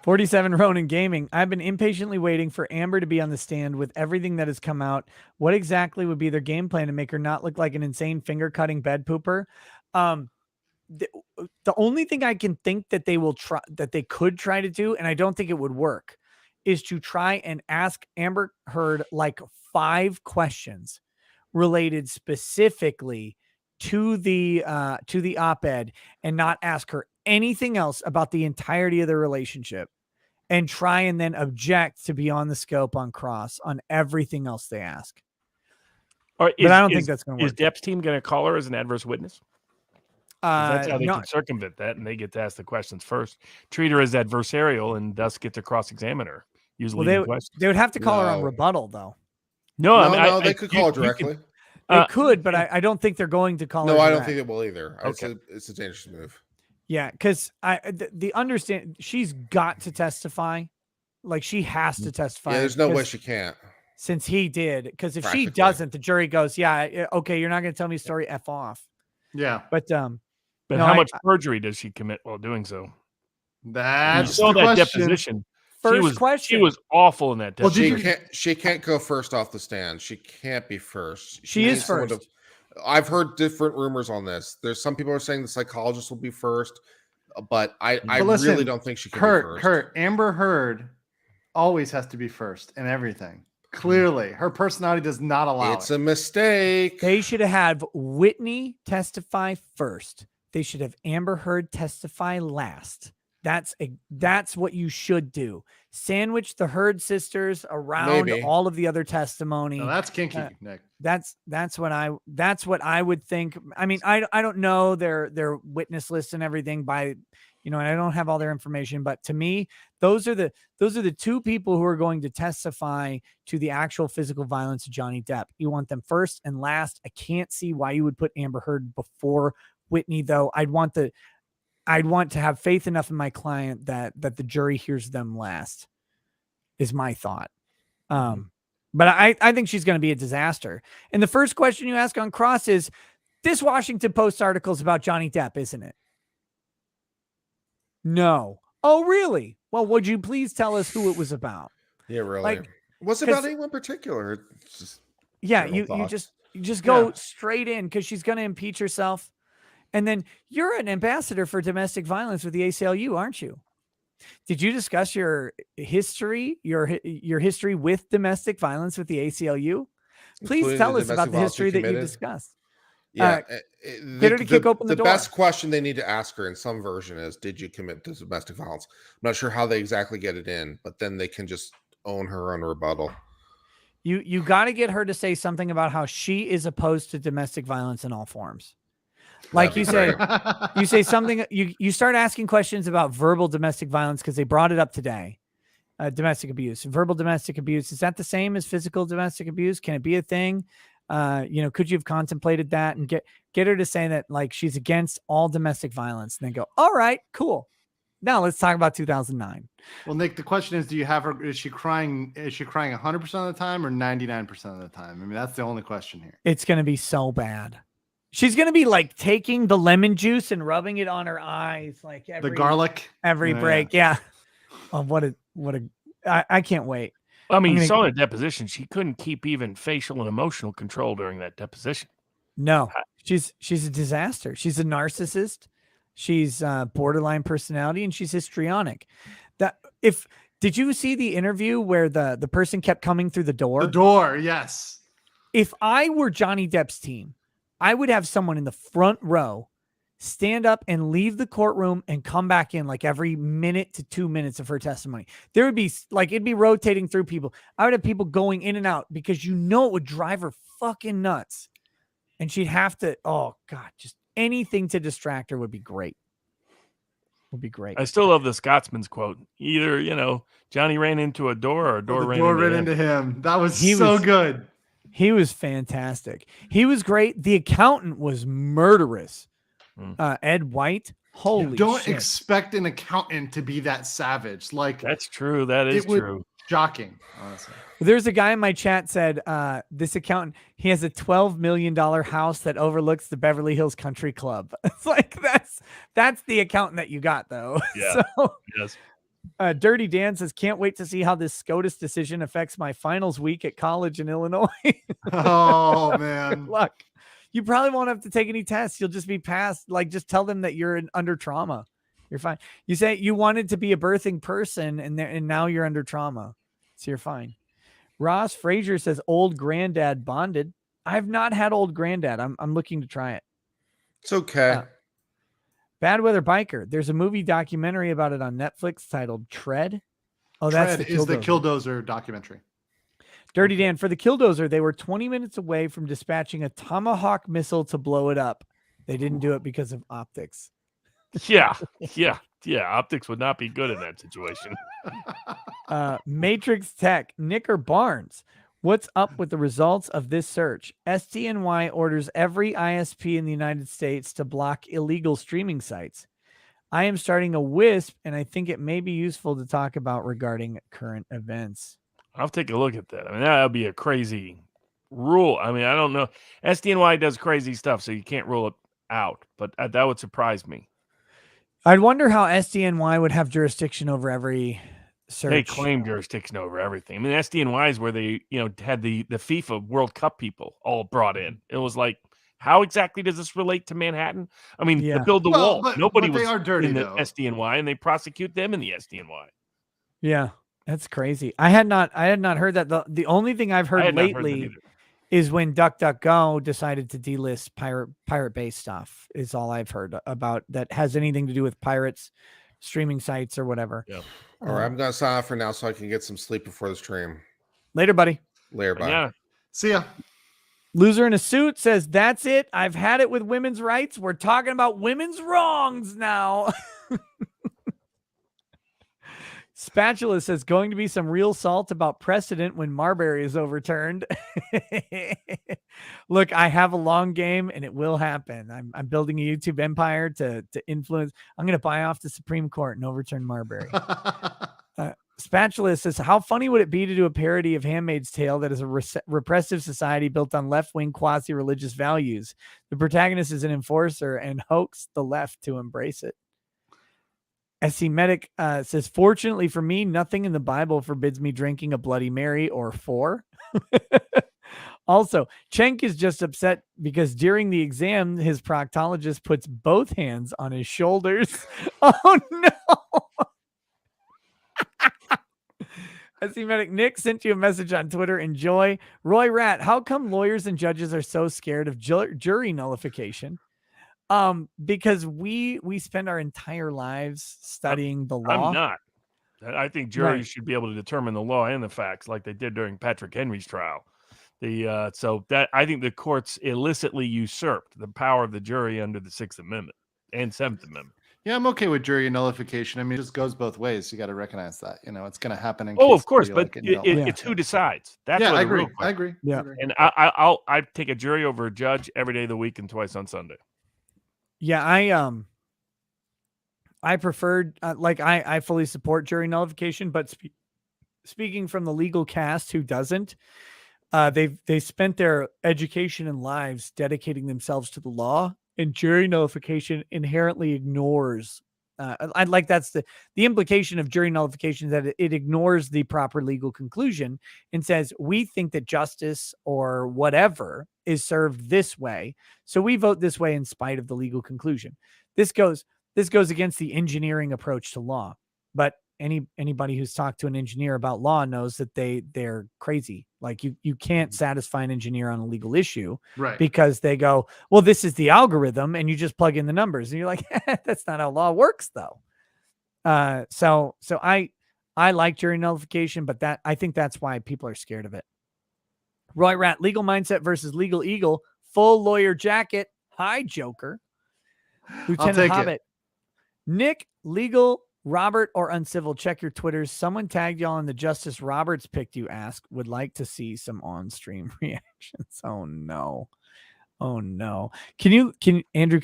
47 Ronin Gaming. I've been impatiently waiting for Amber to be on the stand with everything that has come out. What exactly would be their game plan to make her not look like an insane finger-cutting bed pooper? The only thing I can think that they could try to do, and I don't think it would work, is to try and ask Amber Heard like 5 questions related specifically to the op-ed and not ask her anything else about the entirety of the relationship, and try and then object to be on the scope on cross on everything else they ask. But I don't think that's going to work. Is Depp's team going to call her as an adverse witness? That's how they can circumvent that, and they get to ask the questions first. Treat her as adversarial, and thus get to cross-examine her. Usually, they would have to call her on rebuttal, though. No, they could call her directly. They could, but I don't think they're going to call her. No, I don't direct. think it will either. Okay. It's a dangerous move. Yeah, because the understand she's got to testify, like she has to testify. Yeah, there's no way she can't. Since he did, because if she doesn't, the jury goes, "Yeah, okay, you're not going to tell me a story. F off." Yeah, but how much perjury does she commit while doing so? That's you saw the that question. deposition. First question. She was awful in that deposition. Well, she can't go first off the stand. She can't be first. She is first. I've heard different rumors on this. There's some people are saying the psychologist will be first, but I listen, really don't think she can be first. Amber Heard always has to be first in everything. Clearly, her personality does not allow It's a mistake. They should have Whitney testify first. They should have Amber Heard testify last. That's what you should do. Sandwich the Heard sisters around Maybe. all of the other testimony. No, that's kinky, Nick. That's what I would think. I mean, I don't know their witness list and everything by, and I don't have all their information, but to me, those are the two people who are going to testify to the actual physical violence of Johnny Depp. You want them first and last. I can't see why you would put Amber Heard before Whitney, though. I'd want to have faith enough in my client that the jury hears them last, is my thought. But I think she's going to be a disaster. And the first question you ask on Cross is, this Washington Post article is about Johnny Depp, isn't it? No. Oh, really? Well, would you please tell us who it was about? Yeah, really. Like, Was it about anyone particular? It's just yeah, general you thoughts. just go straight in because she's going to impeach herself. And then you're an ambassador for domestic violence with the ACLU, aren't you? Did you discuss your history, your history with domestic violence with the ACLU? Please Including tell the us about domestic the violence history you that you committed? discussed. Yeah, Get her to kick open the door. best question they need to ask her in some version is, "Did you commit to domestic violence?" I'm not sure how they exactly get it in, but then they can just own her on rebuttal. You got to get her to say something about how she is opposed to domestic violence in all forms. Like you say, you say something, you start asking questions about verbal domestic violence because they brought it up today. Domestic abuse, verbal domestic abuse. Is that the same as physical domestic abuse? Can it be a thing? Could you have contemplated that and get her to say that like she's against all domestic violence and then go, all right, cool. Now let's talk about 2009. Well, Nick, the question is, do you have her? Is she crying 100% of the time or 99% of the time? I mean, that's the only question here. It's going to be so bad. She's going to be like taking the lemon juice and rubbing it on her eyes. Like The garlic. every break. Yeah. Oh, I can't wait. I mean, I'm you gonna- saw in the deposition, she couldn't keep even facial and emotional control during that deposition. No, she's a disaster. She's a narcissist. She's borderline personality, and she's histrionic. Did you see the interview where the person kept coming through the door? The door, yes. If I were Johnny Depp's team, I would have someone in the front row stand up and leave the courtroom and come back in like every minute to 2 minutes of her testimony. There would be like, it'd be rotating through people. I would have people going in and out because it would drive her fucking nuts. And she'd have to, oh God, just anything to distract her would be great. Would be great. I still love the Scotsman's quote. Either, Johnny ran into a door or a door ran into him. That was so good. He was fantastic. He was great. The accountant was murderous. Ed White. Holy Don't shit. expect an accountant to be that savage. Like, that's true. That is true. Shocking, honestly. There's a guy in my chat said, this accountant, he has a $12 million house that overlooks the Beverly Hills Country Club. It's like, that's the accountant that you got though. Yeah. So, yes. Dirty Dan says, can't wait to see how this SCOTUS decision affects my finals week at college in Illinois. Oh man. Good luck. You probably won't have to take any tests. You'll just be passed. Like, just tell them that you're under trauma. You're fine. You say you wanted to be a birthing person and now you're under trauma. So you're fine. Ross Frazier says old granddad bonded. I've not had old granddad. I'm looking to try it. It's okay. Bad Weather Biker. There's a movie documentary about it on Netflix titled Tread. Oh, that's Tread is the Killdozer documentary. Dirty Dan, for the Killdozer, they were 20 minutes away from dispatching a Tomahawk missile to blow it up. They didn't do it because of optics. Yeah. Optics would not be good in that situation. Matrix Tech, Nick or Barnes. What's up with the results of this search? SDNY orders every ISP in the United States to block illegal streaming sites. I am starting a WISP, and I think it may be useful to talk about regarding current events. I'll take a look at that. I mean, that would be a crazy rule. I mean, I don't know. SDNY does crazy stuff, so you can't rule it out, but that would surprise me. I'd wonder how SDNY would have jurisdiction over every search. They claim jurisdiction over everything. I mean, SDNY is where they, had the FIFA World Cup people all brought in. It was like, how exactly does this relate to Manhattan? I mean, Yeah. to build the wall. But Nobody they was are dirty, in the though. SDNY, and they prosecute them in the SDNY. Yeah. That's crazy. I had not heard that. The only thing I've heard had not heard that lately either. is when DuckDuckGo decided to delist pirate-based stuff. Is all I've heard about that has anything to do with pirates, streaming sites, or whatever. Yeah. All right, I'm gonna sign off for now so I can get some sleep before the stream. Later, buddy. Later, bye. Yeah. See ya. Loser in a Suit says, "That's it. I've had it with women's rights. We're talking about women's wrongs now." Spatula says, "Going to be some real salt about precedent when Marbury is overturned." Look, I have a long game and it will happen. I'm building a YouTube empire to influence. I'm going to buy off the Supreme Court and overturn Marbury. Spatula says, "How funny would it be to do a parody of Handmaid's Tale that is a repressive society built on left-wing quasi-religious values? The protagonist is an enforcer and hoax the left to embrace it." SC Medic says, "Fortunately for me, nothing in the Bible forbids me drinking a Bloody Mary or 4. Also, Cenk is just upset because during the exam, his proctologist puts both hands on his shoulders. Oh, no. SC Medic Nick sent you a message on Twitter. Enjoy. Roy Rat, how come lawyers and judges are so scared of jury nullification? Because we spend our entire lives studying the law. I'm not. I think juries should be able to determine the law and the facts like they did during Patrick Henry's trial. So that I think the courts illicitly usurped the power of the jury under the 6th Amendment and 7th Amendment. Yeah, I'm okay with jury nullification. I mean, it just goes both ways. You got to recognize that. You know, it's going to happen. In Of course, cases but where you like it, it's who decides. That's yeah, where I the real agree. question- I agree. Yeah. I agree. And I take a jury over a judge every day of the week and twice on Sunday. Yeah, I preferred I fully support jury nullification, but speaking from the legal cast who doesn't, they spent their education and lives dedicating themselves to the law, and jury nullification inherently ignores. That's the implication of jury nullification, that it ignores the proper legal conclusion and says, we think that justice or whatever is served this way, so we vote this way in spite of the legal conclusion. This goes against the engineering approach to law. But anybody who's talked to an engineer about law knows that they're crazy. Like you can't satisfy an engineer on a legal issue, Right. because they go, well, this is the algorithm, and you just plug in the numbers, and you're like, that's not how law works, though. So I like jury nullification, but I think that's why people are scared of it. Roy Rat, legal mindset versus legal eagle, full lawyer jacket. Hi, Joker. Lieutenant take it. Hobbit. Nick, legal, Robert, or uncivil? Check your Twitters. Someone tagged y'all in the Justice Roberts pick you ask. Would like to see some on-stream reactions. Oh no. Andrew, can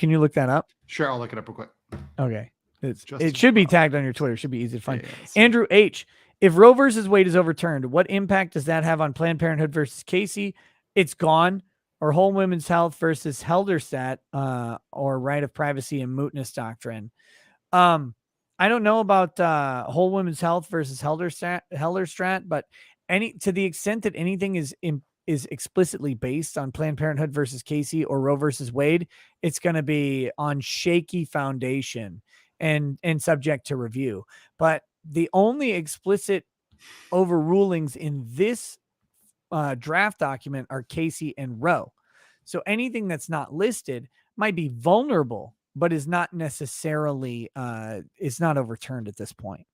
you look that up? Sure, I'll look it up real quick. Okay. Justice It should be tagged on your Twitter. It should be easy to find. Yeah, let's Andrew H. If Roe versus Wade is overturned, what impact does that have on Planned Parenthood versus Casey? It's gone. Or whole women's health versus Helderstadt, or right of privacy and mootness doctrine. I don't know about whole women's health versus Helderstadt, but to the extent that anything is explicitly based on Planned Parenthood versus Casey or Roe versus Wade, it's going to be on shaky foundation and subject to review. But the only explicit overrulings in this draft document are Casey and Roe. So anything that's not listed might be vulnerable, but is not necessarily is not overturned at this point.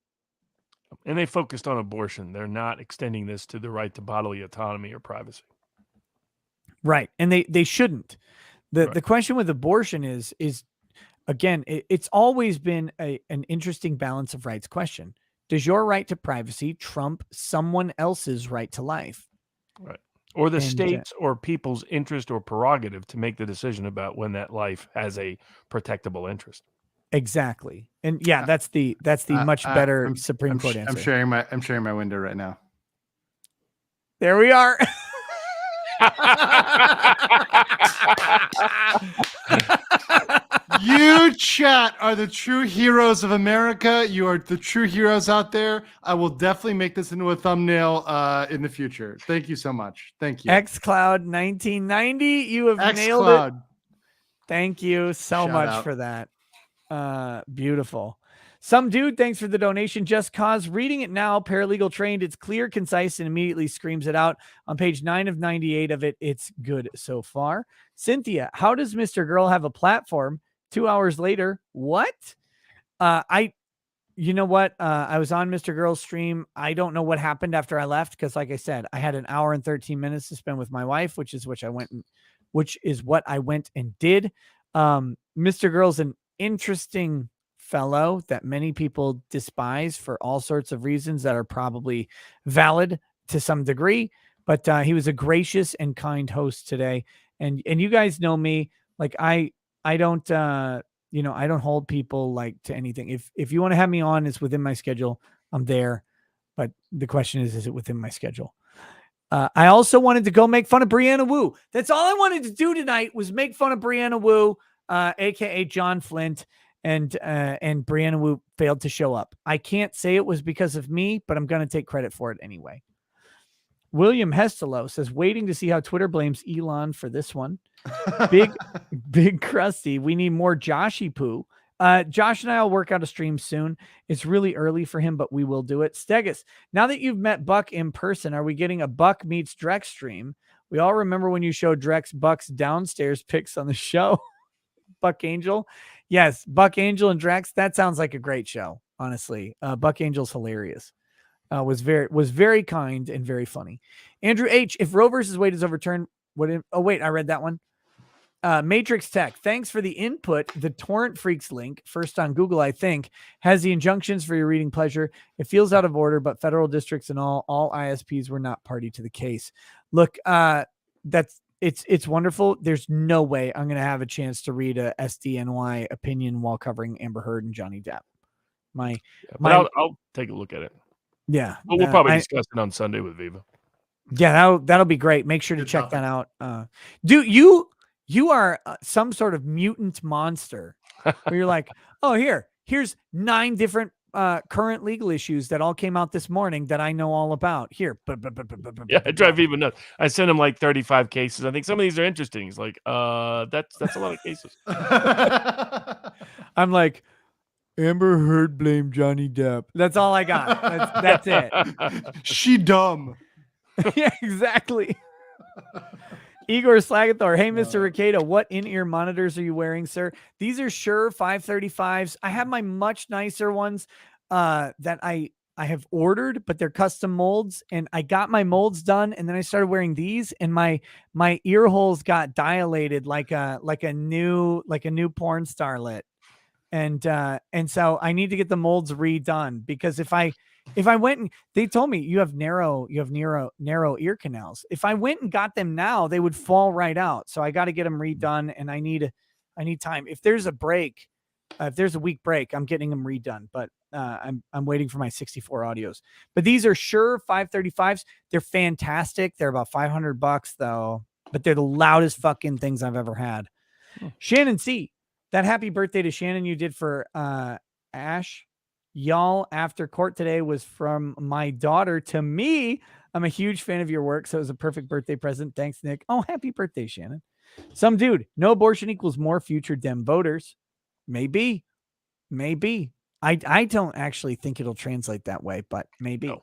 And they focused on abortion. They're not extending this to the right to bodily autonomy or privacy. Right. And they shouldn't. The question with abortion is again, it's always been an interesting balance of rights question. Does your right to privacy trump someone else's right to life? Right. Or the state's or people's interest or prerogative to make the decision about when that life has a protectable interest. Exactly. And yeah, that's the much better Supreme Court answer. I'm sharing my window right now. There we are. You chat are the true heroes of America. You are the true heroes out there. I will definitely make this into a thumbnail in the future. Thank you so much. Thank you. xCloud 1990. You have nailed it. Thank you so Shout much out. for that. Beautiful. Some dude, thanks for the donation. Just Cause, reading it now, paralegal trained. It's clear, concise, and immediately screams it out. On page 9 of 98 of it, it's good so far. Cynthia, how does Mr. Girl have a platform? 2 hours later, what? You know what? I was on Mr. Girl's stream. I don't know what happened after I left because, like I said, I had an hour and 13 minutes to spend with my wife, which is what I went and did. Mr. Girl's an interesting fellow that many people despise for all sorts of reasons that are probably valid to some degree, but he was a gracious and kind host today. And you guys know me, like I don't I don't hold people like to anything. If you want to have me on, it's within my schedule, I'm there. But the question is it within my schedule? I also wanted to go make fun of Brianna Wu. That's all I wanted to do tonight was make fun of Brianna Wu, aka John Flint, and Brianna Wu failed to show up. I can't say it was because of me, but I'm going to take credit for it anyway. William Hestelo says, waiting to see how Twitter blames Elon for this one. Big Krusty, we need more Joshy Poo. Josh and I will work out a stream soon. It's really early for him, but we will do it. Stegus, now that you've met Buck in person, are we getting a Buck meets Drex stream? We all remember when you showed Drex Buck's downstairs pics on the show. Buck Angel. Yes, Buck Angel and Drex. That sounds like a great show, honestly. Buck Angel's hilarious. Was very kind and very funny. Andrew H, if Roe versus Wade is overturned, oh wait, I read that one. Matrix Tech, thanks for the input. The Torrent Freaks link, first on Google, I think, has the injunctions for your reading pleasure. It feels out of order, but federal districts and all ISPs were not party to the case. Look, it's wonderful. There's no way I'm going to have a chance to read a SDNY opinion while covering Amber Heard and Johnny Depp. I'll take a look at it. Yeah. Well, we'll probably discuss it on Sunday with Viva. Yeah, that'll be great. Make sure to check that out. Dude, you are some sort of mutant monster where you're like, oh, here's 9 different current legal issues that all came out this morning that I know all about. Here. Yeah, I drive Viva nuts. I sent him like 35 cases. I think some of these are interesting. He's like, that's a lot of cases. I'm like, Amber Heard blamed Johnny Depp. That's all I got. That's it. She dumb. Yeah, exactly. Igor Slagathor. Hey, Mr. Ricado, what in-ear monitors are you wearing, sir? These are Shure 535s. I have my much nicer ones that I have ordered, but they're custom molds, and I got my molds done, and then I started wearing these, and my ear holes got dilated like a new porn starlet. And so I need to get the molds redone, because if I went and they told me you have narrow ear canals. If I went and got them now, they would fall right out. So I got to get them redone, and I need time. If there's a break, if there's a week break, I'm getting them redone. But I'm waiting for my 64 audios. But these are Shure 535s. They're fantastic. They're about $500 though, but they're the loudest fucking things I've ever had. Shannon C, that happy birthday to Shannon you did for Ash. Y'all after court today was from my daughter to me. I'm a huge fan of your work, so it was a perfect birthday present. Thanks, Nick. Oh, happy birthday, Shannon. Some dude, no abortion equals more future Dem voters. Maybe. I don't actually think it'll translate that way, but maybe.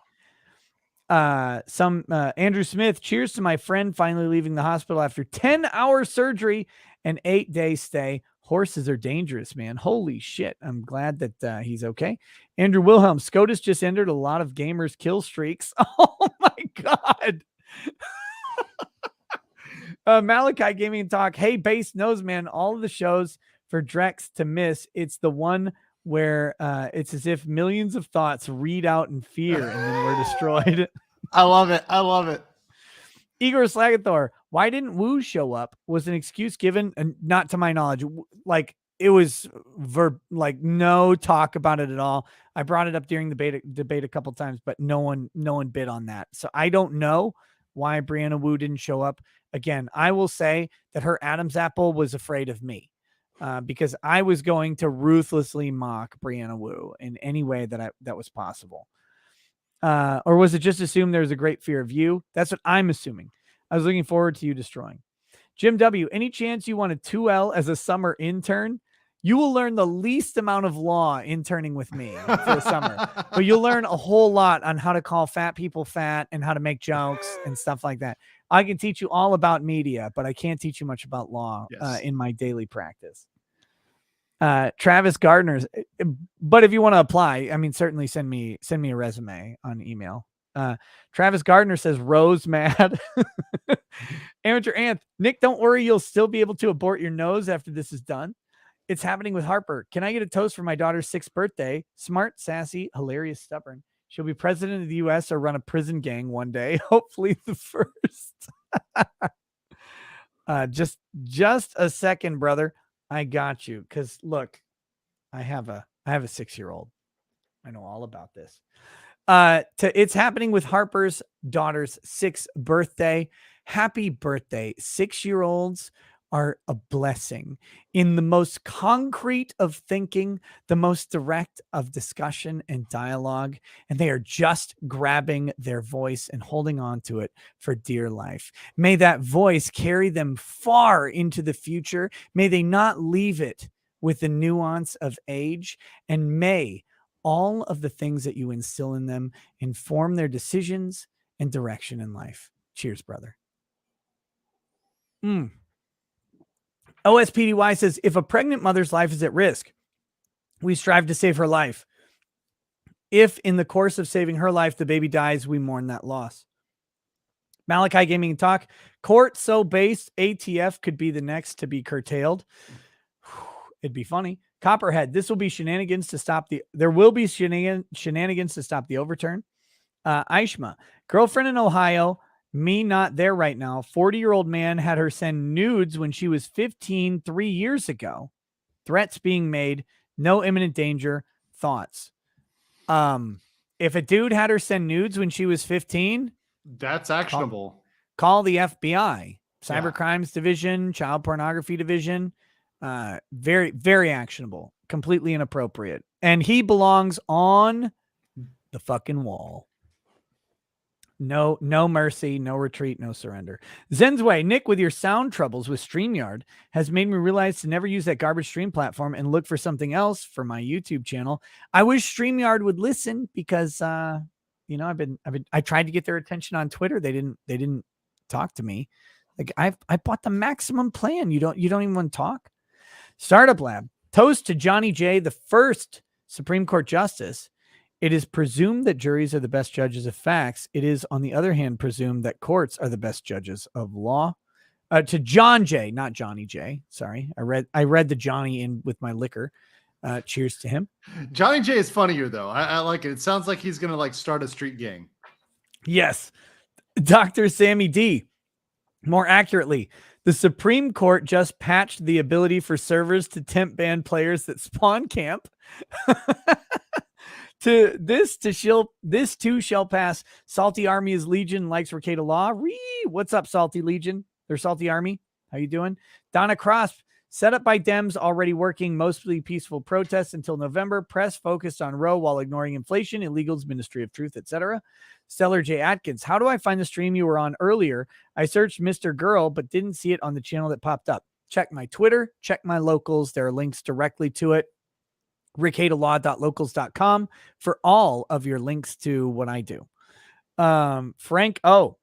No. Andrew Smith, cheers to my friend finally leaving the hospital after 10-hour surgery and 8-day stay. Horses are dangerous, man. Holy shit. I'm glad that he's okay. Andrew Wilhelm, SCOTUS just ended a lot of gamers kill streaks. Oh my God. Malachi Gaming and Talk. Hey, Base knows, man, all of the shows for Drex to miss. It's the one where it's as if millions of thoughts read out in fear and then we're destroyed. I love it. Igor Slagathor, why didn't Woo show up? Was an excuse given? And not to my knowledge. Like, it was no talk about it at all. I brought it up during the debate a couple times, but no one bid on that. So I don't know why Brianna Wu didn't show up. Again, I will say that her Adam's apple was afraid of me because I was going to ruthlessly mock Brianna Wu in any way that was possible. Or was it just assumed there was a great fear of you? That's what I'm assuming. I was looking forward to you destroying. Jim W., any chance you want a 2L as a summer intern? You will learn the least amount of law interning with me for the summer, but you'll learn a whole lot on how to call fat people fat and how to make jokes and stuff like that. I can teach you all about media, but I can't teach you much about law in my daily practice. Travis Gardner's, but if you want to apply, I mean, certainly send me a resume on email. Travis Gardner says Rose mad. Amateur Anth, Nick, don't worry, you'll still be able to abort your nose after this is done. It's happening with Harper. Can I get a toast for my daughter's 6th birthday? Smart, sassy, hilarious, stubborn. She'll be president of the U.S. or run a prison gang one day. Hopefully the first. Just a second, brother. I got you. Because look, I have a 6-year-old. I know all about this. It's happening with Harper's daughter's 6th birthday. Happy birthday. 6-year-olds are a blessing in the most concrete of thinking, the most direct of discussion and dialogue. And they are just grabbing their voice and holding on to it for dear life. May that voice carry them far into the future. May they not leave it with the nuance of age. And may all of the things that you instill in them inform their decisions and direction in life. Cheers, brother. OSPDY says, if a pregnant mother's life is at risk, we strive to save her life. If in the course of saving her life, the baby dies, we mourn that loss. Malachi Gaming and Talk, court so based, ATF could be the next to be curtailed. It'd be funny. Copperhead, there will be shenanigans to stop the overturn. Aishma, girlfriend in Ohio, me not there right now. 40-year-old man had her send nudes when she was 15 3 years ago. Threats being made. No imminent danger. Thoughts. If a dude had her send nudes when she was 15, that's actionable. Call the FBI, Cyber Crimes Division, Child Pornography Division. Very, very actionable. Completely inappropriate. And he belongs on the fucking wall. No mercy, no retreat, no surrender. Zen's Way, Nick, with your sound troubles with StreamYard has made me realize to never use that garbage stream platform and look for something else for my YouTube channel. I wish StreamYard would listen because I tried to get their attention on Twitter. They didn't talk to me. Like I bought the maximum plan. You don't even want to talk. Startup Lab, toast to Johnny J, the first Supreme Court justice. It is presumed that juries are the best judges of facts. It is, on the other hand, presumed that courts are the best judges of law. To John J, not Johnny J. Sorry, I read the Johnny in with my liquor. Cheers to him. Johnny J is funnier though. I like it. It sounds like he's gonna start a street gang. Yes, Dr. Sammy D. More accurately, the Supreme Court just patched the ability for servers to temp ban players that spawn camp. This too shall pass. Salty Army is Legion, likes Recato Law. What's up, Salty Legion? They're Salty Army. How you doing? Donna Cross, set up by Dems, already working, mostly peaceful protests until November. Press focused on Roe while ignoring inflation, illegals, Ministry of Truth, etc. Stellar J. Atkins, how do I find the stream you were on earlier? I searched Mr. Girl, but didn't see it on the channel that popped up. Check my Twitter, check my locals. There are links directly to it. rickhatalaw.locals.com for all of your links to what I do. Frank O.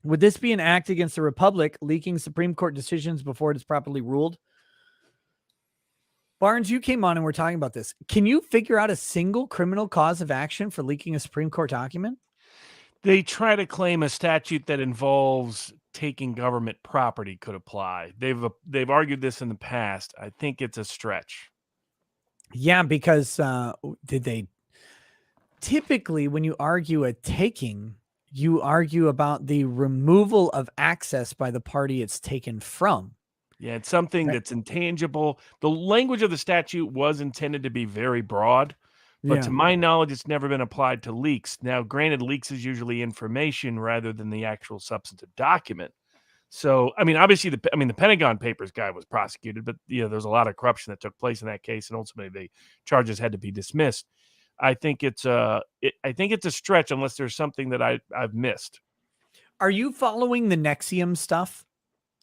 Would this be an act against the Republic, leaking Supreme Court decisions before it is properly ruled? Barnes, you came on and we're talking about this. Can you figure out a single criminal cause of action for leaking a Supreme Court document? They try to claim a statute that involves taking government property could apply. They've argued this in the past. I think it's a stretch. Yeah, because typically when you argue a taking, you argue about the removal of access by the party it's taken from. Yeah, it's something that's intangible. The language of the statute was intended to be very broad, but to my knowledge, it's never been applied to leaks. Now, granted, leaks is usually information rather than the actual substantive document. So, I mean, obviously, the Pentagon Papers guy was prosecuted, but there's a lot of corruption that took place in that case, and ultimately, the charges had to be dismissed. I think it's a stretch unless there's something that I've missed. Are you following the Nexium stuff?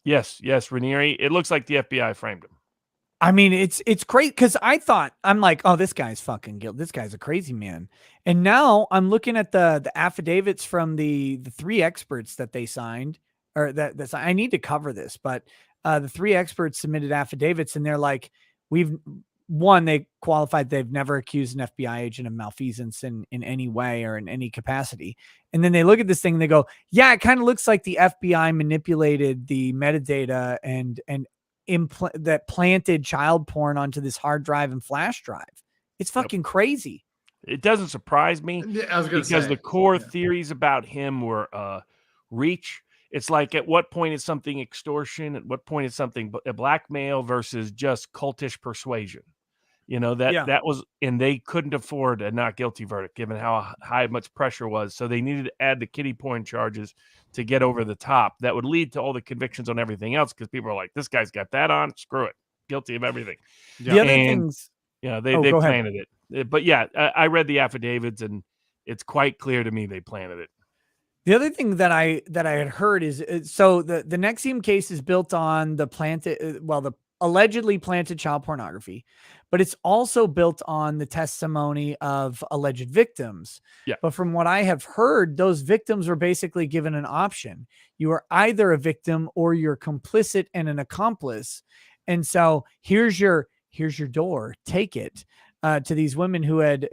Yes, Ranieri. It looks like the FBI framed him. I mean, it's great because I'm like, oh, this guy's fucking guilty. This guy's a crazy man. And now I'm looking at the affidavits from the three experts that they signed, or that's I need to cover this, but the three experts submitted affidavits, and they're like, they qualified they've never accused an FBI agent of malfeasance in any way or in any capacity. And then they look at this thing and they go, yeah, it kind of looks like the FBI manipulated the metadata and that planted child porn onto this hard drive and flash drive. It's fucking crazy. It doesn't surprise me I was gonna because say, the core theories about him were reach. It's like, at what point is something extortion? At what point is something a blackmail versus just cultish persuasion? You know, that was, and they couldn't afford a not guilty verdict given how high much pressure was. So they needed to add the kiddie porn charges to get over the top. That would lead to all the convictions on everything else, because people are like, this guy's got that on, screw it, guilty of everything. The other things, yeah, they go ahead. planted it. But yeah, I read the affidavits, and it's quite clear to me they planted it. The other thing that I had heard is, so the Nexium case is built on the allegedly planted child pornography, but it's also built on the testimony of alleged victims. Yeah. But from what I have heard, those victims were basically given an option. You are either a victim or you're complicit and an accomplice. And so here's your door, take it. To these women who had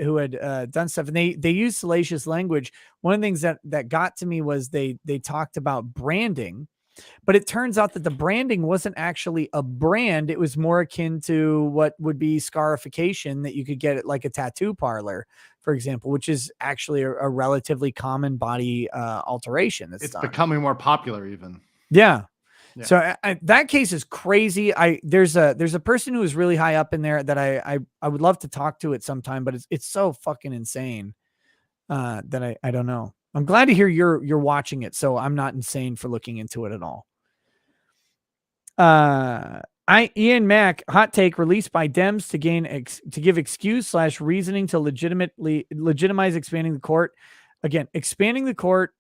done stuff, and they used salacious language. One of the things that got to me was they talked about branding, but it turns out that the branding wasn't actually a brand. It was more akin to what would be scarification that you could get at like a tattoo parlor, for example, which is actually a relatively common body alteration. It's done. Becoming more popular even. Yeah. Yeah. So that case is crazy. There's a person who is really high up in there that I would love to talk to at some time, but it's so fucking insane that I don't know. I'm glad to hear you're watching it, so I'm not insane for looking into it at all. Ian Mack, hot take released by Dems to give excuse / reasoning to legitimize expanding the court. Again, expanding the court.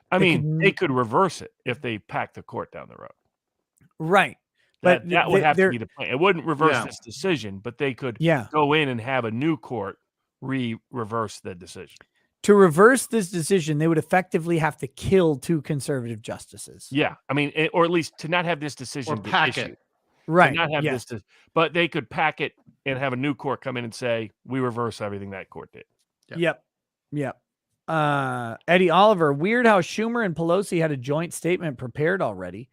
I mean, they could reverse it if they pack the court down the road. Right. That But would have to be the plan. It wouldn't reverse this decision, but they could go in and have a new court reverse the decision. To reverse this decision, they would effectively have to kill 2 conservative justices. Yeah. I mean, or at least to not have this decision be pack issued. it. Right. To not have this, but they could pack it and have a new court come in and say, we reverse everything that court did. Yep. Eddie Oliver, weird how Schumer and Pelosi had a joint statement prepared already.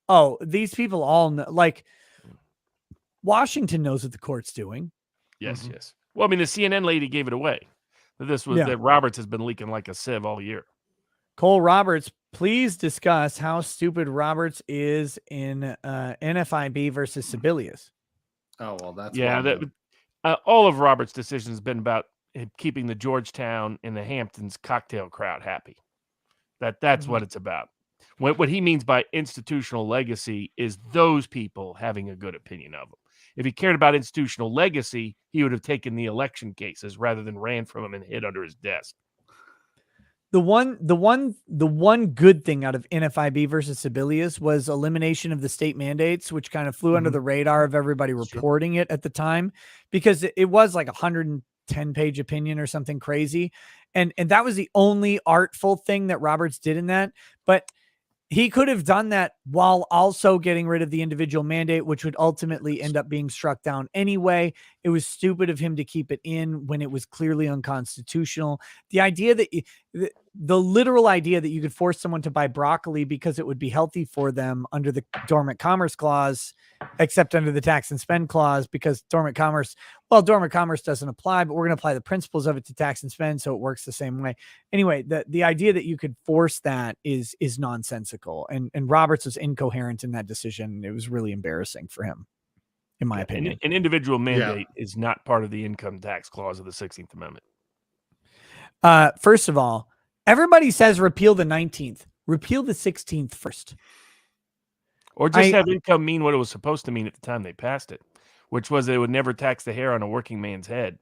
Oh, these people all know, like, Washington knows what the court's doing. Yes. Well, I mean, the CNN lady gave it away. That Roberts has been leaking like a sieve all year. Cole Roberts, please discuss how stupid Roberts is in NFIB versus Sebelius. Oh, well, that's all of Roberts' decisions has been about keeping the Georgetown and the Hamptons cocktail crowd happy. That's what it's about. What he means by institutional legacy is those people having a good opinion of him. If he cared about institutional legacy, he would have taken the election cases rather than ran from them and hid under his desk. The one good thing out of NFIB versus Sebelius was elimination of the state mandates, which kind of flew under the radar of everybody reporting it at the time, because it was like 110-page opinion or something crazy. And that was the only artful thing that Roberts did in that. But he could have done that while also getting rid of the individual mandate, which would ultimately end up being struck down anyway. It was stupid of him to keep it in when it was clearly unconstitutional. The idea that the literal idea that you could force someone to buy broccoli because it would be healthy for them under the dormant commerce clause, except under the tax and spend clause, because dormant commerce doesn't apply, but we're going to apply the principles of it to tax and spend. So it works the same way. Anyway, the idea that you could force that is nonsensical. And Roberts was incoherent in that decision. It was really embarrassing for him, in my opinion. An individual mandate is not part of the income tax clause of the 16th Amendment. First of all, everybody says repeal the 19th. Repeal the 16th first. Or just have income mean what it was supposed to mean at the time they passed it, which was that it would never tax the hair on a working man's head.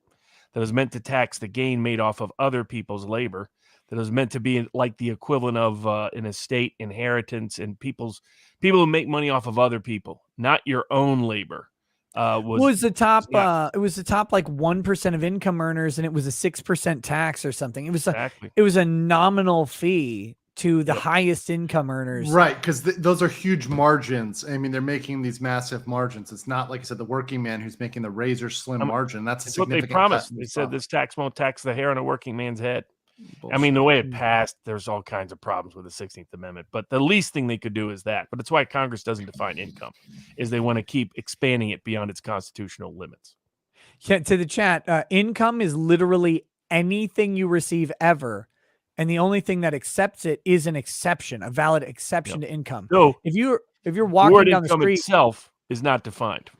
That was meant to tax the gain made off of other people's labor. That was meant to be like the equivalent of an estate inheritance and people who make money off of other people, not your own labor. Was the top it was the top like 1% of income earners, and it was a 6% tax or something. It was it was a nominal fee to the highest income earners. Right, because those are huge margins. I mean, they're making these massive margins. It's not like I said, the working man who's making the razor slim margin. That's a significant. What they promised. They said this tax won't tax the hair on a working man's head. Bullshit. I mean, the way it passed, there's all kinds of problems with the 16th Amendment, but the least thing they could do is that. But it's why Congress doesn't define income, is they want to keep expanding it beyond its constitutional limits. Yeah, to the chat, income is literally anything you receive ever, and the only thing that accepts it is an exception, a valid exception to income. So if you're walking down the street, itself is not defined,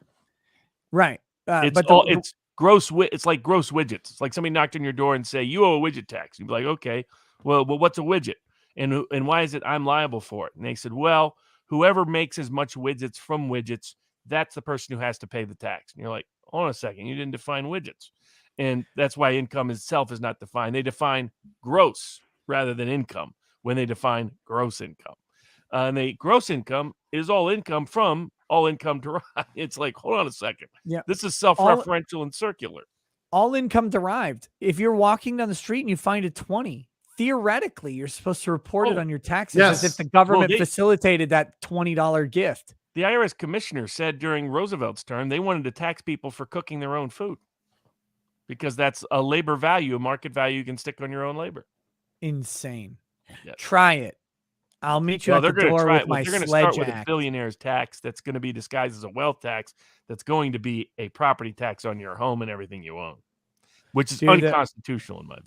right? It's gross. It's like gross widgets. It's like somebody knocked on your door and say, you owe a widget tax. You'd be like, okay, well, what's a widget? And why is it I'm liable for it? And they said, well, whoever makes as much widgets from widgets, that's the person who has to pay the tax. And you're like, hold on a second, you didn't define widgets. And that's why income itself is not defined. They define gross rather than income when they define gross income. And the gross income is all income from all income derived. It's like, hold on a second. Yeah. This is self-referential and circular. All income derived. If you're walking down the street and you find a 20, theoretically, you're supposed to report it on your taxes as if the government facilitated that $20 gift. The IRS commissioner said during Roosevelt's term, they wanted to tax people for cooking their own food because that's a labor value, a market value you can stick on your own labor. Insane. Yes. Try it. I'll meet you at the door with my They're going to sledge start with a axe. billionaire's tax that's going to be disguised as a wealth tax that's going to be a property tax on your home and everything you own, which is unconstitutional in my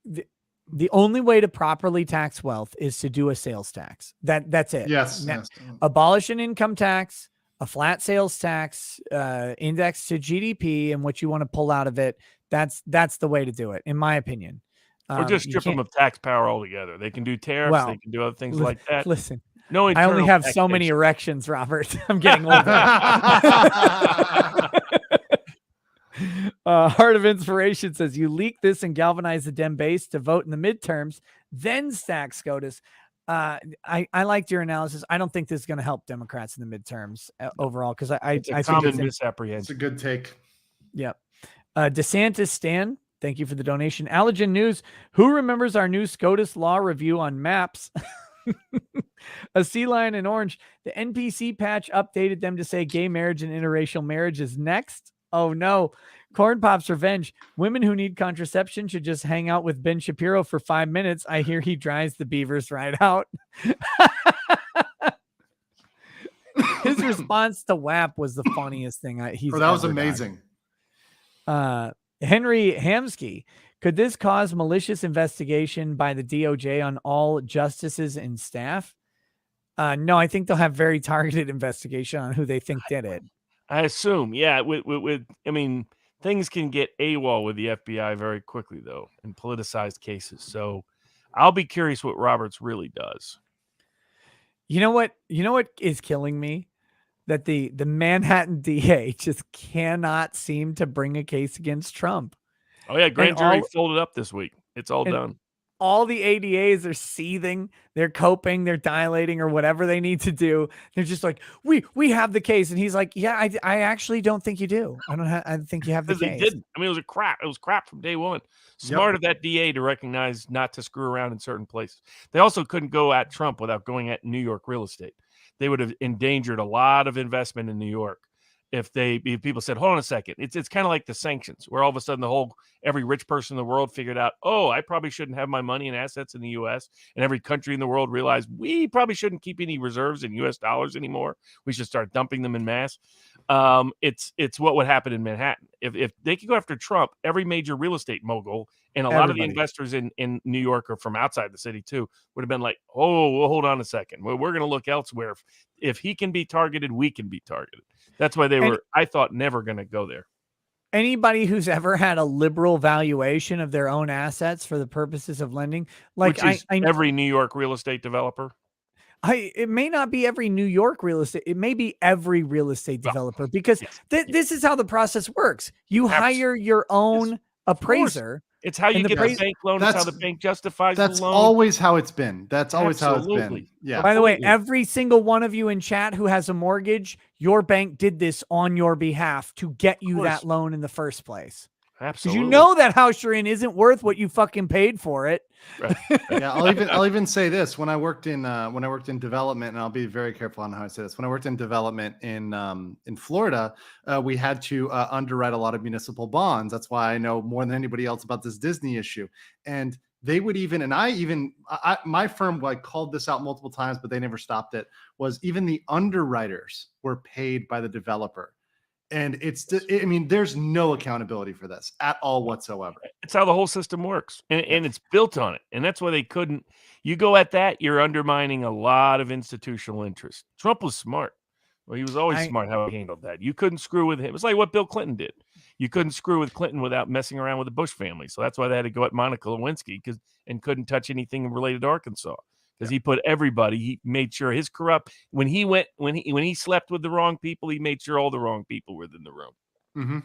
view. The only way to properly tax wealth is to do a sales tax. That's it. Yes. Now, abolish an income tax, a flat sales tax, index to GDP, and what you want to pull out of it. That's the way to do it, in my opinion. Or just strip them of tax power altogether. They can do tariffs. They can do other things like that. Listen, no, I only have so many erections, Robert. I'm getting older. Heart of Inspiration says, you leak this and galvanize the Dem base to vote in the midterms, then stack SCOTUS. I liked your analysis. I don't think this is going to help Democrats in the midterms overall, because I think it's misapprehension. It's a good take. Yep. DeSantis Stan, thank you for the donation. Allergen News, who remembers our new SCOTUS law review on maps? A sea lion in orange. The NPC patch updated them to say gay marriage and interracial marriage is next. Oh no. Corn Pop's revenge. Women who need contraception should just hang out with Ben Shapiro for 5 minutes. I hear he dries the beavers right out. His response to WAP was the funniest thing that was amazing. Henry Hamsky. Could this cause malicious investigation by the DOJ on all justices and staff? No, I think they'll have very targeted investigation on who they think did it. I assume, yeah. I mean, things can get AWOL with the FBI very quickly, though, in politicized cases. So I'll be curious what Roberts really does. You know what is killing me? That the Manhattan DA just cannot seem to bring a case against Trump. Oh, yeah. Grand jury folded up this week. It's all done. All the ADAs are seething. They're coping. They're dilating or whatever they need to do. They're just like, we have the case. And he's like, yeah, I actually don't think you do. I think you have the case. They didn't. I mean, it was crap from day one. Smart of that DA to recognize not to screw around in certain places. They also couldn't go at Trump without going at New York real estate. They would have endangered a lot of investment in New York if people said, hold on a second. It's kind of like the sanctions, where all of a sudden every rich person in the world figured out, oh, I probably shouldn't have my money and assets in the U.S. And every country in the world realized we probably shouldn't keep any reserves in U.S. dollars anymore. We should start dumping them in mass. It's what would happen in Manhattan. If they could go after Trump, every major real estate mogul and a lot of the investors in New York or from outside the city too would have been like, oh, well, hold on a second. We're going to look elsewhere. If he can be targeted, we can be targeted. That's why they were, I thought, never going to go there. Anybody who's ever had a liberal valuation of their own assets for the purposes of lending, like every New York real estate developer. It may not be every New York real estate. It may be every real estate developer, because this is how the process works. You hire your own appraiser. It's how you And the get price- the bank loan. It's how the bank justifies the That's loan. always how it's been. That's always how it's been. Absolutely. Yeah. By the way, Completely. every single one of you in chat who has a mortgage, your bank did this on your behalf to get you that course. loan in the first place. Because Absolutely. you know that house you're in isn't worth what you fucking paid for it. Right. Yeah, I'll even say this: when I worked in development, and I'll be very careful on how I say this. When I worked in development in Florida, we had to underwrite a lot of municipal bonds. That's why I know more than anybody else about this Disney issue. And they would even, and my firm like called this out multiple times, but they never stopped it. Was even the underwriters were paid by the developer. And I mean, there's no accountability for this at all whatsoever. It's how the whole system works, and it's built on it. And that's why they couldn't. You go at that, you're undermining a lot of institutional interest. Trump was smart. Well, he was always smart how he handled that. You couldn't screw with him. It's like what Bill Clinton did. You couldn't screw with Clinton without messing around with the Bush family. So that's why they had to go at Monica Lewinsky and couldn't touch anything related to Arkansas. Because he put everybody, he made sure his corrupt, when he slept with the wrong people, he made sure all the wrong people were in the room. Mm-hmm.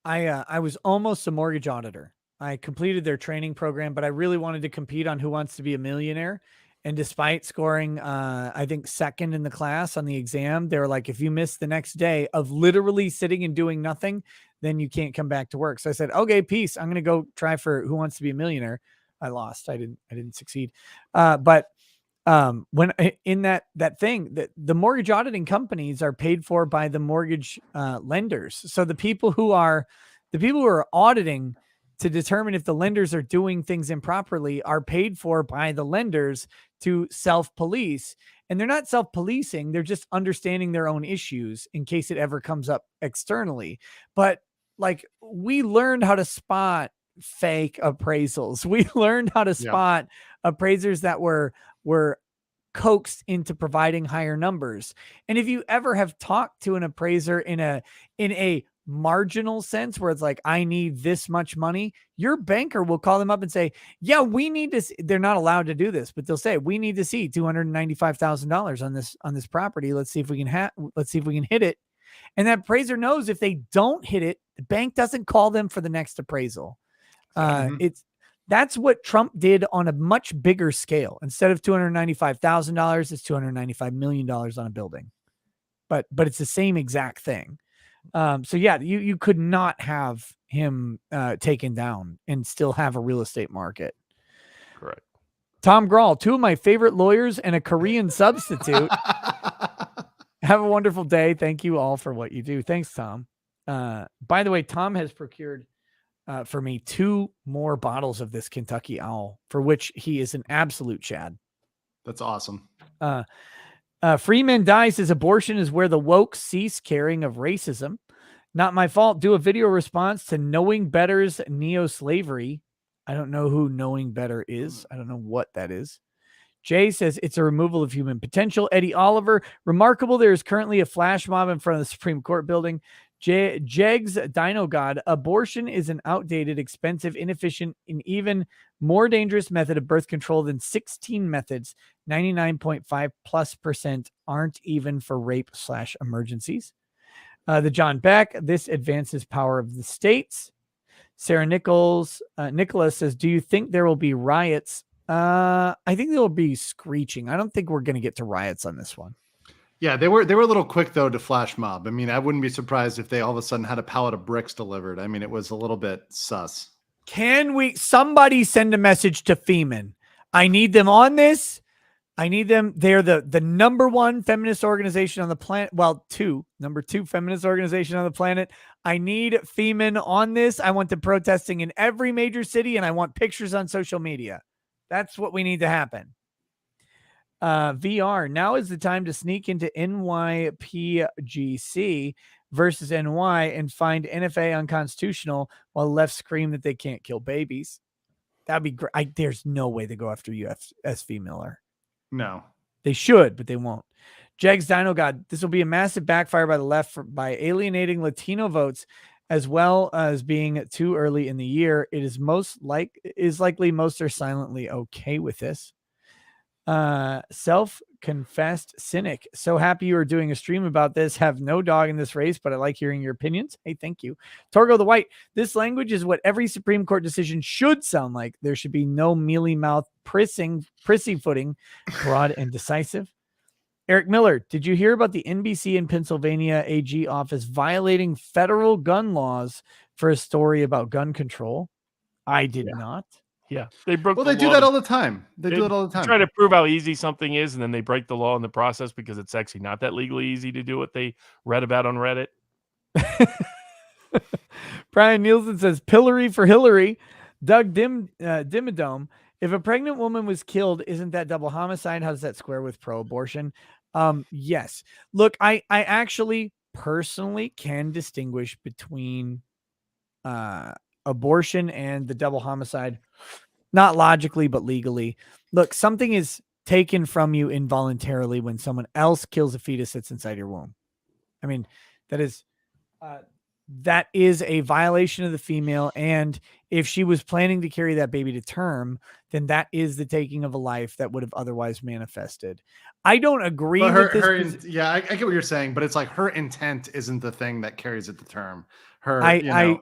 I was almost a mortgage auditor. I completed their training program, but I really wanted to compete on Who Wants to Be a Millionaire. And despite scoring, I think second in the class on the exam, they were like, if you miss the next day of literally sitting and doing nothing, then you can't come back to work. So I said, okay, peace. I'm going to go try for Who Wants to Be a Millionaire. I lost. I didn't succeed. But when in that thing, that the mortgage auditing companies are paid for by the mortgage lenders. So the people who are auditing to determine if the lenders are doing things improperly are paid for by the lenders to self-police. And they're not self-policing. They're just understanding their own issues in case it ever comes up externally. But like, we learned how to spot fake appraisals. We learned how to spot appraisers that were coaxed into providing higher numbers. And if you ever have talked to an appraiser in a marginal sense where it's like, I need this much money, your banker will call them up and say, yeah, we need to see. They're not allowed to do this, but they'll say, we need to see $295,000 on this property. Let's see if we can hit it. And that appraiser knows if they don't hit it, the bank doesn't call them for the next appraisal. That's what Trump did on a much bigger scale. Instead of $295,000, it's $295 million on a building. But it's the same exact thing. So yeah, you could not have him taken down and still have a real estate market. Correct. Tom Grawl, two of my favorite lawyers and a Korean substitute. Have a wonderful day. Thank you all for what you do. Thanks, Tom. By the way, Tom has procured for me 2 more bottles of this Kentucky Owl, for which he is an absolute Chad. That's awesome. Freeman Dye says abortion is where the woke cease caring of racism. Not my fault. Do a video response to Knowing Better's neo-slavery. I don't know who Knowing Better is. I don't know what that is. Jay says it's a removal of human potential. Eddie Oliver, remarkable. There is currently a flash mob in front of the Supreme Court building. Jegs Dino God, abortion is an outdated, expensive, inefficient, and even more dangerous method of birth control than 16 methods. 99.5+% aren't even for rape/emergencies. The John Beck, this advances power of the states. Sarah Nicholas says, do you think there will be riots? I think there will be screeching. I don't think we're going to get to riots on this one. Yeah, they were a little quick though to flash mob. I mean, I wouldn't be surprised if they all of a sudden had a pallet of bricks delivered. I mean, it was a little bit sus. Can somebody send a message to Feeman? I need them on this. I need them. They're the #1 feminist organization on the planet. Well, number 2 feminist organization on the planet. I need Feeman on this. I want them protesting in every major city, and I want pictures on social media. That's what we need to happen. VR, now is the time to sneak into NYPGC versus NY and find NFA unconstitutional while the left scream that they can't kill babies. That'd be great. There's no way they go after USV Miller. No. They should, but they won't. Jegs Dino God, this will be a massive backfire by the left by alienating Latino votes, as well as being too early in the year. It is likely most are silently okay with this. Self Confessed Cynic. So happy you are doing a stream about this. Have no dog in this race, but I like hearing your opinions. Hey, thank you. Torgo the White. This language is what every Supreme Court decision should sound like. There should be no mealy mouth prissy footing, broad and decisive. Eric Miller, did you hear about the NBC in Pennsylvania AG office violating federal gun laws for a story about gun control? I did not. Yeah, they broke. Well, the they do law that to- all the time. They do it all the time. Try to prove how easy something is, and then they break the law in the process because it's actually not that legally easy to do what they read about on Reddit. Brian Nielsen says, pillory for Hillary. Doug Dimmadome. If a pregnant woman was killed, isn't that double homicide? How does that square with pro-abortion? Yes. Look, I actually personally can distinguish between abortion and the double homicide, not logically, but legally. Look, something is taken from you involuntarily when someone else kills a fetus that's inside your womb. I mean, that is a violation of the female. And if she was planning to carry that baby to term, then that is the taking of a life that would have otherwise manifested. I don't agree with this. Yeah, I get what you're saying, but it's like her intent isn't the thing that carries it to term. I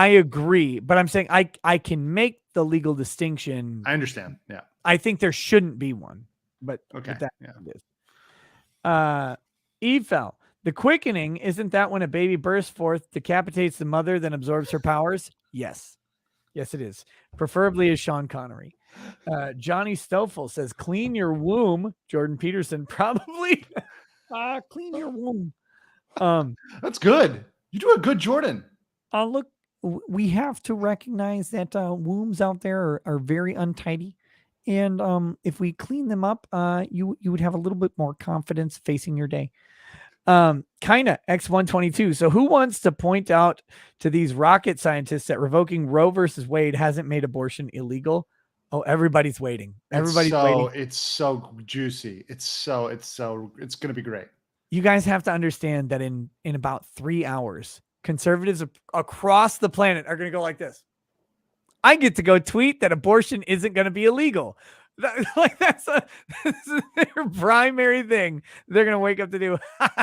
agree, but I'm saying I can make the legal distinction. I understand. Yeah. I think there shouldn't be one, but Okay. That is. Efel, the quickening, isn't that when a baby bursts forth, decapitates the mother, then absorbs her powers? Yes. Yes, it is. Preferably as Sean Connery. Johnny Stoffel says, clean your womb. Jordan Peterson, probably. Clean your womb. That's good. You do a good Jordan. Look, we have to recognize that wombs out there are very untidy. And if we clean them up, you would have a little bit more confidence facing your day. Kinda X122. So who wants to point out to these rocket scientists that revoking Roe versus Wade hasn't made abortion illegal? Oh, everybody's waiting. Everybody's waiting. It's so juicy. It's going to be great. You guys have to understand that in about 3 hours, conservatives across the planet are going to go like this. I get to go tweet that abortion isn't going to be illegal. That's their primary thing. They're going to wake up to do.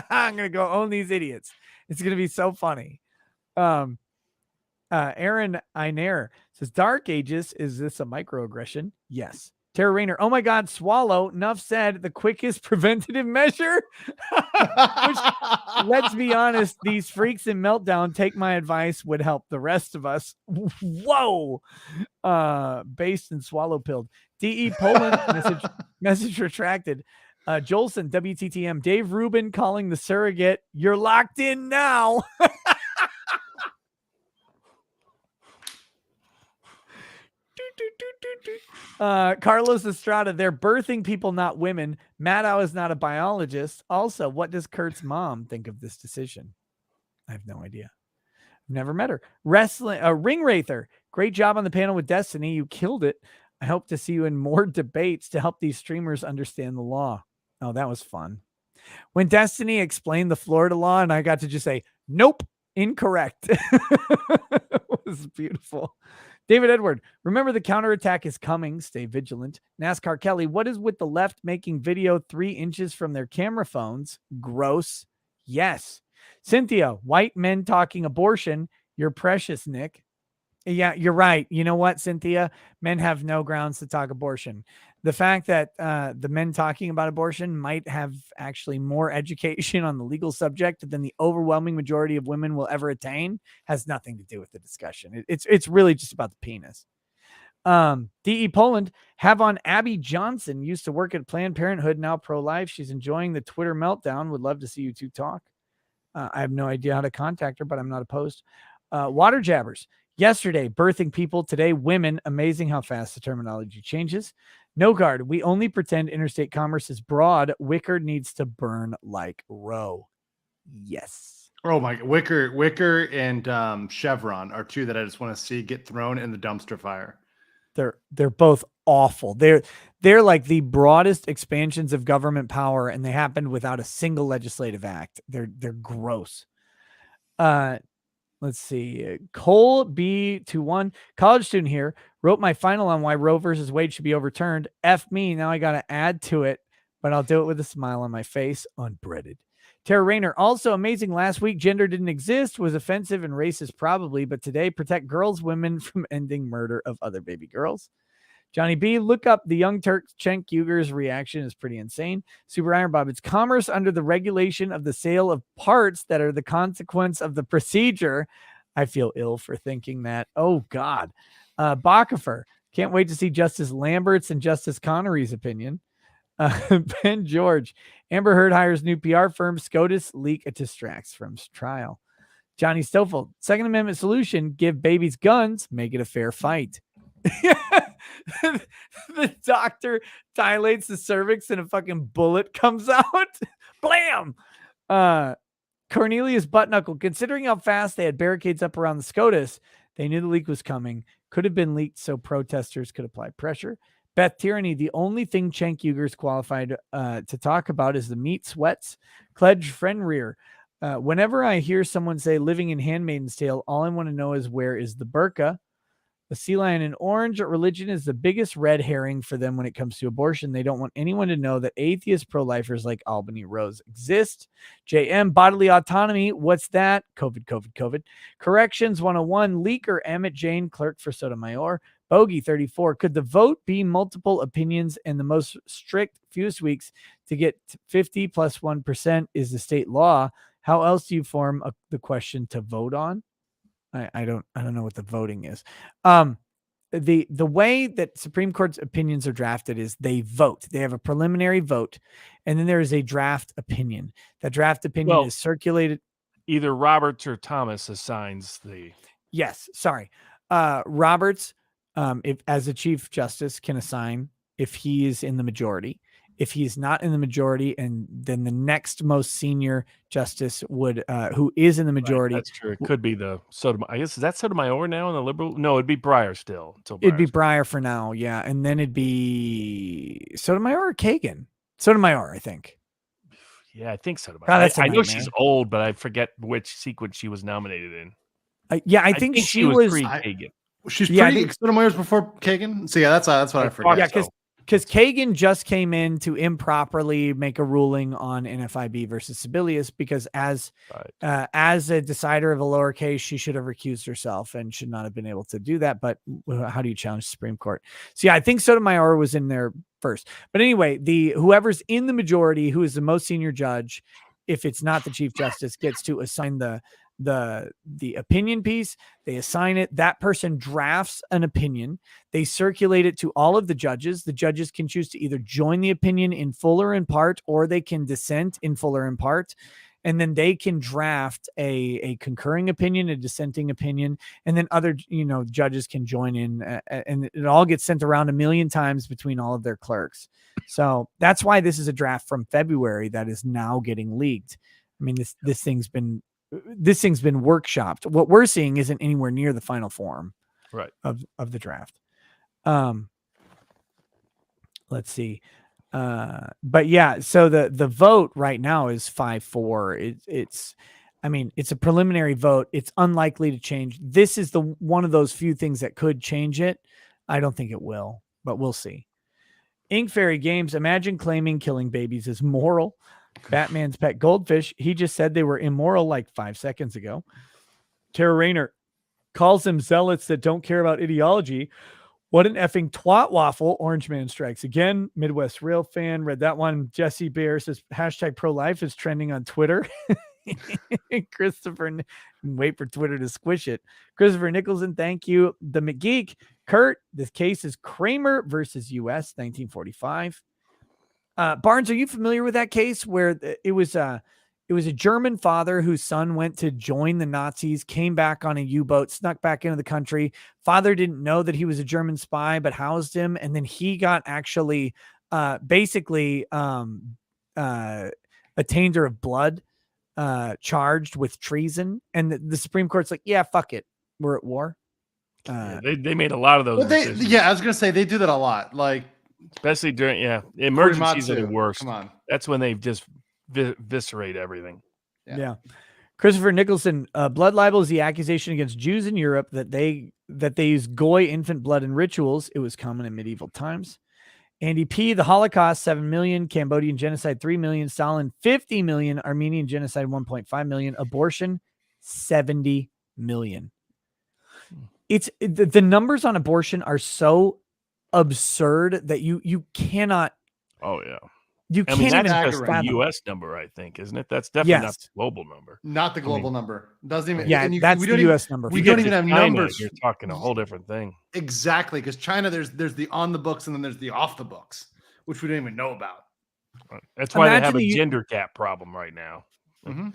I'm going to go own these idiots. It's going to be so funny. Aaron Einer says, Dark Ages, is this a microaggression? Yes. Tara Rayner, oh my God, swallow. Enough said, the quickest preventative measure. Which, let's be honest, these freaks in Meltdown, take my advice, would help the rest of us. Whoa. Based and swallow pilled. DE Poland, message retracted. Jolson, WTTM, Dave Rubin calling the surrogate. You're locked in now. Carlos Estrada, they're birthing people, not women. Maddow is not a biologist. Also, what does Kurt's mom think of this decision? I have no idea. I've never met her. Ring Wraither, great job on the panel with Destiny. You killed it. I hope to see you in more debates to help these streamers understand the law. Oh, that was fun. When Destiny explained the Florida law and I got to just say, nope, incorrect. It was beautiful. David Edward, remember the counterattack is coming. Stay vigilant. NASCAR Kelly, what is with the left making video 3 inches from their camera phones? Gross. Yes. Cynthia, white men talking abortion. You're precious, Nick. Yeah, you're right. You know what, Cynthia? Men have no grounds to talk abortion. The fact that the men talking about abortion might have actually more education on the legal subject than the overwhelming majority of women will ever attain has nothing to do with the discussion. It's really just about the penis. DE Poland, have on Abby Johnson, used to work at Planned Parenthood, now pro-life. She's enjoying the Twitter meltdown. Would love to see you two talk. I have no idea how to contact her, but I'm not opposed. Water Jabbers, yesterday, birthing people, today, women. Amazing how fast the terminology changes. No guard. We only pretend interstate commerce is broad. Wicker needs to burn like Roe. Yes. Oh my! Wicker and Chevron are two that I just want to see get thrown in the dumpster fire. They're both awful. They're like the broadest expansions of government power, and they happened without a single legislative act. They're gross. Let's see. Cole B21, college student here, wrote my final on why Roe versus Wade should be overturned. F me. Now I got to add to it but I'll do it with a smile on my face, unbreaded. Tara Rayner, also amazing. Last week, gender didn't exist, was offensive and racist probably, but today, protect girls, women from ending murder of other baby girls. Johnny B, look up the Young Turks. Cenk Uyghur's reaction is pretty insane. Super Iron Bob, it's commerce under the regulation of the sale of parts that are the consequence of the procedure. I feel ill for thinking that. Oh, God. Bachifer, can't wait to see Justice Lambert's and Justice Connery's opinion. Ben George, Amber Heard hires new PR firm. SCOTUS leak distracts from trial. Johnny Stoffel, Second Amendment solution, give babies guns, make it a fair fight. The doctor dilates the cervix and a fucking bullet comes out. Blam! Cornelius Buttknuckle, considering how fast they had barricades up around the SCOTUS, they knew the leak was coming. Could have been leaked so protesters could apply pressure. Beth Tyranny, the only thing Cenk Uyghur's qualified to talk about is the meat sweats. Cledge Frenrear, whenever I hear someone say living in Handmaid's Tale, all I want to know is where is the burqa? The sea lion in orange, religion is the biggest red herring for them when it comes to abortion. They don't want anyone to know that atheist pro-lifers like Albany Rose exist. JM, bodily autonomy. What's that? COVID. Corrections 101. Leaker, Emmett Jane, clerk for Sotomayor. Bogey 34. Could the vote be multiple opinions and the most strict fewest weeks to get 50 plus 1% is the state law? How else do you form the question to vote on? I don't know what the voting is. The way that Supreme Court's opinions are drafted is they vote. They have a preliminary vote, and then there is a draft opinion. That draft opinion is circulated. Either Roberts or Thomas assigns the. Yes, sorry. Roberts, if as a Chief Justice, can assign if he is in the majority. If he is not in the majority, and then the next most senior justice would, who is in the majority. Right, that's true. It could be the Sotomayor. I guess, is that Sotomayor now in the liberal? No, it'd be Breyer still. It'd be Breyer for now, yeah. And then it'd be Sotomayor or Kagan? Sotomayor, I think. Yeah, I think Sotomayor. God, I know she's old, but I forget which sequence she was nominated in. I think she was pre-Kagan. She's pretty. Sotomayor's before Kagan. So yeah, that's what I forgot. Yeah, because Kagan just came in to improperly make a ruling on NFIB versus Sebelius because as a decider of a lower case, she should have recused herself and should not have been able to do that. But how do you challenge the Supreme Court? So yeah, I think Sotomayor was in there first. But anyway, whoever's in the majority, who is the most senior judge, if it's not the Chief Justice, gets to assign the opinion piece. They assign it. That person drafts an opinion. They circulate it to all of the judges. The judges can choose to either join the opinion in full or in part, or they can dissent in full or in part. And then they can draft a concurring opinion, a dissenting opinion, and then other, judges can join in, and it all gets sent around a million times between all of their clerks. So that's why this is a draft from February that is now getting leaked. I mean, this thing's been workshopped. What we're seeing isn't anywhere near the final form of the draft. Let's see. But yeah, so the vote right now is 5-4. It's a preliminary vote. It's unlikely to change. This is one of those few things that could change it. I don't think it will, but we'll see. Ink Fairy Games, imagine claiming killing babies is moral. Batman's pet goldfish, he just said they were immoral like 5 seconds ago. Tara Rayner calls them zealots that don't care about ideology. What an effing twat waffle. Orange Man strikes again. Midwest Rail fan read that one. Jesse Bear says hashtag pro-life is trending on Twitter. Christopher, wait for Twitter to squish it. Christopher Nicholson, thank you. The McGeek, Kurt, this case is Kramer versus U.S. 1945. Barnes, are you familiar with that case where it was a German father whose son went to join the Nazis, came back on a U-boat, snuck back into the country. Father didn't know that he was a German spy, but housed him. And then he got actually attainder of blood, charged with treason. And the Supreme Court's like, yeah, fuck it. We're at war. They made a lot of those. I was going to say they do that a lot. Like, especially during emergencies are the Matsu. worst. Come on. That's when they just viscerate everything. Yeah. Christopher Nicholson, blood libel is the accusation against Jews in Europe that they use goy infant blood in rituals. It was common in medieval times. Andy P, the Holocaust, 7 million. Cambodian genocide, 3 million. Stalin, 50 million. Armenian genocide, 1.5 million. Abortion, 70 million. It's the numbers on abortion are so absurd that you cannot. Oh yeah. You I can't mean, even that's just the fathom. U.S. number, I think, isn't it? That's definitely not the Yes. global number. Not the I global mean, number. Doesn't even. Yeah, and you- that's we the don't even- US number. We You don't get even to have China, numbers. You're talking a whole different thing. Exactly, because China, there's the on the books and then there's the off the books, which we don't even know about. That's why they have Imagine a the U- gender gap problem right now. Mhm.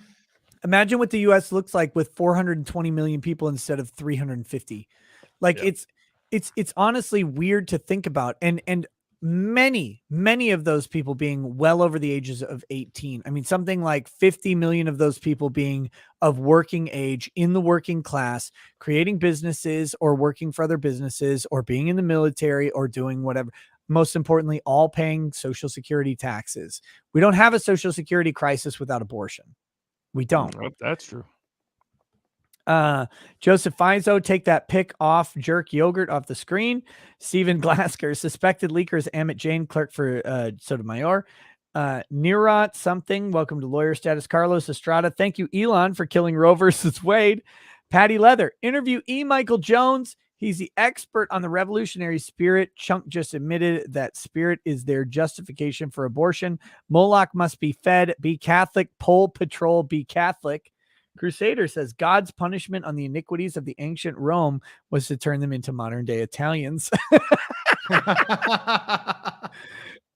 Imagine what the U.S. looks like with 420 million people instead of 350. Like Yeah. it's honestly weird to think about, and many of those people being well over the ages of 18. I mean, something like 50 million of those people being of working age, in the working class, creating businesses or working for other businesses or being in the military or doing whatever. Most importantly, all paying Social Security taxes. We don't have a Social Security crisis without abortion. We don't. That's true. Joseph Fizo, take that pic off jerk yogurt off the screen. Stephen Glasker, suspected leakers Amit Jain, clerk for Sotomayor. Nirot something, welcome to Lawyer Status. Carlos Estrada, thank you Elon for killing Roe versus Wade. Patty Leather, interview E. Michael Jones. He's the expert on the revolutionary spirit. Chunk just admitted that spirit is their justification for abortion. Moloch must be fed. Be Catholic. Pole Patrol. Be Catholic. Crusader says God's punishment on the iniquities of the ancient Rome was to turn them into modern day Italians.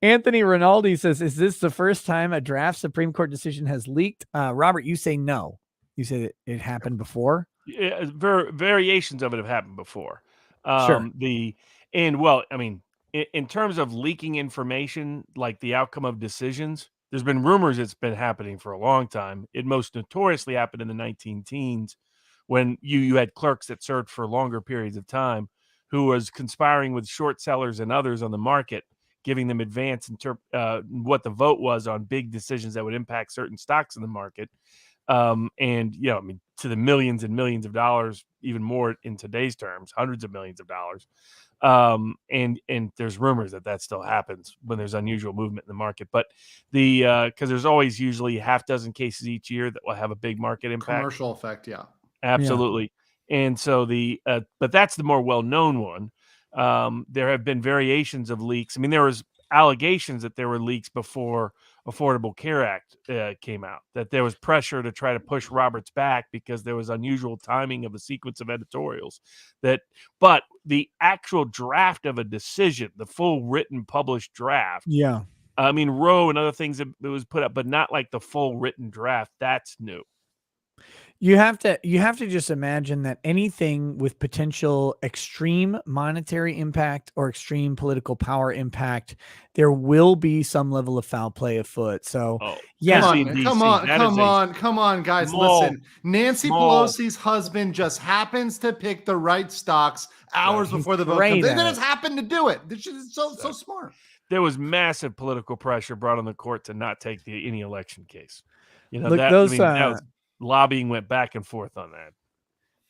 Anthony Rinaldi says, is this the first time a draft Supreme Court decision has leaked? Robert, you say no. You say that it happened before. Yeah, variations of it have happened before. Sure. I mean, in terms of leaking information, like the outcome of decisions, there's been rumors it's been happening for a long time. It most notoriously happened in the 19 teens when you had clerks that served for longer periods of time who was conspiring with short sellers and others on the market, giving them advance what the vote was on big decisions that would impact certain stocks in the market. And, you know, I mean, to the millions and millions of dollars, even more in today's terms, hundreds of millions of dollars. And there's rumors that still happens when there's unusual movement in the market, but because there's always usually half dozen cases each year that will have a big market impact. Commercial effect, yeah. Absolutely. Yeah. And so but that's the more well-known one. There have been variations of leaks. I mean, there was allegations that there were leaks before Affordable Care Act came out, that there was pressure to try to push Roberts back because there was unusual timing of a sequence of editorials but the actual draft of a decision, the full written published draft. Yeah. I mean, Roe and other things that was put up, but not like the full written draft. That's new. You have to just imagine that anything with potential extreme monetary impact or extreme political power impact, there will be some level of foul play afoot. So, yeah, come on, guys, listen. Nancy Pelosi's husband just happens to pick the right stocks hours before the vote comes. They just happened to do it. This is so smart. There was massive political pressure brought on the court to not take any election case. You know, look, that was lobbying went back and forth on that.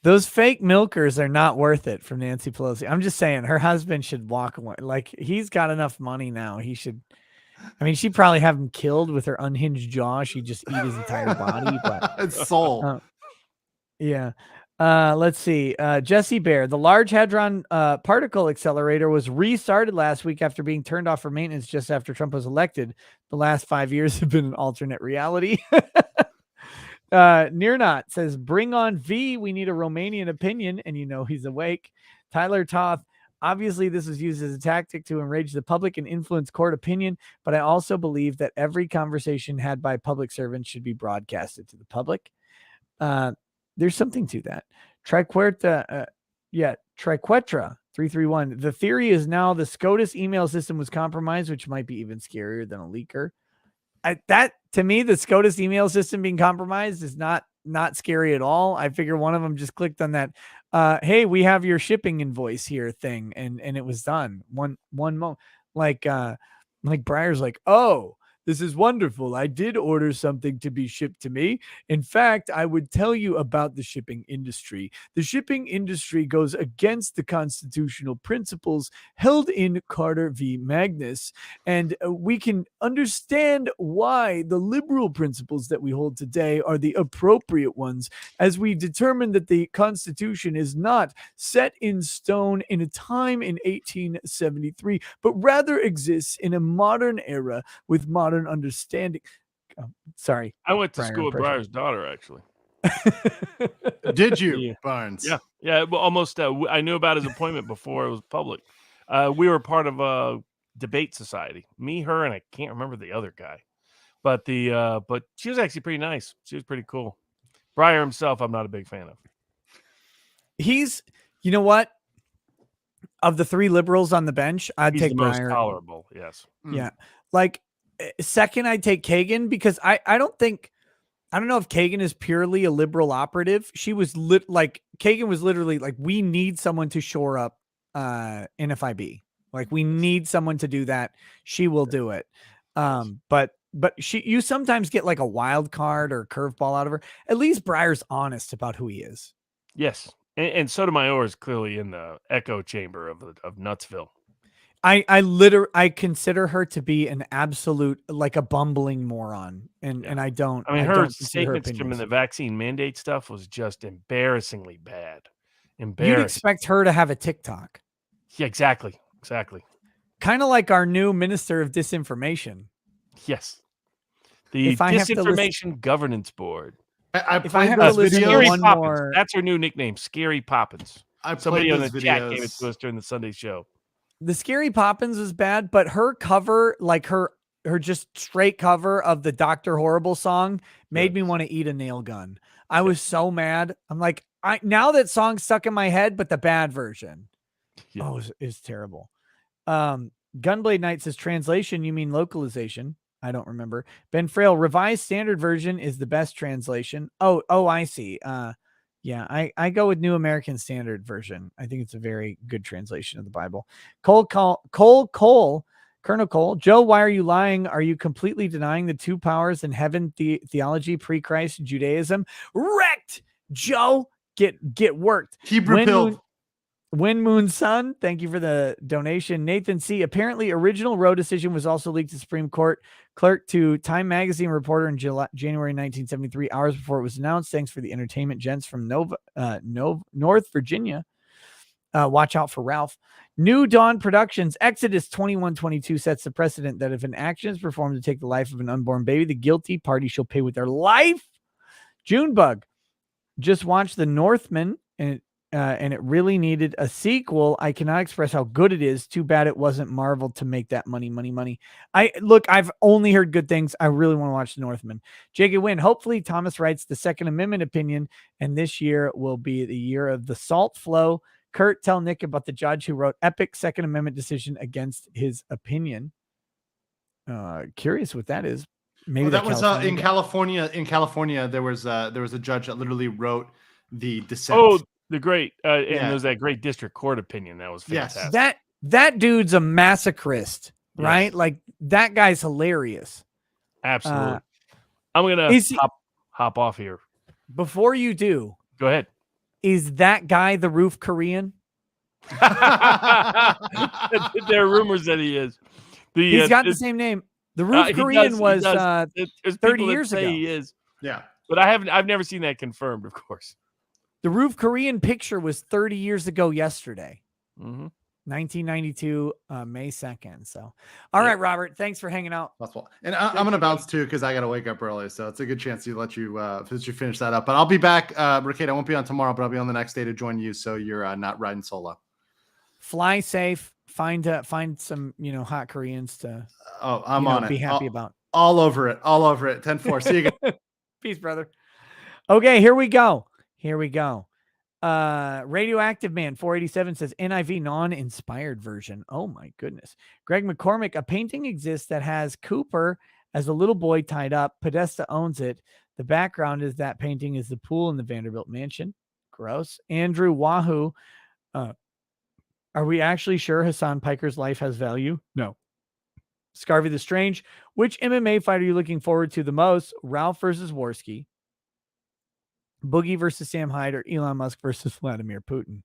Those fake milkers are not worth it from Nancy Pelosi. I'm just saying her husband should walk away. Like, he's got enough money now. He should. I mean, she'd probably have him killed with her unhinged jaw. She'd just eat his entire body. But soul. Yeah. Let's see. Jesse Bear, the Large Hadron Particle Accelerator was restarted last week after being turned off for maintenance just after Trump was elected. The last 5 years have been an alternate reality. Nearnot says, bring on V. We need a Romanian opinion. And you know he's awake. Tyler Toth, obviously this was used as a tactic to enrage the public and influence court opinion, but I also believe that every conversation had by public servants should be broadcasted to the public. There's something to that. Triquetra 331. The theory is now the SCOTUS email system was compromised, which might be even scarier than a leaker. That to me, the SCOTUS email system being compromised is not scary at all. I figure one of them just clicked on that. Hey, we have your shipping invoice here thing, and it was done. One moment. Like Breyer's like, oh, This is wonderful. I did order something to be shipped to me. In fact, I would tell you about the shipping industry. The shipping industry goes against the constitutional principles held in Carter v. Magnus, and we can understand why the liberal principles that we hold today are the appropriate ones, as we determine that the Constitution is not set in stone in a time in 1873, but rather exists in a modern era with modern understanding. Sorry. I went to Briar school with impression. Briar's daughter, actually. Did you, Yeah. Barnes? Yeah. Well, almost. I knew about his appointment before it was public. We were part of a debate society. Me, her, and I can't remember the other guy. But but she was actually pretty nice. She was pretty cool. Briar himself, I'm not a big fan of. He's, you know what? Of the three liberals on the bench, I'd He's take the most Briar. tolerable. Yes. Yeah. Like, second, I'd take Kagan, because I don't know if Kagan is purely a liberal operative. She was Kagan was literally like, we need someone to shore up NFIB. Like, we need someone to do that. She will do it. But you sometimes get like a wild card or curveball out of her. At least Briar's honest about who he is. Yes. And Sotomayor is clearly in the echo chamber of Nutsville. I consider her to be an absolute, like, a bumbling moron. And I don't. I mean, her don't consider statements to him in opinions. the vaccine mandate stuff was just embarrassingly bad. You'd Embarrassing. expect her to have a TikTok. Yeah, exactly. Exactly. Kind of like our new minister of disinformation. Yes. The If I have to Disinformation Governance Board. I If I played have to those listen to Scary videos. one Poppins. more- That's her new nickname, Scary Poppins. Somebody on those the chat gave it videos. to us during the Sunday show. The Scary Poppins was bad, but her cover, like her just straight cover of the Dr. Horrible song, made me want to eat a nail gun. I was so mad. I'm like, now that song's stuck in my head, but the bad version. Yeah. Oh, it's terrible. Gunblade Knight says, translation, you mean localization? I don't remember. Ben Frail, Revised Standard Version is the best translation. Oh, I see. Yeah, I go with New American Standard Version. I think it's a very good translation of the Bible. Colonel Cole, Joe, why are you lying? Are you completely denying the two powers in heaven theology, pre-Christ Judaism? Wrecked, Joe. Get worked. Hebrew pilled. Wind Moon Sun, thank you for the donation. Nathan C. Apparently, original Roe decision was also leaked to Supreme Court clerk to Time Magazine reporter in January 1973, hours before it was announced. Thanks for the entertainment, gents from North Virginia. Watch out for Ralph. New Dawn Productions, Exodus 21:22 sets the precedent that if an action is performed to take the life of an unborn baby, the guilty party shall pay with their life. Junebug, just watch The Northman, and it really needed a sequel. I cannot express how good it is. Too bad it wasn't Marvel to make that money. I've only heard good things. I really want to watch The Northman. J.K. Wynn, hopefully Thomas writes the Second Amendment opinion, and this year will be the year of the salt flow. Kurt, tell Nick about the judge who wrote epic Second Amendment decision against his opinion. Curious what that is. Maybe that was in California. In California, there was a judge that literally wrote the dissent. Oh, the great and there's that great district court opinion that was fantastic. Yes, that dude's a masochist, right? Yes. Like, that guy's hilarious. Absolutely. I'm gonna hop off here. Before you do, go ahead. Is that guy the roof Korean? There are rumors that he is. He's got the same name. The roof Korean was 30 years ago. He is. Yeah, but I've never seen that confirmed, of course. The roof Korean picture was 30 years ago yesterday. Mm-hmm. 1992, May 2nd. So, all right, Robert, thanks for hanging out. And I'm going to bounce too, because I got to wake up early. So it's a good chance to let you finish that up. But I'll be back. Ricade, I won't be on tomorrow, but I'll be on the next day to join you. So you're not riding solo. Fly safe. Find some, hot Koreans to I'm on it. Be happy about. All over it. 10-4. See you again. Peace, brother. Okay, here we go. Radioactive Man 487 says NIV non-inspired version. Oh my goodness. Greg McCormick, a painting exists that has Cooper as a little boy tied up. Podesta owns it. The background is that painting is the pool in the Vanderbilt mansion. Gross. Andrew Wahoo. Are we actually sure Hassan Piker's life has value? No. Scarvy the Strange, which MMA fight are you looking forward to the most? Ralph versus Worski, Boogie versus Sam Hyde, or Elon Musk versus Vladimir Putin?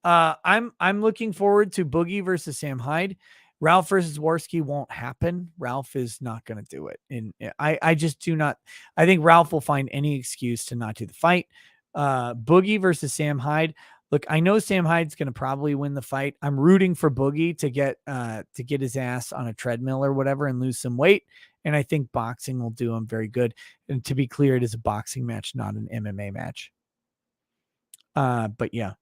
I'm looking forward to Boogie versus Sam Hyde. Ralph versus Worski won't happen. Ralph is not going to do it. And I just do not. I think Ralph will find any excuse to not do the fight. Boogie versus Sam Hyde. Look, I know Sam Hyde's going to probably win the fight. I'm rooting for Boogie to get his ass on a treadmill or whatever and lose some weight. And I think boxing will do him very good. And to be clear, it is a boxing match, not an MMA match. But yeah,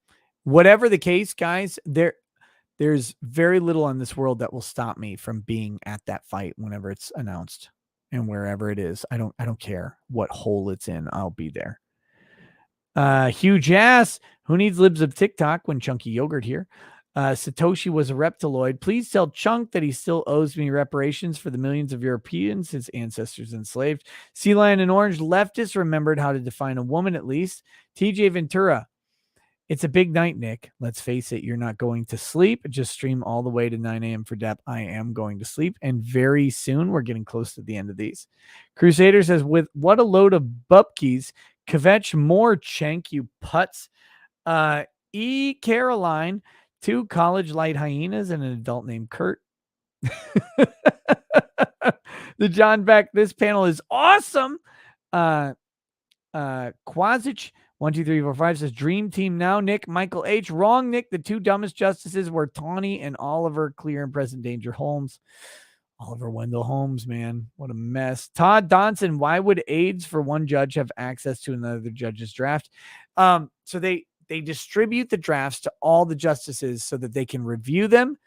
whatever the case, guys, there's very little in this world that will stop me from being at that fight whenever it's announced and wherever it is. I don't care what hole it's in. I'll be there. Huge ass. Who needs libs of TikTok when Chunky Yogurt here? Satoshi was a reptiloid. Please tell Chunk that he still owes me reparations for the millions of Europeans his ancestors enslaved. Sea Lion and Orange leftists remembered how to define a woman at least. TJ Ventura. It's a big night, Nick. Let's face it. You're not going to sleep. Just stream all the way to 9 a.m. for depth. I am going to sleep. And very soon, we're getting close to the end of these. Crusader says, with what a load of bupkies. Kvetch more Chenk, you putz. E. Caroline, 2 college light hyenas and an adult named Kurt. The John Beck, this panel is awesome. Quasich, 1, 2, 3, 4, 5 says Dream Team now. Nick, Michael H. Wrong, Nick. The 2 dumbest justices were Tawny and Oliver Clear and Present Danger Holmes. Oliver Wendell Holmes, man. What a mess. Todd Donson, why would aides for one judge have access to another judge's draft? So they distribute the drafts to all the justices so that they can review them,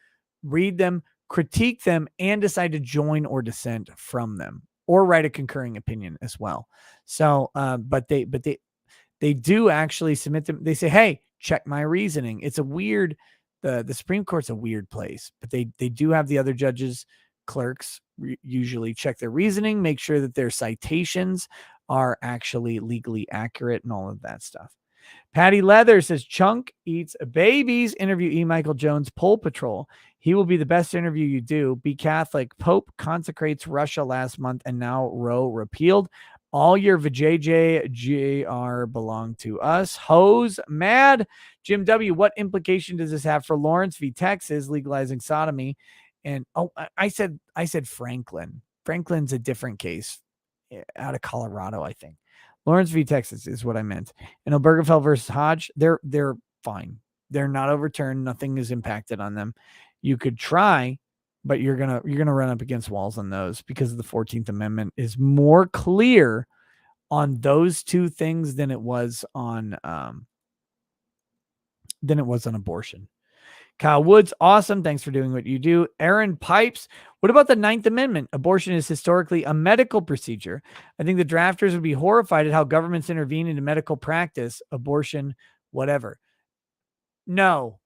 read them, critique them, and decide to join or dissent from them, or write a concurring opinion as well. So, but they do actually submit them. They say, hey, check my reasoning. It's a weird, the Supreme Court's a weird place, but they do have the other judges, clerks usually check their reasoning, make sure that their citations are actually legally accurate and all of that stuff. Patty Leather says Chunk eats babies. Interview E. Michael Jones, Pole Patrol. He will be the best interview you do. Be Catholic. Pope consecrates Russia last month and now Roe repealed. All your VJJGR belong to us. Hose mad. Jim W. What implication does this have for Lawrence v. Texas legalizing sodomy? And I said Franklin. Franklin's a different case out of Colorado, I think. Lawrence v. Texas is what I meant. And Obergefell versus Hodge, they're fine. They're not overturned. Nothing is impacted on them. You could try, but you're gonna run up against walls on those because the 14th Amendment is more clear on those 2 things than it was on abortion. Kyle Woods, awesome. Thanks for doing what you do. Aaron Pipes, what about the 9th Amendment? Abortion is historically a medical procedure. I think the drafters would be horrified at how governments intervene into medical practice, abortion, whatever. No.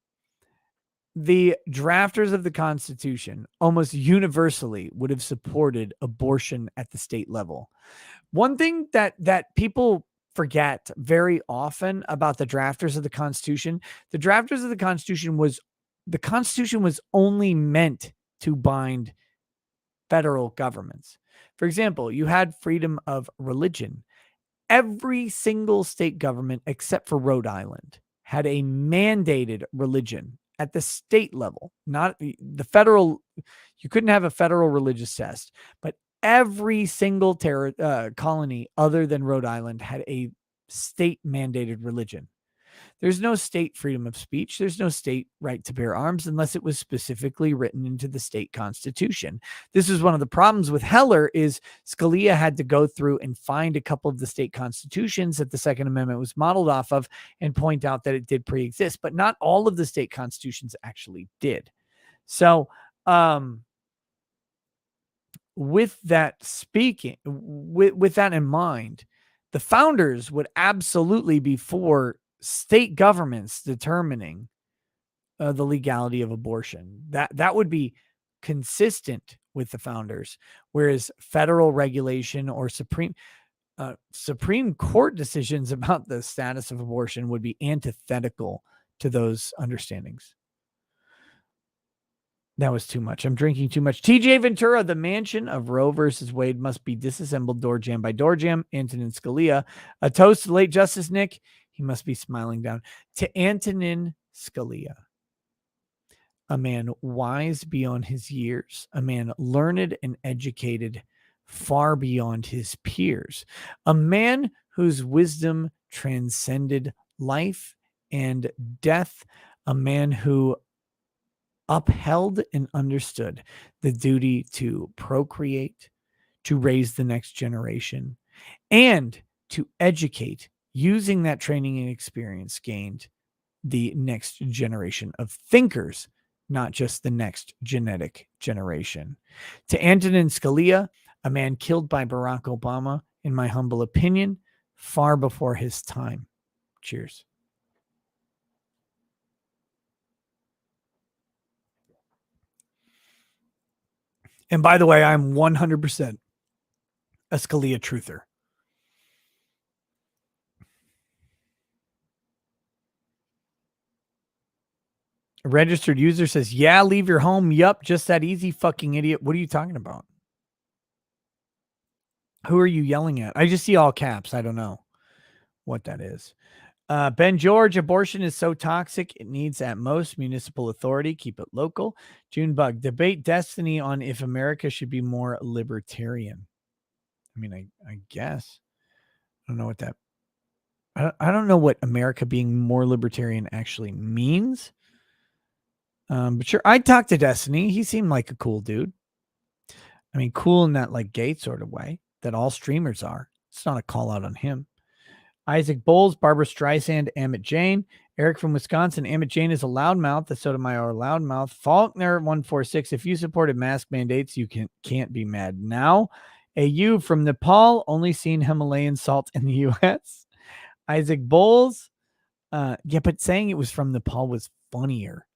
The drafters of the Constitution almost universally would have supported abortion at the state level. One thing that people forget very often about the drafters of the Constitution, the drafters of the Constitution was only meant to bind federal governments. For example, you had freedom of religion. Every single state government except for Rhode Island had a mandated religion at the state level, not the federal. You couldn't have a federal religious test, but every single colony other than Rhode Island had a state mandated religion. There's no state freedom of speech. There's no state right to bear arms unless it was specifically written into the state constitution. This is one of the problems with Heller is Scalia had to go through and find a couple of the state constitutions that the Second Amendment was modeled off of and point out that it did pre-exist, but not all of the state constitutions actually did. So, with that in mind, the founders would absolutely be for state governments determining the legality of abortion. That would be consistent with the founders, whereas federal regulation or Supreme Court decisions about the status of abortion would be antithetical to those understandings. That was too much. I'm drinking too much. TJ Ventura, the mansion of Roe versus Wade must be disassembled door jam by door jam. Antonin Scalia. A toast to late Justice Nick. He must be smiling down. To Antonin Scalia. A man wise beyond his years. A man learned and educated far beyond his peers. A man whose wisdom transcended life and death. A man who upheld and understood the duty to procreate, to raise the next generation, and to educate, using that training and experience gained, the next generation of thinkers, not just the next genetic generation. To Antonin Scalia, a man killed by Barack Obama, in my humble opinion, far before his time. Cheers. And by the way, I'm 100% a Scalia truther. A registered user says, yeah, leave your home. Yup, just that easy, fucking idiot. What are you talking about? Who are you yelling at? I just see all caps. I don't know what that is. Ben George, abortion is so toxic, it needs at most municipal authority. Keep it local. Junebug, debate destiny on if America should be more libertarian. I mean, I guess. I don't know what that... I don't know what America being more libertarian actually means. But sure, I talked to Destiny. He seemed like a cool dude. I mean, cool in that like gay sort of way that all streamers are. It's not a call out on him. Isaac Bowles, Barbara Streisand, Amit Jain, Eric from Wisconsin. Amit Jain is a loudmouth. The Sotomayor loudmouth. Faulkner 146. If you supported mask mandates, you can't be mad now. AU from Nepal, only seen Himalayan salt in the U.S. Isaac Bowles. Yeah, but saying it was from Nepal was funnier.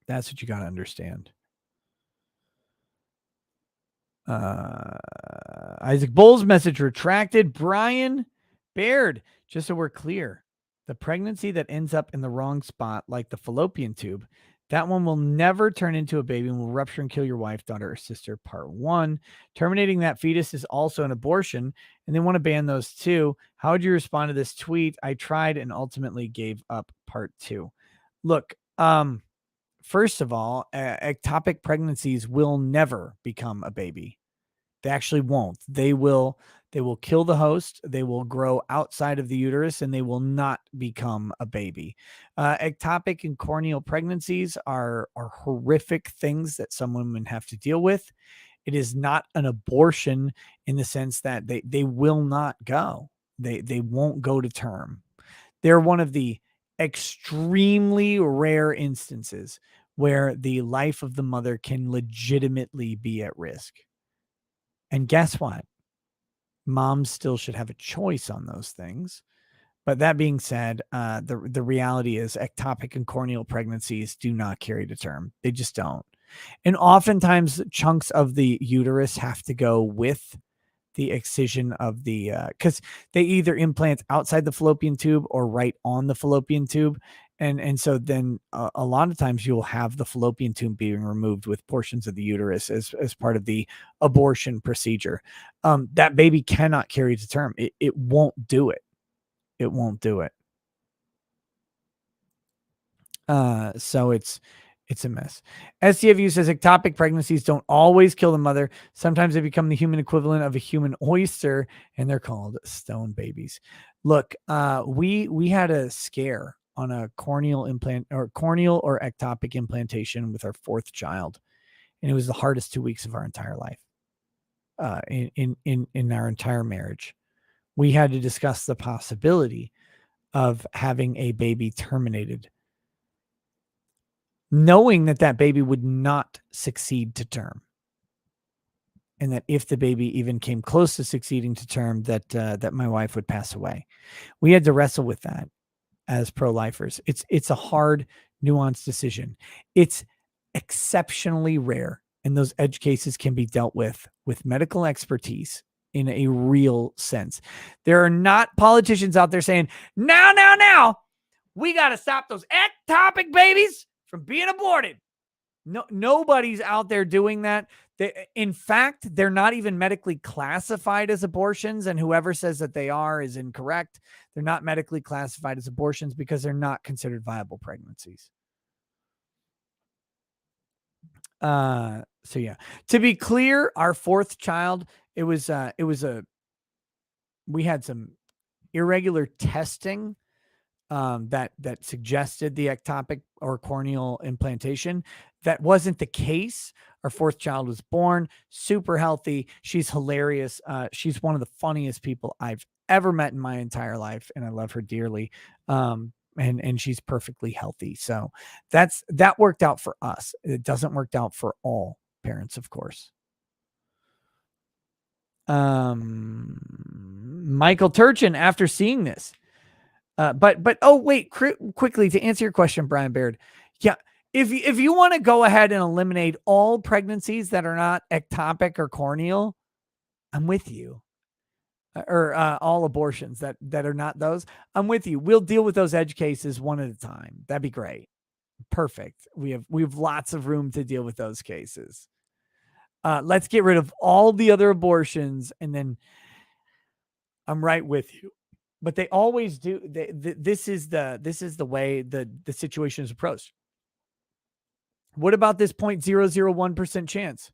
That's what you got to understand. Isaac Bowles message retracted. Brian Baird, just so we're clear, the pregnancy that ends up in the wrong spot, like the fallopian tube, that one will never turn into a baby and will rupture and kill your wife, daughter, or sister. Part 1. Terminating that fetus is also an abortion, and they want to ban those too. How would you respond to this tweet? I tried and ultimately gave up. Part 2. Look, first of all, ectopic pregnancies will never become a baby. They actually won't. They will kill the host. They will grow outside of the uterus, and they will not become a baby. Ectopic and corneal pregnancies are horrific things that some women have to deal with. It is not an abortion in the sense that they will not go. They won't go to term. They're one of the extremely rare instances where the life of the mother can legitimately be at risk. And guess what? Moms still should have a choice on those things. But that being said, the reality is ectopic and corneal pregnancies do not carry to term. They just don't. And oftentimes chunks of the uterus have to go with the excision of the, because they either implant outside the fallopian tube or right on the fallopian tube. And so then a lot of times you'll have the fallopian tube being removed with portions of the uterus as part of the abortion procedure. That baby cannot carry to term. It won't do it. It won't do it. So it's a mess. SCFU says ectopic pregnancies don't always kill the mother. Sometimes they become the human equivalent of a human oyster, and they're called stone babies. Look, we had a scare on a corneal implant or corneal or ectopic implantation with our 4th child. And it was the hardest 2 weeks of our entire life. In our entire marriage, we had to discuss the possibility of having a baby terminated, knowing that that baby would not succeed to term. And that if the baby even came close to succeeding to term, that my wife would pass away. We had to wrestle with that as pro-lifers. It's a hard, nuanced decision. It's exceptionally rare, and those edge cases can be dealt with medical expertise in a real sense. There are not politicians out there saying, now, we got to stop those ectopic babies from being aborted. No, nobody's out there doing that. In fact, they're not even medically classified as abortions, and whoever says that they are is incorrect. They're not medically classified as abortions because they're not considered viable pregnancies. So yeah, to be clear, our fourth child, we had some irregular testing that suggested the ectopic or corneal implantation. That wasn't the case. Our fourth child was born, super healthy. She's hilarious. She's one of the funniest people I've ever met in my entire life, and I love her dearly. And she's perfectly healthy. So that worked out for us. It doesn't work out for all parents, of course. Michael Turchin, after seeing this, but oh wait, quickly to answer your question, Brian Baird. Yeah, if you want to go ahead and eliminate all pregnancies that are not ectopic or corneal, I'm with you. Or all abortions that are not those, I'm with you. We'll deal with those edge cases one at a time. That'd be great. Perfect. We have lots of room to deal with those cases. Let's get rid of all the other abortions, and then I'm right with you. But they always do. This is the way the situation is approached. What about this 0.001% chance?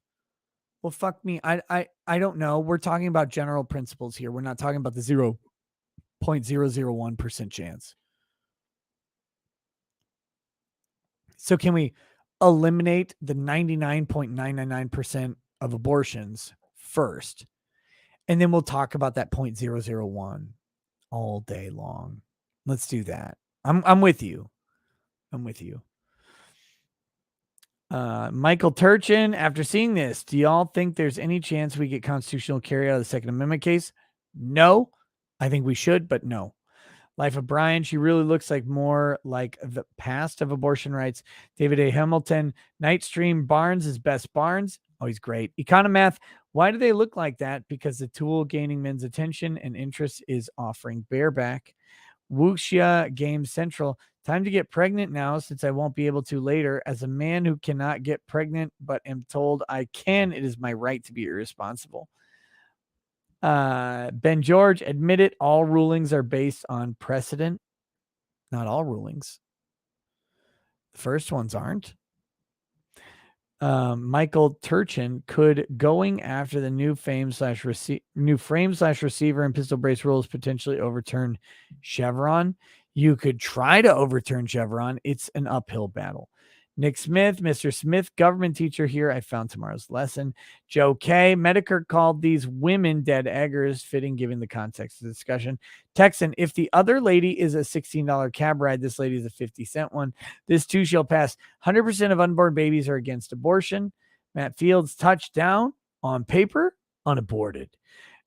Well, fuck me. I don't know. We're talking about general principles here. We're not talking about the 0.001% chance. So can we eliminate the 99.999% of abortions first? And then we'll talk about that 0.001 all day long. Let's do that. I'm with you. I'm with you. Michael Turchin, after seeing this, do y'all think there's any chance we get constitutional carry out of the Second Amendment case? No. I think we should, but no. Life of Brian, she really looks like more like the past of abortion rights. David A. Hamilton, Nightstream Barnes is best Barnes. Oh, he's great. Economath, why do they look like that? Because the tool gaining men's attention and interest is offering bareback. Wuxia Game Central, time to get pregnant now since I won't be able to later. As a man who cannot get pregnant but am told I can, it is my right to be irresponsible. Ben George, admit it, all rulings are based on precedent. Not all rulings. The first ones aren't. Michael Turchin, could going after the new frame/receiver and pistol brace rules potentially overturn Chevron? You could try to overturn Chevron. It's an uphill battle. Nick Smith, Mr. Smith, government teacher here. I found tomorrow's lesson. Joe K. Medicare called these women dead eggers, fitting given the context of the discussion. Texan, if the other lady is a $16 cab ride, this lady is a 50-cent one. This too shall pass. 100% of unborn babies are against abortion. Matt Fields, touchdown on paper, unaborted.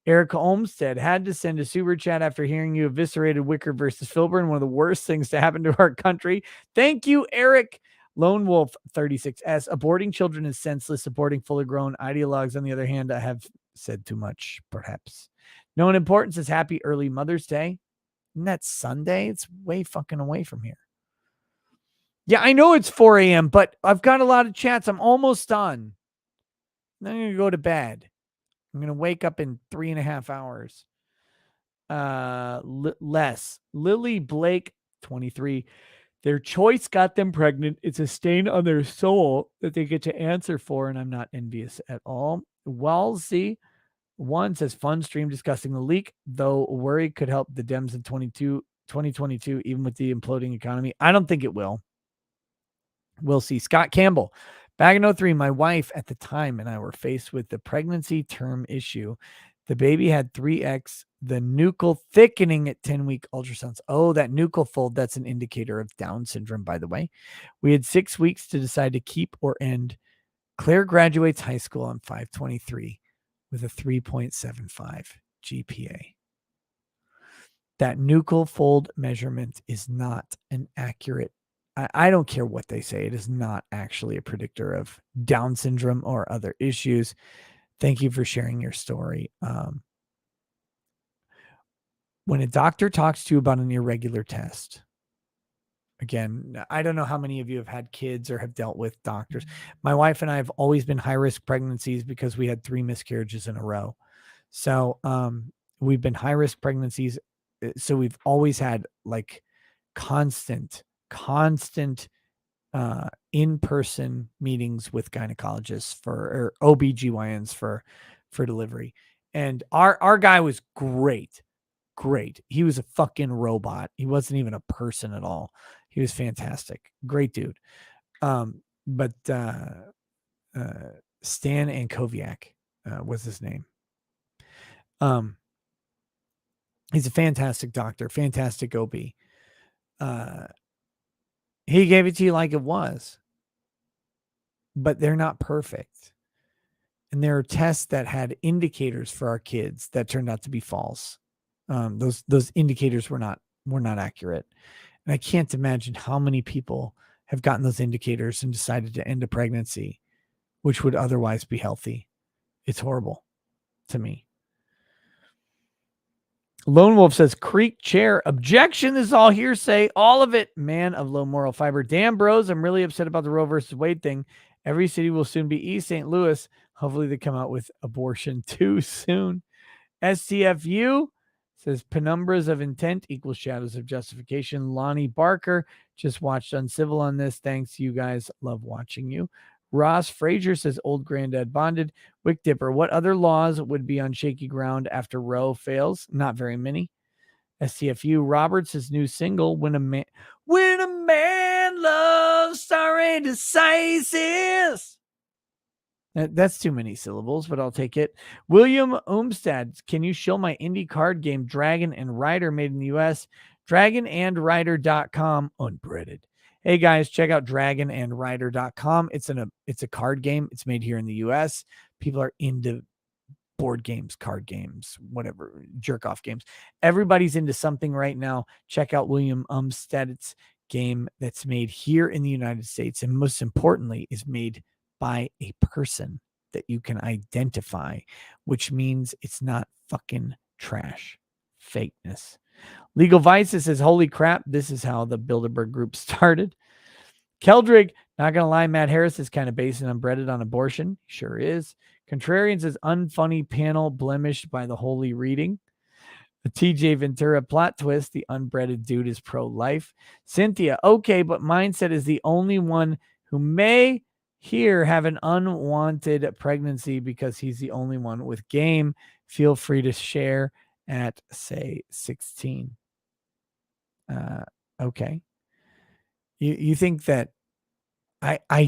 Erica Olmstead, had to send a super chat after hearing you eviscerated Wicker versus Filburn, one of the worst things to happen to our country. Thank you, Eric. Lone Wolf 36S, aborting children is senseless. Aborting fully grown ideologues, on the other hand, I have said too much, perhaps. Known importance is happy early Mother's Day. Isn't that Sunday? It's way fucking away from here. Yeah, I know it's 4 a.m., but I've got a lot of chats. I'm almost done. I'm going to go to bed. I'm going to wake up in 3.5 hours. Lily Blake, 23. Their choice got them pregnant. It's a stain on their soul that they get to answer for, and I'm not envious at all. Walsey one says, fun stream discussing the leak, though worry could help the Dems in 2022, even with the imploding economy. I don't think it will. We'll see. Scott Campbell, back in 03, my wife at the time and I were faced with the pregnancy term issue. The baby had 3X, the nuchal thickening at 10-week ultrasounds. Oh, that nuchal fold, that's an indicator of Down syndrome, by the way. We had 6 weeks to decide to keep or end. Claire graduates high school on 5/23 with a 3.75 GPA. That nuchal fold measurement is not an accurate, I don't care what they say, it is not actually a predictor of Down syndrome or other issues. Thank you for sharing your story. When a doctor talks to you about an irregular test, again, I don't know how many of you have had kids or have dealt with doctors. My wife and I have always been high risk pregnancies because we had 3 miscarriages in a row. So we've been high risk pregnancies. So we've always had like constant in-person meetings with gynecologists or OBGYNs for delivery. And our guy was great. He was a fucking robot. He wasn't even a person at all. He was fantastic. Great dude. But Stan Ankoviak was his name. He's a fantastic doctor, fantastic OB. He gave it to you like it was, but they're not perfect. And there are tests that had indicators for our kids that turned out to be false. Those indicators were not accurate. And I can't imagine how many people have gotten those indicators and decided to end a pregnancy, which would otherwise be healthy. It's horrible to me. Lone Wolf says, Creek chair, objection, this is all hearsay, all of it. Man of low moral fiber. Damn, bros, I'm really upset about the Roe versus Wade thing. Every city will soon be East St. Louis. Hopefully they come out with abortion too soon. STFU says, penumbras of intent equals shadows of justification. Lonnie Barker just watched Uncivil on this. Thanks, you guys. Love watching you. Ross Frazier says, old granddad bonded. Wick Dipper, what other laws would be on shaky ground after Roe fails? Not very many. STFU Roberts' new single, When a Man Loves Stare Decisis. That's too many syllables, but I'll take it. William Umstad, can you show my indie card game Dragon and Rider made in the US? DragonandRider.com, unbreaded. Hey guys, check out dragonandrider.com. It's a card game. It's made here in the US. People are into board games, card games, whatever, jerk off games. Everybody's into something right now. Check out William Umsted's game that's made here in the United States, and most importantly is made by a person that you can identify, which means it's not fucking trash fakeness. Legal Vices says, holy crap, this is how the Bilderberg group started. Keldrig, not going to lie, Matt Harris is kind of based and unbreaded on abortion. Sure is. Contrarian says, unfunny panel blemished by the holy reading. The TJ Ventura plot twist, the unbreaded dude is pro-life. Cynthia, okay, but Mindset is the only one who may here have an unwanted pregnancy because he's the only one with game. Feel free to share at, say, 16. Okay. You think that I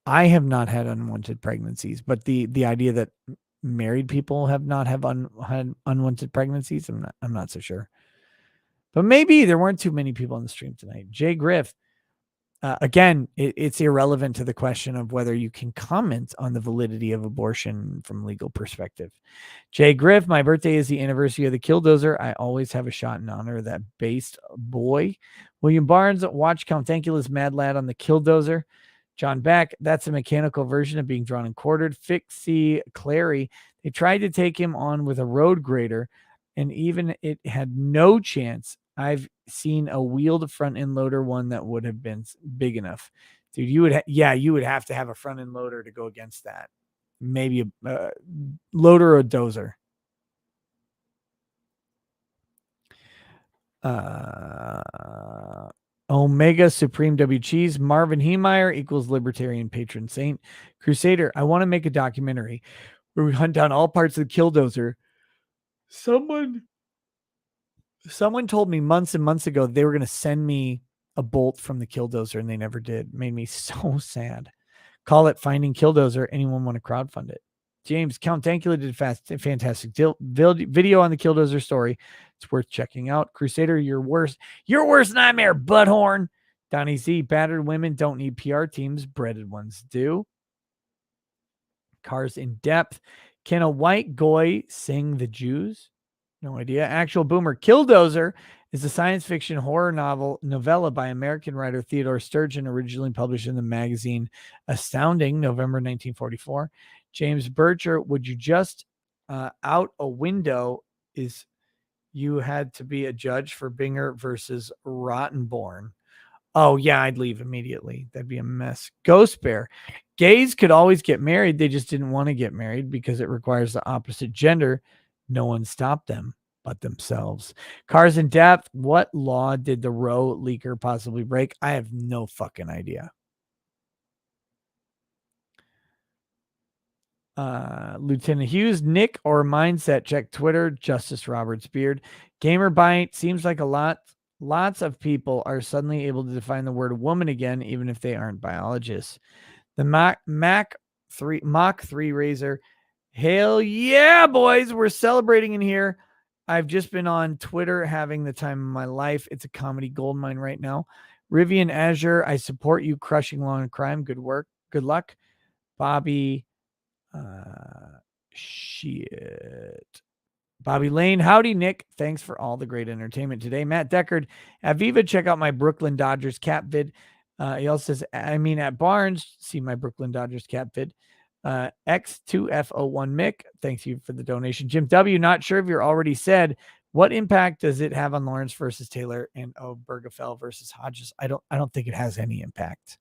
have not had unwanted pregnancies, but the idea that married people have not had unwanted pregnancies, I'm not so sure. But maybe there weren't too many people on the stream tonight. Jay Griff, again, it's irrelevant to the question of whether you can comment on the validity of abortion from a legal perspective. Jay Griff, my birthday is the anniversary of the Killdozer. I always have a shot in honor of that based boy. William Barnes, watch Count Dankula's Mad Lad on the Killdozer. John Beck, that's a mechanical version of being drawn and quartered. Fixie Clary, they tried to take him on with a road grader, and even it had no chance. I've seen a wheeled front end loader one that would have been big enough. Dude, you would have to have a front end loader to go against that. Maybe a loader or a dozer. Omega Supreme W Cheese, Marvin Heemeyer equals libertarian patron saint. Crusader, I want to make a documentary where we hunt down all parts of the Killdozer. Someone told me months and months ago they were going to send me a bolt from the Killdozer, and they never did. Made me so sad. Call it Finding Killdozer. Anyone want to crowdfund it? James, Count Dankula did a fantastic video on the Killdozer story. It's worth checking out. Crusader, your worst nightmare, butthorn. Donnie Z, battered women don't need PR teams. Breaded ones do. Cars in depth. Can a white goy sing the Jews? No idea. Actual Boomer, Killdozer is a science fiction horror novella by American writer Theodore Sturgeon, originally published in the magazine Astounding, November 1944. James Bircher, would you just out a window is you had to be a judge for Binger versus Rottenborn. Oh, yeah, I'd leave immediately. That'd be a mess. Ghost Bear. Gays could always get married. They just didn't want to get married because it requires the opposite gender. No one stopped them but themselves. Cars in Depth. What law did the Roe leaker possibly break? I have no fucking idea. Lieutenant Hughes, Nick or Mindset, check Twitter. Justice Roberts Beard. Gamer Bite. Seems like lots of people are suddenly able to define the word woman again, even if they aren't biologists. The Mach 3 Razor. Hell yeah, boys. We're celebrating in here. I've just been on Twitter having the time of my life. It's a comedy goldmine right now. Rivian Azure, I support you crushing law and crime. Good work. Good luck. Bobby. Bobby Lane. Howdy, Nick. Thanks for all the great entertainment today. Matt Deckard. At Viva, check out my Brooklyn Dodgers cap vid. He also says, at Barnes, see my Brooklyn Dodgers cap vid. X2F01 Mick, thanks you for the donation. Jim W, not sure if you're already said, what impact does it have on Lawrence versus Taylor and Obergefell versus Hodges? I don't think it has any impact.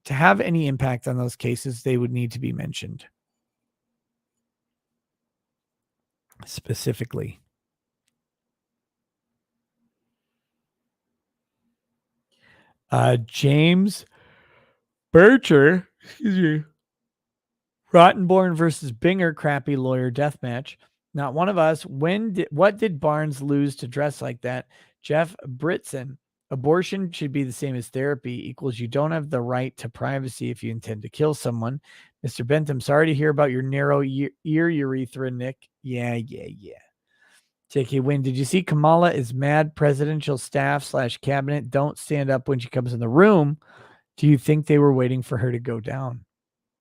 To have any impact on those cases, they would need to be mentioned specifically. James Bircher, excuse me. Rottenborn versus Binger, crappy lawyer deathmatch. Not one of us. What did Barnes lose to dress like that? Jeff Britson. Abortion should be the same as therapy, equals you don't have the right to privacy if you intend to kill someone. Mr. Bentham, sorry to hear about your narrow ear urethra, Nick. Yeah. JK Wynn, did you see Kamala is mad presidential staff / cabinet don't stand up when she comes in the room? Do you think they were waiting for her to go down?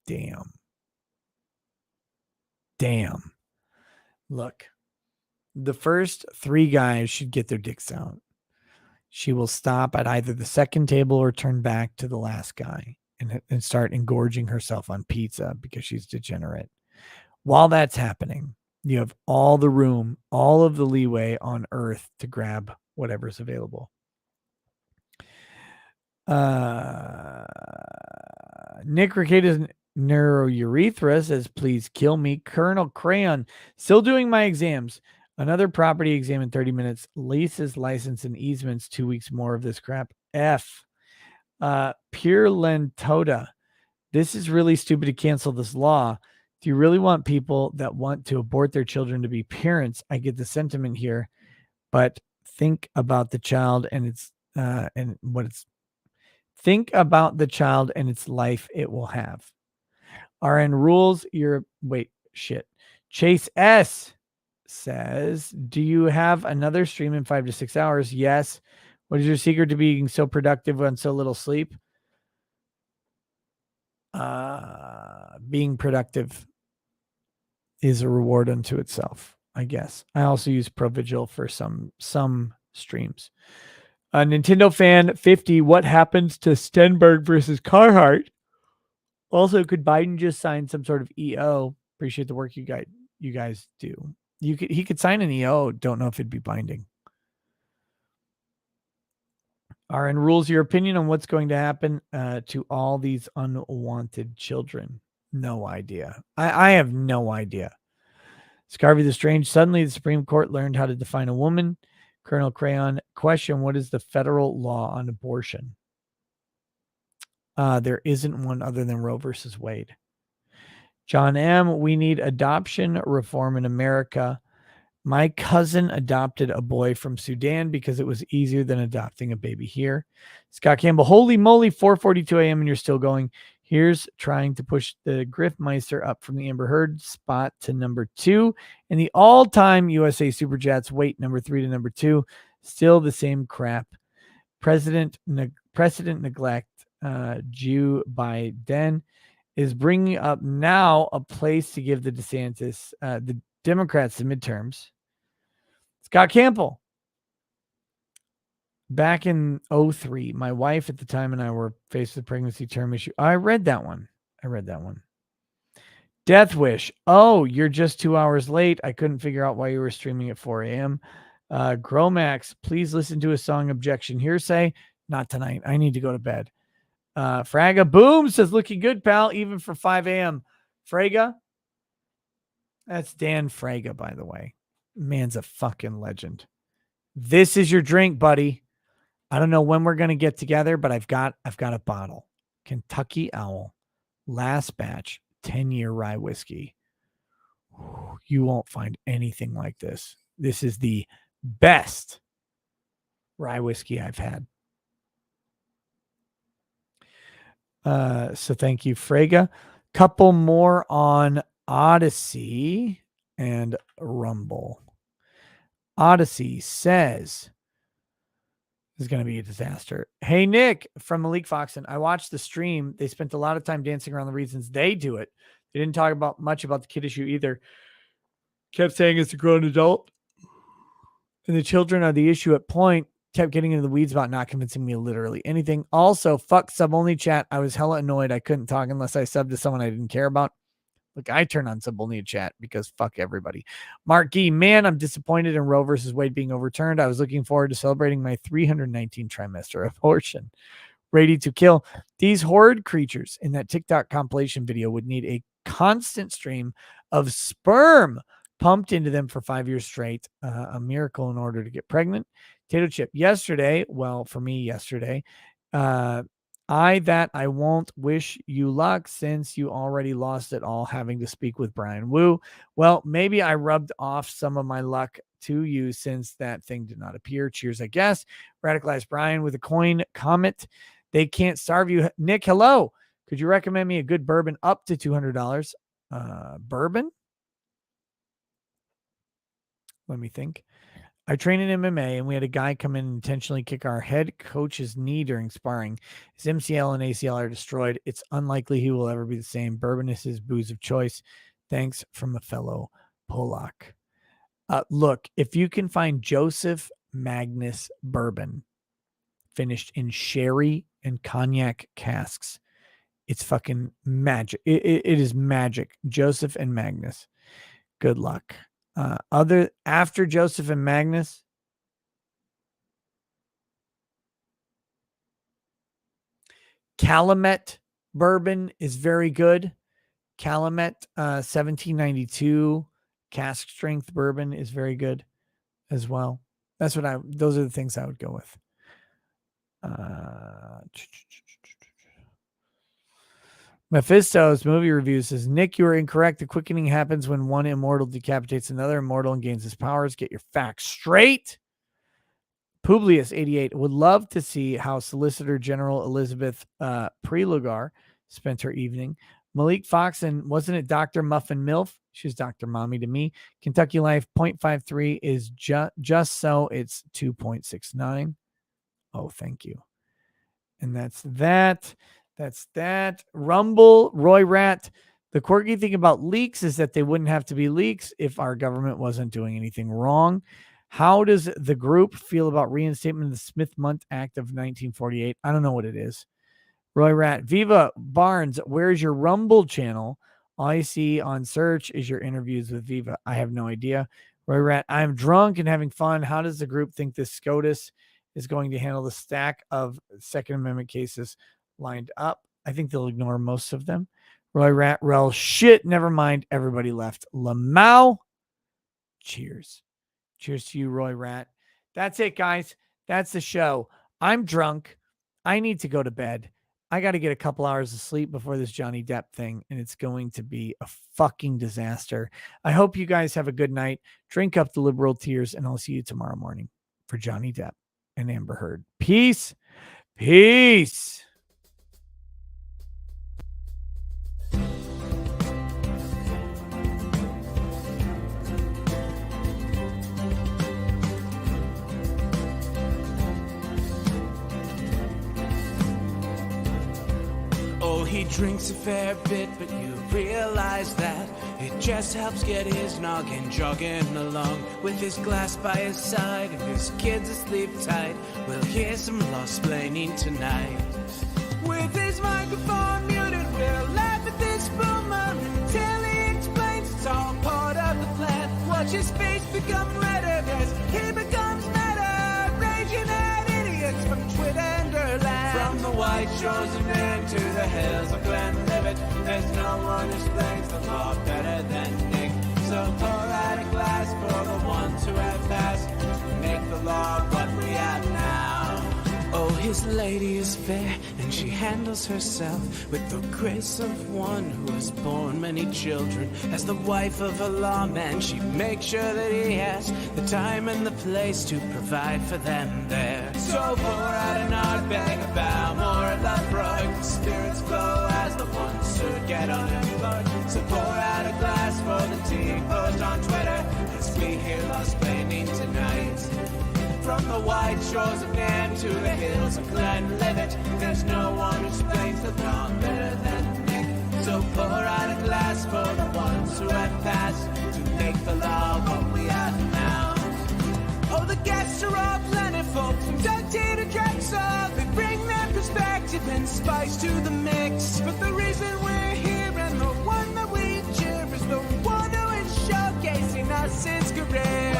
Damn. Look, the first 3 guys should get their dicks out. She will stop at either the second table or turn back to the last guy and start engorging herself on pizza because she's degenerate. While that's happening, you have all the room, all of the leeway on earth to grab whatever's available. Nick Riqueda's neurourethra says, please kill me. Colonel Crayon, still doing my exams. Another property exam in 30 minutes. Leases, license, and easements. 2 weeks more of this crap. F. Pure Lentoda. This is really stupid to cancel this law. Do you really want people that want to abort their children to be parents? I get the sentiment here, but think about the child and its think about the child and its life it will have. RN rules. Chase S says, do you have another stream in 5 to 6 hours? Yes. What is your secret to being so productive on so little sleep? Being productive is a reward unto itself, I guess. I also use Provigil for some streams. A Nintendo fan 50. What happens to Stenberg versus Carhartt? Also, could Biden just sign some sort of EO? Appreciate the work you guys do. He could sign an EO. Don't know if it'd be binding. RN rules, your opinion on what's going to happen to all these unwanted children. No idea. I have no idea. Scarvy the Strange. Suddenly the Supreme Court learned how to define a woman. Colonel Crayon. Question, what is the federal law on abortion? There isn't one other than Roe versus Wade. John M. We need adoption reform in America. My cousin adopted a boy from Sudan because it was easier than adopting a baby here. Scott Campbell, holy moly, 4:42 a.m. and you're still going. Here's trying to push the Griffmeister up from the Amber Heard spot to number 2 and the all-time USA Super Jets weight number 3 to number 2. Still the same crap. Precedent neglect. Joe Biden is bringing up now a place to give the the Democrats the midterms. Scott Campbell. Back in 2003, my wife at the time and I were faced with pregnancy term issue. I read that one. Death Wish. Oh, you're just 2 hours late. I couldn't figure out why you were streaming at 4 a.m. Gromax, please listen to a song. Objection. Hearsay. Not tonight. I need to go to bed. Fraga Boom says, looking good, pal, even for 5 a.m. Fraga. That's Dan Fraga, by the way. Man's a fucking legend. This is your drink, buddy. I don't know when we're going to get together, but I've got a bottle. Kentucky Owl. Last batch. 10-year rye whiskey. You won't find anything like this. This is the best rye whiskey I've had. So thank you, Fraga. Couple more on Odyssey and Rumble. Odyssey says, this is going to be a disaster. Hey, Nick from Malik Foxon. I watched the stream. They spent a lot of time dancing around the reasons they do it. They didn't talk about much about the kid issue either. Kept saying it's a grown adult. And the children are the issue at point. Kept getting into the weeds about not convincing me of literally anything. Also, fuck sub-only chat. I was hella annoyed. I couldn't talk unless I subbed to someone I didn't care about. Look, I turn on sub-only chat because fuck everybody. Mark Gee, man, I'm disappointed in Roe versus Wade being overturned. I was looking forward to celebrating my 319 trimester abortion. Ready to kill. These horrid creatures in that TikTok compilation video would need a constant stream of sperm pumped into them for 5 years straight. A miracle in order to get pregnant. Tato Chip. Yesterday, well, for me yesterday, I won't wish you luck since you already lost it all having to speak with Brian Wu. Well, maybe I rubbed off some of my luck to you since that thing did not appear. Cheers, I guess. Radicalized Brian with a coin comment. They can't starve you. Nick, hello. Could you recommend me a good bourbon up to $200? Bourbon? Let me think. I train in MMA, and we had a guy come in and intentionally kick our head coach's knee during sparring. His MCL and ACL are destroyed. It's unlikely he will ever be the same. Bourbon is his booze of choice. Thanks from a fellow Polak. Look, if you can find Joseph Magnus bourbon finished in sherry and cognac casks, it's fucking magic. It is magic. Joseph and Magnus. Good luck. After Joseph and Magnus, Calumet bourbon is very good. Calumet 1792 cask strength bourbon is very good as well. Those are the things I would go with. Mephisto's movie review says, Nick, you are incorrect. The quickening happens when one immortal decapitates another immortal and gains his powers. Get your facts straight. Publius 88 would love to see how Solicitor General Elizabeth Prelugar spent her evening. Malik Foxon, wasn't it Dr. Muffin Milf? She's Dr. Mommy to me. Kentucky Life 0.53 is just so it's 2.69. Oh, thank you. And that's that. That's that. Rumble, Roy Rat. The quirky thing about leaks is that they wouldn't have to be leaks if our government wasn't doing anything wrong. How does the group feel about reinstatement of the Smith-Mundt Act of 1948? I don't know what it is. Roy Rat. Viva Barnes, where's your Rumble channel? All I see on search is your interviews with Viva. I have no idea. Roy Rat. I'm drunk and having fun. How does the group think this SCOTUS is going to handle the stack of Second Amendment cases lined up? I think they'll ignore most of them. Roy Rat, Rel, shit, never mind. Everybody left. Lamau. Cheers. Cheers to you, Roy Rat. That's it, guys. That's the show. I'm drunk. I need to go to bed. I got to get a couple hours of sleep before this Johnny Depp thing, and it's going to be a fucking disaster. I hope you guys have a good night. Drink up the liberal tears, and I'll see you tomorrow morning for Johnny Depp and Amber Heard. Peace. Peace. Oh, he drinks a fair bit, but you realize that it just helps get his noggin jogging along. With his glass by his side and his kids asleep tight, we'll hear some lost-splaining tonight. With his microphone muted, we'll laugh at this boomer until he watch his face become redder as he becomes meta, raging at idiots from Twitterland. From the white shores of Maine to the hills of Glenlivet, there's no one who explains the law better than Nick. So pour out a glass for the ones who have passed, make the law what we have now. Oh, his lady is fair, and she handles herself with the grace of one who has borne many children. As the wife of a lawman, she makes sure that he has the time and the place to provide for them there. So pour out an Ardbeg, a Balmore, a Lafroig, the spirits flow as the ones who get unemployed. So pour out a glass for the tea post on Twitter, as we hear Lost Planning tonight. From the white shores of Nam to the hills of Glenlivet, there's no one who explains the law better than Nick. So pour out a glass for the ones who have passed, to make the law what we have now. Oh, the guests are all plentiful, from Dundee to Drexel. They bring their perspective and spice to the mix. But the reason we're here and the one that we cheer is the one who is showcasing us his career.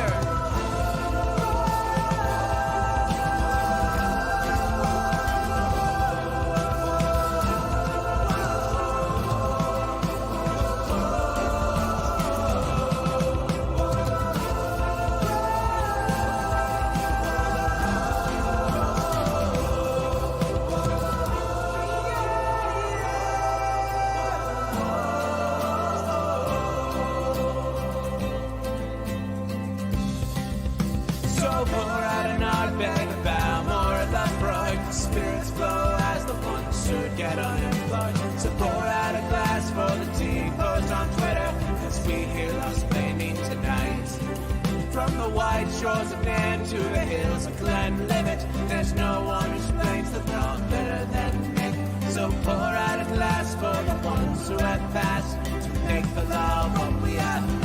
Spirits flow as the ones who get unemployed. So pour out a glass for the tea post on Twitter, as we hear Lost Planning tonight. From the white shores of Nam to the hills of Glenlivet, there's no one who explains the law better than Nick. So pour out a glass for the ones who have passed, to make the law what we have.